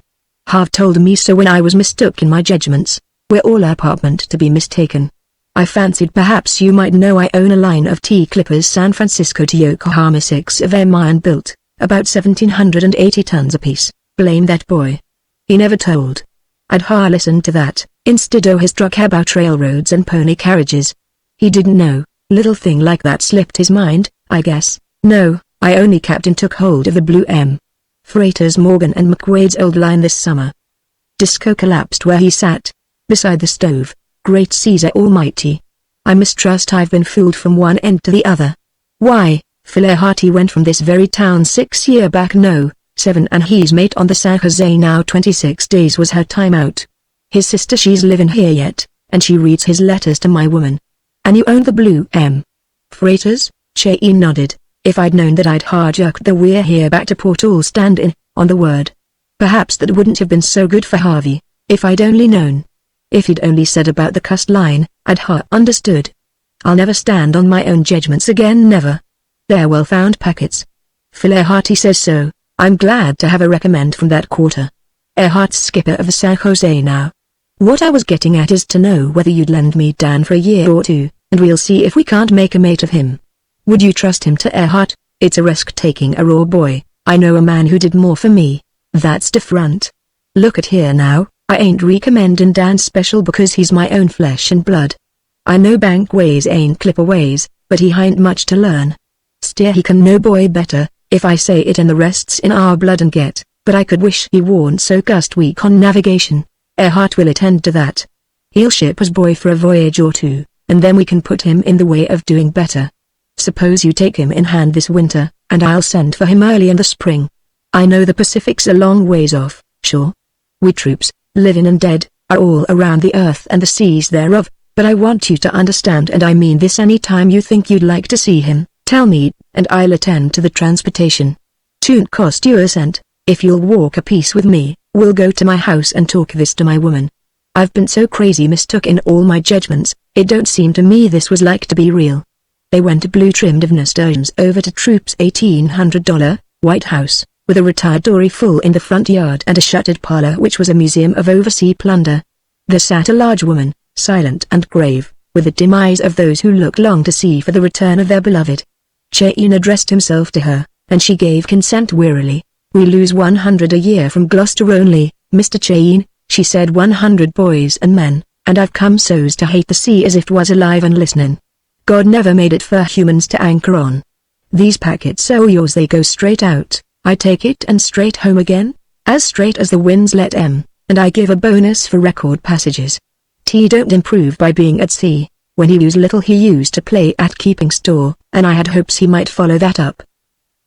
Harv told me so when I was mistook in my judgments. We're all apartment to be mistaken. I fancied perhaps you might know I own a line of T-clippers San Francisco to Yokohama, 6 of them iron built, about 1,780 tons apiece. Blame that boy. He never told. I'd listened to that, instead o' his truck about railroads and pony carriages. He didn't know, little thing like that slipped his mind, I guess. No, I only captain took hold of the Blue M. Freighters Morgan and McQuaid's old line this summer. Disco collapsed where he sat, beside the stove. Great Caesar Almighty. I mistrust I've been fooled from one end to the other. Why, Phil Earhart went from this very town 6 year back, no, 7, and he's mate on the San Jose now. 26 days was her time out. His sister, she's living here yet, and she reads his letters to my woman. And you own the Blue M. Freighters? Che nodded. If I'd known that I'd hijacked the Weir here back to Port all stand in, on the word. Perhaps that wouldn't have been so good for Harvey, if I'd only known. If he'd only said about the cussed line, I'd understood. I'll never stand on my own judgments again, never. They're well-found packets. Phil Earhart says so. I'm glad to have a recommend from that quarter. Earhart's skipper of the San Jose now. What I was getting at is to know whether you'd lend me Dan for a year or two, and we'll see if we can't make a mate of him. Would you trust him to Earhart? It's a risk taking a raw boy. I know a man who did more for me. That's different. Look at here now. I ain't recommending Dan special because he's my own flesh and blood. I know bank ways ain't clipper ways, but he hain't much to learn. Steer he can no boy better, if I say it, and the rest's in our blood and get, but I could wish he warn't so cussed weak on navigation. Earhart will attend to that. He'll ship us boy for a voyage or two, and then we can put him in the way of doing better. Suppose you take him in hand this winter, and I'll send for him early in the spring. I know the Pacific's a long ways off, sure. We troops, living and dead, are all around the earth and the seas thereof, but I want you to understand, and I mean this, any time you think you'd like to see him, tell me, and I'll attend to the transportation. 'Twon't cost you a cent. If you'll walk a piece with me, we'll go to my house and talk this to my woman. I've been so crazy mistook in all my judgments, it don't seem to me this was like to be real. They went blue-trimmed of nasturtiums over to Troop's $1,800, White House, with a retired dory full in the front yard and a shuttered parlor which was a museum of overseas plunder. There sat a large woman, silent and grave, with the dim eyes of those who look long to see for the return of their beloved. Che-in addressed himself to her, and she gave consent wearily. We lose 100 a year from Gloucester only, Mr. Che-in, she said. 100 boys and men, and I've come so's to hate the sea as if 'twas alive and listening. God never made it for humans to anchor on. These packets are yours, they go straight out. I take it and straight home again, as straight as the winds let 'em, and I give a bonus for record passages. T don't improve by being at sea. When he was little he used to play at keeping store, and I had hopes he might follow that up.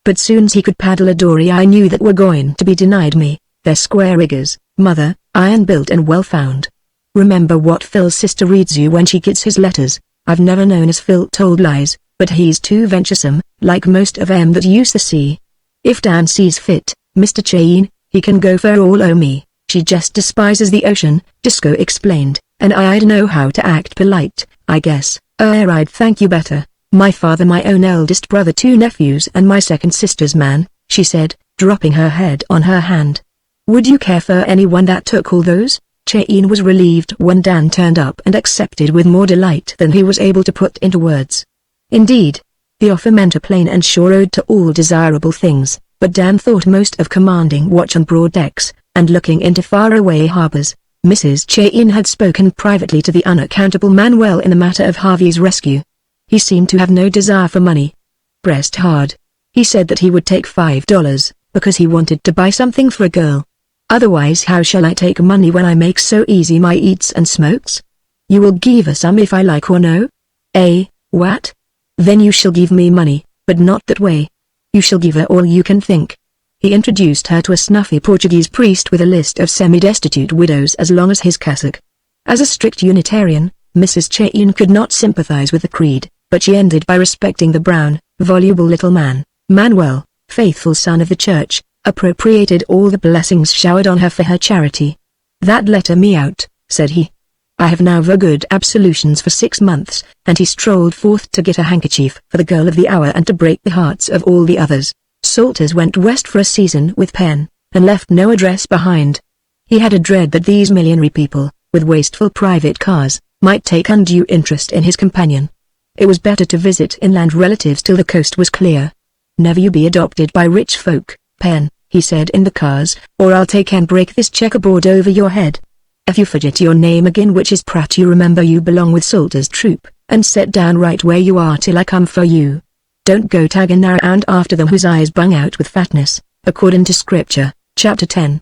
But soon's he could paddle a dory I knew that were going to be denied me. They're square riggers, mother, iron-built and well-found. Remember what Phil's sister reads you when she gets his letters. I've never known as Phil told lies, but he's too venturesome, like most of 'em that use the sea. If Dan sees fit, Mr. Che-in, he can go for all o' me. She just despises the ocean, Disco explained, and I'd know how to act polite, I guess. I'd thank you better. My father, my own eldest brother, 2 nephews and my second sister's man, she said, dropping her head on her hand. Would you care for anyone that took all those? Che-in was relieved when Dan turned up and accepted with more delight than he was able to put into words. Indeed, the offer meant a plain and sure ode to all desirable things, but Dan thought most of commanding watch on broad decks, and looking into faraway harbors. Mrs. Che-in had spoken privately to the unaccountable Manuel in the matter of Harvey's rescue. He seemed to have no desire for money. Pressed hard. He said that he would take $5, because he wanted to buy something for a girl. Otherwise how shall I take money when I make so easy my eats and smokes? You will give her some if I like or no? Eh, what? Then you shall give me money, but not that way. You shall give her all you can think. He introduced her to a snuffy Portuguese priest with a list of semi-destitute widows as long as his cassock. As a strict Unitarian, Mrs. Cheyne could not sympathize with the creed, but she ended by respecting the brown, voluble little man. Manuel, faithful son of the church, appropriated all the blessings showered on her for her charity. "That let me out," said he. "I have now good absolutions for 6 months," and he strolled forth to get a handkerchief for the girl of the hour and to break the hearts of all the others. Salters went west for a season with Penn, and left no address behind. He had a dread that these millionary people, with wasteful private cars, might take undue interest in his companion. It was better to visit inland relatives till the coast was clear. "Never you be adopted by rich folk, Penn," he said in the cars, "or I'll take and break this checkerboard over your head. If you forget your name again, which is Pratt, you remember you belong with Salter's troop, and set down right where you are till I come for you. Don't go tagging around after them whose eyes bung out with fatness, according to Scripture, chapter 10.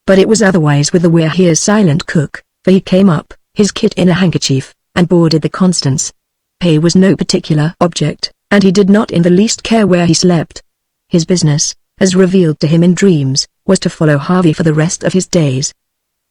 But it was otherwise with the We're Here's silent cook, for he came up, his kit in a handkerchief, and boarded the Constance. Pay was no particular object, and he did not in the least care where he slept. His business, as revealed to him in dreams, was to follow Harvey for the rest of his days.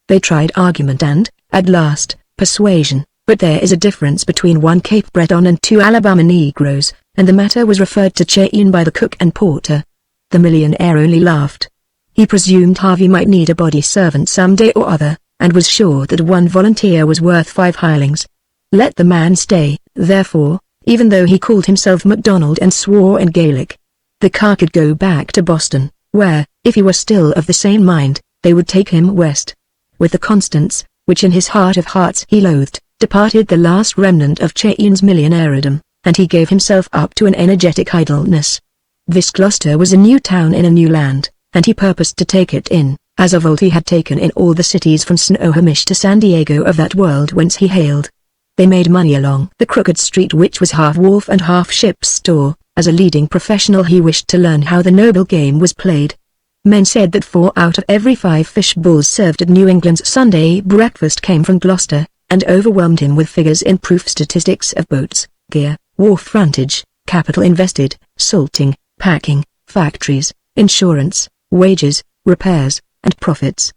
They tried argument and, at last, persuasion, but there is a difference between one Cape Breton and 2 Alabama Negroes, and the matter was referred to Cheyne by the cook and porter. The millionaire only laughed. He presumed Harvey might need a body servant some day or other, and was sure that one volunteer was worth 5 hirelings. Let the man stay, therefore, even though he called himself MacDonald and swore in Gaelic. The car could go back to Boston, where, if he were still of the same mind, they would take him west. With the Constance, which in his heart of hearts he loathed, departed the last remnant of Cheyne's millionairedom, and he gave himself up to an energetic idleness. This Gloucester was a new town in a new land, and he purposed to take it in, as of old he had taken in all the cities from Snohomish to San Diego of that world whence he hailed. They made money along the crooked street which was half wharf and half ship's store. As a leading professional he wished to learn how the noble game was played. Men said that 4 out of every 5 fish balls served at New England's Sunday breakfast came from Gloucester, and overwhelmed him with figures in proof statistics of boats, gear, wharf frontage, capital invested, salting, packing, factories, insurance, wages, repairs, and profits.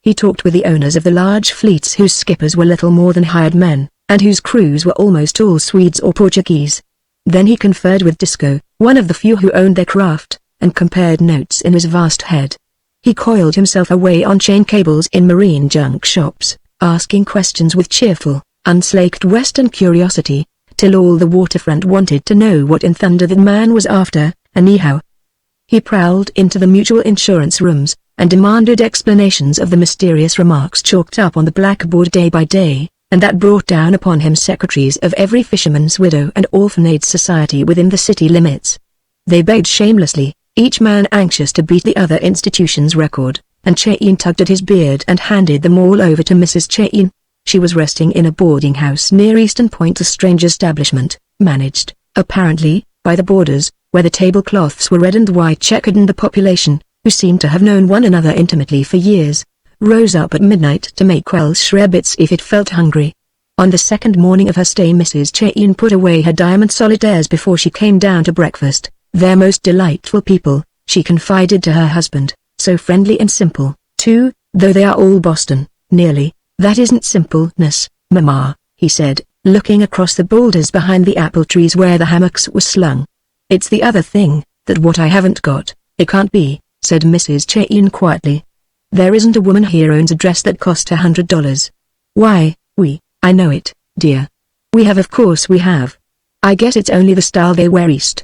He talked with the owners of the large fleets whose skippers were little more than hired men, and whose crews were almost all Swedes or Portuguese. Then he conferred with Disco, one of the few who owned their craft, and compared notes in his vast head. He coiled himself away on chain cables in marine junk shops, asking questions with cheerful, unslaked Western curiosity, till all the waterfront wanted to know what in thunder the man was after, anyhow. He prowled into the mutual insurance rooms, and demanded explanations of the mysterious remarks chalked up on the blackboard day by day, and that brought down upon him secretaries of every fisherman's widow and orphanage society within the city limits. They begged shamelessly, each man anxious to beat the other institution's record, and Cheyne tugged at his beard and handed them all over to Mrs. Cheyne. She was resting in a boarding house near Eastern Point, a strange establishment, managed, apparently, by the boarders, where the tablecloths were red and white checkered, and the population, who seemed to have known one another intimately for years, rose up at midnight to make Welsh rarebits if it felt hungry. On the second morning of her stay Mrs. Cheyne put away her diamond solitaires before she came down to breakfast. "They're most delightful people," she confided to her husband, "so friendly and simple, too, though they are all Boston, nearly." "That isn't simpleness, Mamma," he said, looking across the boulders behind the apple trees where the hammocks were slung. "It's the other thing, that what I haven't got, it can't be," said Mrs. Cheyne quietly. "There isn't a woman here owns a dress that cost $100. Why, I know it, dear. We have, of course we have. I guess it's only the style they wear east.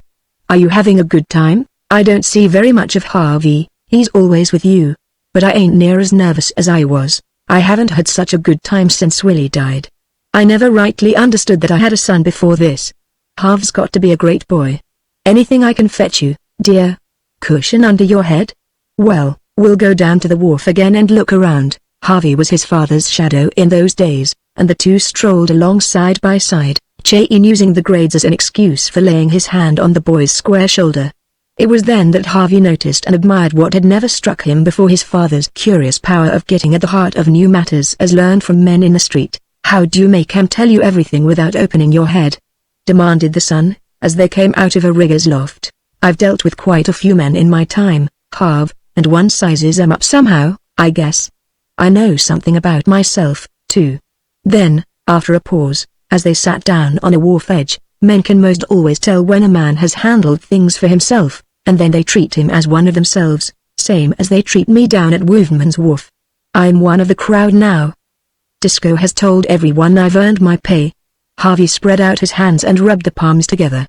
Are you having a good time? I don't see very much of Harvey, he's always with you. But I ain't near as nervous as I was. I haven't had such a good time since Willie died. I never rightly understood that I had a son before this. Harv's got to be a great boy. Anything I can fetch you, dear? Cushion under your head? Well, we'll go down to the wharf again and look around." Harvey was his father's shadow in those days, and the two strolled along side by side, Cheyne using the grades as an excuse for laying his hand on the boy's square shoulder. It was then that Harvey noticed and admired what had never struck him before: his father's curious power of getting at the heart of new matters as learned from men in the street. "How do you make him tell you everything without opening your head?" demanded the son, as they came out of a rigger's loft. "I've dealt with quite a few men in my time, Harv, and one sizes them up somehow, I guess. I know something about myself, too. Then, after a pause, as they sat down on a wharf edge, men can most always tell when a man has handled things for himself, and then they treat him as one of themselves, same as they treat me down at Wovenman's Wharf. I'm one of the crowd now. Disco has told everyone I've earned my pay. Harvey spread out his hands and rubbed the palms together.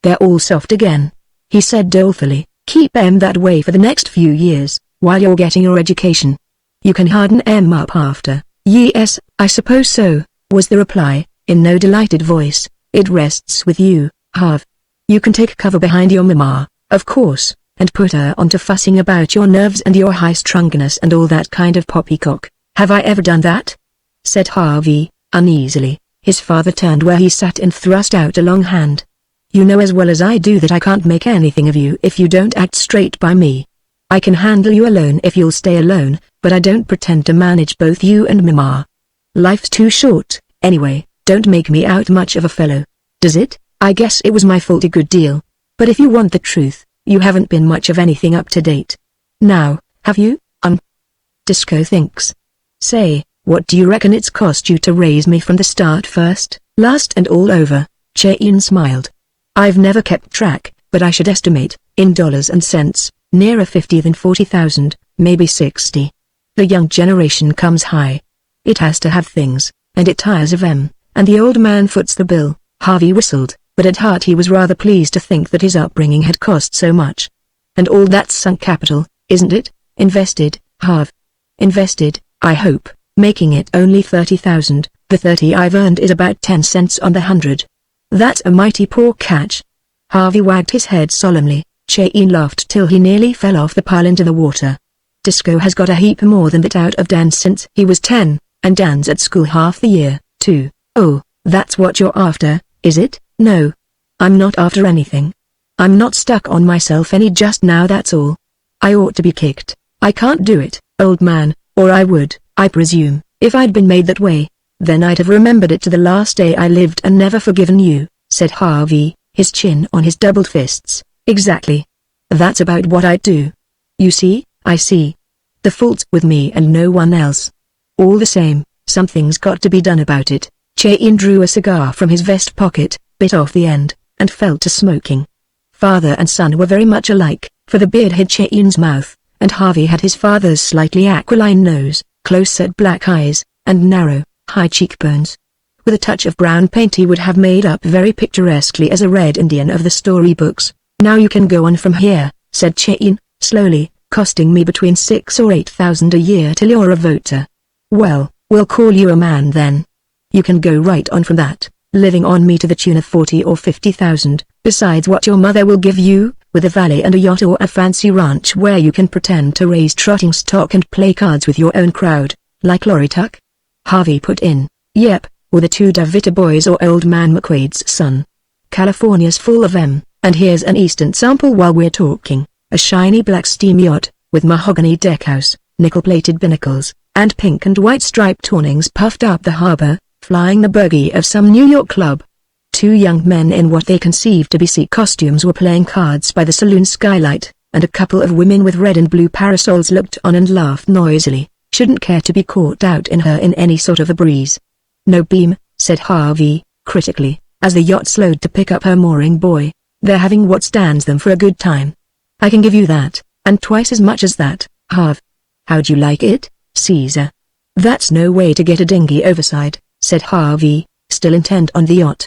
They're all soft again, he said dolefully. Keep 'em that way for the next few years, while you're getting your education. You can harden 'em up after. Yes, I suppose so, was the reply, in no delighted voice. It rests with you, Harv. You can take cover behind your mama, of course, and put her on to fussing about your nerves and your high-strungness and all that kind of poppycock. Have I ever done that? Said Harvey, uneasily. His father turned where he sat and thrust out a long hand. You know as well as I do that I can't make anything of you if you don't act straight by me. I can handle you alone if you'll stay alone, but I don't pretend to manage both you and mama. Life's too short, anyway. Don't make me out much of a fellow. Does it? I guess it was my fault a good deal. But if you want the truth, you haven't been much of anything up to date. Now, have you? Disco thinks. Say, what do you reckon it's cost you to raise me from the start first, last and all over? Chain smiled. I've never kept track, but I should estimate, in dollars and cents, nearer 50 than 40,000, maybe 60. The young generation comes high. It has to have things, and it tires of 'em. And the old man foots the bill. Harvey whistled, but at heart he was rather pleased to think that his upbringing had cost so much. And all that sunk capital, isn't it? Invested, Harv. Invested, I hope, making it only 30,000, the 30 I've earned is about 10 cents on the 100. That's a mighty poor catch. Harvey wagged his head solemnly. Chain laughed till he nearly fell off the pile into the water. Disco has got a heap more than that out of Dan since he was 10, and Dan's at school half the year, too. Oh, that's what you're after, is it? No. I'm not after anything. I'm not stuck on myself any just now, that's all. I ought to be kicked. I can't do it, old man, or I would, I presume. If I'd been made that way, then I'd have remembered it to the last day I lived and never forgiven you, said Harvey, his chin on his doubled fists. Exactly. That's about what I'd do. You see, I see. The fault's with me and no one else. All the same, something's got to be done about it. Chain drew a cigar from his vest pocket, bit off the end, and fell to smoking. Father and son were very much alike, for the beard hid Chain's mouth, and Harvey had his father's slightly aquiline nose, close-set black eyes, and narrow, high cheekbones. With a touch of brown paint he would have made up very picturesquely as a Red Indian of the storybooks. Now you can go on from here, said Chain, slowly, costing me between 6,000 or 8,000 a year till you're a voter. Well, we'll call you a man then. You can go right on from that, living on me to the tune of 40 or 50,000, besides what your mother will give you, with a valet and a yacht or a fancy ranch where you can pretend to raise trotting stock and play cards with your own crowd, like Lorry Tuck. Harvey put in, yep, or the two DeVita boys or Old Man McQuaid's son. California's full of 'em, and here's an Eastern sample while we're talking, a shiny black steam yacht, with mahogany deckhouse, nickel-plated binnacles, and pink and white striped awnings puffed up the harbor, flying the buggy of some New York club. Two young men in what they conceived to be sea costumes were playing cards by the saloon skylight, and a couple of women with red and blue parasols looked on and laughed noisily. Shouldn't care to be caught out in her in any sort of a breeze. No beam, said Harvey, critically, as the yacht slowed to pick up her mooring buoy. They're having what stands them for a good time. I can give you that, and twice as much as that, Harv. How'd you like it, Caesar? That's no way to get a dinghy overside, said Harvey, still intent on the yacht.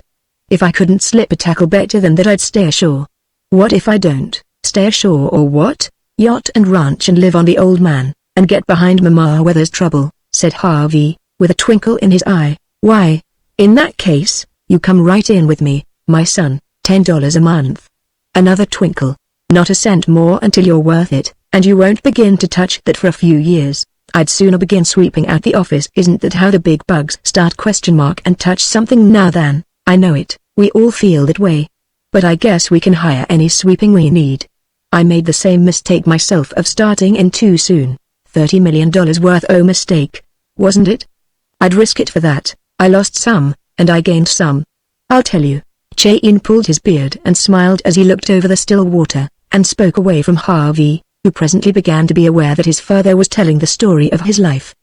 If I couldn't slip a tackle better than that I'd stay ashore. What if I don't? Stay ashore or what? Yacht and ranch and live on the old man, and get behind Mama where there's trouble, said Harvey, with a twinkle in his eye. Why, in that case, you come right in with me, my son, $10 a month. Another twinkle. Not a cent more until you're worth it, and you won't begin to touch that for a few years. I'd sooner begin sweeping out the office. Isn't that how the big bugs start ? And touch something now than, I know it, we all feel that way. But I guess we can hire any sweeping we need. I made the same mistake myself of starting in too soon. $30 million worth of mistake, wasn't it? I'd risk it for that. I lost some, and I gained some. I'll tell you. Chain pulled his beard and smiled as he looked over the still water, and spoke away from Harvey. who presently began to be aware that his father was telling the story of his life.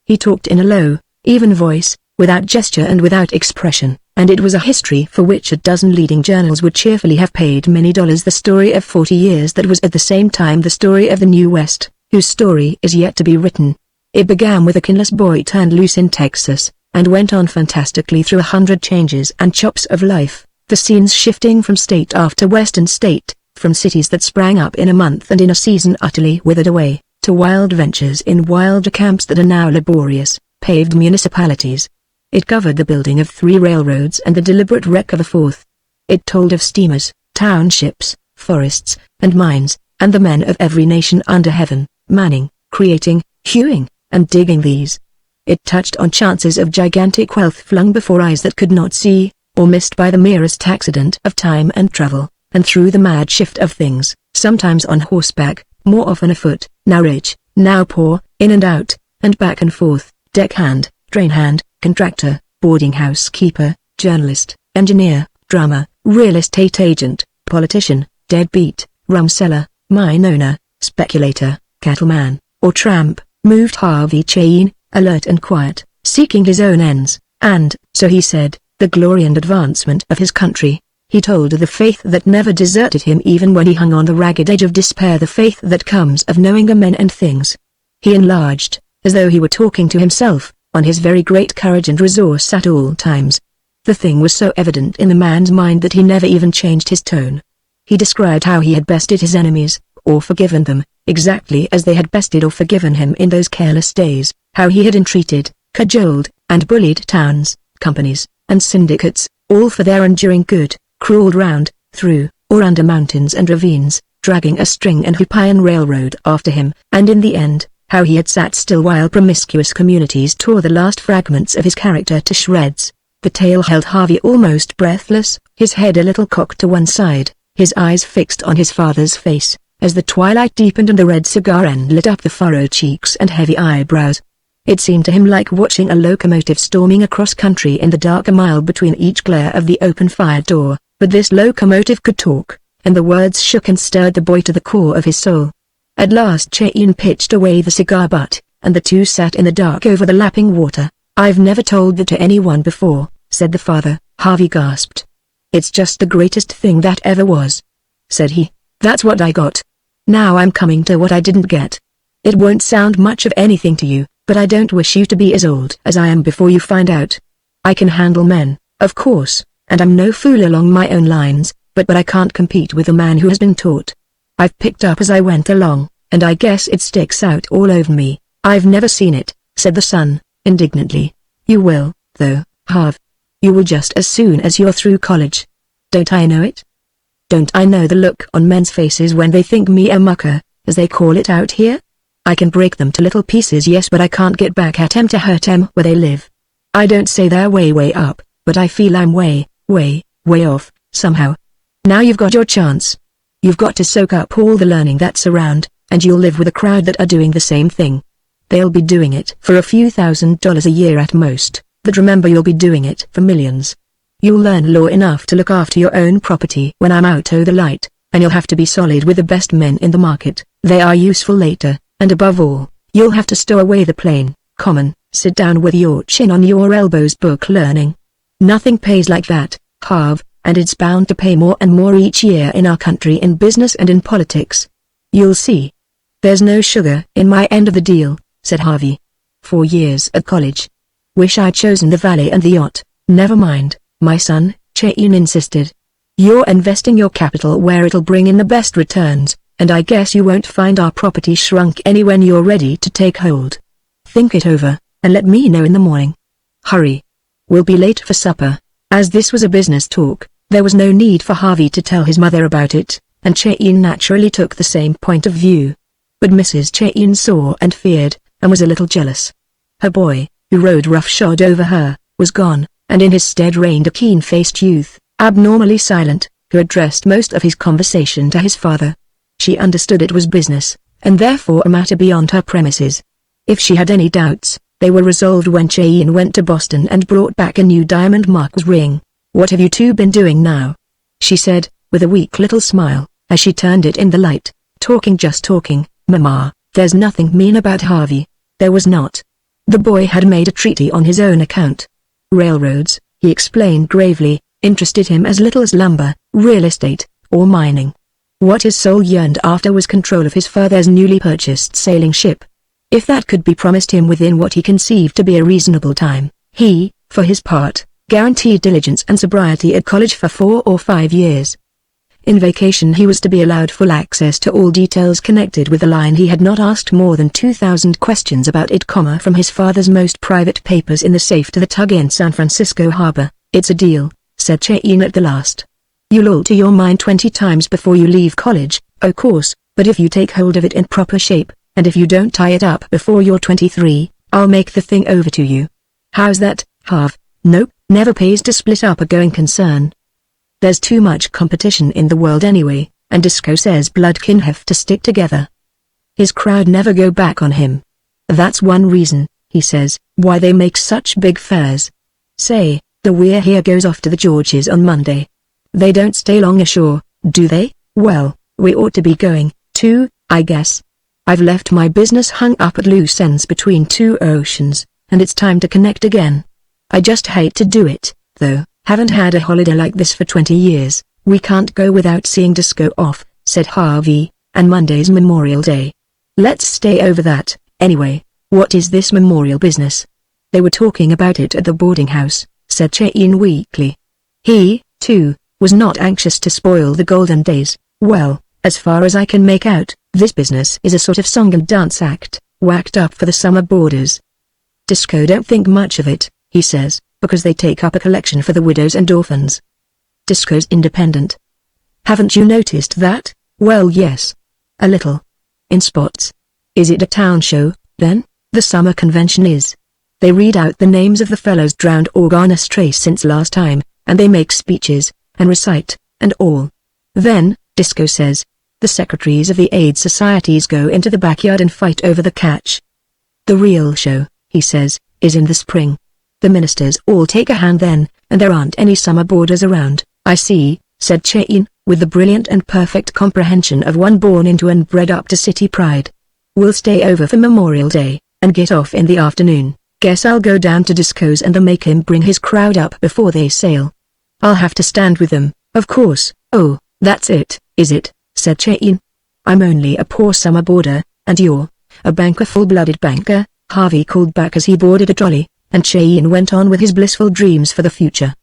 He talked in a low, even voice, without gesture and without expression, and it was a history for which a dozen leading journals would cheerfully have paid many dollars. The story of 40 years that was at the same time the story of the New West, whose story is yet to be written. It began with a kinless boy turned loose in Texas, and went on fantastically through 100 changes and chops of life, the scenes shifting from state after western state, from cities that sprang up in a month and in a season utterly withered away, to wild ventures in wilder camps that are now laborious, paved municipalities. It covered the building of 3 railroads and the deliberate wreck of a 4th. It told of steamers, townships, forests, and mines, and the men of every nation under heaven, manning, creating, hewing, and digging these. It touched on chances of gigantic wealth flung before eyes that could not see, or missed by the merest accident of time and travel, and through the mad shift of things, sometimes on horseback, more often afoot, now rich, now poor, in and out, and back and forth, deckhand, train hand, contractor, boarding house keeper, journalist, engineer, drummer, real estate agent, politician, deadbeat, rum seller, mine owner, speculator, cattleman, or tramp, moved Harvey Cheyne, alert and quiet, seeking his own ends, and, so he said, the glory and advancement of his country. He told of the faith that never deserted him even when he hung on the ragged edge of despair, the faith that comes of knowing the men and things. He enlarged, as though he were talking to himself, on his very great courage and resource at all times. The thing was so evident in the man's mind that he never even changed his tone. He described how he had bested his enemies, or forgiven them, exactly as they had bested or forgiven him in those careless days, how he had entreated, cajoled, and bullied towns, companies, and syndicates, all for their enduring good, crawled round, through, or under mountains and ravines, dragging a string and hoop iron railroad after him, and in the end, how he had sat still while promiscuous communities tore the last fragments of his character to shreds. The tale held Harvey almost breathless, his head a little cocked to one side, his eyes fixed on his father's face, as the twilight deepened and the red cigar end lit up the furrowed cheeks and heavy eyebrows. It seemed to him like watching a locomotive storming across country in the dark, a mile between each glare of the open fire door, but this locomotive could talk, and the words shook and stirred the boy to the core of his soul. At last Cheyne pitched away the cigar butt, and the two sat in the dark over the lapping water. "I've never told that to anyone before," said the father. Harvey gasped. "It's just the greatest thing that ever was," said he. "That's what I got. Now I'm coming to what I didn't get. It won't sound much of anything to you, but I don't wish you to be as old as I am before you find out. I can handle men, of course, and I'm no fool along my own lines, but I can't compete with a man who has been taught. I've picked up as I went along, and I guess it sticks out all over me." "I've never seen it," said the son, indignantly. "You will, though, Harv. You will just as soon as you're through college. Don't I know it? Don't I know the look on men's faces when they think me a mucker, as they call it out here? I can break them to little pieces, yes, but I can't get back at 'em to hurt 'em where they live. I don't say they're way up, but I feel I'm way off, somehow. Now you've got your chance. You've got to soak up all the learning that's around, and you'll live with a crowd that are doing the same thing. They'll be doing it for a few $1,000s a year at most, but remember you'll be doing it for millions. You'll learn law enough to look after your own property when I'm out o' the light, and you'll have to be solid with the best men in the market. They are useful later, and above all, you'll have to stow away the plain, common, sit down with your chin on your elbows book learning. Nothing pays like that, Harv, and it's bound to pay more and more each year in our country, in business and in politics. You'll see." "There's no sugar in my end of the deal," said Harvey. "4 years at college. Wish I'd chosen the valley and the yacht." "Never mind, my son," Cheyne insisted. "You're investing your capital where it'll bring in the best returns, and I guess you won't find our property shrunk any when you're ready to take hold. Think it over, and let me know in the morning. Hurry. We'll be late for supper." As this was a business talk, there was no need for Harvey to tell his mother about it, and Cheyne naturally took the same point of view. But Mrs. Cheyne saw and feared, and was a little jealous. Her boy, who rode roughshod over her, was gone, and in his stead reigned a keen-faced youth, abnormally silent, who addressed most of his conversation to his father. She understood it was business, and therefore a matter beyond her premises. If she had any doubts, they were resolved when Cheyne went to Boston and brought back a new diamond marked ring. "What have you two been doing now?" she said, with a weak little smile, as she turned it in the light. Talking, just talking, Mama. There's nothing mean about Harvey. There was not. The boy had made a treaty on his own account. Railroads, he explained gravely, interested him as little as lumber, real estate, or mining. What his soul yearned after was control of his father's newly purchased sailing ship. If that could be promised him within what he conceived to be a reasonable time, he, for his part, guaranteed diligence and sobriety at college for 4 or 5 years. In vacation he was to be allowed full access to all details connected with the line. He had not asked more than 2,000 questions about it, from his father's most private papers in the safe to the tug in San Francisco harbor. It's a deal, said Chain at the last. You'll alter your mind 20 times before you leave college, of course, but if you take hold of it in proper shape, and if you don't tie it up before you're 23, I'll make the thing over to you. How's that, Harv? Nope, never pays to split up a going concern. There's too much competition in the world anyway, and Disco says bloodkin have to stick together. His crowd never go back on him. That's one reason, he says, why they make such big fares. Say, the Weir here goes off to the Georges on Monday. They don't stay long ashore, do they? Well, we ought to be going, too, I guess. I've left my business hung up at loose ends between 2 oceans, and it's time to connect again. I just hate to do it, though. Haven't had a holiday like this for 20 years. We can't go without seeing Disco off, said Harvey, and Monday's Memorial Day. Let's stay over that, anyway. What is this memorial business? They were talking about it at the boarding house, said Chain weakly. He, too, was not anxious to spoil the golden days. Well, as far as I can make out, this business is a sort of song and dance act, whacked up for the summer boarders. Disco don't think much of it, he says, because they take up a collection for the widows and orphans. Disco's independent. Haven't you noticed that? Well, yes. A little. In spots. Is it a town show, then? The summer convention is. They read out the names of the fellows drowned or gone astray since last time, and they make speeches, and recite, and all. Then, Disco says, the secretaries of the aid societies go into the backyard and fight over the catch. The real show, he says, is in the spring. The ministers all take a hand then, and there aren't any summer boarders around. I see, said Chain, with the brilliant and perfect comprehension of one born into and bred up to city pride. We'll stay over for Memorial Day, and get off in the afternoon. Guess I'll go down to Disco's and make him bring his crowd up before they sail. I'll have to stand with them, of course. Oh, that's it, is it, said Chain. I'm only a poor summer boarder, and you're a banker, full-blooded banker, Harvey called back as he boarded a trolley, and Chain went on with his blissful dreams for the future.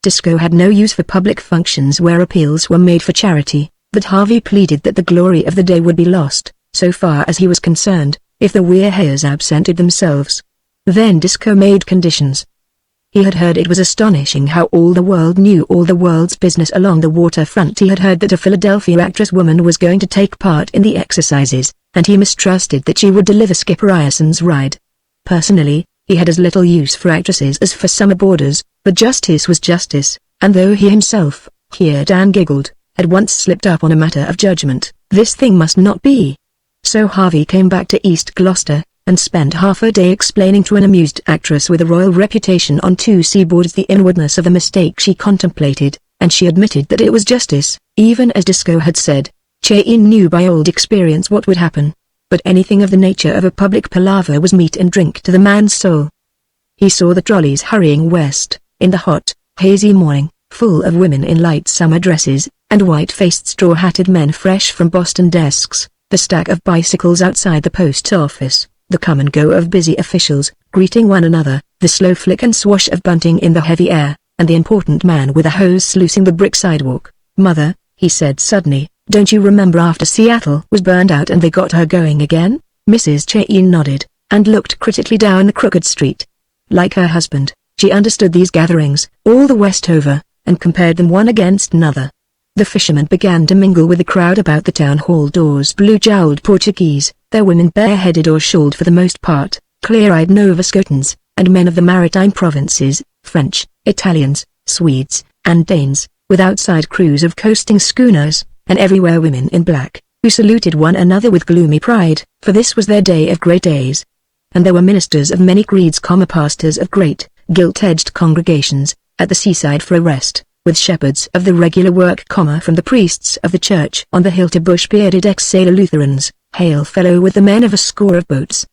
Disco had no use for public functions where appeals were made for charity, but Harvey pleaded that the glory of the day would be lost, so far as he was concerned, if the Weir Hayes absented themselves. Then Disco made conditions. He had heard it was astonishing how all the world knew all the world's business along the waterfront. He had heard that a Philadelphia actress woman was going to take part in the exercises, and he mistrusted that she would deliver Skipper Ireson's ride. Personally, he had as little use for actresses as for summer boarders, but justice was justice, and though he himself, here Dan giggled, had once slipped up on a matter of judgment, this thing must not be. So Harvey came back to East Gloucester, and spent half a day explaining to an amused actress with a royal reputation on 2 seaboards the inwardness of the mistake she contemplated, and she admitted that it was justice, even as Disco had said. Chain knew by old experience what would happen. But anything of the nature of a public palaver was meat and drink to the man's soul. He saw the trolleys hurrying west, in the hot, hazy morning, full of women in light summer dresses, and white-faced straw-hatted men fresh from Boston desks, the stack of bicycles outside the post office, the come and go of busy officials, greeting one another, the slow flick and swash of bunting in the heavy air, and the important man with a hose sluicing the brick sidewalk. Mother, he said suddenly, don't you remember after Seattle was burned out and they got her going again? Mrs. Chain nodded, and looked critically down the crooked street. Like her husband, she understood these gatherings, all the West over, and compared them one against another. The fishermen began to mingle with the crowd about the town hall doors. Blue-jowled Portuguese, their women bareheaded or shawled for the most part, clear-eyed Nova Scotians, and men of the maritime provinces, French, Italians, Swedes, and Danes, with outside crews of coasting schooners, and everywhere women in black, who saluted one another with gloomy pride, for this was their day of great days. And there were ministers of many creeds, pastors of great, gilt-edged congregations, at the seaside for a rest, with shepherds of the regular work, from the priests of the church on the hill to bush-bearded ex-sailor Lutherans, hail fellow with the men of a score of boats.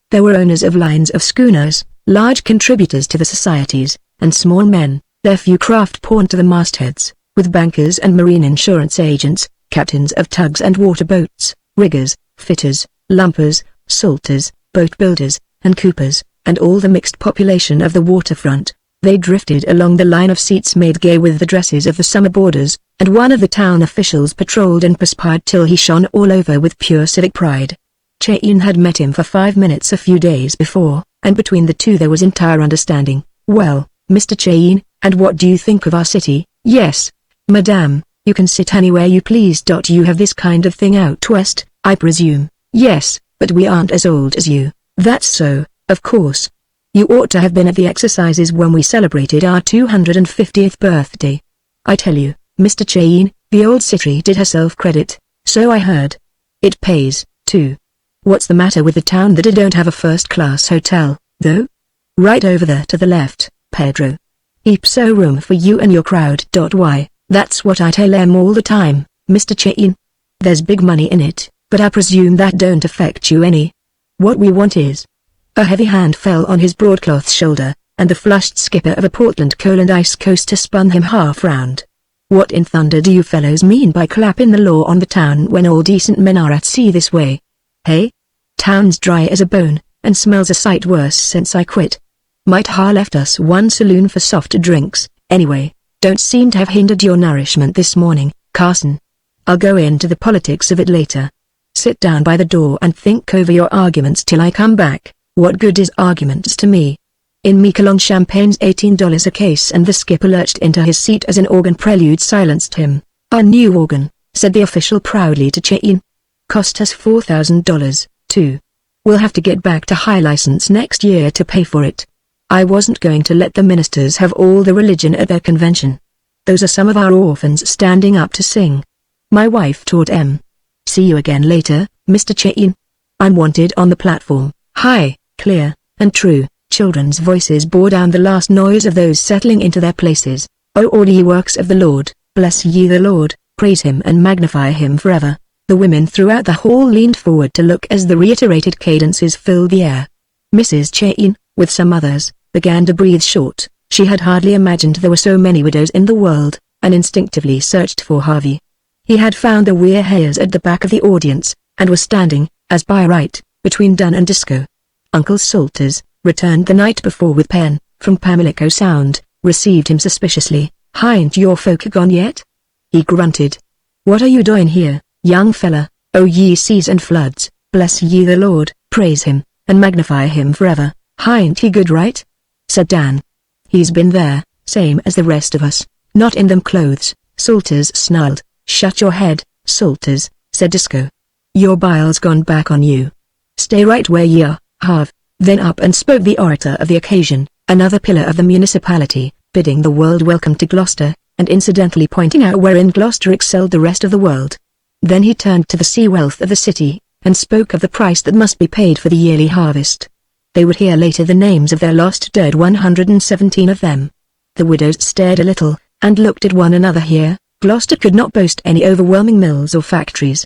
There were owners of lines of schooners, large contributors to the societies, and small men, their few craft pawned to the mastheads, with bankers and marine insurance agents, captains of tugs and water boats, riggers, fitters, lumpers, salters, boat builders, and coopers, and all the mixed population of the waterfront. They drifted along the line of seats made gay with the dresses of the summer boarders, and one of the town officials patrolled and perspired till he shone all over with pure civic pride. Chain had met him for 5 minutes a few days before, and between the two there was entire understanding. "Well, Mr. Chain, and what do you think of our city?" "Yes, madame, you can sit anywhere you please. You have this kind of thing out west, I presume?" "Yes, but we aren't as old as you." "That's so, of course. You ought to have been at the exercises when we celebrated our 250th birthday. I tell you, Mr. Chain, the old city did herself credit, so I heard. It pays, too. What's the matter with the town that it don't have a first-class hotel, though? Right over there to the left, Pedro. Heaps o' room for you and your crowd. Why, that's what I tell 'em all the time, Mr. Chain. There's big money in it, but I presume that don't affect you any. What we want is—" A heavy hand fell on his broadcloth shoulder, and the flushed skipper of a Portland coal and ice coaster spun him half round. "What in thunder do you fellows mean by clapping the law on the town when all decent men are at sea this way? Hey? Town's dry as a bone, and smells a sight worse since I quit. Might ha' left us one saloon for soft drinks, anyway. Don't seem to have hindered your nourishment this morning, Carson. I'll go into the politics of it later. Sit down by the door and think over your arguments till I come back." "What good is arguments to me? In Miquelon champagne's $18 a case," and the skipper lurched into his seat as an organ prelude silenced him. "Our new organ," said the official proudly to Chain. "Cost us $4,000, too. We'll have to get back to high license next year to pay for it. I wasn't going to let the ministers have all the religion at their convention. Those are some of our orphans standing up to sing. My wife taught 'em. See you again later, Mr. Chain. I'm wanted on the platform." High, clear, and true, children's voices bore down the last noise of those settling into their places. "O all ye works of the Lord, bless ye the Lord, praise him and magnify him forever." The women throughout the hall leaned forward to look as the reiterated cadences filled the air. Mrs. Chain, with some others, began to breathe short. She had hardly imagined there were so many widows in the world, and instinctively searched for Harvey. He had found the weir hairs at the back of the audience, and was standing, as by right, between Dunn and Disco. Uncle Salters, returned the night before with pen, from Pamlico Sound, received him suspiciously. "Hain't your folk gone yet?" He grunted. "What are you doing here, young fella? O ye seas and floods, bless ye the Lord, praise him, and magnify him forever. Hain't he good, right?" said Dan. "He's been there, same as the rest of us, not in them clothes," Salters snarled. "Shut your head, Salters," said Disco. "Your bile's gone back on you. Stay right where ye are, Harv." Then up and spoke the orator of the occasion, another pillar of the municipality, bidding the world welcome to Gloucester, and incidentally pointing out wherein Gloucester excelled the rest of the world. Then he turned to the sea wealth of the city, and spoke of the price that must be paid for the yearly harvest. They would hear later the names of their lost dead, 117 of them. The widows stared a little, and looked at one another. Here, Gloucester could not boast any overwhelming mills or factories.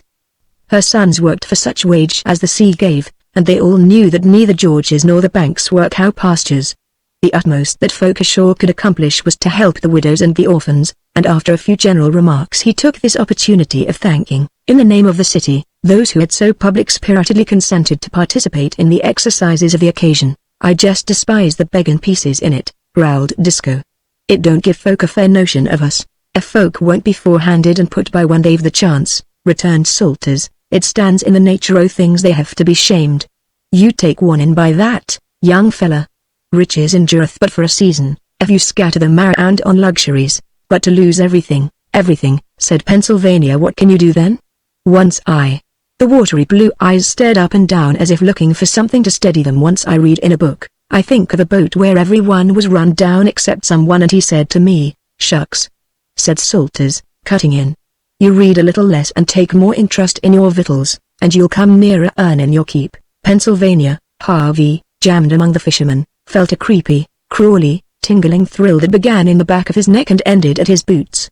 Her sons worked for such wage as the sea gave, and they all knew that neither George's nor the banks were cow pastures. The utmost that folk ashore could accomplish was to help the widows and the orphans, and after a few general remarks he took this opportunity of thanking, in the name of the city, those who had so public-spiritedly consented to participate in the exercises of the occasion. "I just despise the begging pieces in it," growled Disco. "It don't give folk a fair notion of us. If folk won't be forehanded and put by when they've the chance," returned Salters. "It stands in the nature o' things they have to be shamed. You take warning by that, young fella. Riches endureth but for a season, if you scatter them around on luxuries, but to lose everything, everything," said Pennsylvania. "What can you do then?" "Once the watery blue eyes stared up and down as if looking for something to steady them. "Once I read in a book, I think of a boat where everyone was run down except someone, and he said to me, 'Shucks,'" said Salters, cutting in. "You read a little less and take more interest in your victuals, and you'll come nearer earning your keep." Pennsylvania, Harvey, jammed among the fishermen, felt a creepy, crawly, tingling thrill that began in the back of his neck and ended at his boots.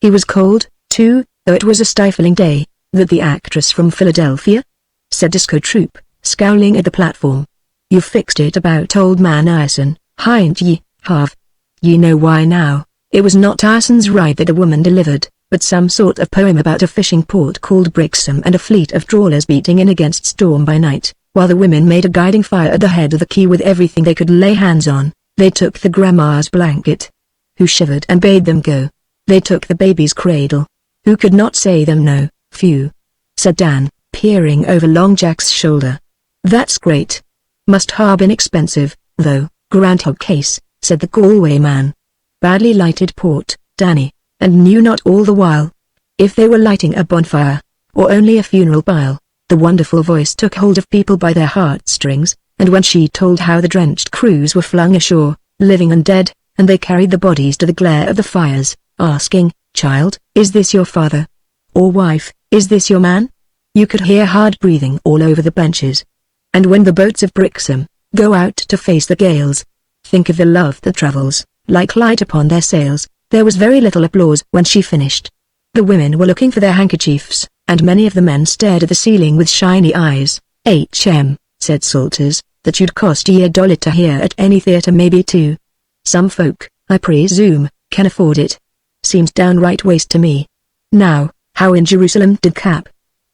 He was cold, too, though it was a stifling day. "That the actress from Philadelphia?" said Disco Troop, scowling at the platform. "You fixed it about old man Ison, hain't ye, Harv? Ye know why now. It was not Ison's ride that the woman delivered, but some sort of poem about a fishing port called Brixham and a fleet of trawlers beating in against storm by night, while the women made a guiding fire at the head of the quay with everything they could lay hands on. They took the grandma's blanket, who shivered and bade them go. They took the baby's cradle, who could not say them no. Phew," said Dan, peering over Long Jack's shoulder. "That's great. Must ha' been expensive, though." "Groundhog case," said the Galway man. "Badly lighted port, Danny, and knew not all the while. If they were lighting a bonfire, or only a funeral pile." The wonderful voice took hold of people by their heartstrings, and when she told how the drenched crews were flung ashore, living and dead, and they carried the bodies to the glare of the fires, asking, "Child, is this your father? Or wife, is this your man?" you could hear hard breathing all over the benches. And when the boats of Brixham go out to face the gales, think of the love that travels like light upon their sails. There was very little applause when she finished. The women were looking for their handkerchiefs, and many of the men stared at the ceiling with shiny eyes. Said Salters, "that you'd cost ye $1 to hear at any theatre, maybe two. Some folk, I presume, can afford it. Seems downright waste to me. Now, how in Jerusalem did Cap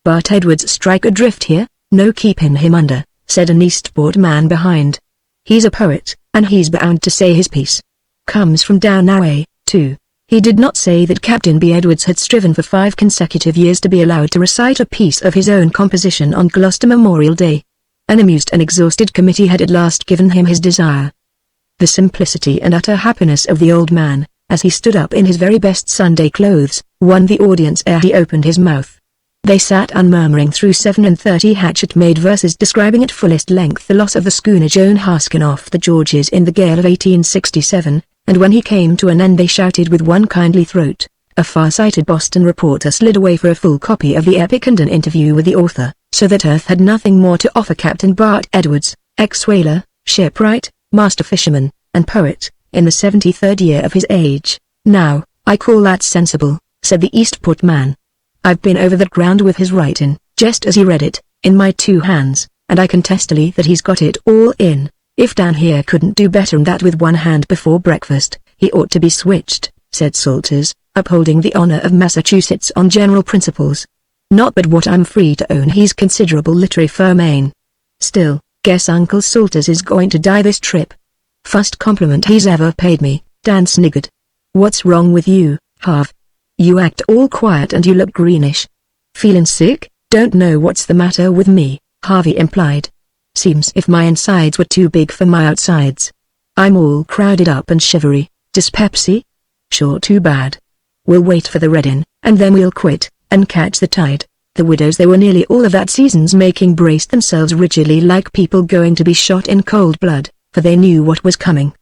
Bart Edwards strike adrift here?" "No keepin' him under," said an Eastport man behind. "He's a poet, and he's bound to say his piece. Comes from down our way, too." He did not say that Captain B. Edwards had striven for 5 consecutive years to be allowed to recite a piece of his own composition on Gloucester Memorial Day. An amused and exhausted committee had at last given him his desire. The simplicity and utter happiness of the old man, as he stood up in his very best Sunday clothes, won the audience ere he opened his mouth. They sat unmurmuring through 37 hatchet-made verses describing at fullest length the loss of the schooner Joan Haskin off the Georges in the gale of 1867, and when he came to an end they shouted with one kindly throat. A far-sighted Boston reporter slid away for a full copy of the epic and an interview with the author, so that Earth had nothing more to offer Captain Bart Edwards, ex-whaler, shipwright, master fisherman, and poet, in the 73rd year of his age. "Now, I call that sensible," said the Eastport man. "I've been over that ground with his writing, just as he read it, in my 2 hands, and I can testily that he's got it all in. If Dan here couldn't do better than that with one hand before breakfast, he ought to be switched," said Salters, upholding the honor of Massachusetts on general principles. "Not but what I'm free to own he's considerable literary fermain. Still, guess Uncle Salters is going to die this trip. First compliment he's ever paid me," Dan sniggered. "What's wrong with you, Harv? You act all quiet and you look greenish." "Feelin' sick?" "Don't know what's the matter with me," Harvey implied. "Seems if my insides were too big for my outsides. I'm all crowded up and shivery. Dyspepsy? Sure, too bad. We'll wait for the red-in, and then we'll quit, and catch the tide." The widows they were nearly all of that season's making braced themselves rigidly like people going to be shot in cold blood, for they knew what was coming.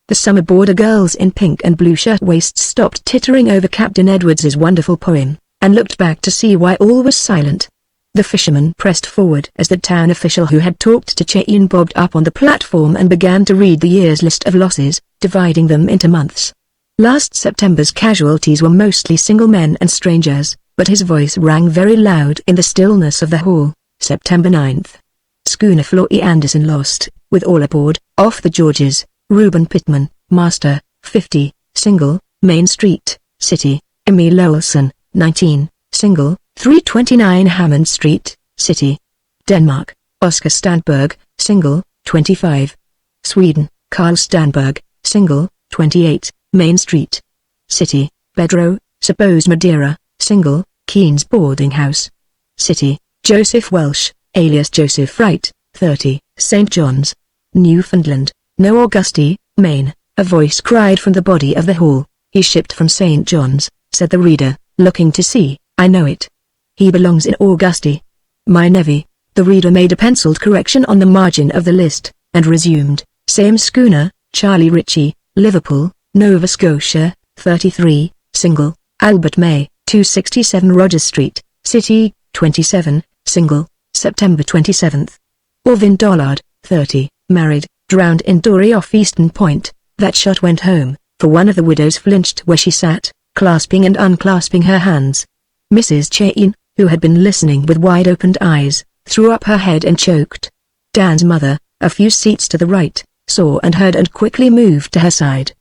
The summer boarder girls in pink and blue shirtwaists stopped tittering over Captain Edwards's wonderful poem, and looked back to see why all was silent. The fisherman pressed forward as the town official who had talked to Cheyenne bobbed up on the platform and began to read the year's list of losses, dividing them into months. Last September's casualties were mostly single men and strangers, but his voice rang very loud in the stillness of the hall. September 9th. Schooner Floyd Anderson lost, with all aboard, off the Georges, Reuben Pittman, master, 50, single, Main Street, City. Emil Olsen, 19, single, 329 Hammond Street, City. Denmark, Oscar Stanberg, single, 25. Sweden, Carl Stanberg, single, 28, Main Street, City. Pedro, supposed Madeira, single, Keynes Boarding House, City. Joseph Welsh, alias Joseph Wright, 30, St. John's, Newfoundland. "No Auguste, Maine," a voice cried from the body of the hall. "He shipped from St. John's," said the reader, looking to see. "I know it. He belongs in Auguste. My nevy." The reader made a penciled correction on the margin of the list, and resumed. "Same schooner, Charlie Ritchie, Liverpool, Nova Scotia, 33, single, Albert May, 267 Rogers Street, City, 27, single, September 27th. Orvin Dollard, 30, married, drowned in dory off Eastern Point, That shot went home, for one of the widows flinched where she sat, clasping and unclasping her hands. Mrs. Chain, who had been listening with wide-opened eyes, threw up her head and choked. Dan's mother, a few seats to the right, saw and heard and quickly moved to her side.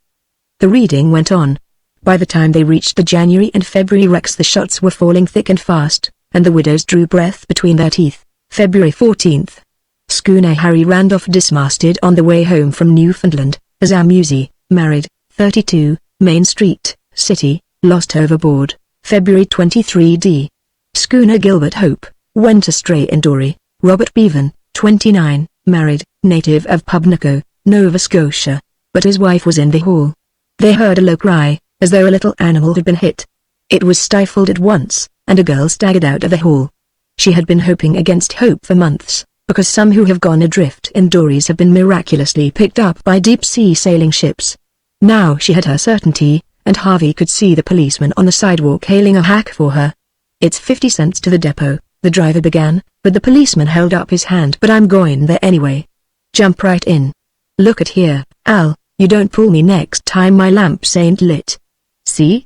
The reading went on. By the time they reached the January and February wrecks, the shots were falling thick and fast, and the widows drew breath between their teeth. February 14th. Schooner Harry Randolph dismasted on the way home from Newfoundland, as Amusey, married, 32, Main Street, City, lost overboard. February 23d. Schooner Gilbert Hope, went astray in Dory. Robert Bevan, 29, married, native of Pubnico, Nova Scotia, but his wife was in the hall. They heard a low cry, as though a little animal had been hit. It was stifled at once, and a girl staggered out of the hall. She had been hoping against hope for months, because some who have gone adrift in dories have been miraculously picked up by deep-sea sailing ships. Now she had her certainty, and Harvey could see the policeman on the sidewalk hailing a hack for her. "It's 50 cents to the depot," the driver began, but the policeman held up his hand. "But I'm going there anyway. Jump right in. Look at here, Al, you don't pull me next time my lamps ain't lit. See?"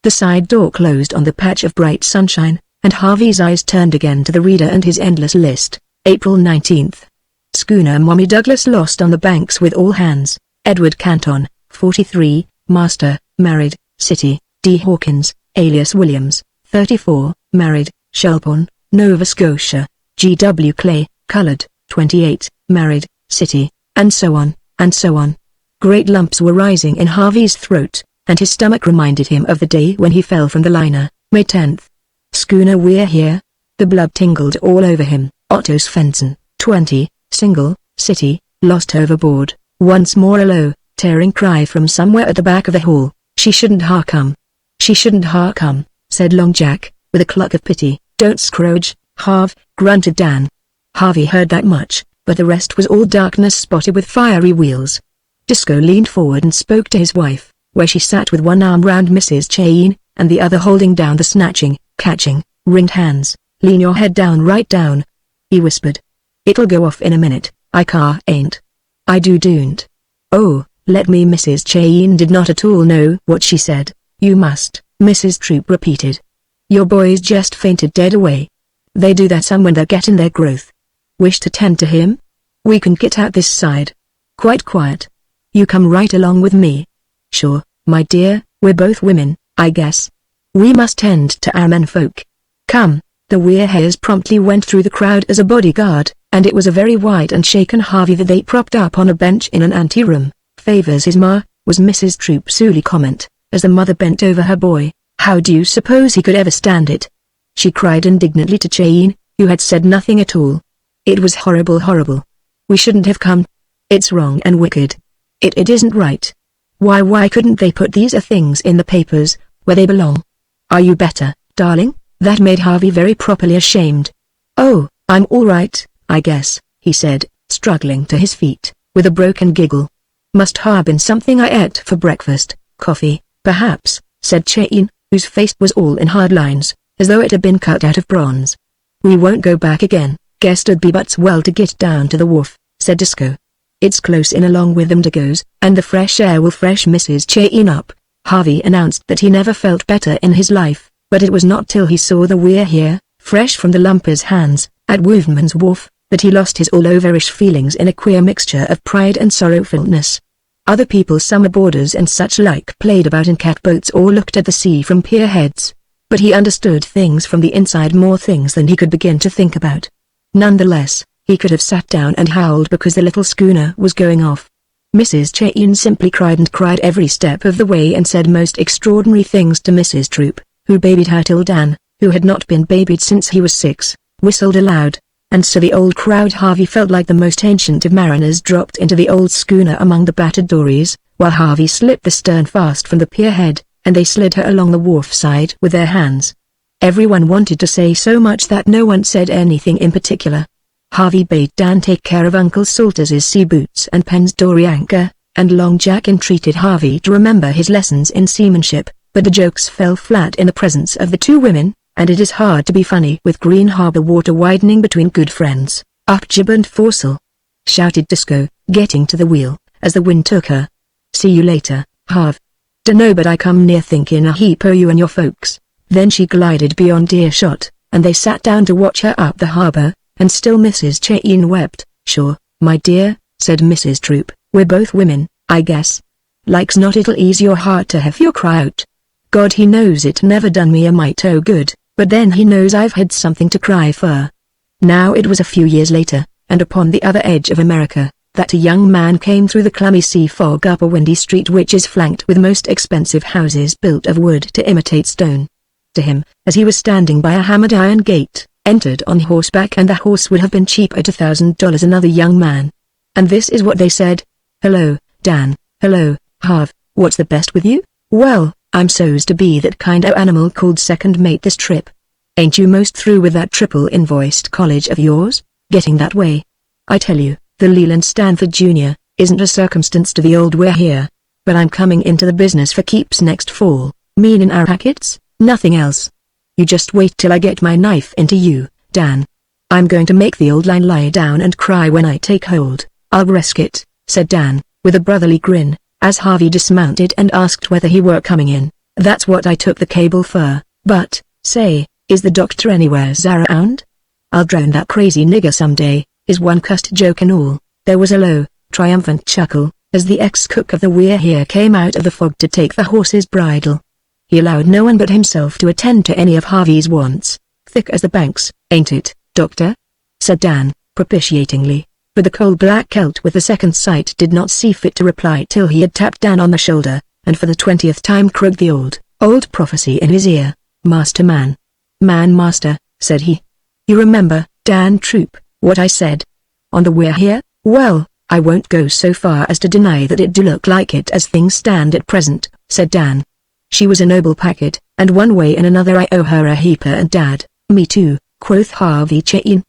The side door closed on the patch of bright sunshine, and Harvey's eyes turned again to the reader and his endless list. April 19th. Schooner Mommy Douglas lost on the banks with all hands. Edward Canton, 43, master, married, City, D. Hawkins, alias Williams, 34, married, Shelbourne, Nova Scotia. G. W. Clay, colored, 28, married, City, and so on, and so on. Great lumps were rising in Harvey's throat, and his stomach reminded him of the day when he fell from the liner, May 10th. Schooner We're Here. The blood tingled all over him. Otto Svensson, 20, single, City, lost overboard. Once more a low, tearing cry from somewhere at the back of the hall. "She shouldn't ha' come. She shouldn't ha' come," said Long Jack, with a cluck of pity. "Don't Scrooge, Harv," grunted Dan. Harvey heard that much, but the rest was all darkness spotted with fiery wheels. Disco leaned forward and spoke to his wife, where she sat with one arm round Mrs. Chain, and the other holding down the snatching, catching, ringed hands. "Lean your head down, right down," he whispered. "It'll go off in a minute, I ain't. I don't." "Oh, let me." Mrs. Chain did not at all know what she said. "You must," Mrs. Troop repeated. "Your boy's just fainted dead away. They do that some when they're getting their growth. Wish to tend to him? We can get out this side. Quite quiet. You come right along with me." "Sure, my dear, we're both women, I guess. We must tend to our menfolk. Come." The We're Heres promptly went through the crowd as a bodyguard, and it was a very white and shaken Harvey that they propped up on a bench in an anteroom. "Favors his ma," was Mrs. Troop's Sully comment, as the mother bent over her boy. "How do you suppose he could ever stand it?" she cried indignantly to Chain, who had said nothing at all. "It was horrible, horrible. We shouldn't have come. It's wrong and wicked. It isn't right. Why couldn't they put these things in the papers, where they belong? Are you better, darling?" That made Harvey very properly ashamed. "Oh, I'm all right, I guess," he said, struggling to his feet, with a broken giggle. "Must have been something I ate for breakfast, coffee, perhaps," said Chain, whose face was all in hard lines, as though it had been cut out of bronze. "We won't go back again. Guess it'd be but well to get down to the wharf," said Disco. "It's close in along with them Dagos, and the fresh air will fresh Mrs. Chain up." Harvey announced that he never felt better in his life, but it was not till he saw the We're Here, fresh from the lumpers' hands, at Woodman's Wharf, that he lost his all-overish feelings in a queer mixture of pride and sorrowfulness. Other people, summer boarders and such like, played about in catboats or looked at the sea from pier heads. But he understood things from the inside, more things than he could begin to think about. Nonetheless, he could have sat down and howled because the little schooner was going off. Mrs. Chain simply cried and cried every step of the way and said most extraordinary things to Mrs. Troop, who babied her till Dan, who had not been babied since he was 6, whistled aloud, and so the old crowd Harvey felt like the most ancient of mariners dropped into the old schooner among the battered dories, while Harvey slipped the stern fast from the pier head, and they slid her along the wharf side with their hands. Everyone wanted to say so much that no one said anything in particular. Harvey bade Dan take care of Uncle Salters's sea boots and Penn's dory anchor, and Long Jack entreated Harvey to remember his lessons in seamanship, but the jokes fell flat in the presence of the two women, and it is hard to be funny with Green Harbor water widening between good friends. "Up jib and foresail!" shouted Disco, getting to the wheel, as the wind took her. See you later, Harv. Dunno, but I come near thinking a heap o' you and your folks." Then she glided beyond earshot, and they sat down to watch her up the harbor, and still Mrs. Cheyne wept. "Sure, my dear," said Mrs. Troop, "we're both women, I guess. Like's not it'll ease your heart to have your cry out. God he knows it never done me a mite o' good, but then he knows I've had something to cry for." Now it was a few years later, and upon the other edge of America, that a young man came through the clammy sea fog up a windy street which is flanked with most expensive houses built of wood to imitate stone. To him, as he was standing by a hammered iron gate, entered on horseback, and the horse would have been cheap at $1,000, another young man. And this is what they said. "Hello, Dan. Hello, Harv. What's the best with you?" "Well, I'm so's to be that kind o' animal called second mate this trip." "Ain't you most through with that triple invoiced college of yours? Getting that way? I tell you, the Leland Stanford Jr. isn't a circumstance to the old we're here. But I'm coming into the business for keeps next fall, meanin' our packets, nothing else. You just wait till I get my knife into you, Dan. I'm going to make the old line lie down and cry when I take hold. I'll risk it," said Dan, with a brotherly grin, as Harvey dismounted and asked whether he were coming in. "That's what I took the cable for, but, say, is the doctor anywheres around? I'll drown that crazy nigger someday," is one cussed joke and all. There was a low, triumphant chuckle, as the ex-cook of the We're Here came out of the fog to take the horse's bridle. He allowed no one but himself to attend to any of Harvey's wants. "Thick as the banks, ain't it, Doctor?" said Dan, propitiatingly, but the coal-black Celt with the second sight did not see fit to reply till he had tapped Dan on the shoulder, and for the 20th time croaked the old prophecy in his ear. "Master man. Man master," said he. "You remember, Dan Troop, what I said on the We're Here? Well, I won't go so far as to deny that it do look like it as things stand at present," said Dan. "She was a noble packet, and one way and another I owe her a heap, and Dad." "Me too," quoth Harvey Cheyne.